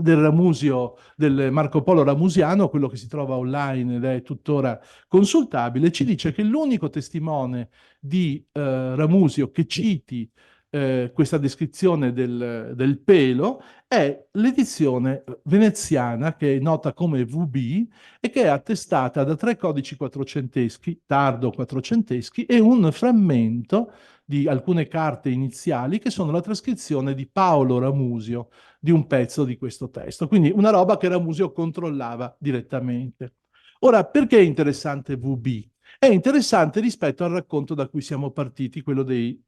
S13: Ramusio, del Marco Polo ramusiano, quello che si trova online ed è tuttora consultabile, ci dice che l'unico testimone di Ramusio che citi questa descrizione del pelo è l'edizione veneziana, che è nota come VB e che è attestata da 3 codici quattrocenteschi, tardo quattrocenteschi, e un frammento di alcune carte iniziali che sono la trascrizione di Paolo Ramusio di un pezzo di questo testo. Quindi una roba che Ramusio controllava direttamente. Ora, perché è interessante VB? È interessante rispetto al racconto da cui siamo partiti, quello dei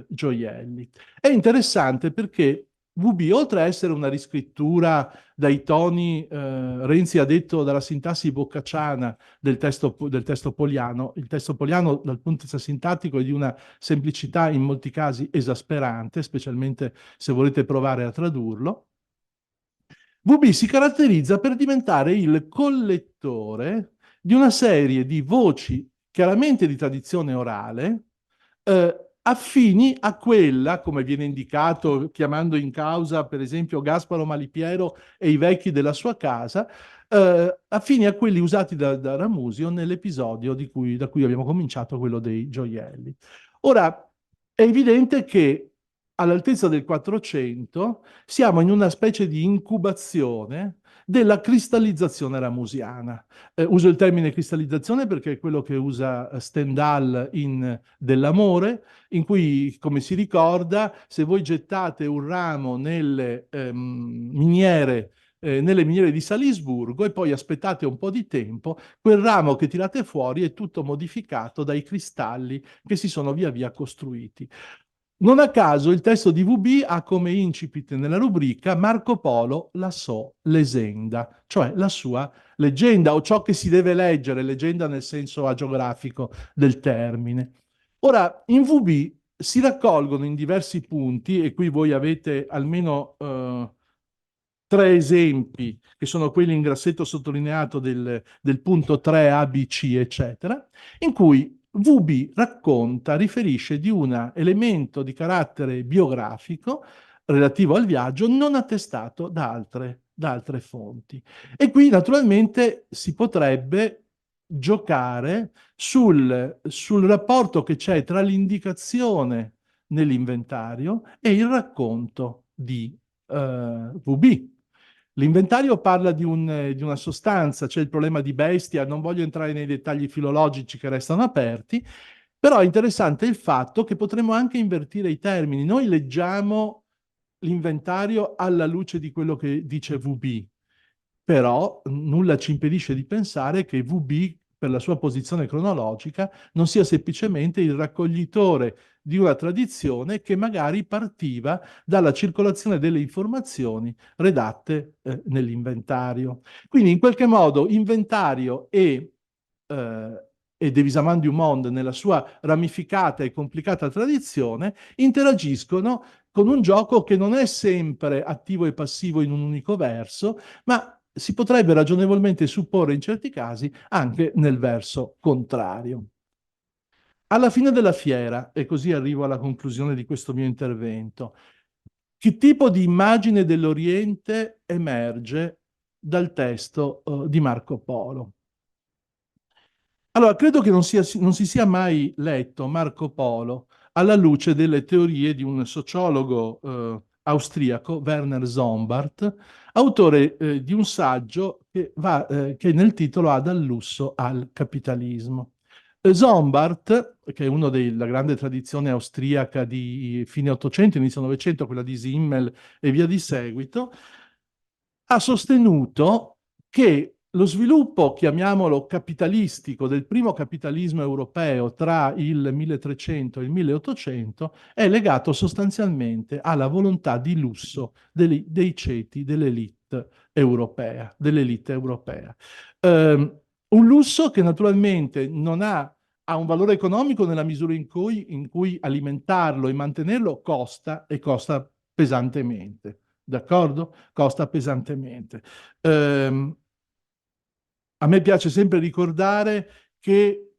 S13: gioielli. È interessante perché VB, oltre a essere una riscrittura dai toni, Renzi ha detto, dalla sintassi boccacciana del testo poliano, il testo poliano dal punto di vista sintattico è di una semplicità in molti casi esasperante, specialmente se volete provare a tradurlo. VB si caratterizza per diventare il collettore di una serie di voci chiaramente di tradizione orale, affini a quella, come viene indicato chiamando in causa per esempio Gasparo Malipiero e i vecchi della sua casa, affini a quelli usati da Ramusio nell'episodio da cui abbiamo cominciato, quello dei gioielli. Ora, è evidente che all'altezza del 400 siamo in una specie di incubazione della cristallizzazione ramusiana. Uso il termine cristallizzazione perché è quello che usa Stendhal in Dell'amore, in cui, come si ricorda, se voi gettate un ramo nelle miniere di Salisburgo e poi aspettate un po' di tempo, quel ramo che tirate fuori è tutto modificato dai cristalli che si sono via via costruiti. Non a caso il testo di VB ha come incipit nella rubrica Marco Polo la sua leggenda, cioè la sua leggenda o ciò che si deve leggere, leggenda nel senso agiografico del termine. Ora, in VB si raccolgono in diversi punti, e qui voi avete almeno 3 esempi, che sono quelli in grassetto sottolineato del punto 3 A, B, C, eccetera, in cui VB riferisce di un elemento di carattere biografico relativo al viaggio non attestato da altre fonti. E qui naturalmente si potrebbe giocare sul rapporto che c'è tra l'indicazione nell'inventario e il racconto di VB. L'inventario parla di una sostanza, c'è il problema di bestia, non voglio entrare nei dettagli filologici che restano aperti, però è interessante il fatto che potremmo anche invertire i termini. Noi leggiamo l'inventario alla luce di quello che dice VB, però nulla ci impedisce di pensare che VB, per la sua posizione cronologica, non sia semplicemente il raccoglitore di una tradizione che magari partiva dalla circolazione delle informazioni redatte nell'inventario. Quindi in qualche modo inventario e e De Visamand du Monde nella sua ramificata e complicata tradizione interagiscono con un gioco che non è sempre attivo e passivo in un unico verso, ma si potrebbe ragionevolmente supporre in certi casi anche nel verso contrario. Alla fine della fiera, e così arrivo alla conclusione di questo mio intervento, che tipo di immagine dell'Oriente emerge dal testo di Marco Polo? Allora, credo che non si sia mai letto Marco Polo alla luce delle teorie di un sociologo austriaco, Werner Sombart, autore di un saggio che nel titolo ha Dal lusso al capitalismo. Sombart, che è uno della grande tradizione austriaca di fine 800, inizio 900, quella di Simmel e via di seguito, ha sostenuto che lo sviluppo, chiamiamolo capitalistico, del primo capitalismo europeo tra il 1300 e il 1800 è legato sostanzialmente alla volontà di lusso dei ceti dell'elite europea. Un lusso che naturalmente non ha un valore economico nella misura in cui alimentarlo e mantenerlo costa e costa pesantemente. D'accordo? Costa pesantemente. A me piace sempre ricordare che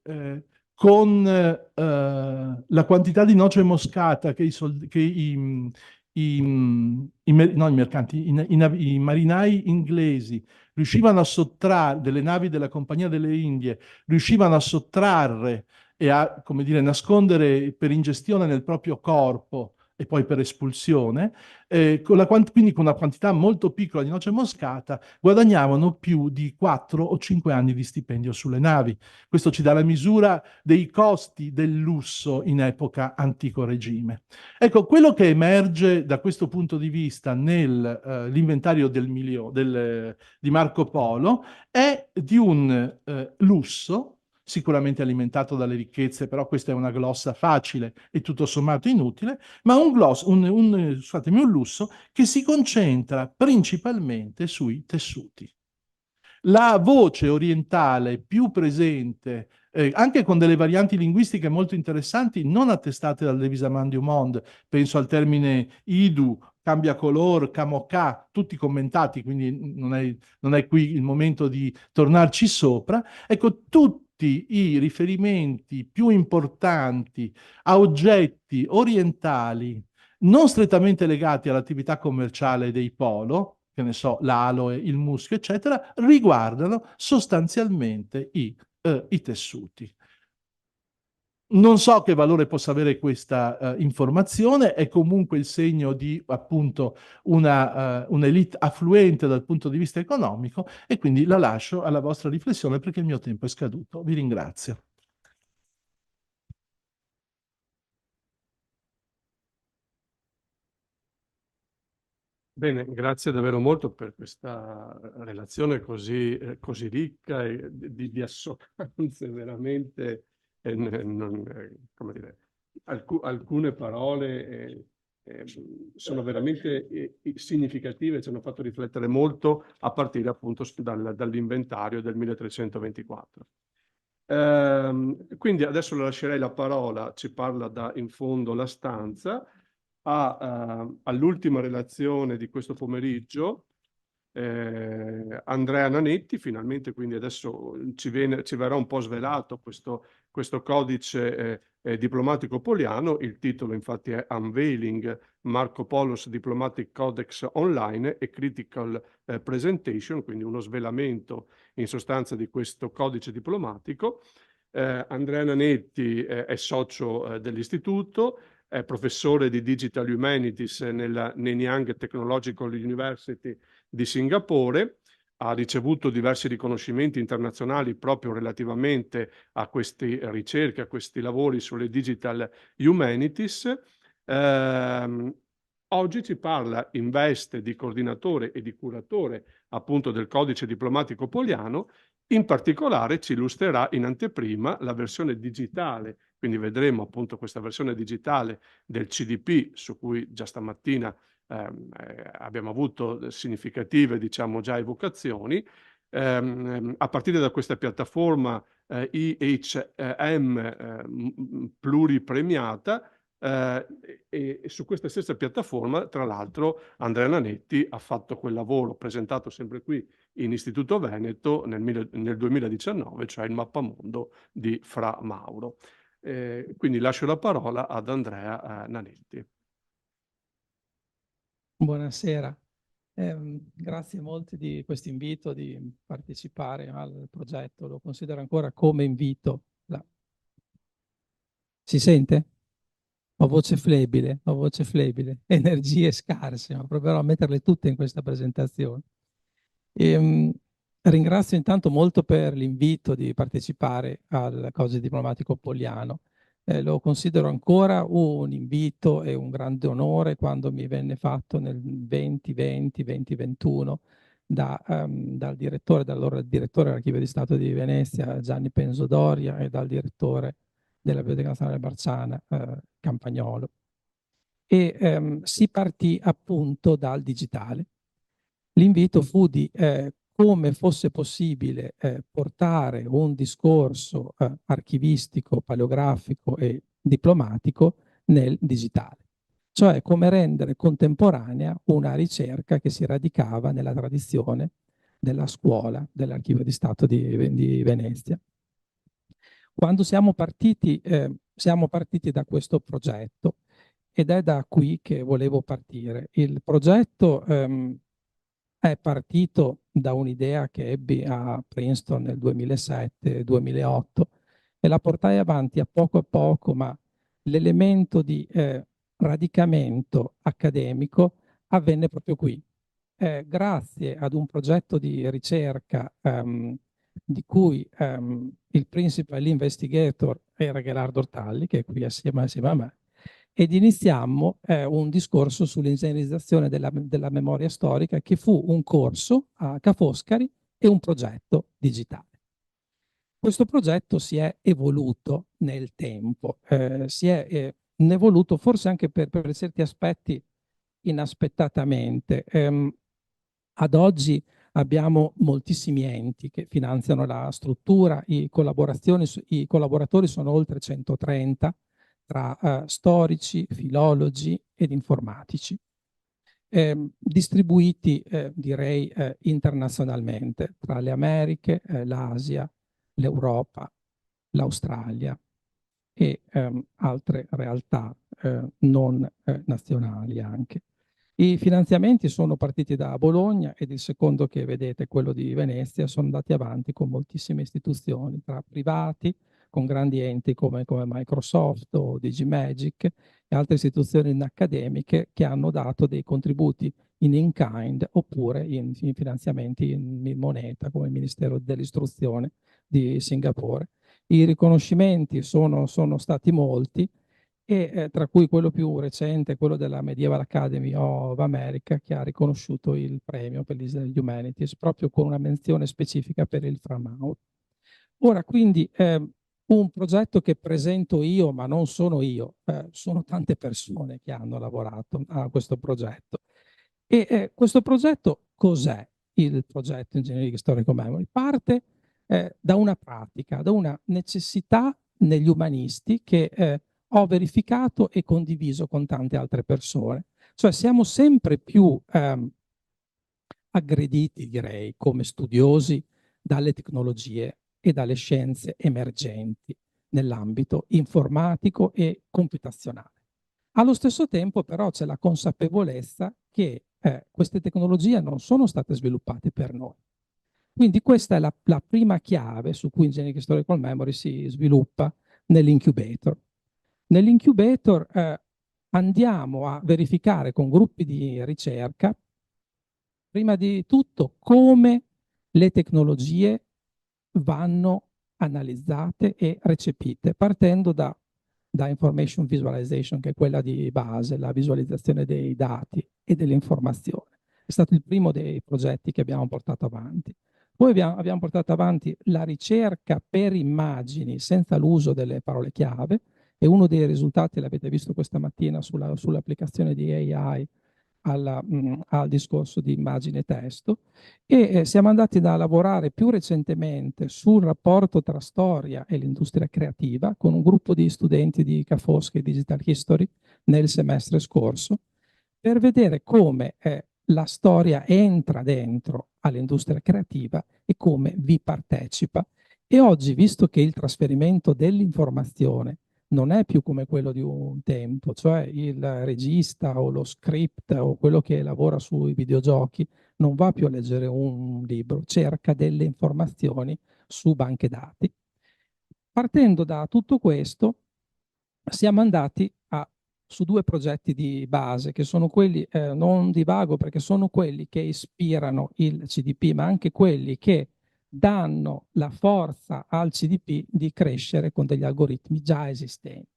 S13: con la quantità di noce moscata che i marinai inglesi riuscivano a sottrarre, delle navi della Compagnia delle Indie, riuscivano a sottrarre e a, come dire, nascondere per ingestione nel proprio corpo e poi per espulsione, quindi con una quantità molto piccola di noce moscata, guadagnavano più di 4 o 5 anni di stipendio sulle navi. Questo ci dà la misura dei costi del lusso in epoca antico regime. Ecco, quello che emerge da questo punto di vista nell'inventario di Marco Polo è di un lusso sicuramente alimentato dalle ricchezze, però questa è una glossa facile e tutto sommato inutile, ma un lusso che si concentra principalmente sui tessuti. La voce orientale più presente, anche con delle varianti linguistiche molto interessanti, non attestate dal De Visamand du Monde, penso al termine idu, cambia color, camoca, tutti commentati, quindi non è qui il momento di tornarci sopra. Ecco, tutti i riferimenti più importanti a oggetti orientali non strettamente legati all'attività commerciale dei polo, che ne so, l'aloe, il muschio, eccetera, riguardano sostanzialmente i tessuti. Non so che valore possa avere questa informazione, è comunque il segno di appunto un'elite affluente dal punto di vista economico e quindi la lascio alla vostra riflessione perché il mio tempo è scaduto. Vi ringrazio.
S8: Bene, grazie davvero molto per questa relazione così ricca e di assonanze veramente, come dire, alcune parole sono veramente significative, ci hanno fatto riflettere molto a partire appunto dall'inventario del 1324. Quindi adesso lascerei la parola, ci parla in fondo la stanza, all'ultima relazione di questo pomeriggio, Andrea Nanetti, finalmente, quindi adesso ci verrà un po' svelato questo codice diplomatico poliano. Il titolo infatti è Unveiling Marco Polo's Diplomatic Codex Online e Critical Presentation, quindi uno svelamento in sostanza di questo codice diplomatico. Andrea Nanetti è socio dell'istituto, è professore di Digital Humanities nella Nanyang Technological University di Singapore, ha ricevuto diversi riconoscimenti internazionali proprio relativamente a queste ricerche, a questi lavori sulle Digital Humanities. Oggi ci parla in veste di coordinatore e di curatore appunto del codice diplomatico poliano. In particolare ci illustrerà in anteprima la versione digitale, quindi vedremo appunto questa versione digitale del CDP su cui già stamattina abbiamo avuto significative, diciamo, già evocazioni. A partire da questa piattaforma IHM pluripremiata, e su questa stessa piattaforma, tra l'altro, Andrea Nanetti ha fatto quel lavoro presentato sempre qui in Istituto Veneto nel 2019, cioè il mappamondo di Fra Mauro. Quindi lascio la parola ad Andrea Nanetti.
S14: Buonasera, grazie molto di questo invito di partecipare al progetto, lo considero ancora come invito. Si sente? Ho voce flebile, energie scarse, ma proverò a metterle tutte in questa presentazione. Ringrazio intanto molto per l'invito di partecipare al Codice Diplomatico Poliano. Lo considero ancora un invito e un grande onore quando mi venne fatto nel 2020-2021 dall'allora direttore dell'Archivio di Stato di Venezia, Gianni Pensodoria, e dal direttore della Biblioteca Nazionale Barciana, Campagnolo. E si partì appunto dal digitale. L'invito fu di come fosse possibile portare un discorso archivistico, paleografico e diplomatico nel digitale, cioè come rendere contemporanea una ricerca che si radicava nella tradizione della scuola dell'Archivio di Stato di Venezia. Quando siamo partiti da questo progetto, ed è da qui che volevo partire. Il progetto è partito da un'idea che ebbi a Princeton nel 2007-2008 e la portai avanti a poco, ma l'elemento di radicamento accademico avvenne proprio qui. Grazie ad un progetto di ricerca di cui il principal investigator era Gherardo Ortalli, che è qui assieme a me, ed iniziammo un discorso sull'ingegnerizzazione della memoria storica, che fu un corso a Ca' Foscari e un progetto digitale. Questo progetto si è evoluto nel tempo, si è evoluto forse anche per certi aspetti inaspettatamente. Ad oggi abbiamo moltissimi enti che finanziano la struttura, i collaboratori sono oltre 130, tra storici, filologi ed informatici, distribuiti direi internazionalmente tra le Americhe, l'Asia, l'Europa, l'Australia e altre realtà non nazionali anche. I finanziamenti sono partiti da Bologna ed il secondo che vedete, quello di Venezia, sono andati avanti con moltissime istituzioni, tra privati, con grandi enti come Microsoft o Digimagic e altre istituzioni accademiche che hanno dato dei contributi in kind oppure in finanziamenti in moneta, come il Ministero dell'Istruzione di Singapore. I riconoscimenti sono stati molti, e tra cui quello più recente, quello della Medieval Academy of America, che ha riconosciuto il premio per gli Humanities, proprio con una menzione specifica per il Fra Mauro. Ora, quindi, un progetto che presento io, ma non sono io, sono tante persone che hanno lavorato a questo progetto. E questo progetto, cos'è il progetto Engineering Historical Memory? Parte da una pratica, da una necessità negli umanisti che ho verificato e condiviso con tante altre persone. Cioè siamo sempre più aggrediti, direi, come studiosi dalle tecnologie e dalle scienze emergenti nell'ambito informatico e computazionale. Allo stesso tempo però c'è la consapevolezza che queste tecnologie non sono state sviluppate per noi. Quindi questa è la prima chiave su cui Engineering Historical Memory si sviluppa nell'incubator. Nell'incubator andiamo a verificare con gruppi di ricerca, prima di tutto, come le tecnologie vanno analizzate e recepite, partendo da information visualization, che è quella di base, la visualizzazione dei dati e dell'informazione. È stato il primo dei progetti che abbiamo portato avanti. Poi abbiamo portato avanti la ricerca per immagini senza l'uso delle parole chiave, e uno dei risultati l'avete visto questa mattina sull'applicazione di AI al discorso di immagine e testo, e siamo andati a lavorare più recentemente sul rapporto tra storia e l'industria creativa con un gruppo di studenti di Ca' Fosca e Digital History nel semestre scorso, per vedere come la storia entra dentro all'industria creativa e come vi partecipa. E oggi, visto che il trasferimento dell'informazione non è più come quello di un tempo, cioè il regista o lo script o quello che lavora sui videogiochi non va più a leggere un libro, cerca delle informazioni su banche dati. Partendo da tutto questo, siamo andati su 2 progetti di base, che sono quelli, non divago perché sono quelli che ispirano il CDP, ma anche quelli che danno la forza al CDP di crescere con degli algoritmi già esistenti.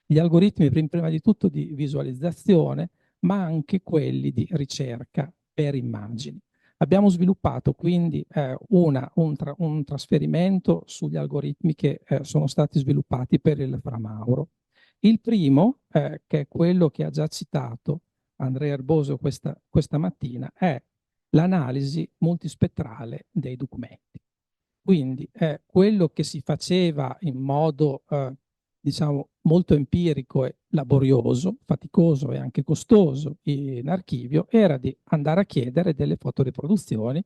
S14: Gli algoritmi prima di tutto di visualizzazione, ma anche quelli di ricerca per immagini. Abbiamo sviluppato quindi un trasferimento sugli algoritmi che sono stati sviluppati per il Fra Mauro. Il primo, che è quello che ha già citato Andrea Erboso questa mattina, è l'analisi multispettrale dei documenti. Quindi quello che si faceva in modo diciamo molto empirico e laborioso, faticoso e anche costoso in archivio, era di andare a chiedere delle fotoriproduzioni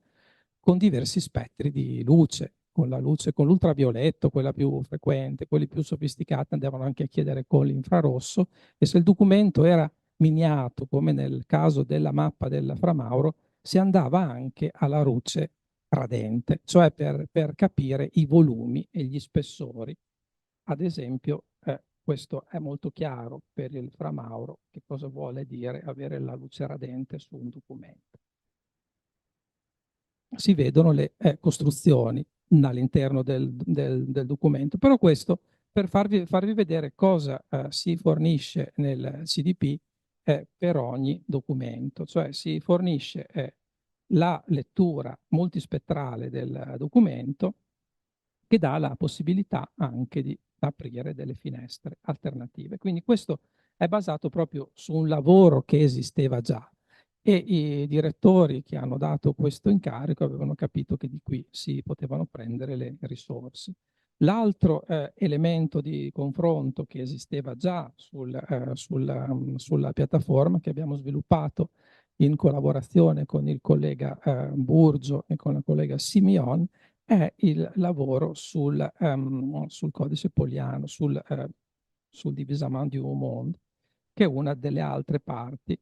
S14: con diversi spettri di luce, con l'ultravioletto, quella più frequente, quelli più sofisticati andavano anche a chiedere con l'infrarosso, e se il documento era miniato, come nel caso della mappa del Fra Mauro, si andava anche alla luce radente, cioè per capire i volumi e gli spessori. Ad esempio, questo è molto chiaro per il Fra Mauro, che cosa vuole dire avere la luce radente su un documento. Si vedono le costruzioni all'interno del documento, però questo per farvi vedere cosa si fornisce nel CDP per ogni documento, cioè si fornisce la lettura multispettrale del documento, che dà la possibilità anche di aprire delle finestre alternative. Quindi questo è basato proprio su un lavoro che esisteva già, e i direttori che hanno dato questo incarico avevano capito che di qui si potevano prendere le risorse. L'altro elemento di confronto che esisteva già sulla piattaforma, che abbiamo sviluppato in collaborazione con il collega Burgio e con la collega Simeon, è il lavoro sul codice poliano, sul divisement du monde, che è una delle altre parti.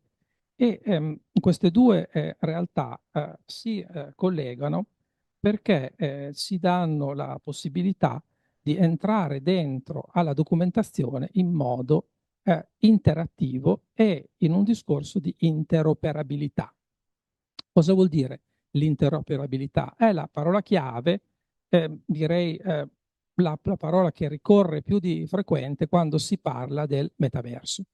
S14: E queste due realtà si collegano perché si danno la possibilità di entrare dentro alla documentazione in modo interattivo e in un discorso di interoperabilità. Cosa vuol dire l'interoperabilità? È la parola chiave, direi la parola che ricorre più di frequente quando si parla del metaverso.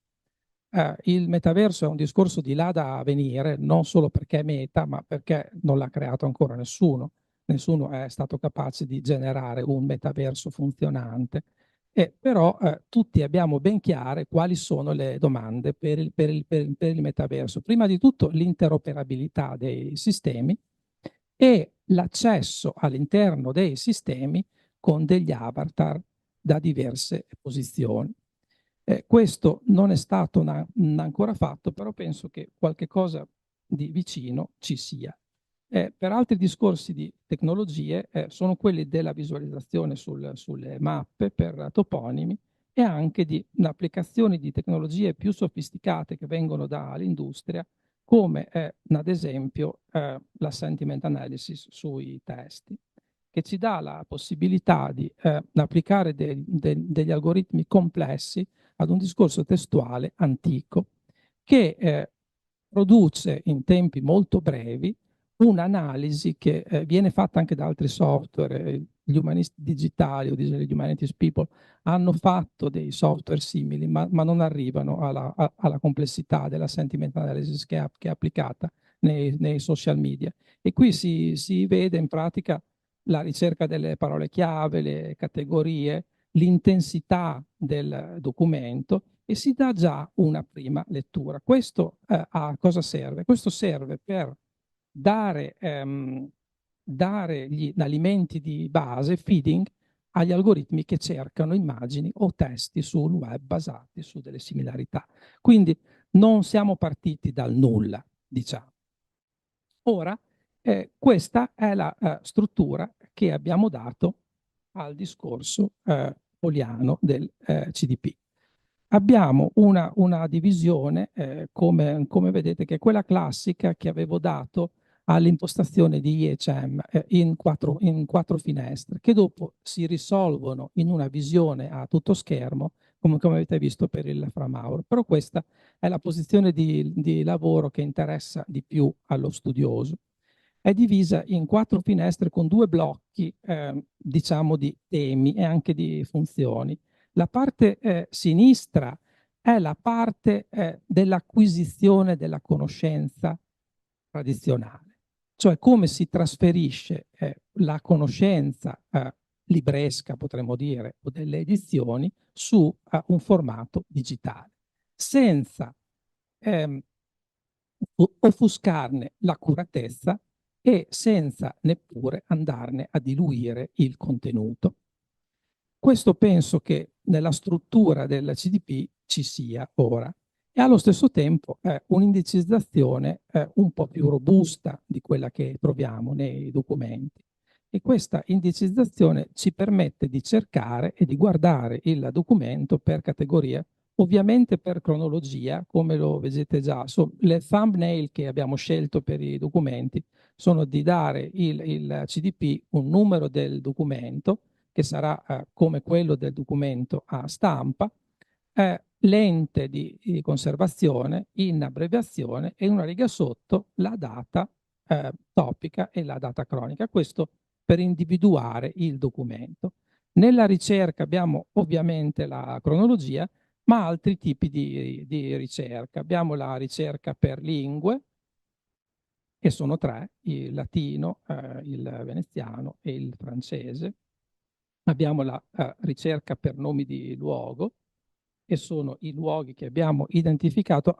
S14: Il metaverso è un discorso di là da venire, non solo perché è meta, ma perché non l'ha creato ancora nessuno. Nessuno è stato capace di generare un metaverso funzionante. Però tutti abbiamo ben chiare quali sono le domande per il metaverso. Prima di tutto l'interoperabilità dei sistemi e l'accesso all'interno dei sistemi con degli avatar da diverse posizioni. Questo non è stato ancora fatto, però penso che qualche cosa di vicino ci sia. Per altri discorsi di tecnologie sono quelli della visualizzazione sulle mappe per toponimi, e anche di applicazioni di tecnologie più sofisticate che vengono dall'industria, come ad esempio la sentiment analysis sui testi, che ci dà la possibilità di applicare degli algoritmi complessi ad un discorso testuale antico, che produce in tempi molto brevi un'analisi che viene fatta anche da altri software. Gli umanisti digitali o gli humanities people hanno fatto dei software simili, ma non arrivano alla complessità della sentiment analysis che è applicata nei social media. E qui si vede in pratica la ricerca delle parole chiave, le categorie, l'intensità del documento e si dà già una prima lettura. Questo a cosa serve? Questo serve per dare gli alimenti di base, feeding, agli algoritmi che cercano immagini o testi sul web basati su delle similarità. Quindi non siamo partiti dal nulla, diciamo. Ora, questa è la struttura che abbiamo dato al discorso poliano del CDP. Abbiamo una divisione, come vedete, che è quella classica che avevo dato all'impostazione di IECM in quattro finestre, che dopo si risolvono in una visione a tutto schermo, come avete visto per il Fra Mauro. Però questa è la posizione di lavoro che interessa di più allo studioso. È divisa in 4 finestre con 2 blocchi, diciamo, di temi e anche di funzioni. La parte sinistra è la parte dell'acquisizione della conoscenza tradizionale, cioè come si trasferisce la conoscenza libresca, potremmo dire, o delle edizioni su un formato digitale, senza offuscarne l'accuratezza e senza neppure andarne a diluire il contenuto. Questo penso che nella struttura del CDP ci sia ora e allo stesso tempo un'indicizzazione un po' più robusta di quella che troviamo nei documenti. E questa indicizzazione ci permette di cercare e di guardare il documento per categorie, ovviamente per cronologia, come lo vedete già. Le thumbnail che abbiamo scelto per i documenti sono di dare il CDP un numero del documento, che sarà come quello del documento a stampa, l'ente di conservazione in abbreviazione e una riga sotto la data topica e la data cronica. Questo per individuare il documento. Nella ricerca abbiamo ovviamente la cronologia, ma altri tipi di ricerca. Abbiamo la ricerca per lingue, che sono 3, il latino, il veneziano e il francese. Abbiamo la ricerca per nomi di luogo, e sono i luoghi che abbiamo identificato.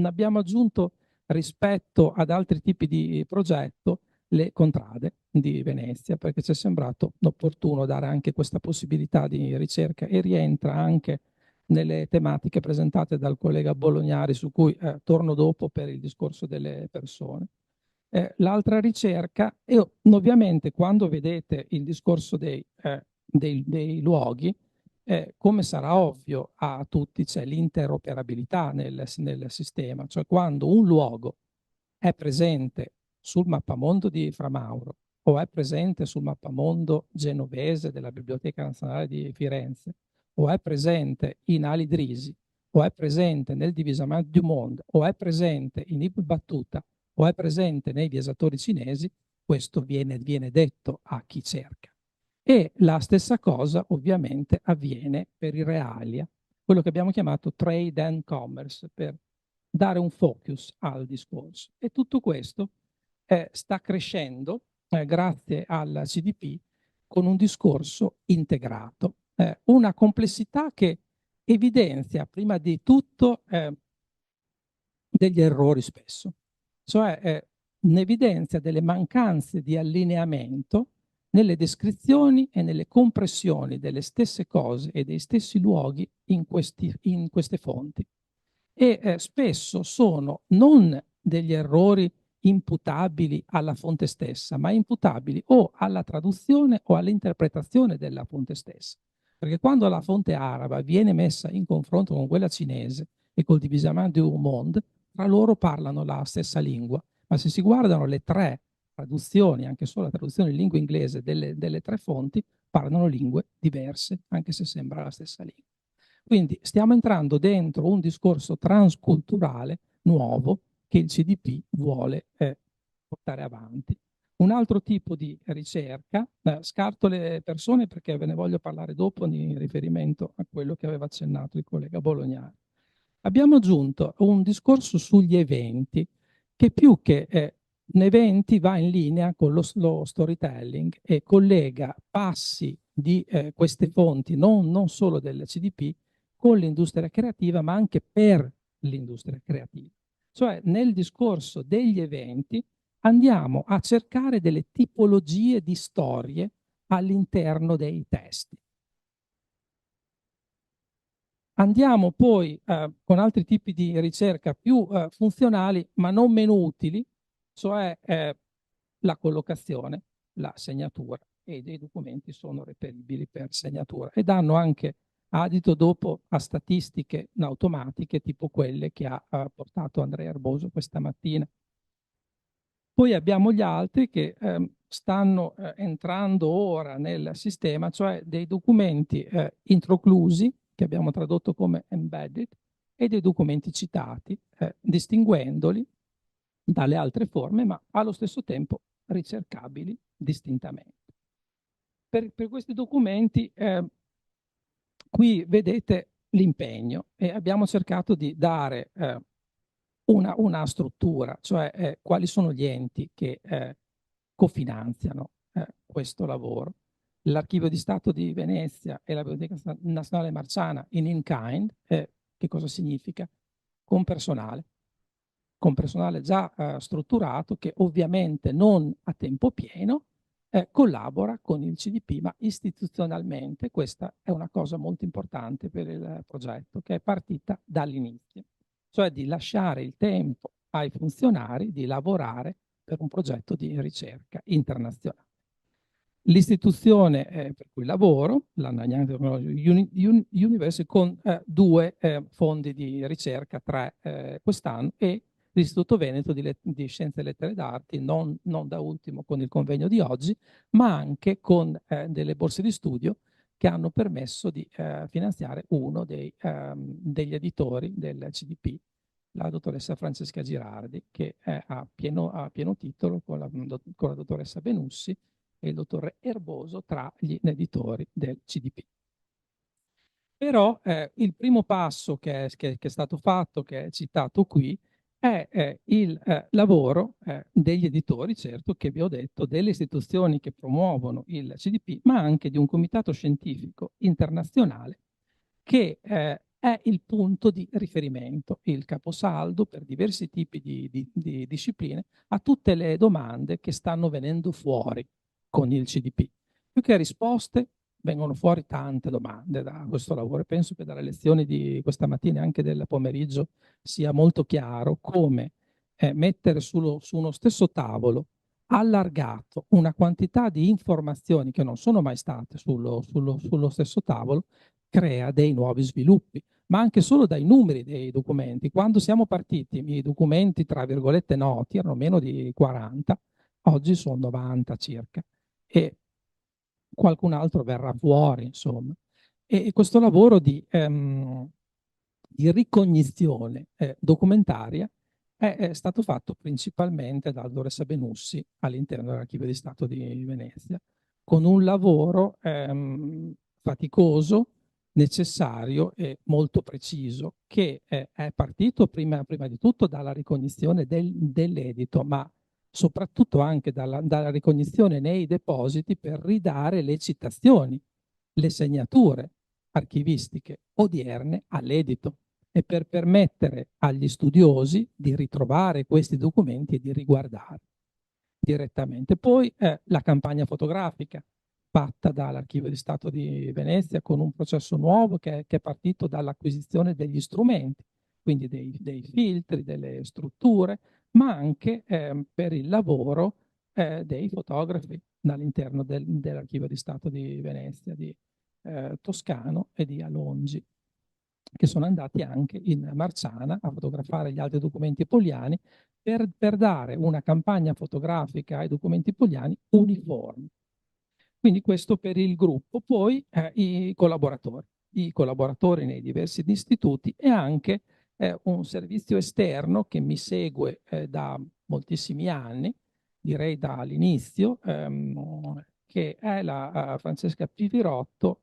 S14: Abbiamo aggiunto rispetto ad altri tipi di progetto le contrade di Venezia, perché ci è sembrato opportuno dare anche questa possibilità di ricerca e rientra anche nelle tematiche presentate dal collega Bolognari, su cui torno dopo per il discorso delle persone. L'altra ricerca, e ovviamente quando vedete il discorso dei luoghi, come sarà ovvio a tutti, c'è l'interoperabilità nel sistema, cioè quando un luogo è presente sul mappamondo di Fra Mauro o è presente sul mappamondo genovese della Biblioteca Nazionale di Firenze o è presente in Ali Drisi o è presente nel Divisamment du Monde o è presente in Ibn Battuta o è presente nei viaggiatori cinesi, questo viene detto a chi cerca. E la stessa cosa ovviamente avviene per i realia, quello che abbiamo chiamato trade and commerce, per dare un focus al discorso. E tutto questo sta crescendo grazie al CDP con un discorso integrato, una complessità che evidenzia prima di tutto degli errori spesso, cioè ne evidenzia delle mancanze di allineamento nelle descrizioni e nelle compressioni delle stesse cose e dei stessi luoghi in queste fonti. E spesso sono non degli errori imputabili alla fonte stessa, ma imputabili o alla traduzione o all'interpretazione della fonte stessa. Perché quando la fonte araba viene messa in confronto con quella cinese e col Divisamment du Monde, tra loro parlano la stessa lingua, ma se si guardano le 3 traduzioni, anche solo la traduzione in lingua inglese delle 3 fonti, parlano lingue diverse, anche se sembra la stessa lingua. Quindi stiamo entrando dentro un discorso transculturale nuovo che il CDP vuole portare avanti. Un altro tipo di ricerca, scarto le persone perché ve ne voglio parlare dopo in riferimento a quello che aveva accennato il collega Bolognari. Abbiamo aggiunto un discorso sugli eventi che più che eventi va in linea con lo storytelling e collega passi di queste fonti, non solo del CDP, con l'industria creativa, ma anche per l'industria creativa. Cioè nel discorso degli eventi andiamo a cercare delle tipologie di storie all'interno dei testi. Andiamo poi con altri tipi di ricerca più funzionali, ma non meno utili, cioè la collocazione, la segnatura, e dei documenti sono reperibili per segnatura e danno anche adito dopo a statistiche automatiche tipo quelle che ha portato Andrea Erboso questa mattina. Poi abbiamo gli altri che stanno entrando ora nel sistema, cioè dei documenti introclusi, che abbiamo tradotto come embedded, e dei documenti citati, distinguendoli dalle altre forme, ma allo stesso tempo ricercabili distintamente. Per questi documenti qui vedete l'impegno e abbiamo cercato di dare una struttura, cioè quali sono gli enti che cofinanziano questo lavoro. L'Archivio di Stato di Venezia e la Biblioteca Nazionale Marciana in kind, che cosa significa? Con personale già strutturato che ovviamente non a tempo pieno collabora con il CDP, ma istituzionalmente questa è una cosa molto importante per il progetto, che è partita dall'inizio, cioè di lasciare il tempo ai funzionari di lavorare per un progetto di ricerca internazionale. L'istituzione per cui lavoro, la Nanyang Technology University, con 2 fondi di ricerca, 3 quest'anno, e l'Istituto Veneto di Scienze e Lettere d'Arte, non da ultimo con il convegno di oggi, ma anche con delle borse di studio che hanno permesso di finanziare uno degli editori del CDP, la dottoressa Francesca Girardi, che è a pieno titolo con la dottoressa Benussi e il dottor Erboso tra gli editori del CDP. Però il primo passo che è stato fatto, che è citato qui, è il lavoro degli editori, certo, che vi ho detto, delle istituzioni che promuovono il CDP, ma anche di un comitato scientifico internazionale che è il punto di riferimento, il caposaldo per diversi tipi di discipline a tutte le domande che stanno venendo fuori con il CDP. Più che risposte, vengono fuori tante domande da questo lavoro e penso che dalle lezioni di questa mattina e anche del pomeriggio sia molto chiaro come mettere su uno stesso tavolo allargato una quantità di informazioni che non sono mai state sullo stesso tavolo crea dei nuovi sviluppi, ma anche solo dai numeri dei documenti. Quando siamo partiti, i documenti tra virgolette noti erano meno di 40, oggi sono 90 circa, e qualcun altro verrà fuori, insomma. E questo lavoro di ricognizione documentaria è stato fatto principalmente dalla dottoressa Benussi all'interno dell'Archivio di Stato di Venezia, con un lavoro faticoso, necessario e molto preciso, che è partito prima di tutto dalla ricognizione dell'edito, ma soprattutto anche dalla ricognizione nei depositi per ridare le citazioni, le segnature archivistiche odierne all'edito e per permettere agli studiosi di ritrovare questi documenti e di riguardare direttamente. Poi la campagna fotografica fatta dall'Archivio di Stato di Venezia con un processo nuovo che è partito dall'acquisizione degli strumenti, quindi dei filtri, delle strutture, ma anche per il lavoro dei fotografi all'interno dell'Archivio di Stato di Venezia, di Toscano e di Alongi, che sono andati anche in Marciana a fotografare gli altri documenti poliani per dare una campagna fotografica ai documenti poliani uniforme. Quindi questo per il gruppo. Poi i collaboratori nei diversi istituti e anche un servizio esterno che mi segue da moltissimi anni, direi dall'inizio, che è la Francesca Pivirotto,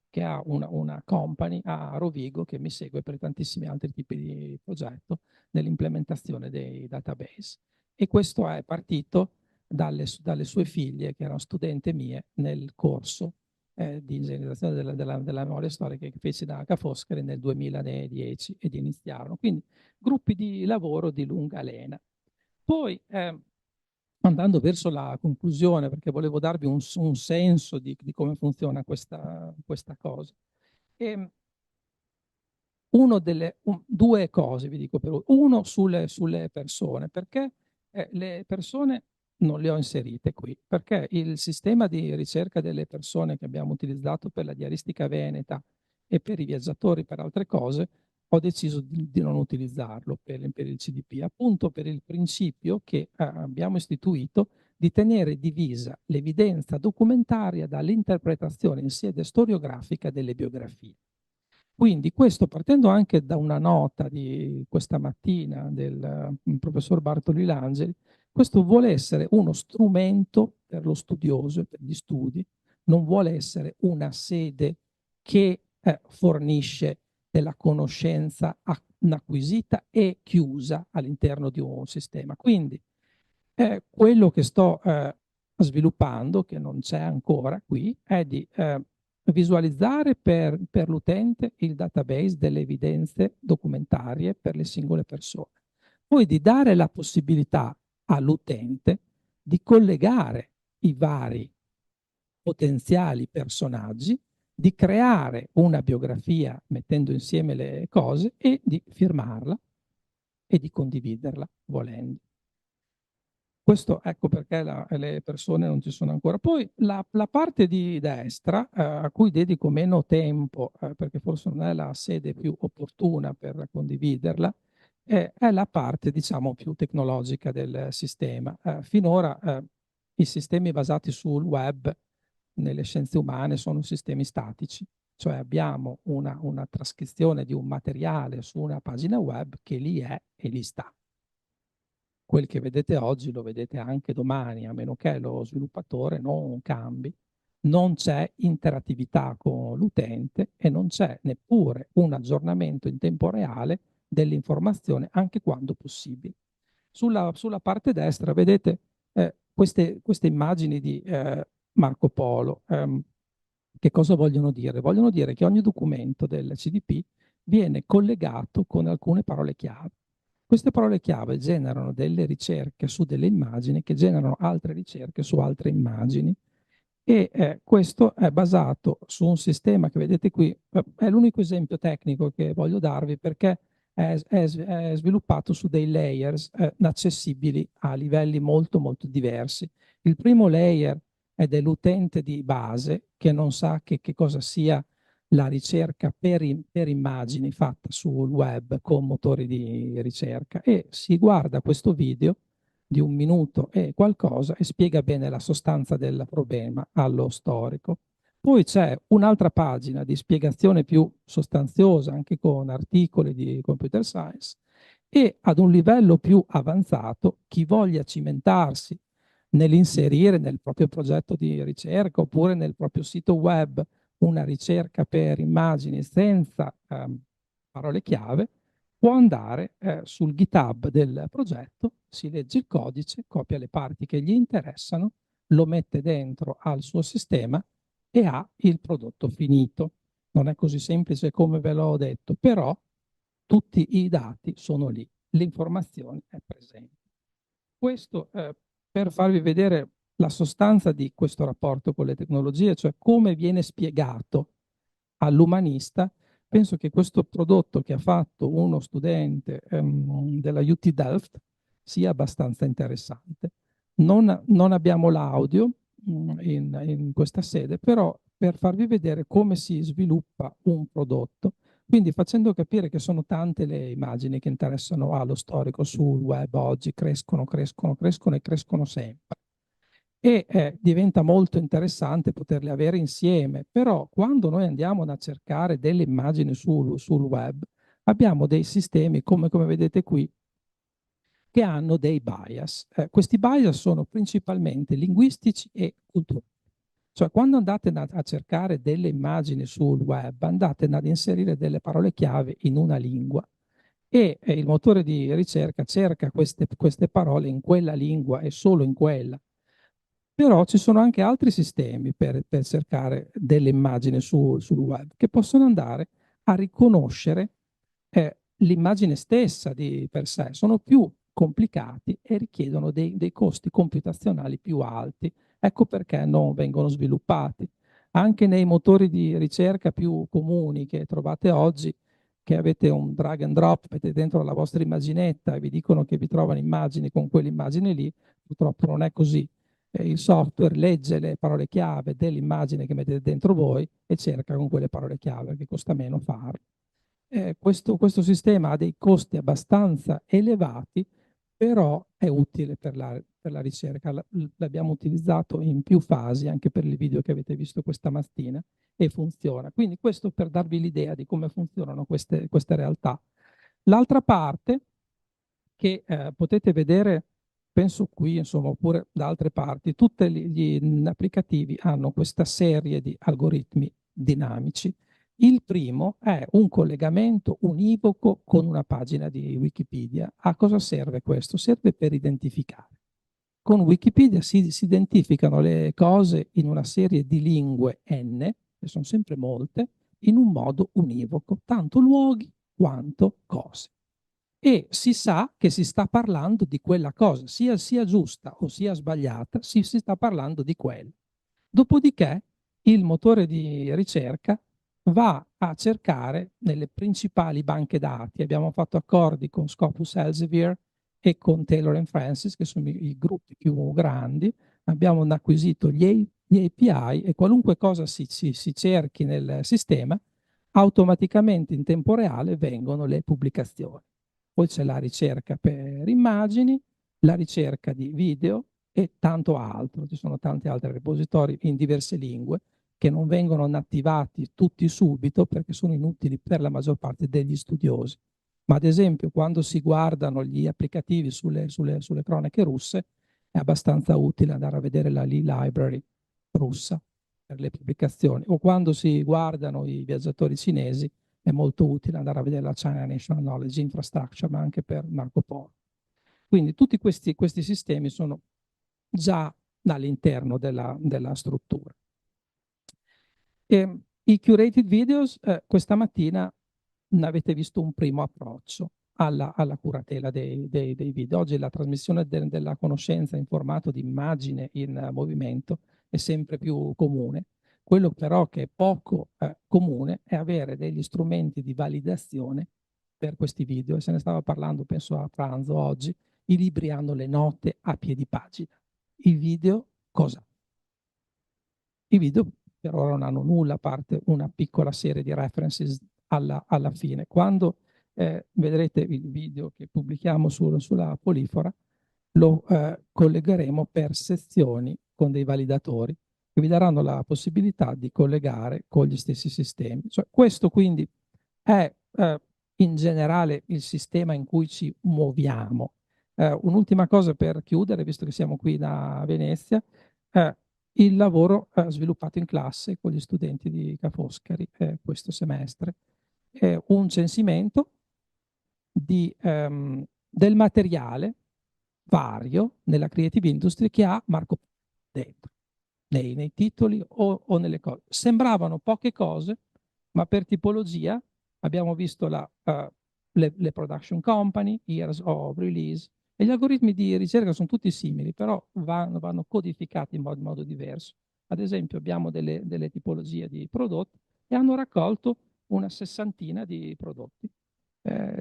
S14: che ha una company a Rovigo che mi segue per tantissimi altri tipi di progetto nell'implementazione dei database. E questo è partito dalle sue figlie, che erano studente mie nel corso di ingegnerizzazione della memoria storica che fece da Ca' Foscari nel 2010 ed iniziarono. Quindi gruppi di lavoro di lunga lena. Poi andando verso la conclusione, perché volevo darvi un senso di come funziona questa cosa. Due cose vi dico per uno sulle persone, perché le persone non le ho inserite qui, perché il sistema di ricerca delle persone che abbiamo utilizzato per la diaristica veneta e per i viaggiatori per altre cose, ho deciso di non utilizzarlo per il CDP, appunto per il principio che abbiamo istituito di tenere divisa l'evidenza documentaria dall'interpretazione in sede storiografica delle biografie. Quindi questo, partendo anche da una nota di questa mattina del professor Bartoli Langeli, questo vuole essere uno strumento per lo studioso e per gli studi, non vuole essere una sede che fornisce della conoscenza acquisita e chiusa all'interno di un sistema. Quindi quello che sto sviluppando, che non c'è ancora qui, è di visualizzare per l'utente il database delle evidenze documentarie per le singole persone. Poi di dare la possibilità all'utente di collegare i vari potenziali personaggi, di creare una biografia mettendo insieme le cose e di firmarla e di condividerla volendo. Questo ecco perché le persone non ci sono ancora. Poi la parte di destra, a cui dedico meno tempo, perché forse non è la sede più opportuna per condividerla, è la parte, diciamo, più tecnologica del sistema. Finora i sistemi basati sul web nelle scienze umane sono sistemi statici, cioè abbiamo una trascrizione di un materiale su una pagina web che lì è e lì sta. Quel che vedete oggi lo vedete anche domani, a meno che lo sviluppatore non cambi. Non c'è interattività con l'utente e non c'è neppure un aggiornamento in tempo reale dell'informazione, anche quando possibile. Sulla parte destra vedete queste immagini di Marco Polo. Che cosa vogliono dire? Vogliono dire che ogni documento del CDP viene collegato con alcune parole chiave. Queste parole chiave generano delle ricerche su delle immagini che generano altre ricerche su altre immagini e questo è basato su un sistema che vedete qui, è l'unico esempio tecnico che voglio darvi perché è sviluppato su dei layers accessibili a livelli molto molto diversi. Il primo layer è dell'utente di base che non sa che cosa sia la ricerca per immagini fatta sul web con motori di ricerca e si guarda questo video di 1 minuto e qualcosa e spiega bene la sostanza del problema allo storico. Poi c'è un'altra pagina di spiegazione più sostanziosa anche con articoli di computer science e ad un livello più avanzato chi voglia cimentarsi nell'inserire nel proprio progetto di ricerca oppure nel proprio sito web una ricerca per immagini senza parole chiave, può andare sul GitHub del progetto, si legge il codice, copia le parti che gli interessano, lo mette dentro al suo sistema e ha il prodotto finito. Non è così semplice come ve l'ho detto, però tutti i dati sono lì, l'informazione è presente. Questo per farvi vedere la sostanza di questo rapporto con le tecnologie, cioè come viene spiegato all'umanista. Penso che questo prodotto che ha fatto uno studente della UT Delft sia abbastanza interessante. Non abbiamo l'audio in questa sede, però per farvi vedere come si sviluppa un prodotto, quindi facendo capire che sono tante le immagini che interessano allo storico sul web oggi, crescono e crescono sempre. E diventa molto interessante poterle avere insieme, però quando noi andiamo a cercare delle immagini sul web, abbiamo dei sistemi, come vedete qui, che hanno dei bias. Questi bias sono principalmente linguistici e culturali. Cioè, quando andate a cercare delle immagini sul web, andate ad inserire delle parole chiave in una lingua e il motore di ricerca cerca queste parole in quella lingua e solo in quella. Però ci sono anche altri sistemi per cercare delle immagini sul web che possono andare a riconoscere l'immagine stessa di per sé. Sono più complicati e richiedono dei costi computazionali più alti. Ecco perché non vengono sviluppati. Anche nei motori di ricerca più comuni che trovate oggi, che avete un drag and drop, mettete dentro la vostra immaginetta e vi dicono che vi trovano immagini con quell'immagine lì, purtroppo non è così. Il software legge le parole chiave dell'immagine che mettete dentro voi e cerca con quelle parole chiave, perché costa meno farlo. Questo sistema ha dei costi abbastanza elevati, però è utile per la ricerca. L'abbiamo utilizzato in più fasi, anche per il video che avete visto questa mattina, e funziona. Quindi questo per darvi l'idea di come funzionano queste realtà. L'altra parte che potete vedere, penso qui, insomma, oppure da altre parti, tutti gli applicativi hanno questa serie di algoritmi dinamici. Il primo è un collegamento univoco con una pagina di Wikipedia. A cosa serve questo? Serve per identificare. Con Wikipedia si identificano le cose in una serie di lingue N, che sono sempre molte, in un modo univoco, tanto luoghi quanto cose. E si sa che si sta parlando di quella cosa, sia giusta o sia sbagliata, si sta parlando di quello. Dopodiché il motore di ricerca va a cercare nelle principali banche dati. Abbiamo fatto accordi con Scopus Elsevier e con Taylor & Francis, che sono i gruppi più grandi. Abbiamo acquisito gli API e qualunque cosa si cerchi nel sistema, automaticamente in tempo reale vengono le pubblicazioni. Poi c'è la ricerca per immagini, la ricerca di video e tanto altro. Ci sono tanti altri repositori in diverse lingue che non vengono attivati tutti subito perché sono inutili per la maggior parte degli studiosi. Ma ad esempio quando si guardano gli applicativi sulle cronache russe è abbastanza utile andare a vedere la Library russa per le pubblicazioni, o quando si guardano i viaggiatori cinesi è molto utile andare a vedere la China National Knowledge Infrastructure, ma anche per Marco Polo. Quindi tutti questi sistemi sono già all'interno della struttura. I curated videos, questa mattina ne avete visto un primo approccio alla curatela dei video. Oggi la trasmissione della conoscenza in formato di immagine in movimento è sempre più comune. Quello però che è poco comune è avere degli strumenti di validazione per questi video. E se ne stava parlando, penso a pranzo oggi. I libri hanno le note a piedi pagina. I video cosa? I video per ora non hanno nulla, a parte una piccola serie di references alla fine. Quando vedrete il video che pubblichiamo sulla Polifora, lo collegheremo per sezioni con dei validatori che vi daranno la possibilità di collegare con gli stessi sistemi. Cioè, questo quindi è in generale il sistema in cui ci muoviamo. Un'ultima cosa per chiudere, visto che siamo qui da Venezia, il lavoro sviluppato in classe con gli studenti di Ca' Foscari questo semestre. Un censimento del materiale vario nella creative industry che ha Marco dentro, nei titoli o nelle cose. Sembravano poche cose, ma per tipologia abbiamo visto le production company, years of release, e gli algoritmi di ricerca sono tutti simili, però vanno codificati in modo diverso. Ad esempio abbiamo delle tipologie di prodotti e hanno raccolto una 60 di prodotti.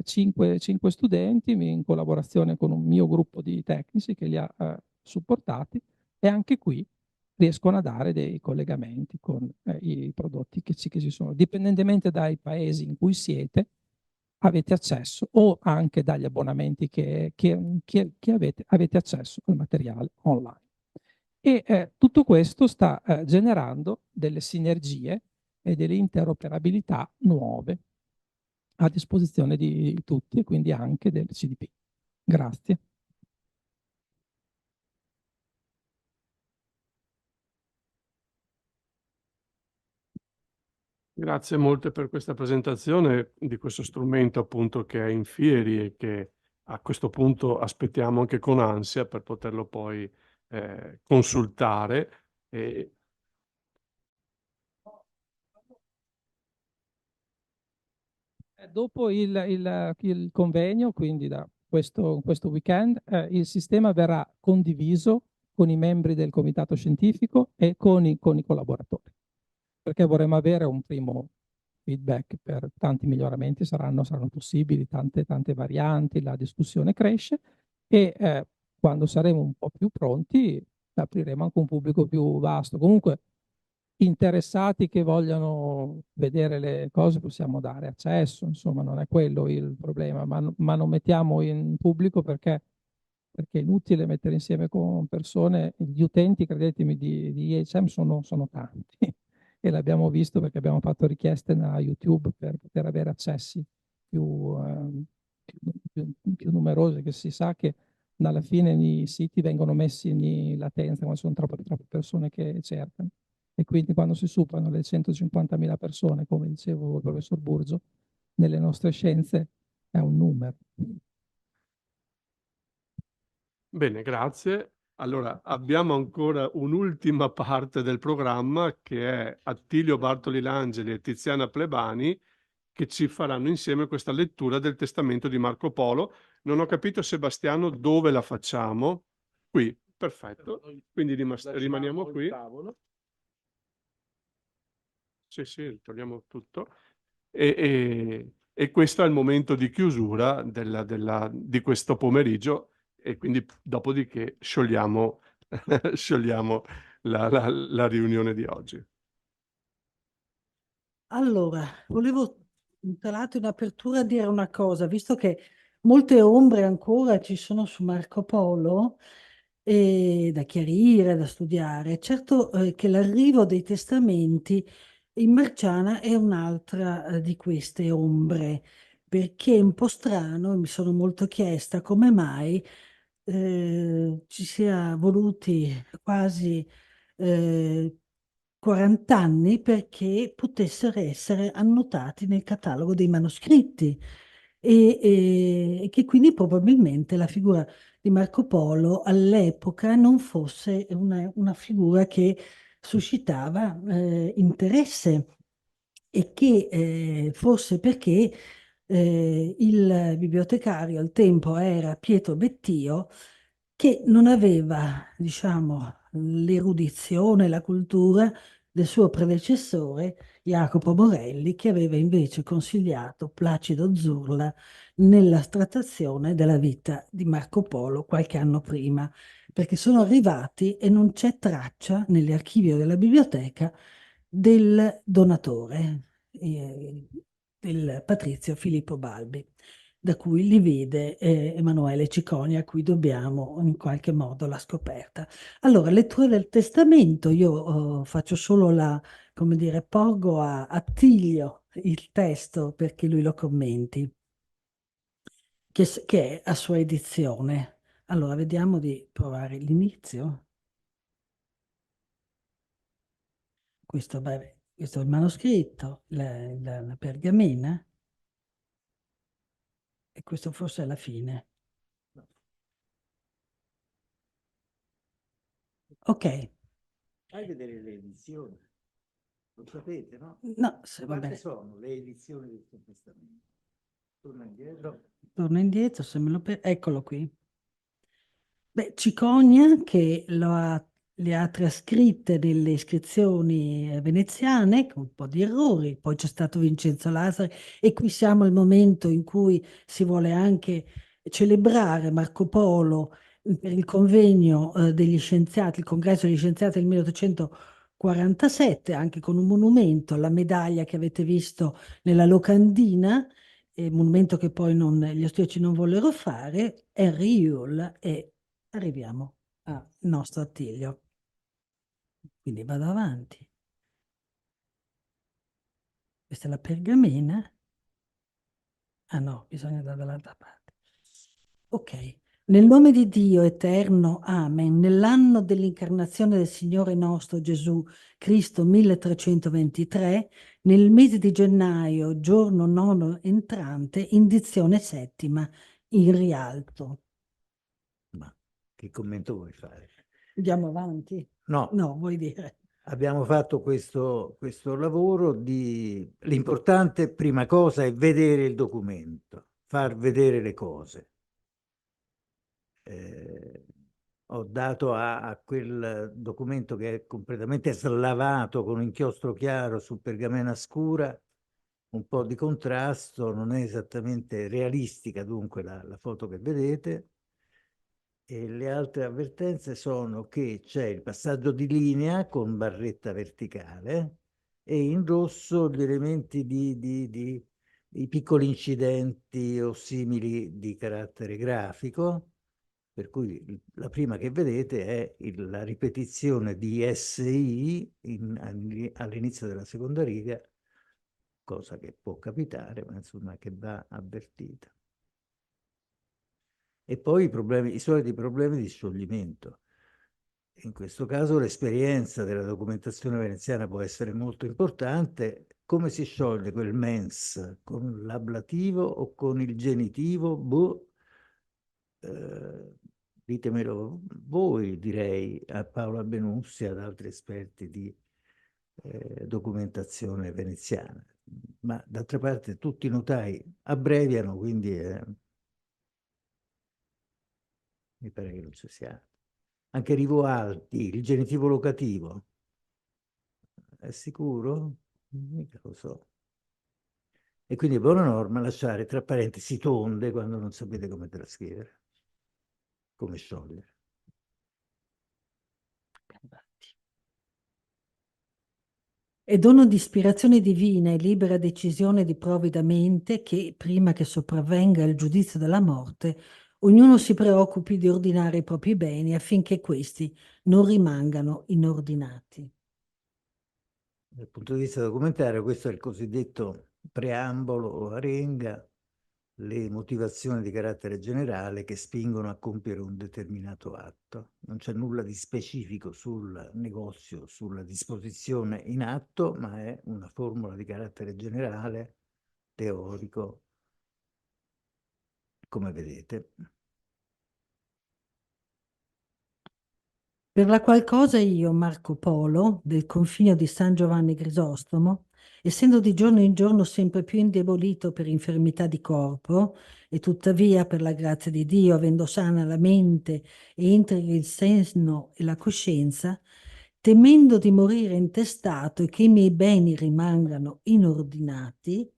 S14: 5 studenti in collaborazione con un mio gruppo di tecnici che li ha supportati, e anche qui riescono a dare dei collegamenti con i prodotti che ci sono. Dipendentemente dai paesi in cui siete, avete accesso, o anche dagli abbonamenti che avete accesso al materiale online. E tutto questo sta generando delle sinergie e delle interoperabilità nuove a disposizione di tutti, e quindi anche del CDP. Grazie.
S8: Grazie molte per questa presentazione di questo strumento appunto che è in fieri e che a questo punto aspettiamo anche con ansia per poterlo poi consultare.
S14: Dopo il convegno, quindi da questo weekend, il sistema verrà condiviso con i membri del comitato scientifico e con i collaboratori, perché vorremmo avere un primo feedback per tanti miglioramenti, saranno possibili, tante varianti, la discussione cresce e quando saremo un po' più pronti apriremo anche un pubblico più vasto. Comunque interessati che vogliano vedere le cose possiamo dare accesso, insomma non è quello il problema, ma non mettiamo in pubblico perché è inutile mettere insieme con persone, gli utenti, credetemi, di IHM sono tanti e l'abbiamo visto perché abbiamo fatto richieste da YouTube per poter avere accessi più numerosi, che si sa che alla fine i siti vengono messi in latenza quando sono troppe persone che cercano. E quindi quando si superano le 150.000 persone, come dicevo il professor Burgio, nelle nostre scienze è un numero.
S8: Bene, grazie. Allora, abbiamo ancora un'ultima parte del programma che è Attilio Bartoli Langeli e Tiziana Plebani che ci faranno insieme questa lettura del testamento di Marco Polo. Non ho capito, Sebastiano, dove la facciamo? Qui, perfetto. Quindi rimaniamo qui. Sì, togliamo tutto. E questo è il momento di chiusura di questo pomeriggio e quindi dopodiché sciogliamo la riunione di oggi.
S15: Allora, volevo tra l'altro in apertura dire una cosa, visto che molte ombre ancora ci sono su Marco Polo da chiarire, da studiare. Certo che l'arrivo dei testamenti in Marciana è un'altra di queste ombre, perché è un po' strano, mi sono molto chiesta come mai ci sia voluti quasi 40 anni perché potessero essere annotati nel catalogo dei manoscritti e che quindi probabilmente la figura di Marco Polo all'epoca non fosse una figura che suscitava interesse e che forse perché il bibliotecario al tempo era Pietro Bettio, che non aveva, diciamo, l'erudizione, la cultura del suo predecessore Jacopo Morelli, che aveva invece consigliato Placido Zurla nella trattazione della vita di Marco Polo qualche anno prima, perché sono arrivati e non c'è traccia nell'archivio della biblioteca del donatore, del patrizio Filippo Balbi, da cui li vede Emanuele Cicconi, a cui dobbiamo in qualche modo la scoperta. Allora, lettura del testamento, io faccio solo come dire, porgo a Attilio il testo perché lui lo commenti, che è a sua edizione. Allora, vediamo di provare l'inizio. Questo è il manoscritto, la pergamena, e questo forse è la fine. Ok.
S6: Fai vedere le edizioni. Lo sapete, no?
S15: No, se va
S6: Quante
S15: bene.
S6: sono le edizioni del suo testamento? Torna indietro.
S15: Torno indietro, se me lo eccolo qui. Beh, Cicogna, che le ha trascritte nelle iscrizioni veneziane, con un po' di errori, poi c'è stato Vincenzo Lazzari, e qui siamo al momento in cui si vuole anche celebrare Marco Polo per il convegno degli scienziati, il congresso degli scienziati del 1847, anche con un monumento, la medaglia che avete visto nella locandina, monumento che poi gli austriaci non vollero fare, Henry Yule, e arriviamo al nostro Attilio. Quindi vado avanti. Questa è la pergamena. Ah no, bisogna andare dall'altra parte. Ok. Nel nome di Dio eterno, amen. Nell'anno dell'incarnazione del Signore nostro Gesù Cristo 1323, nel mese di gennaio, giorno nono entrante, indizione settima, in rialto.
S6: Ma che commento vuoi fare?
S15: Andiamo avanti?
S6: No,
S15: No, vuoi dire?
S6: abbiamo fatto questo lavoro l'importante prima cosa è vedere il documento, far vedere le cose. Ho dato a quel documento che è completamente slavato con inchiostro chiaro su pergamena scura un po' di contrasto, non è esattamente realistica dunque la foto che vedete. E le altre avvertenze sono che c'è il passaggio di linea con barretta verticale e in rosso gli elementi i piccoli incidenti o simili di carattere grafico, per cui la prima che vedete è la ripetizione di SI all'inizio della seconda riga, cosa che può capitare, ma insomma che va avvertita. E poi i soliti problemi di scioglimento. In questo caso l'esperienza della documentazione veneziana può essere molto importante. Come si scioglie quel mens? Con l'ablativo o con il genitivo? Boh, ditemelo voi, direi, a Paola Benussi, ad altri esperti di documentazione veneziana. Ma d'altra parte tutti i notai abbreviano, quindi mi pare che non ci sia. Anche Rivoaldi, il genitivo locativo. È sicuro? Mica lo so. E quindi è buona norma lasciare tra parentesi tonde quando non sapete come trascrivere, come sciogliere.
S15: È dono di ispirazione divina e libera decisione di provvida mente che, prima che sopravvenga il giudizio della morte, ognuno si preoccupi di ordinare i propri beni affinché questi non rimangano inordinati.
S6: Dal punto di vista documentario, questo è il cosiddetto preambolo o arenga, le motivazioni di carattere generale che spingono a compiere un determinato atto. Non c'è nulla di specifico sul negozio, sulla disposizione in atto, ma è una formula di carattere generale, teorico, come vedete.
S15: Per la qual cosa io, Marco Polo, del confino di San Giovanni Grisostomo, essendo di giorno in giorno sempre più indebolito per infermità di corpo, e tuttavia per la grazia di Dio, avendo sana la mente e integri il senno e la coscienza, temendo di morire intestato e che i miei beni rimangano inordinati.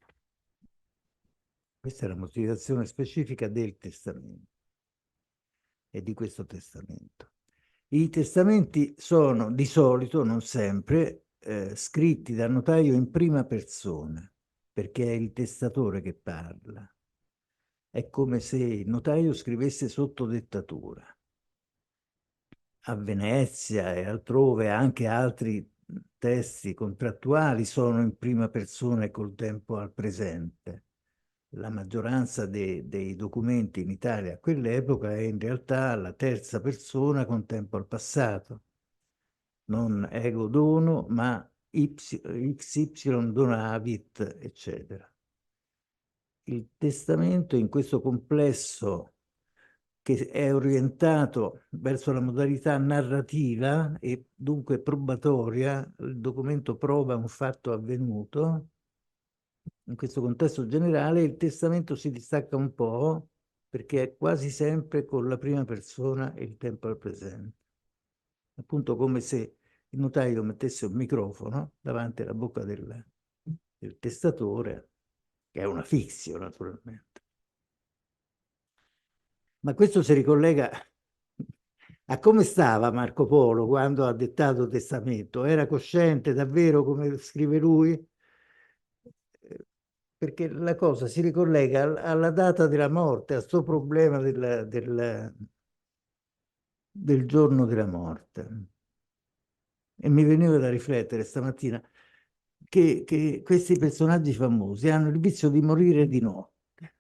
S6: Questa è la motivazione specifica del testamento e di questo testamento. I testamenti sono di solito, non sempre, scritti dal notaio in prima persona, perché è il testatore che parla. È come se il notaio scrivesse sotto dettatura. A Venezia e altrove anche altri testi contrattuali sono in prima persona e col tempo al presente. La maggioranza dei documenti in Italia a quell'epoca è in realtà la terza persona con tempo al passato. Non ego dono, ma XY donavit, eccetera. Il testamento in questo complesso che è orientato verso la modalità narrativa e dunque probatoria, il documento prova un fatto avvenuto. In questo contesto generale il testamento si distacca un po' perché è quasi sempre con la prima persona e il tempo al presente. Appunto come se il notaio mettesse un microfono davanti alla bocca del testatore, che è una fiction naturalmente. Ma questo si ricollega a come stava Marco Polo quando ha dettato il testamento. Era cosciente davvero, come scrive lui? Perché la cosa si ricollega alla data della morte, a questo problema del giorno della morte. E mi veniva da riflettere stamattina che questi personaggi famosi hanno il vizio di morire di notte.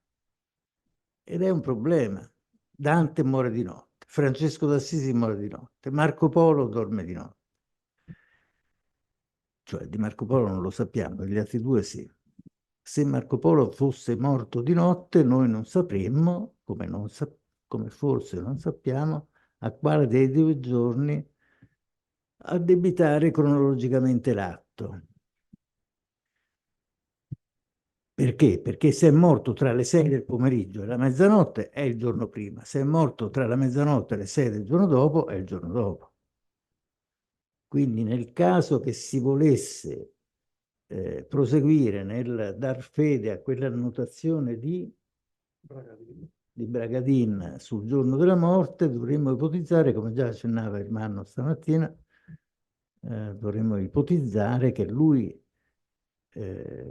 S6: Ed è un problema. Dante muore di notte, Francesco d'Assisi muore di notte, Marco Polo dorme di notte. Cioè di Marco Polo non lo sappiamo, degli altri due sì. Se Marco Polo fosse morto di notte, noi non sapremmo, come forse non sappiamo, a quale dei 2 giorni addebitare cronologicamente l'atto. Perché? Perché se è morto tra le 6 del pomeriggio e la mezzanotte è il giorno prima, se è morto tra la mezzanotte e le 6 del giorno dopo è il giorno dopo. Quindi nel caso che si volesse proseguire nel dar fede a quella annotazione di Bragadin sul giorno della morte, dovremmo ipotizzare, come già accennava il Manno stamattina, dovremmo ipotizzare che lui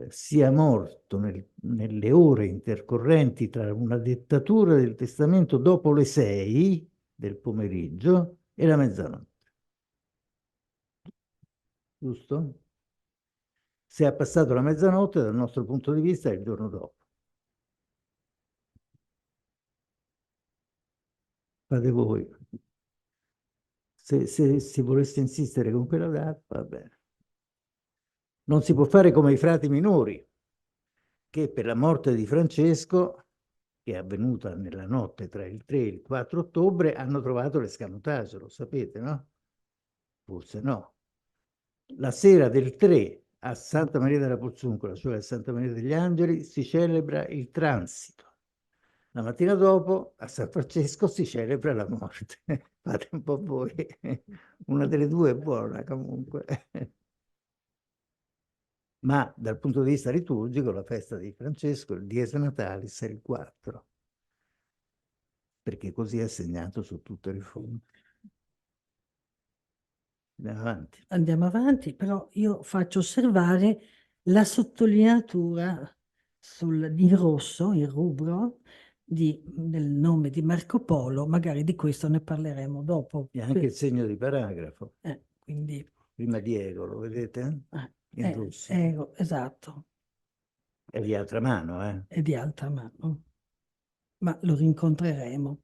S6: sia morto nelle ore intercorrenti tra una dettatura del testamento dopo le 6 del pomeriggio e la mezzanotte. Giusto? Se è passato la mezzanotte, dal nostro punto di vista, è il giorno dopo. Fate voi. Se si volesse insistere con quella data, va bene. Non si può fare come i frati minori, che per la morte di Francesco, che è avvenuta nella notte tra il 3 e il 4 ottobre, hanno trovato l'escamotage, lo sapete, no? Forse no. La sera del 3 a Santa Maria della Pozzuncola, cioè a Santa Maria degli Angeli, si celebra il transito. La mattina dopo a San Francesco si celebra la morte. Fate un po' voi. Una delle due è buona comunque. Ma dal punto di vista liturgico la festa di Francesco, il Dies Natalis, è il 4, perché così è segnato su tutte le fonti. Andiamo avanti.
S15: Andiamo avanti, però io faccio osservare la sottolineatura in rosso, il rubro, del nome di Marco Polo, magari di questo ne parleremo dopo.
S6: E anche il segno di paragrafo.
S15: Quindi,
S6: prima Diego, lo vedete? In rosso.
S15: esatto.
S6: È di altra mano, eh?
S15: È di altra mano, ma lo rincontreremo.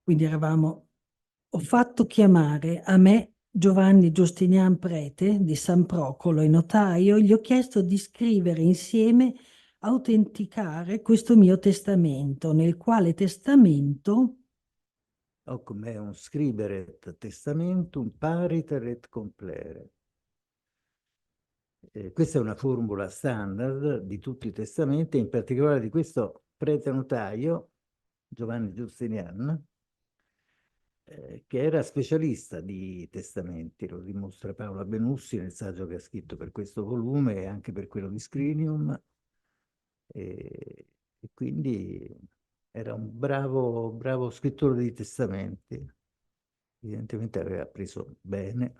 S15: Quindi ho fatto chiamare a me Giovanni Giustinian Prete di San Procolo e notaio, gli ho chiesto di scrivere insieme, autenticare questo mio testamento, nel quale testamento
S6: O come un scriberet testamentum pariter et complere. Questa è una formula standard di tutti i testamenti, in particolare di questo prete notaio, Giovanni Giustinian, che era specialista di testamenti, lo dimostra Paola Benussi nel saggio che ha scritto per questo volume e anche per quello di Scrinium, e quindi era un bravo scrittore di testamenti. Evidentemente aveva preso bene,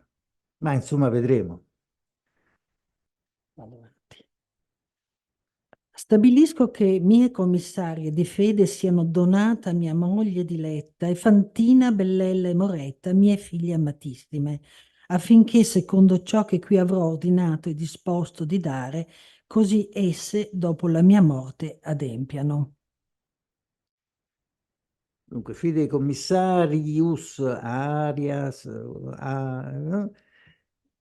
S6: ma insomma vedremo.
S15: Vado avanti. Stabilisco che mie commissarie di fede siano Donata, mia moglie diletta, e Fantina, Bellella e Moretta, mie figlie amatissime, affinché, secondo ciò che qui avrò ordinato e disposto di dare, così esse, dopo la mia morte, adempiano.
S6: Dunque, fidei commissarius arias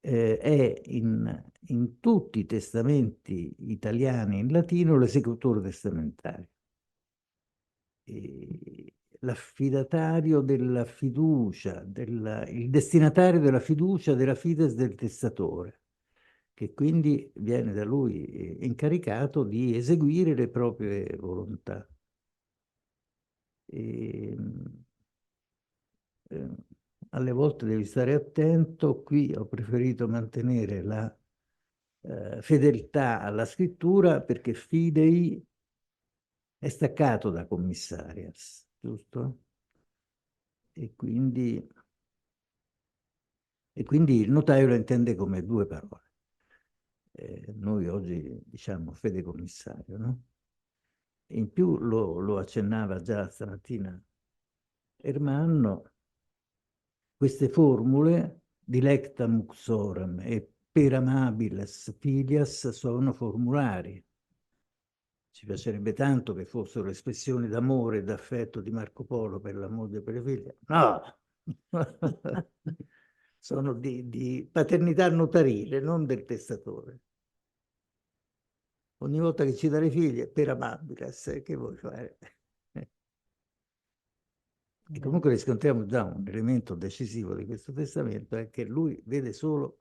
S6: è in tutti i testamenti italiani in latino l'esecutore testamentario. L'affidatario della fiducia, il destinatario della fiducia della fides del testatore, che quindi viene da lui incaricato di eseguire le proprie volontà. Alle volte devi stare attento, qui ho preferito mantenere la fedeltà alla scrittura perché fidei è staccato da commissarias, giusto? E quindi il notaio lo intende come 2 parole. Noi oggi diciamo fedecommissario, no? E in più lo accennava già stamattina Ermanno, queste formule, dilectam uxorem e per amabiles filias, sono formulari. Ci piacerebbe tanto che fossero espressioni d'amore e d'affetto di Marco Polo per la moglie e per le figlie. No! Sono di paternità notarile, non del testatore. Ogni volta che ci dà le figlie, per amabiles, che vuoi fare? E comunque riscontriamo già un elemento decisivo di questo testamento, è che lui vede solo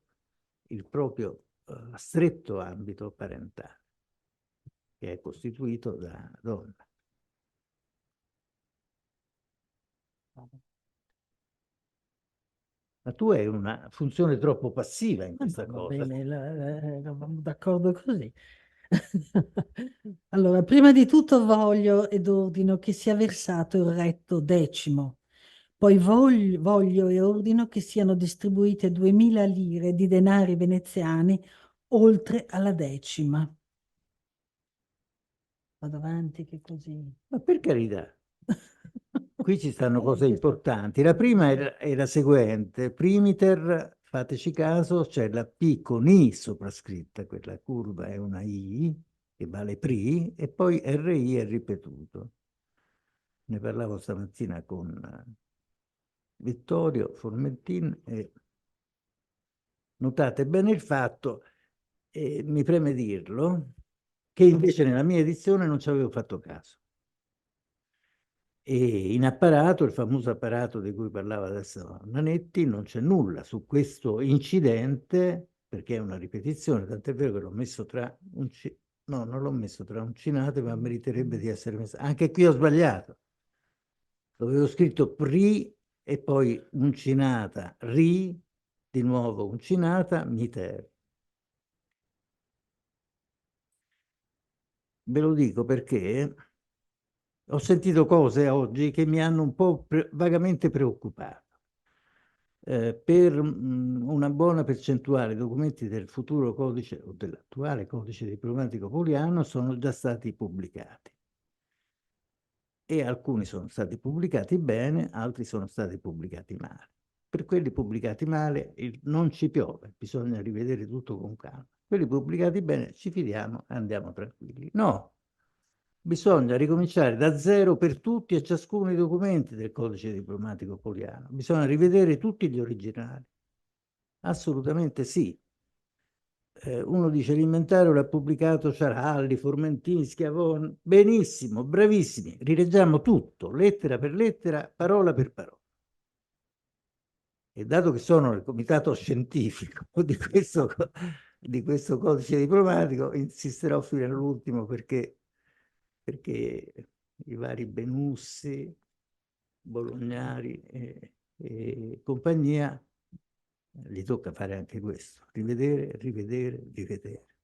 S6: il proprio stretto ambito parentale, che è costituito da donna. Ma tu hai una funzione troppo passiva in questa
S15: Va
S6: cosa.
S15: bene, eravamo d'accordo così. Allora, prima di tutto voglio ed ordino che sia versato il retto decimo. Poi voglio e ordino che siano distribuite 2000 lire di denari veneziani oltre alla decima. Vado avanti che così.
S6: Ma per carità, qui ci stanno cose importanti. La prima è la seguente. Primiter, fateci caso, c'è la P con I soprascritta, quella curva è una I, che vale PRI, e poi RI è ripetuto. Ne parlavo stamattina con Vittorio Formentin e notate bene il fatto, e mi preme dirlo, che invece nella mia edizione non ci avevo fatto caso. E in apparato, il famoso apparato di cui parlava adesso Nanetti, non c'è nulla su questo incidente, perché è una ripetizione, tant'è vero che l'ho messo tra no, non l'ho messo tra uncinate, ma meriterebbe di essere messo. Anche qui ho sbagliato. Avevo scritto pri e poi uncinata, ri, di nuovo uncinata, miter. Ve lo dico perché ho sentito cose oggi che mi hanno un po' vagamente preoccupato. Per una buona percentuale i documenti del futuro codice o dell'attuale codice diplomatico poliano sono già stati pubblicati. E alcuni sono stati pubblicati bene, altri sono stati pubblicati male. Per quelli pubblicati male non ci piove, bisogna rivedere tutto con calma. Quelli pubblicati bene ci fidiamo e andiamo tranquilli. No, bisogna ricominciare da zero per tutti e ciascuno i documenti del codice diplomatico poliano. Bisogna rivedere tutti gli originali. Assolutamente sì. Uno dice l'inventario l'ha pubblicato Ciaralli, Formentini, Schiavone. Benissimo, bravissimi. Rileggiamo tutto, lettera per lettera, parola per parola. E dato che sono il comitato scientifico di questo codice diplomatico, insisterò fino all'ultimo perché i vari Benussi, Bolognari e compagnia gli tocca fare anche questo, rivedere, rivedere, rivedere.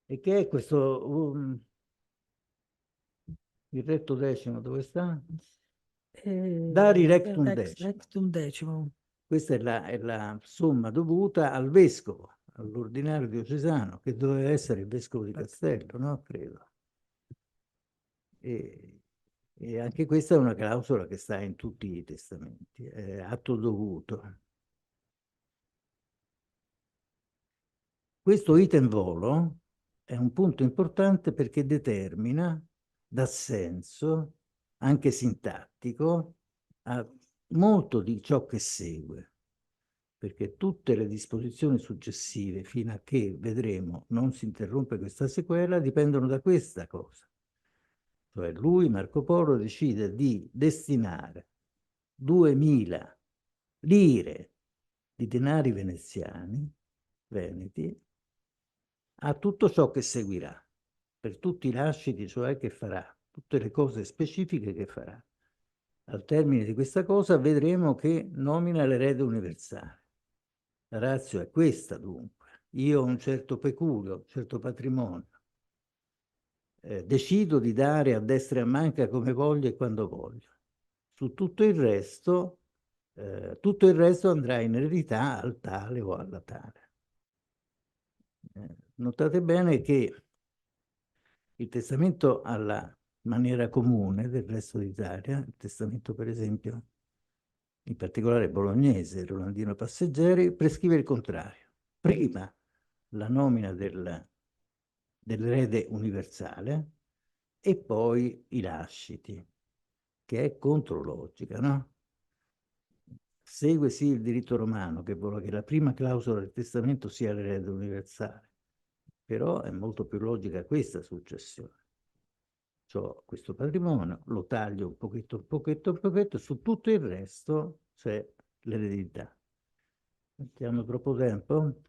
S6: E che è questo, il retto decimo, dove sta? Dari rectum
S15: decimo.
S6: Questa è la somma dovuta al vescovo, all'ordinario diocesano, che doveva essere il vescovo di Castello, no? Credo. E anche questa è una clausola che sta in tutti i testamenti, è atto dovuto. Questo item volo è un punto importante perché determina, dà senso, anche sintattico, a molto di ciò che segue, perché tutte le disposizioni successive, fino a che vedremo non si interrompe questa sequela, dipendono da questa cosa. Cioè lui, Marco Polo, decide di destinare 2000 lire di denari veneziani, veneti, a tutto ciò che seguirà, per tutti i lasciti, cioè che farà, tutte le cose specifiche che farà. Al termine di questa cosa vedremo che nomina l'erede universale. La ratio è questa dunque. Io ho un certo peculio, un certo patrimonio. Decido di dare a destra e a manca come voglio e quando voglio. Su tutto il resto andrà in eredità al tale o alla tale. Notate bene che il testamento alla maniera comune del resto d'Italia, il testamento per esempio, in particolare bolognese, Rolandino Passeggeri, prescrive il contrario. Prima la nomina dell'erede universale e poi i lasciti, che è contrologica, no? Segue sì il diritto romano, che vuole che la prima clausola del testamento sia l'erede universale, però è molto più logica questa successione. C'ho questo patrimonio, lo taglio un pochetto, un pochetto, un pochetto, su tutto il resto c'è l'eredità. Mettiamo troppo tempo?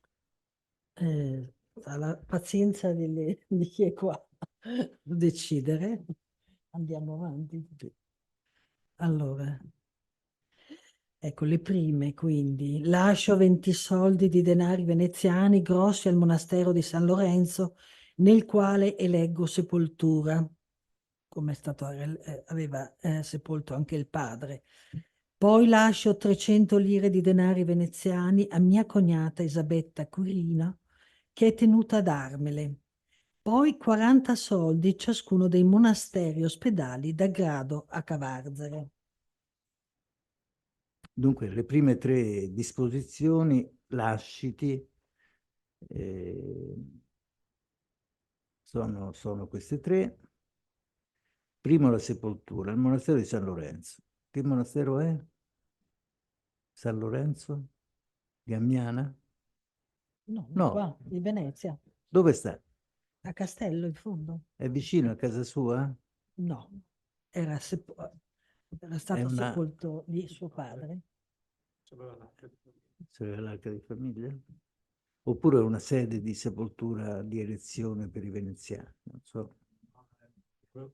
S15: La pazienza di chi è qua a decidere. Andiamo avanti. Allora, ecco le prime, quindi. Lascio 20 soldi di denari veneziani grossi al monastero di San Lorenzo, nel quale eleggo sepoltura, come è stato, aveva sepolto anche il padre. Poi lascio 300 lire di denari veneziani a mia cognata Isabetta Quirino, che è tenuta a darmele. Poi 40 soldi ciascuno dei monasteri ospedali da Grado a Cavarzere.
S6: Dunque, le prime 3 disposizioni, lasciti, sono queste 3. Primo la sepoltura, il monastero di San Lorenzo. Che monastero è? San Lorenzo? Gamiana?
S15: No, qua, di Venezia,
S6: Dove sta?
S15: a Castello in fondo.
S6: È vicino a casa sua?
S15: No, era stato sepolto lì suo padre.
S6: C'era l'arca di famiglia? Oppure è una sede di sepoltura di elezione per i veneziani? Non so.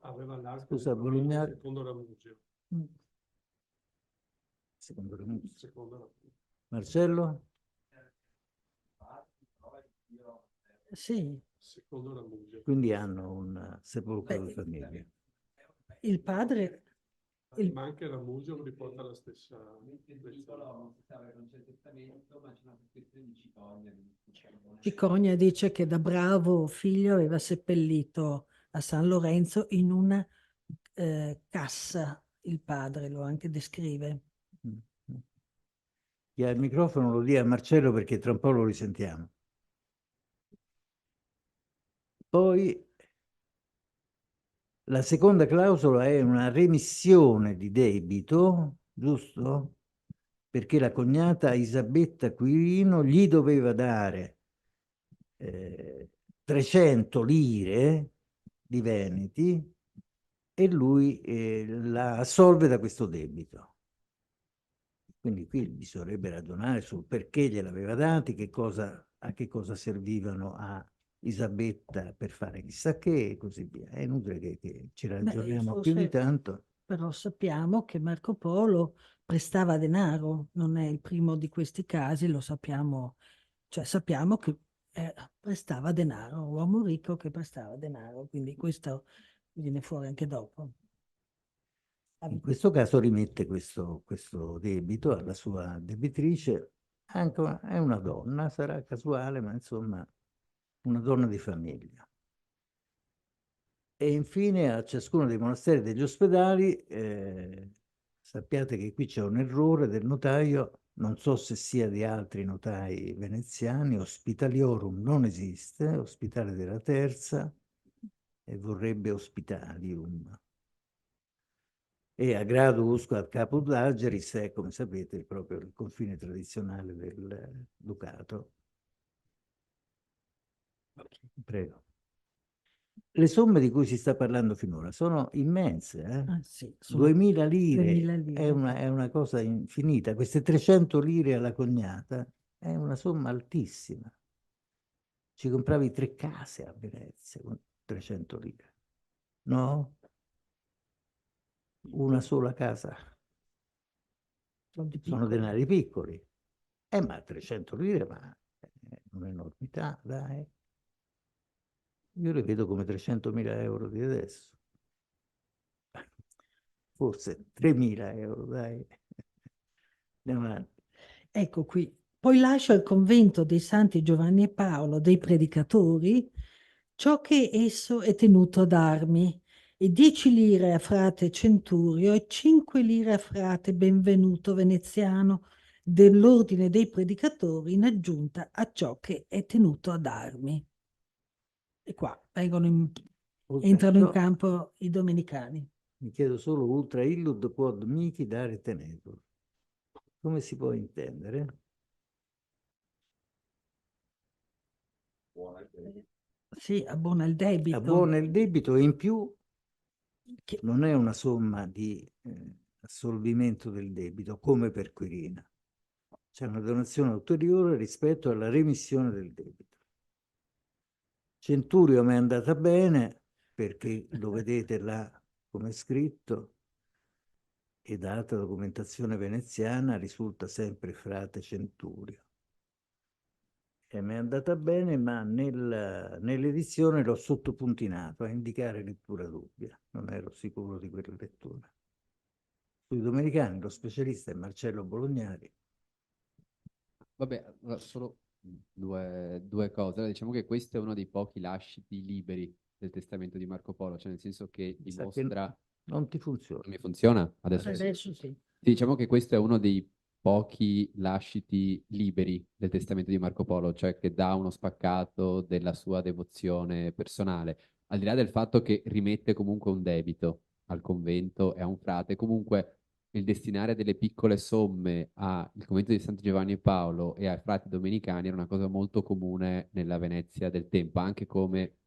S8: Aveva l'arca
S6: Scusa,
S8: di famiglia
S6: Bologna.
S8: secondo Ramugio.
S6: Secondo Ramugio.
S8: Secondo Ramugio.
S6: Marcello?
S15: Sì.
S8: Secondo Ramugio.
S6: Quindi hanno un sepolcro di famiglia.
S15: Il padre...
S8: Ma anche Ramugio riporta la stessa...
S15: Cicogna dice che da bravo figlio aveva seppellito a San Lorenzo in una cassa, il padre lo anche descrive.
S6: Chi ha il microfono lo dia a Marcello perché tra un po' lo risentiamo. Poi la seconda clausola è una remissione di debito, giusto? Perché la cognata Isabetta Quirino gli doveva dare 300 lire di Veneti e lui la assolve da questo debito. Quindi qui bisognerebbe ragionare sul perché gliel'aveva dati, a che cosa servivano a Isabetta per fare chissà che e così via. È inutile che ci ragioniamo più di tanto.
S15: Però sappiamo che Marco Polo prestava denaro, non è il primo di questi casi, lo sappiamo, cioè sappiamo che prestava denaro, un uomo ricco che prestava denaro, quindi questo viene fuori anche dopo.
S6: In questo caso rimette questo debito alla sua debitrice, anche è una donna, sarà casuale, ma insomma una donna di famiglia. E infine a ciascuno dei monasteri e degli ospedali, sappiate che qui c'è un errore del notaio, non so se sia di altri notai veneziani, Hospitaliorum non esiste, Ospitale della Terza, e vorrebbe Hospitalium. E a Grado Usquad Caput Lageris è, come sapete, proprio il confine tradizionale del Ducato. Prego. Le somme di cui si sta parlando finora sono immense.
S15: Sì, sono
S6: 2000 lire,
S15: 2000 lire.
S6: È una cosa infinita. Queste 300 lire alla cognata è una somma altissima. Ci compravi 3 case a Venezia con 300 lire. No? Una sola casa. Sono denari piccoli. Ma 300 lire, ma è un'enormità, dai. Io le vedo come 300.000 euro di adesso. Forse 3.000 euro, dai. Andiamo avanti.
S15: Ecco qui. Poi lascio al convento dei Santi Giovanni e Paolo dei Predicatori ciò che esso è tenuto a darmi, e 10 lire a frate Centurio e 5 lire a frate Benvenuto Veneziano dell'ordine dei Predicatori in aggiunta a ciò che è tenuto a darmi. E qua entrano in campo i domenicani.
S6: Mi chiedo solo ultra illud quod mihi dare tenetur. Come si può intendere?
S15: Sì, abbona il debito.
S6: Abbona il debito e in più non è una somma di assolvimento del debito come per Quirina. C'è una donazione ulteriore rispetto alla remissione del debito. Centurio mi è andata bene perché lo vedete là come è scritto, e data documentazione veneziana risulta sempre frate Centurio. E mi è andata bene, ma nell'edizione l'ho sottopuntinato a indicare lettura dubbia. Non ero sicuro di quella lettura. Sui domenicani lo specialista è Marcello Bolognari.
S12: Vabbè, allora, solo due cose. Allora, diciamo che questo è uno dei pochi lasciti liberi del testamento di Marco Polo, cioè nel senso che dimostra...
S6: Non ti funziona.
S12: Non mi funziona? Adesso
S15: Adesso sì.
S12: Sì, diciamo che questo è uno dei pochi lasciti liberi del testamento di Marco Polo, cioè che dà uno spaccato della sua devozione personale, al di là del fatto che rimette comunque un debito al convento e a un frate, comunque il destinare delle piccole somme al convento di Santi Giovanni e Paolo e ai frati domenicani era una cosa molto comune nella Venezia del tempo, anche come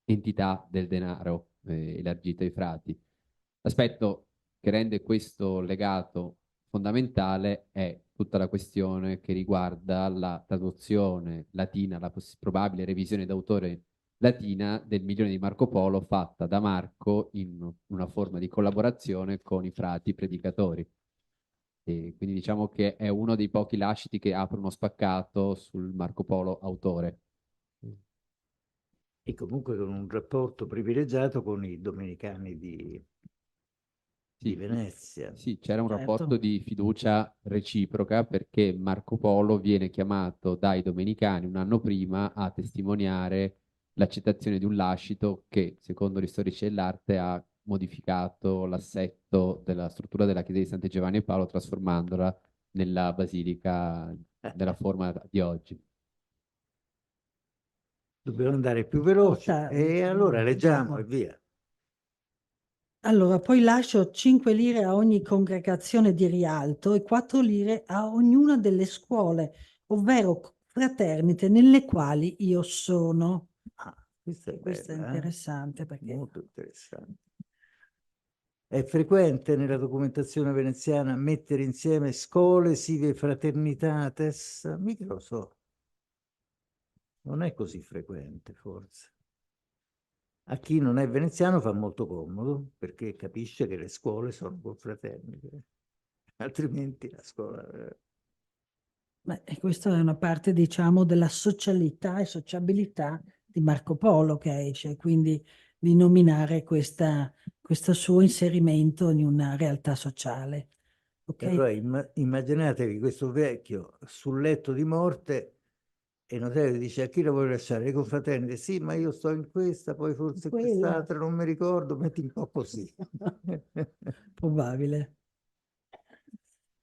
S12: entità del denaro elargito ai frati. L'aspetto che rende questo legato fondamentale è tutta la questione che riguarda la traduzione latina, la probabile revisione d'autore latina del Milione di Marco Polo fatta da Marco in una forma di collaborazione con i frati predicatori. E quindi diciamo che è uno dei pochi lasciti che apre uno spaccato sul Marco Polo autore.
S6: E comunque con un rapporto privilegiato con i domenicani di Venezia.
S12: Sì, c'era un rapporto di fiducia reciproca perché Marco Polo viene chiamato dai domenicani un anno prima a testimoniare l'accettazione di un lascito che, secondo gli storici dell'arte, ha modificato l'assetto della struttura della chiesa di Santi Giovanni e Paolo, trasformandola nella basilica della forma di oggi.
S6: Dobbiamo andare più veloci e allora leggiamo e via.
S15: Allora, poi lascio 5 lire a ogni congregazione di Rialto e 4 lire a ognuna delle scuole, ovvero fraternite nelle quali io sono.
S6: Questo è
S15: Questo è
S6: bello,
S15: interessante perché...
S6: Molto interessante. È frequente nella documentazione veneziana mettere insieme scole sive fraternitates? Mica lo so. Non è così frequente, forse. A chi non è veneziano fa molto comodo, perché capisce che le scuole sono confraternite. Altrimenti la scuola...
S15: Beh, e questa è una parte, diciamo, della socialità e sociabilità di Marco Polo che esce, quindi di nominare questo suo inserimento in una realtà sociale. Okay?
S6: Allora immaginatevi questo vecchio sul letto di morte e il notaio dice: a chi la vuoi lasciare? Le confraternite? Sì, ma io sto in questa, poi forse quest'altra, non mi ricordo, metti un po' così.
S15: Probabile.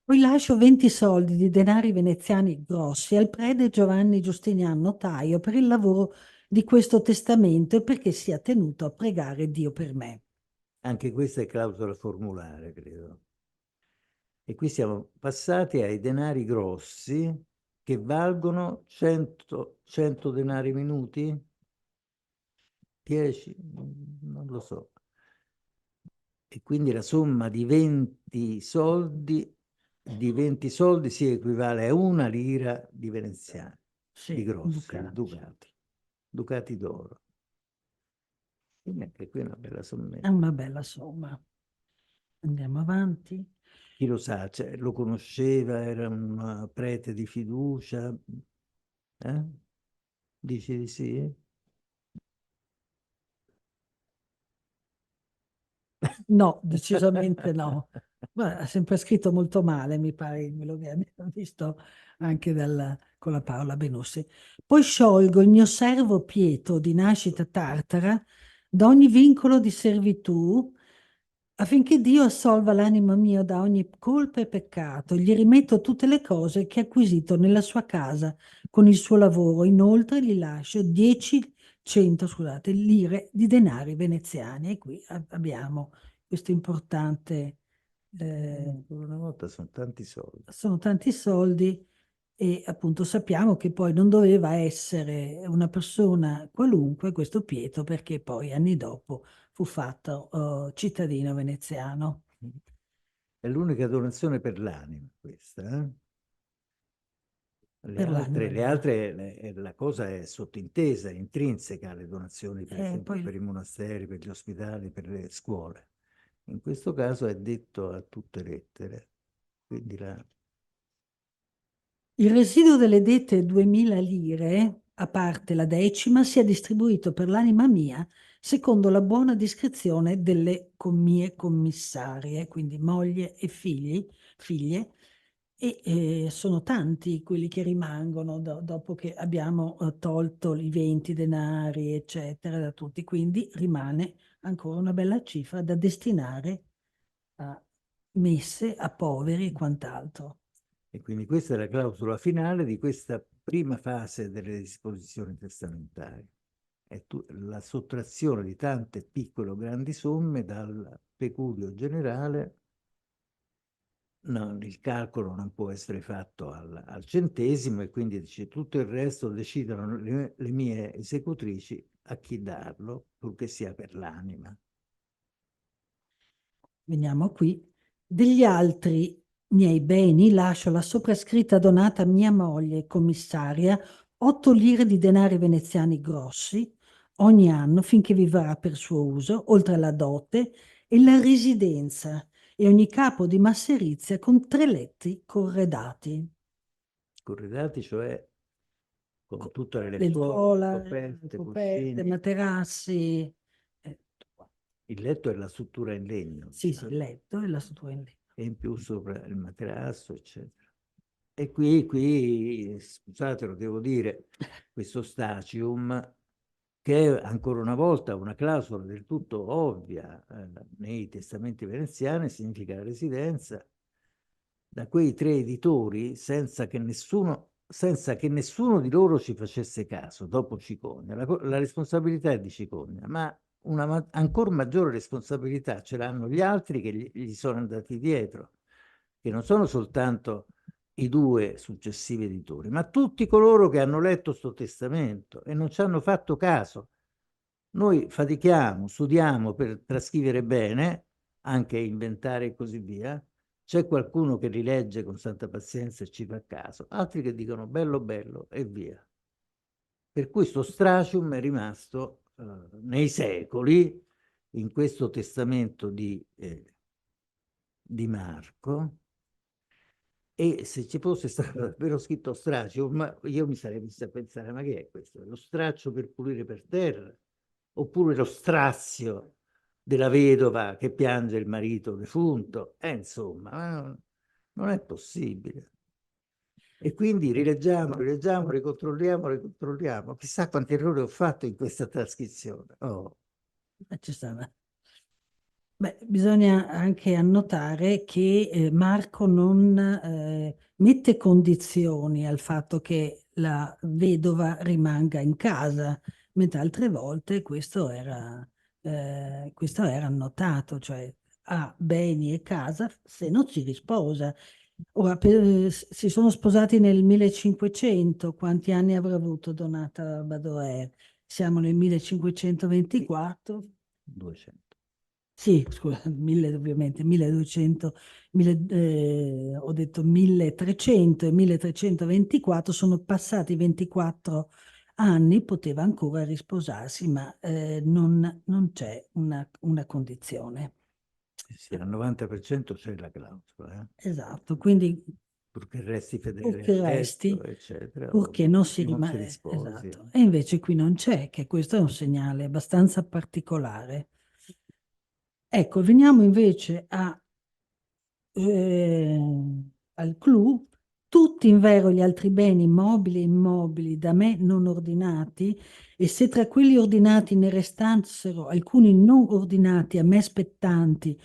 S15: Poi lascio 20 soldi di denari veneziani grossi al prete Giovanni Giustinian notaio per il lavoro di questo testamento e perché sia tenuto a pregare Dio per me.
S6: Anche questa è clausola formulare, credo. E qui siamo passati ai denari grossi che valgono 100 denari minuti? 10? Non lo so. E quindi la somma di 20 soldi si equivale a 1 lira di veneziani, di grossi, ducati d'oro. Quindi anche qui è una bella sommetta.
S15: È una bella somma. Andiamo avanti.
S6: Chi lo sa, cioè, lo conosceva, era un prete di fiducia? Dici di sì?
S15: No, decisamente no. Ma ha sempre scritto molto male, mi pare, quello che abbiamo visto anche con la Paola Benussi. Poi sciolgo il mio servo Pietro di nascita tartara da ogni vincolo di servitù affinché Dio assolva l'anima mia da ogni colpa e peccato. Gli rimetto tutte le cose che ha acquisito nella sua casa con il suo lavoro. Inoltre gli lascio 100 lire di denari veneziani. E qui abbiamo questo importante...
S6: una volta sono tanti soldi.
S15: Sono tanti soldi e appunto sappiamo che poi non doveva essere una persona qualunque questo Pietro, perché poi anni dopo fu fatto cittadino veneziano.
S6: È l'unica donazione per l'anima questa, eh? Le altre, la cosa è sottintesa, intrinseca alle donazioni, per esempio
S15: poi-
S6: per i monasteri, per gli ospedali, per le scuole. In questo caso è detto a tutte lettere. Quindi
S15: Il residuo delle dette 2000 lire, a parte la 10ª, sia distribuito per l'anima mia secondo la buona discrezione delle mie commissarie, quindi moglie e figlie, e sono tanti quelli che rimangono dopo che abbiamo tolto i 20 denari, eccetera, da tutti, quindi rimane ancora una bella cifra da destinare a messe, a poveri e quant'altro.
S6: E quindi questa è la clausola finale di questa prima fase delle disposizioni testamentarie. È la sottrazione di tante piccole o grandi somme dal peculio generale. No, il calcolo non può essere fatto al centesimo e quindi dice tutto il resto decidono le mie esecutrici a chi darlo, purché sia per l'anima.
S15: Veniamo qui. Degli altri miei beni lascio la soprascritta donata a mia moglie commissaria 8 lire di denari veneziani grossi ogni anno finché vivrà per suo uso, oltre alla dote e la residenza e ogni capo di masserizia con 3 letti corredati.
S6: Corredati, cioè con tutte le
S15: Lenzuola,
S6: coperte,
S15: coperte,
S6: cuscini.
S15: materassi.
S6: Il letto è la struttura in legno.
S15: Sì, sì, il letto e la struttura in legno.
S6: E in più sopra il materasso, eccetera. E qui, scusate, lo devo dire, questo stacium, che è ancora una volta una clausola del tutto ovvia nei testamenti veneziani, significa residenza, da quei 3 editori, senza che nessuno di loro ci facesse caso, dopo Cicogna. La responsabilità è di Cicogna, ma una ancora maggiore responsabilità ce l'hanno gli altri che gli sono andati dietro, che non sono soltanto i 2 successivi editori, ma tutti coloro che hanno letto sto testamento e non ci hanno fatto caso. Noi fatichiamo, studiamo per trascrivere bene, anche inventare e così via. C'è qualcuno che li legge con santa pazienza e ci fa caso, altri che dicono bello bello e via. Per cui sto stracium è rimasto nei secoli, in questo testamento di Marco, e se ci fosse stato davvero scritto stracium, io mi sarei messo a pensare, ma che è questo? Lo straccio per pulire per terra? Oppure lo strazio della vedova che piange il marito defunto? Insomma, non è possibile. E quindi rileggiamo, ricontrolliamo. Chissà quanti errori ho fatto in questa trascrizione. Oh.
S15: Ci sta. Beh, bisogna anche annotare che Marco non mette condizioni al fatto che la vedova rimanga in casa, mentre altre volte questo era annotato, cioè ha beni e casa se non si risposa. Ora, si sono sposati nel 1500, quanti anni avrà avuto Donata Badoer? Siamo nel 1524.
S6: 200.
S15: Sì, scusa, 1000 ovviamente, 1200, ho detto 1300 e 1324, sono passati 24 anni, poteva ancora risposarsi, ma non c'è una condizione.
S6: Sì, al 90% c'è la clausola.
S15: Esatto, quindi
S6: purché resti fedele
S15: purché
S6: al
S15: resti,
S6: testo, eccetera,
S15: purché non si rimane,
S6: risposi.
S15: esatto. E invece qui non c'è, che questo è un segnale abbastanza particolare. Ecco, veniamo invece al clou. Tutti in vero gli altri beni mobili e immobili da me non ordinati, e se tra quelli ordinati ne restassero alcuni non ordinati a me spettanti,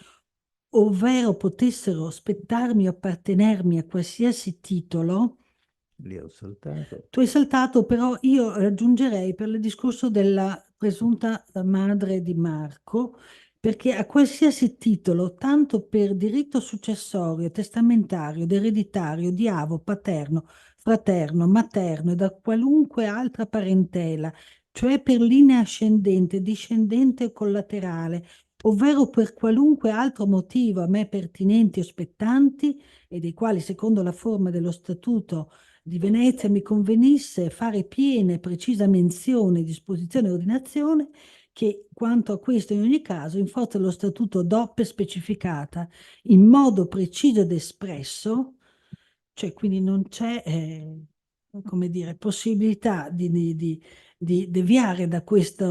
S15: ovvero potessero spettarmi o appartenermi a qualsiasi titolo.
S6: Lì ho saltato.
S15: Tu hai saltato, però io aggiungerei per il discorso della presunta madre di Marco, perché a qualsiasi titolo, tanto per diritto successorio, testamentario, ed ereditario, di avo, paterno, fraterno, materno e da qualunque altra parentela, cioè per linea ascendente, discendente o collaterale, ovvero per qualunque altro motivo a me pertinenti o spettanti e dei quali, secondo la forma dello Statuto di Venezia, mi convenisse fare piena e precisa menzione, disposizione e ordinazione, che quanto a questo in ogni caso, in forza dello Statuto DOP specificata in modo preciso ed espresso, cioè quindi non c'è, come dire, possibilità di deviare da queste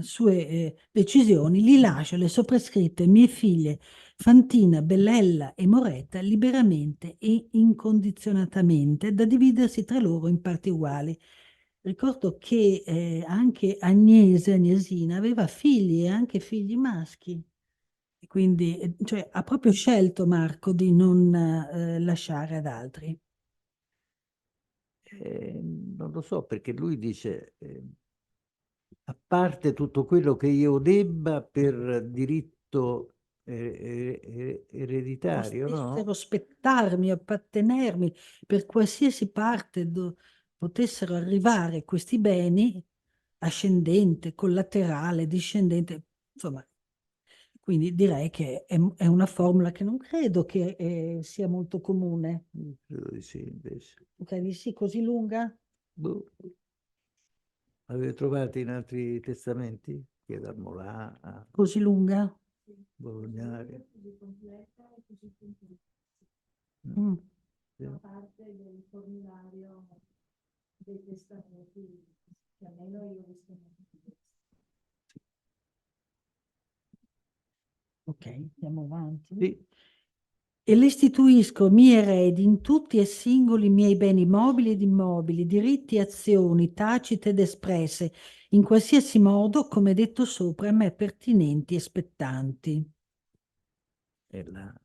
S15: sue decisioni, li lascio le soprascritte mie figlie Fantina, Bellella e Moretta liberamente e incondizionatamente, da dividersi tra loro in parti uguali. Ricordo che anche Agnesina aveva figli e anche figli maschi. Quindi cioè, ha proprio scelto Marco di non lasciare ad altri.
S6: Non lo so, perché lui dice, a parte tutto quello che io debba per diritto ereditario,
S15: Potessero
S6: no?
S15: spettarmi, appartenermi per qualsiasi parte potessero arrivare questi beni, ascendente, collaterale, discendente, insomma. Quindi direi che è una formula che non credo che sia molto comune.
S6: Credo di sì, invece.
S15: Tu credi sì, così lunga?
S6: Boh. Avete trovato in altri testamenti? Chiedo a Molà, a
S15: Così lunga?
S6: Bolognari.
S15: Mm.
S6: Sì.
S15: Parte del formulario dei testamenti che almeno io ho visto. Ok, andiamo avanti.
S6: Sì.
S15: E le istituisco miei eredi in tutti e singoli miei beni mobili ed immobili, diritti e azioni, tacite ed espresse, in qualsiasi modo, come detto sopra, a me pertinenti e spettanti.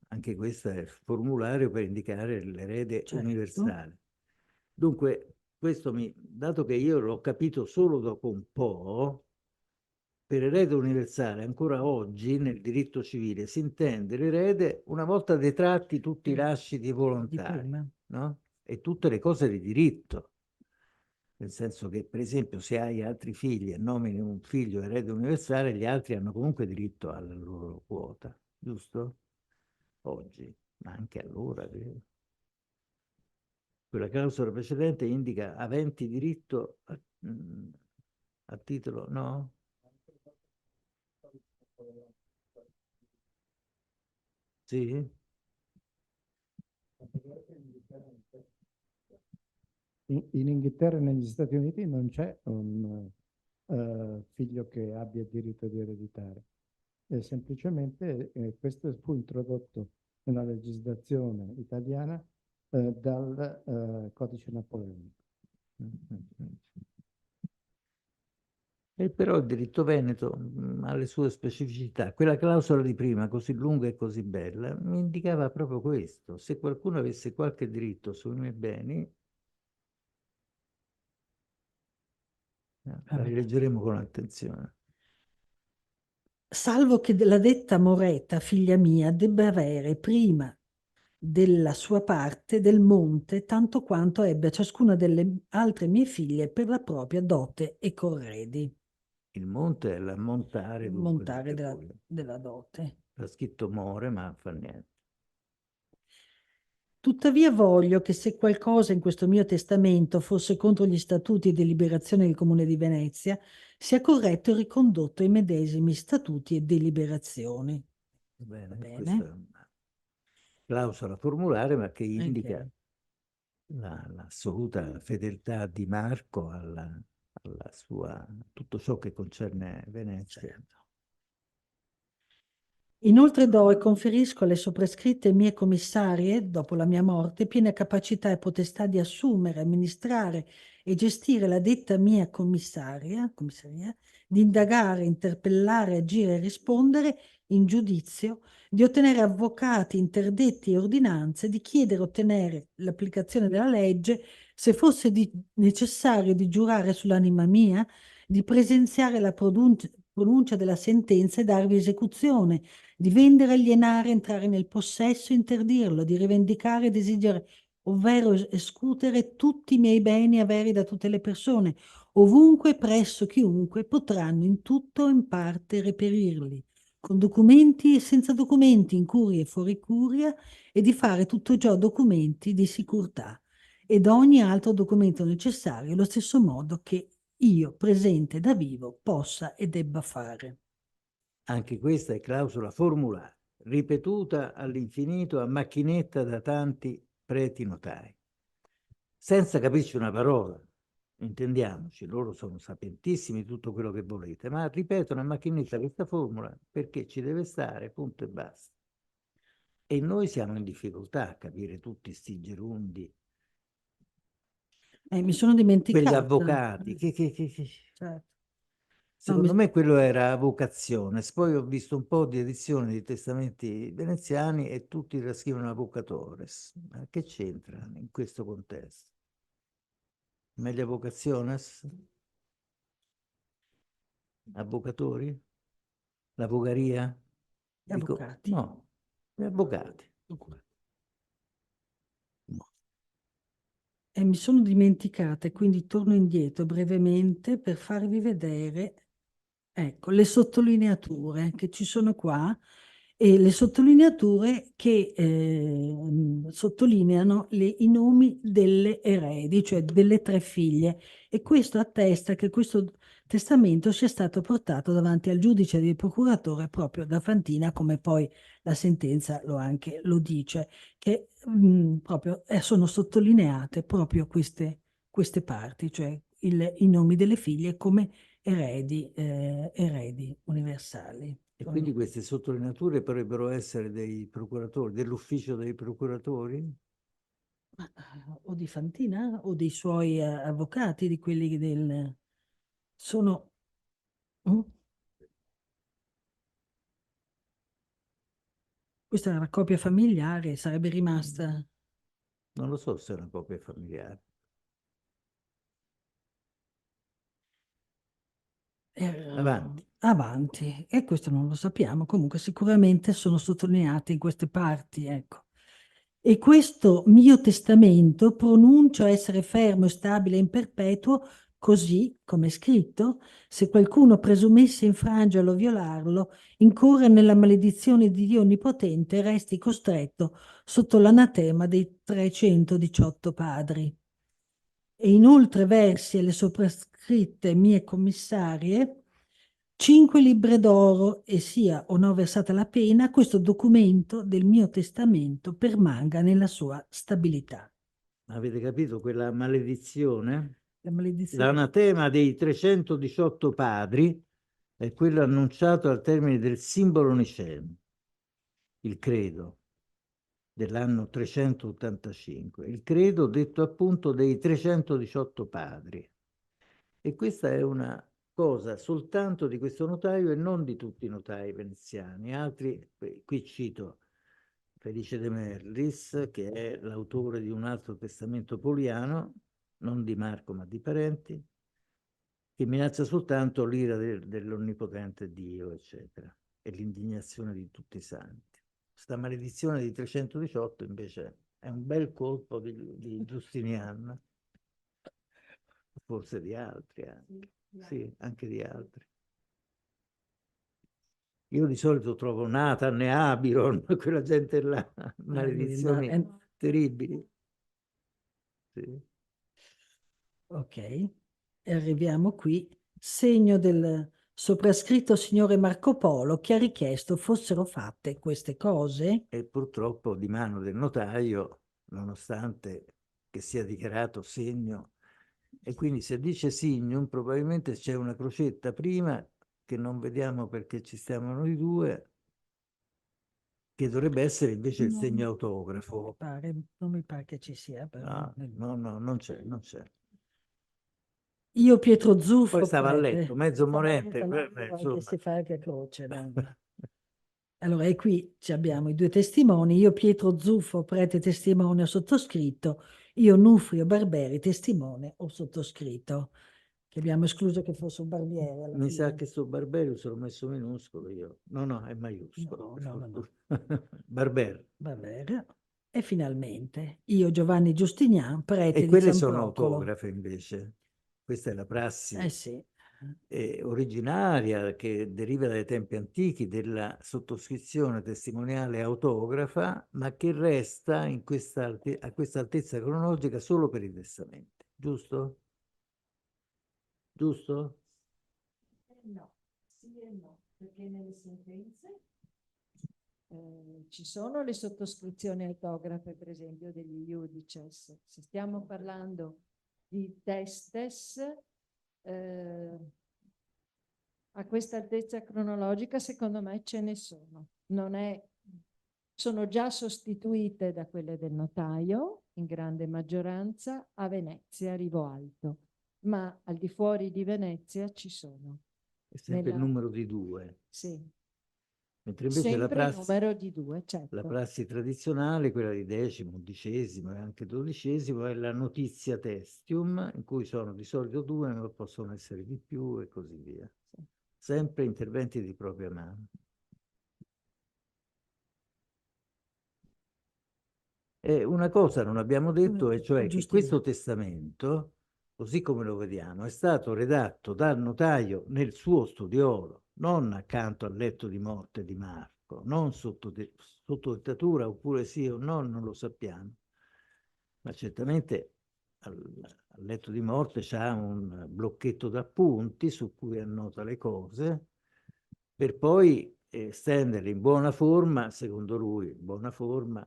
S6: Anche questo è il formulario per indicare l'erede universale. Dunque, dato che io l'ho capito solo dopo un po', per erede universale, ancora oggi nel diritto civile si intende l'erede una volta detratti tutti i lasciti volontari, no? E tutte le cose di diritto. Nel senso che, per esempio, se hai altri figli e nomini un figlio erede universale, gli altri hanno comunque diritto alla loro quota, giusto? Oggi, ma anche allora, credo. Quella clausola precedente indica aventi diritto a titolo, no? Sì?
S16: In Inghilterra e negli Stati Uniti non c'è un figlio che abbia diritto di ereditare. Semplicemente questo fu introdotto nella legislazione italiana dal codice napoleonico.
S6: E però il diritto veneto ha le sue specificità. Quella clausola di prima, così lunga e così bella, mi indicava proprio questo. Se qualcuno avesse qualche diritto sui miei beni, la rileggeremo con attenzione.
S15: Salvo che la detta Moretta, figlia mia, debba avere prima della sua parte del monte tanto quanto ebbe a ciascuna delle altre mie figlie per la propria dote e corredi.
S6: Il monte è l'ammontare
S15: della dote.
S6: Ha scritto more, ma fa niente.
S15: Tuttavia voglio che se qualcosa in questo mio testamento fosse contro gli statuti e deliberazioni del Comune di Venezia, sia corretto e ricondotto ai medesimi statuti e deliberazioni.
S6: Bene. Questa è una clausola formulare, ma che indica l'assoluta fedeltà di Marco alla sua, tutto ciò che concerne Venezia.
S15: Certo. Inoltre do e conferisco alle soprascritte mie commissarie, dopo la mia morte, piena capacità e potestà di assumere, amministrare e gestire la detta mia commissaria, di indagare, interpellare, agire e rispondere in giudizio, di ottenere avvocati, interdetti e ordinanze, di chiedere e ottenere l'applicazione della legge, se fosse necessario di giurare sull'anima mia, di presenziare la pronuncia della sentenza e darvi esecuzione, di vendere, alienare, entrare nel possesso, interdirlo, di rivendicare ed esigere ovvero escutere tutti i miei beni averi da tutte le persone, ovunque e presso chiunque potranno in tutto o in parte reperirli, con documenti e senza documenti, in curia e fuori curia, e di fare tutto ciò documenti di sicurezza ed ogni altro documento necessario, allo stesso modo che io, presente da vivo, possa e debba fare.
S6: Anche questa è clausola formulare, ripetuta all'infinito a macchinetta da tanti preti notai, senza capirci una parola. Intendiamoci, loro sono sapientissimi, tutto quello che volete, ma ripetono a macchinetta questa formula perché ci deve stare, punto e basta. E noi siamo in difficoltà a capire tutti sti gerundi.
S15: Mi sono dimenticata.
S6: Quegli avvocati,
S15: Certo.
S6: secondo me quello era vocazione. Poi ho visto un po' di edizioni di testamenti veneziani e tutti la scrivono avvocatores. Ma che c'entra in questo contesto? Meglio vocationes? Avvocatori? L'avvocaria?
S15: Gli avvocati.
S6: No, gli avvocati.
S15: E mi sono dimenticata, e quindi torno indietro brevemente per farvi vedere, ecco, le sottolineature che ci sono qua, e le sottolineature che sottolineano i nomi delle eredi, cioè delle 3 figlie, e questo attesta che questo testamento sia stato portato davanti al giudice del procuratore proprio da Fantina, come poi la sentenza lo dice, che proprio sono sottolineate proprio queste parti, cioè i nomi delle figlie come eredi universali.
S6: E quindi queste sottolineature potrebbero essere dei procuratori, dell'ufficio dei procuratori?
S15: O di Fantina o dei suoi avvocati, di quelli del... Sono... Questa è una coppia familiare, sarebbe rimasta...
S6: Non lo so se è una coppia familiare.
S15: Avanti, e questo non lo sappiamo, comunque sicuramente sono sottolineate in queste parti, ecco. E questo mio testamento pronuncio essere fermo e stabile in perpetuo, così come è scritto, se qualcuno presumesse infrangerlo o violarlo, incorre nella maledizione di Dio Onnipotente e resti costretto sotto l'anatema dei 318 padri. E inoltre versi alle soprascritte mie commissarie 5 libbre d'oro e sia o no versata la pena, questo documento del mio testamento permanga nella sua stabilità.
S6: Avete capito quella maledizione?
S15: La maledizione.
S6: L'anatema dei 318 padri è quello annunciato al termine del simbolo niceno, il credo dell'anno 385, il credo detto appunto dei 318 padri. E questa è una cosa soltanto di questo notaio e non di tutti i notai veneziani. Altri, qui cito Felice De Merlis, che è l'autore di un altro testamento poliano, non di Marco ma di parenti, che minaccia soltanto l'ira dell'onnipotente Dio, eccetera, e l'indignazione di tutti i santi. Questa maledizione di 318 invece è un bel colpo di Giustiniano, forse di altri anche. Sì, anche di altri. Io di solito trovo Nathan e Abiron, quella gente là, maledizioni terribili. Sì.
S15: Ok, e arriviamo qui. Segno del soprascritto signore Marco Polo che ha richiesto fossero fatte queste cose.
S6: E purtroppo di mano del notaio, nonostante che sia dichiarato segno. E quindi se dice signum probabilmente c'è una crocetta prima che non vediamo perché ci stiamo noi due, che dovrebbe essere invece il segno autografo.
S15: Non mi pare che ci sia. Però.
S6: No, non c'è.
S15: Io Pietro Zuffo.
S6: Poi stava a letto, mezzo morente.
S15: Che si fa anche croce. Allora, e qui abbiamo i 2 testimoni, io Pietro Zuffo, prete testimone, ho sottoscritto, io Nufrio Barberi, testimone, ho sottoscritto, che abbiamo escluso che fosse un barbiere.
S6: Mi sa che sto Barbero se l'ho messo minuscolo io. No, è maiuscolo.
S15: No.
S6: Barbero.
S15: E finalmente, io Giovanni Giustinian, prete
S6: E
S15: di
S6: quelle
S15: San
S6: sono
S15: Procolo.
S6: autografe invece. Questa è la prassi
S15: Sì.
S6: originaria che deriva dai tempi antichi della sottoscrizione testimoniale autografa, ma che resta a questa altezza cronologica solo per i testamenti, giusto? Giusto?
S17: No, sì e no, perché nelle sentenze ci sono le sottoscrizioni autografe, per esempio, degli iudices. Se stiamo parlando di testes, a questa altezza cronologica, secondo me, ce ne sono. Sono già sostituite da quelle del notaio, in grande maggioranza, a Venezia, a Rivoalto. Ma al di fuori di Venezia ci sono.
S6: È sempre il numero di 2.
S17: Sì.
S6: Mentre invece
S17: Sempre il numero di 2, certo.
S6: la prassi tradizionale, quella di 10°, 11° e anche 12°, è la notizia testium, in cui sono di solito 2, ma possono essere di più e così via. Sì. Sempre interventi di propria mano. E una cosa non abbiamo detto, e cioè che questo testamento, così come lo vediamo, è stato redatto dal notaio nel suo studiolo, non accanto al letto di morte di Marco, non sotto dettatura, oppure sì o no, non lo sappiamo. Ma certamente al letto di morte c'ha un blocchetto d'appunti su cui annota le cose, per poi stenderle in buona forma, secondo lui, in buona forma,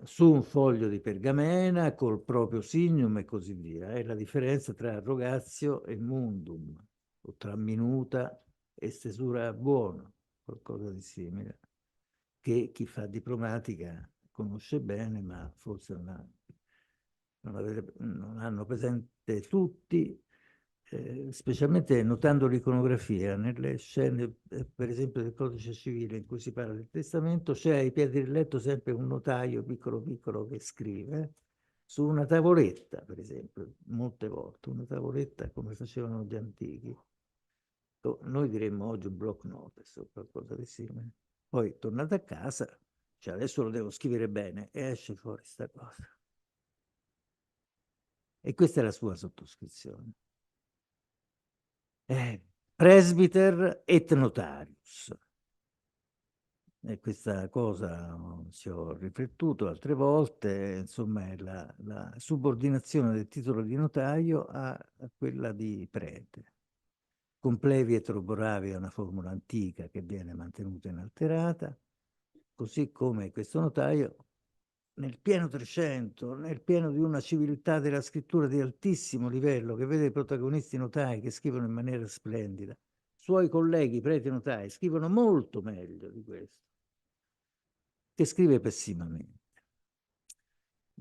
S6: su un foglio di pergamena col proprio signum e così via. È la differenza tra rogatio e mundum, o tra minuta e stesura buona, qualcosa di simile, che chi fa diplomatica conosce bene, ma forse non hanno presente tutti, specialmente notando l'iconografia. Nelle scene, per esempio, del codice civile in cui si parla del testamento, c'è ai piedi del letto sempre un notaio piccolo piccolo che scrive su una tavoletta, per esempio, molte volte, una tavoletta come facevano gli antichi. Noi diremmo oggi un block notice o qualcosa di simile. Poi, tornato a casa, cioè adesso lo devo scrivere bene, e esce fuori sta cosa. E questa è la sua sottoscrizione. Presbyter et notarius. E questa cosa ci ho riflettuto altre volte, insomma, è la subordinazione del titolo di notaio a quella di prete. Complevi et roboravi è una formula antica che viene mantenuta inalterata, così come questo notaio, nel pieno 300, nel pieno di una civiltà della scrittura di altissimo livello, che vede i protagonisti notai che scrivono in maniera splendida, suoi colleghi preti notai scrivono molto meglio di questo, che scrive pessimamente.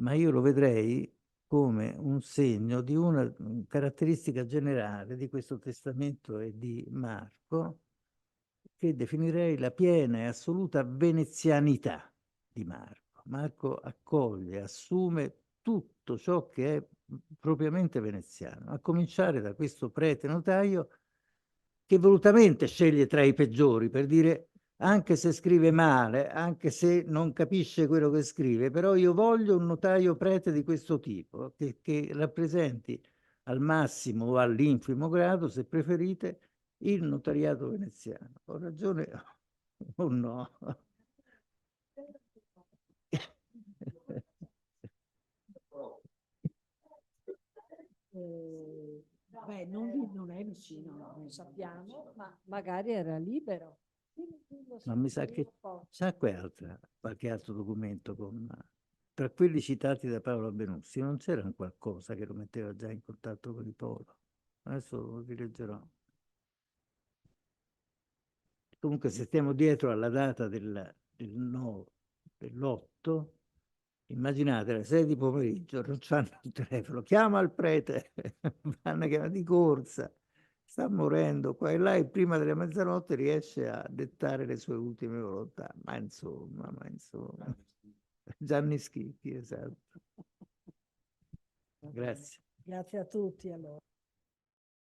S6: Ma io lo vedrei come un segno di una caratteristica generale di questo testamento e di Marco, che definirei la piena e assoluta venezianità di Marco. Marco accoglie, assume tutto ciò che è propriamente veneziano, a cominciare da questo prete notaio che volutamente sceglie tra i peggiori per dire: anche se scrive male, anche se non capisce quello che scrive, però io voglio un notaio prete di questo tipo, che rappresenti al massimo o all'infimo grado, se preferite, il notariato veneziano. Ho ragione o no?
S2: Beh, non è vicino, non sappiamo, ma magari era libero.
S6: Ma mi sa che c'è qualche altro documento tra quelli citati da Paolo Benussi, non c'era qualcosa che lo metteva già in contatto con il Polo. Adesso lo rileggerò. Comunque, se stiamo dietro alla data dell'8, immaginate alle 6 di pomeriggio, non c'hanno il telefono, chiama il prete, fanno chiamata di corsa, sta morendo qua e là, e prima della mezzanotte riesce a dettare le sue ultime volontà. Ma insomma. Gianni Schicchi, esatto. Grazie.
S15: Grazie a tutti allora.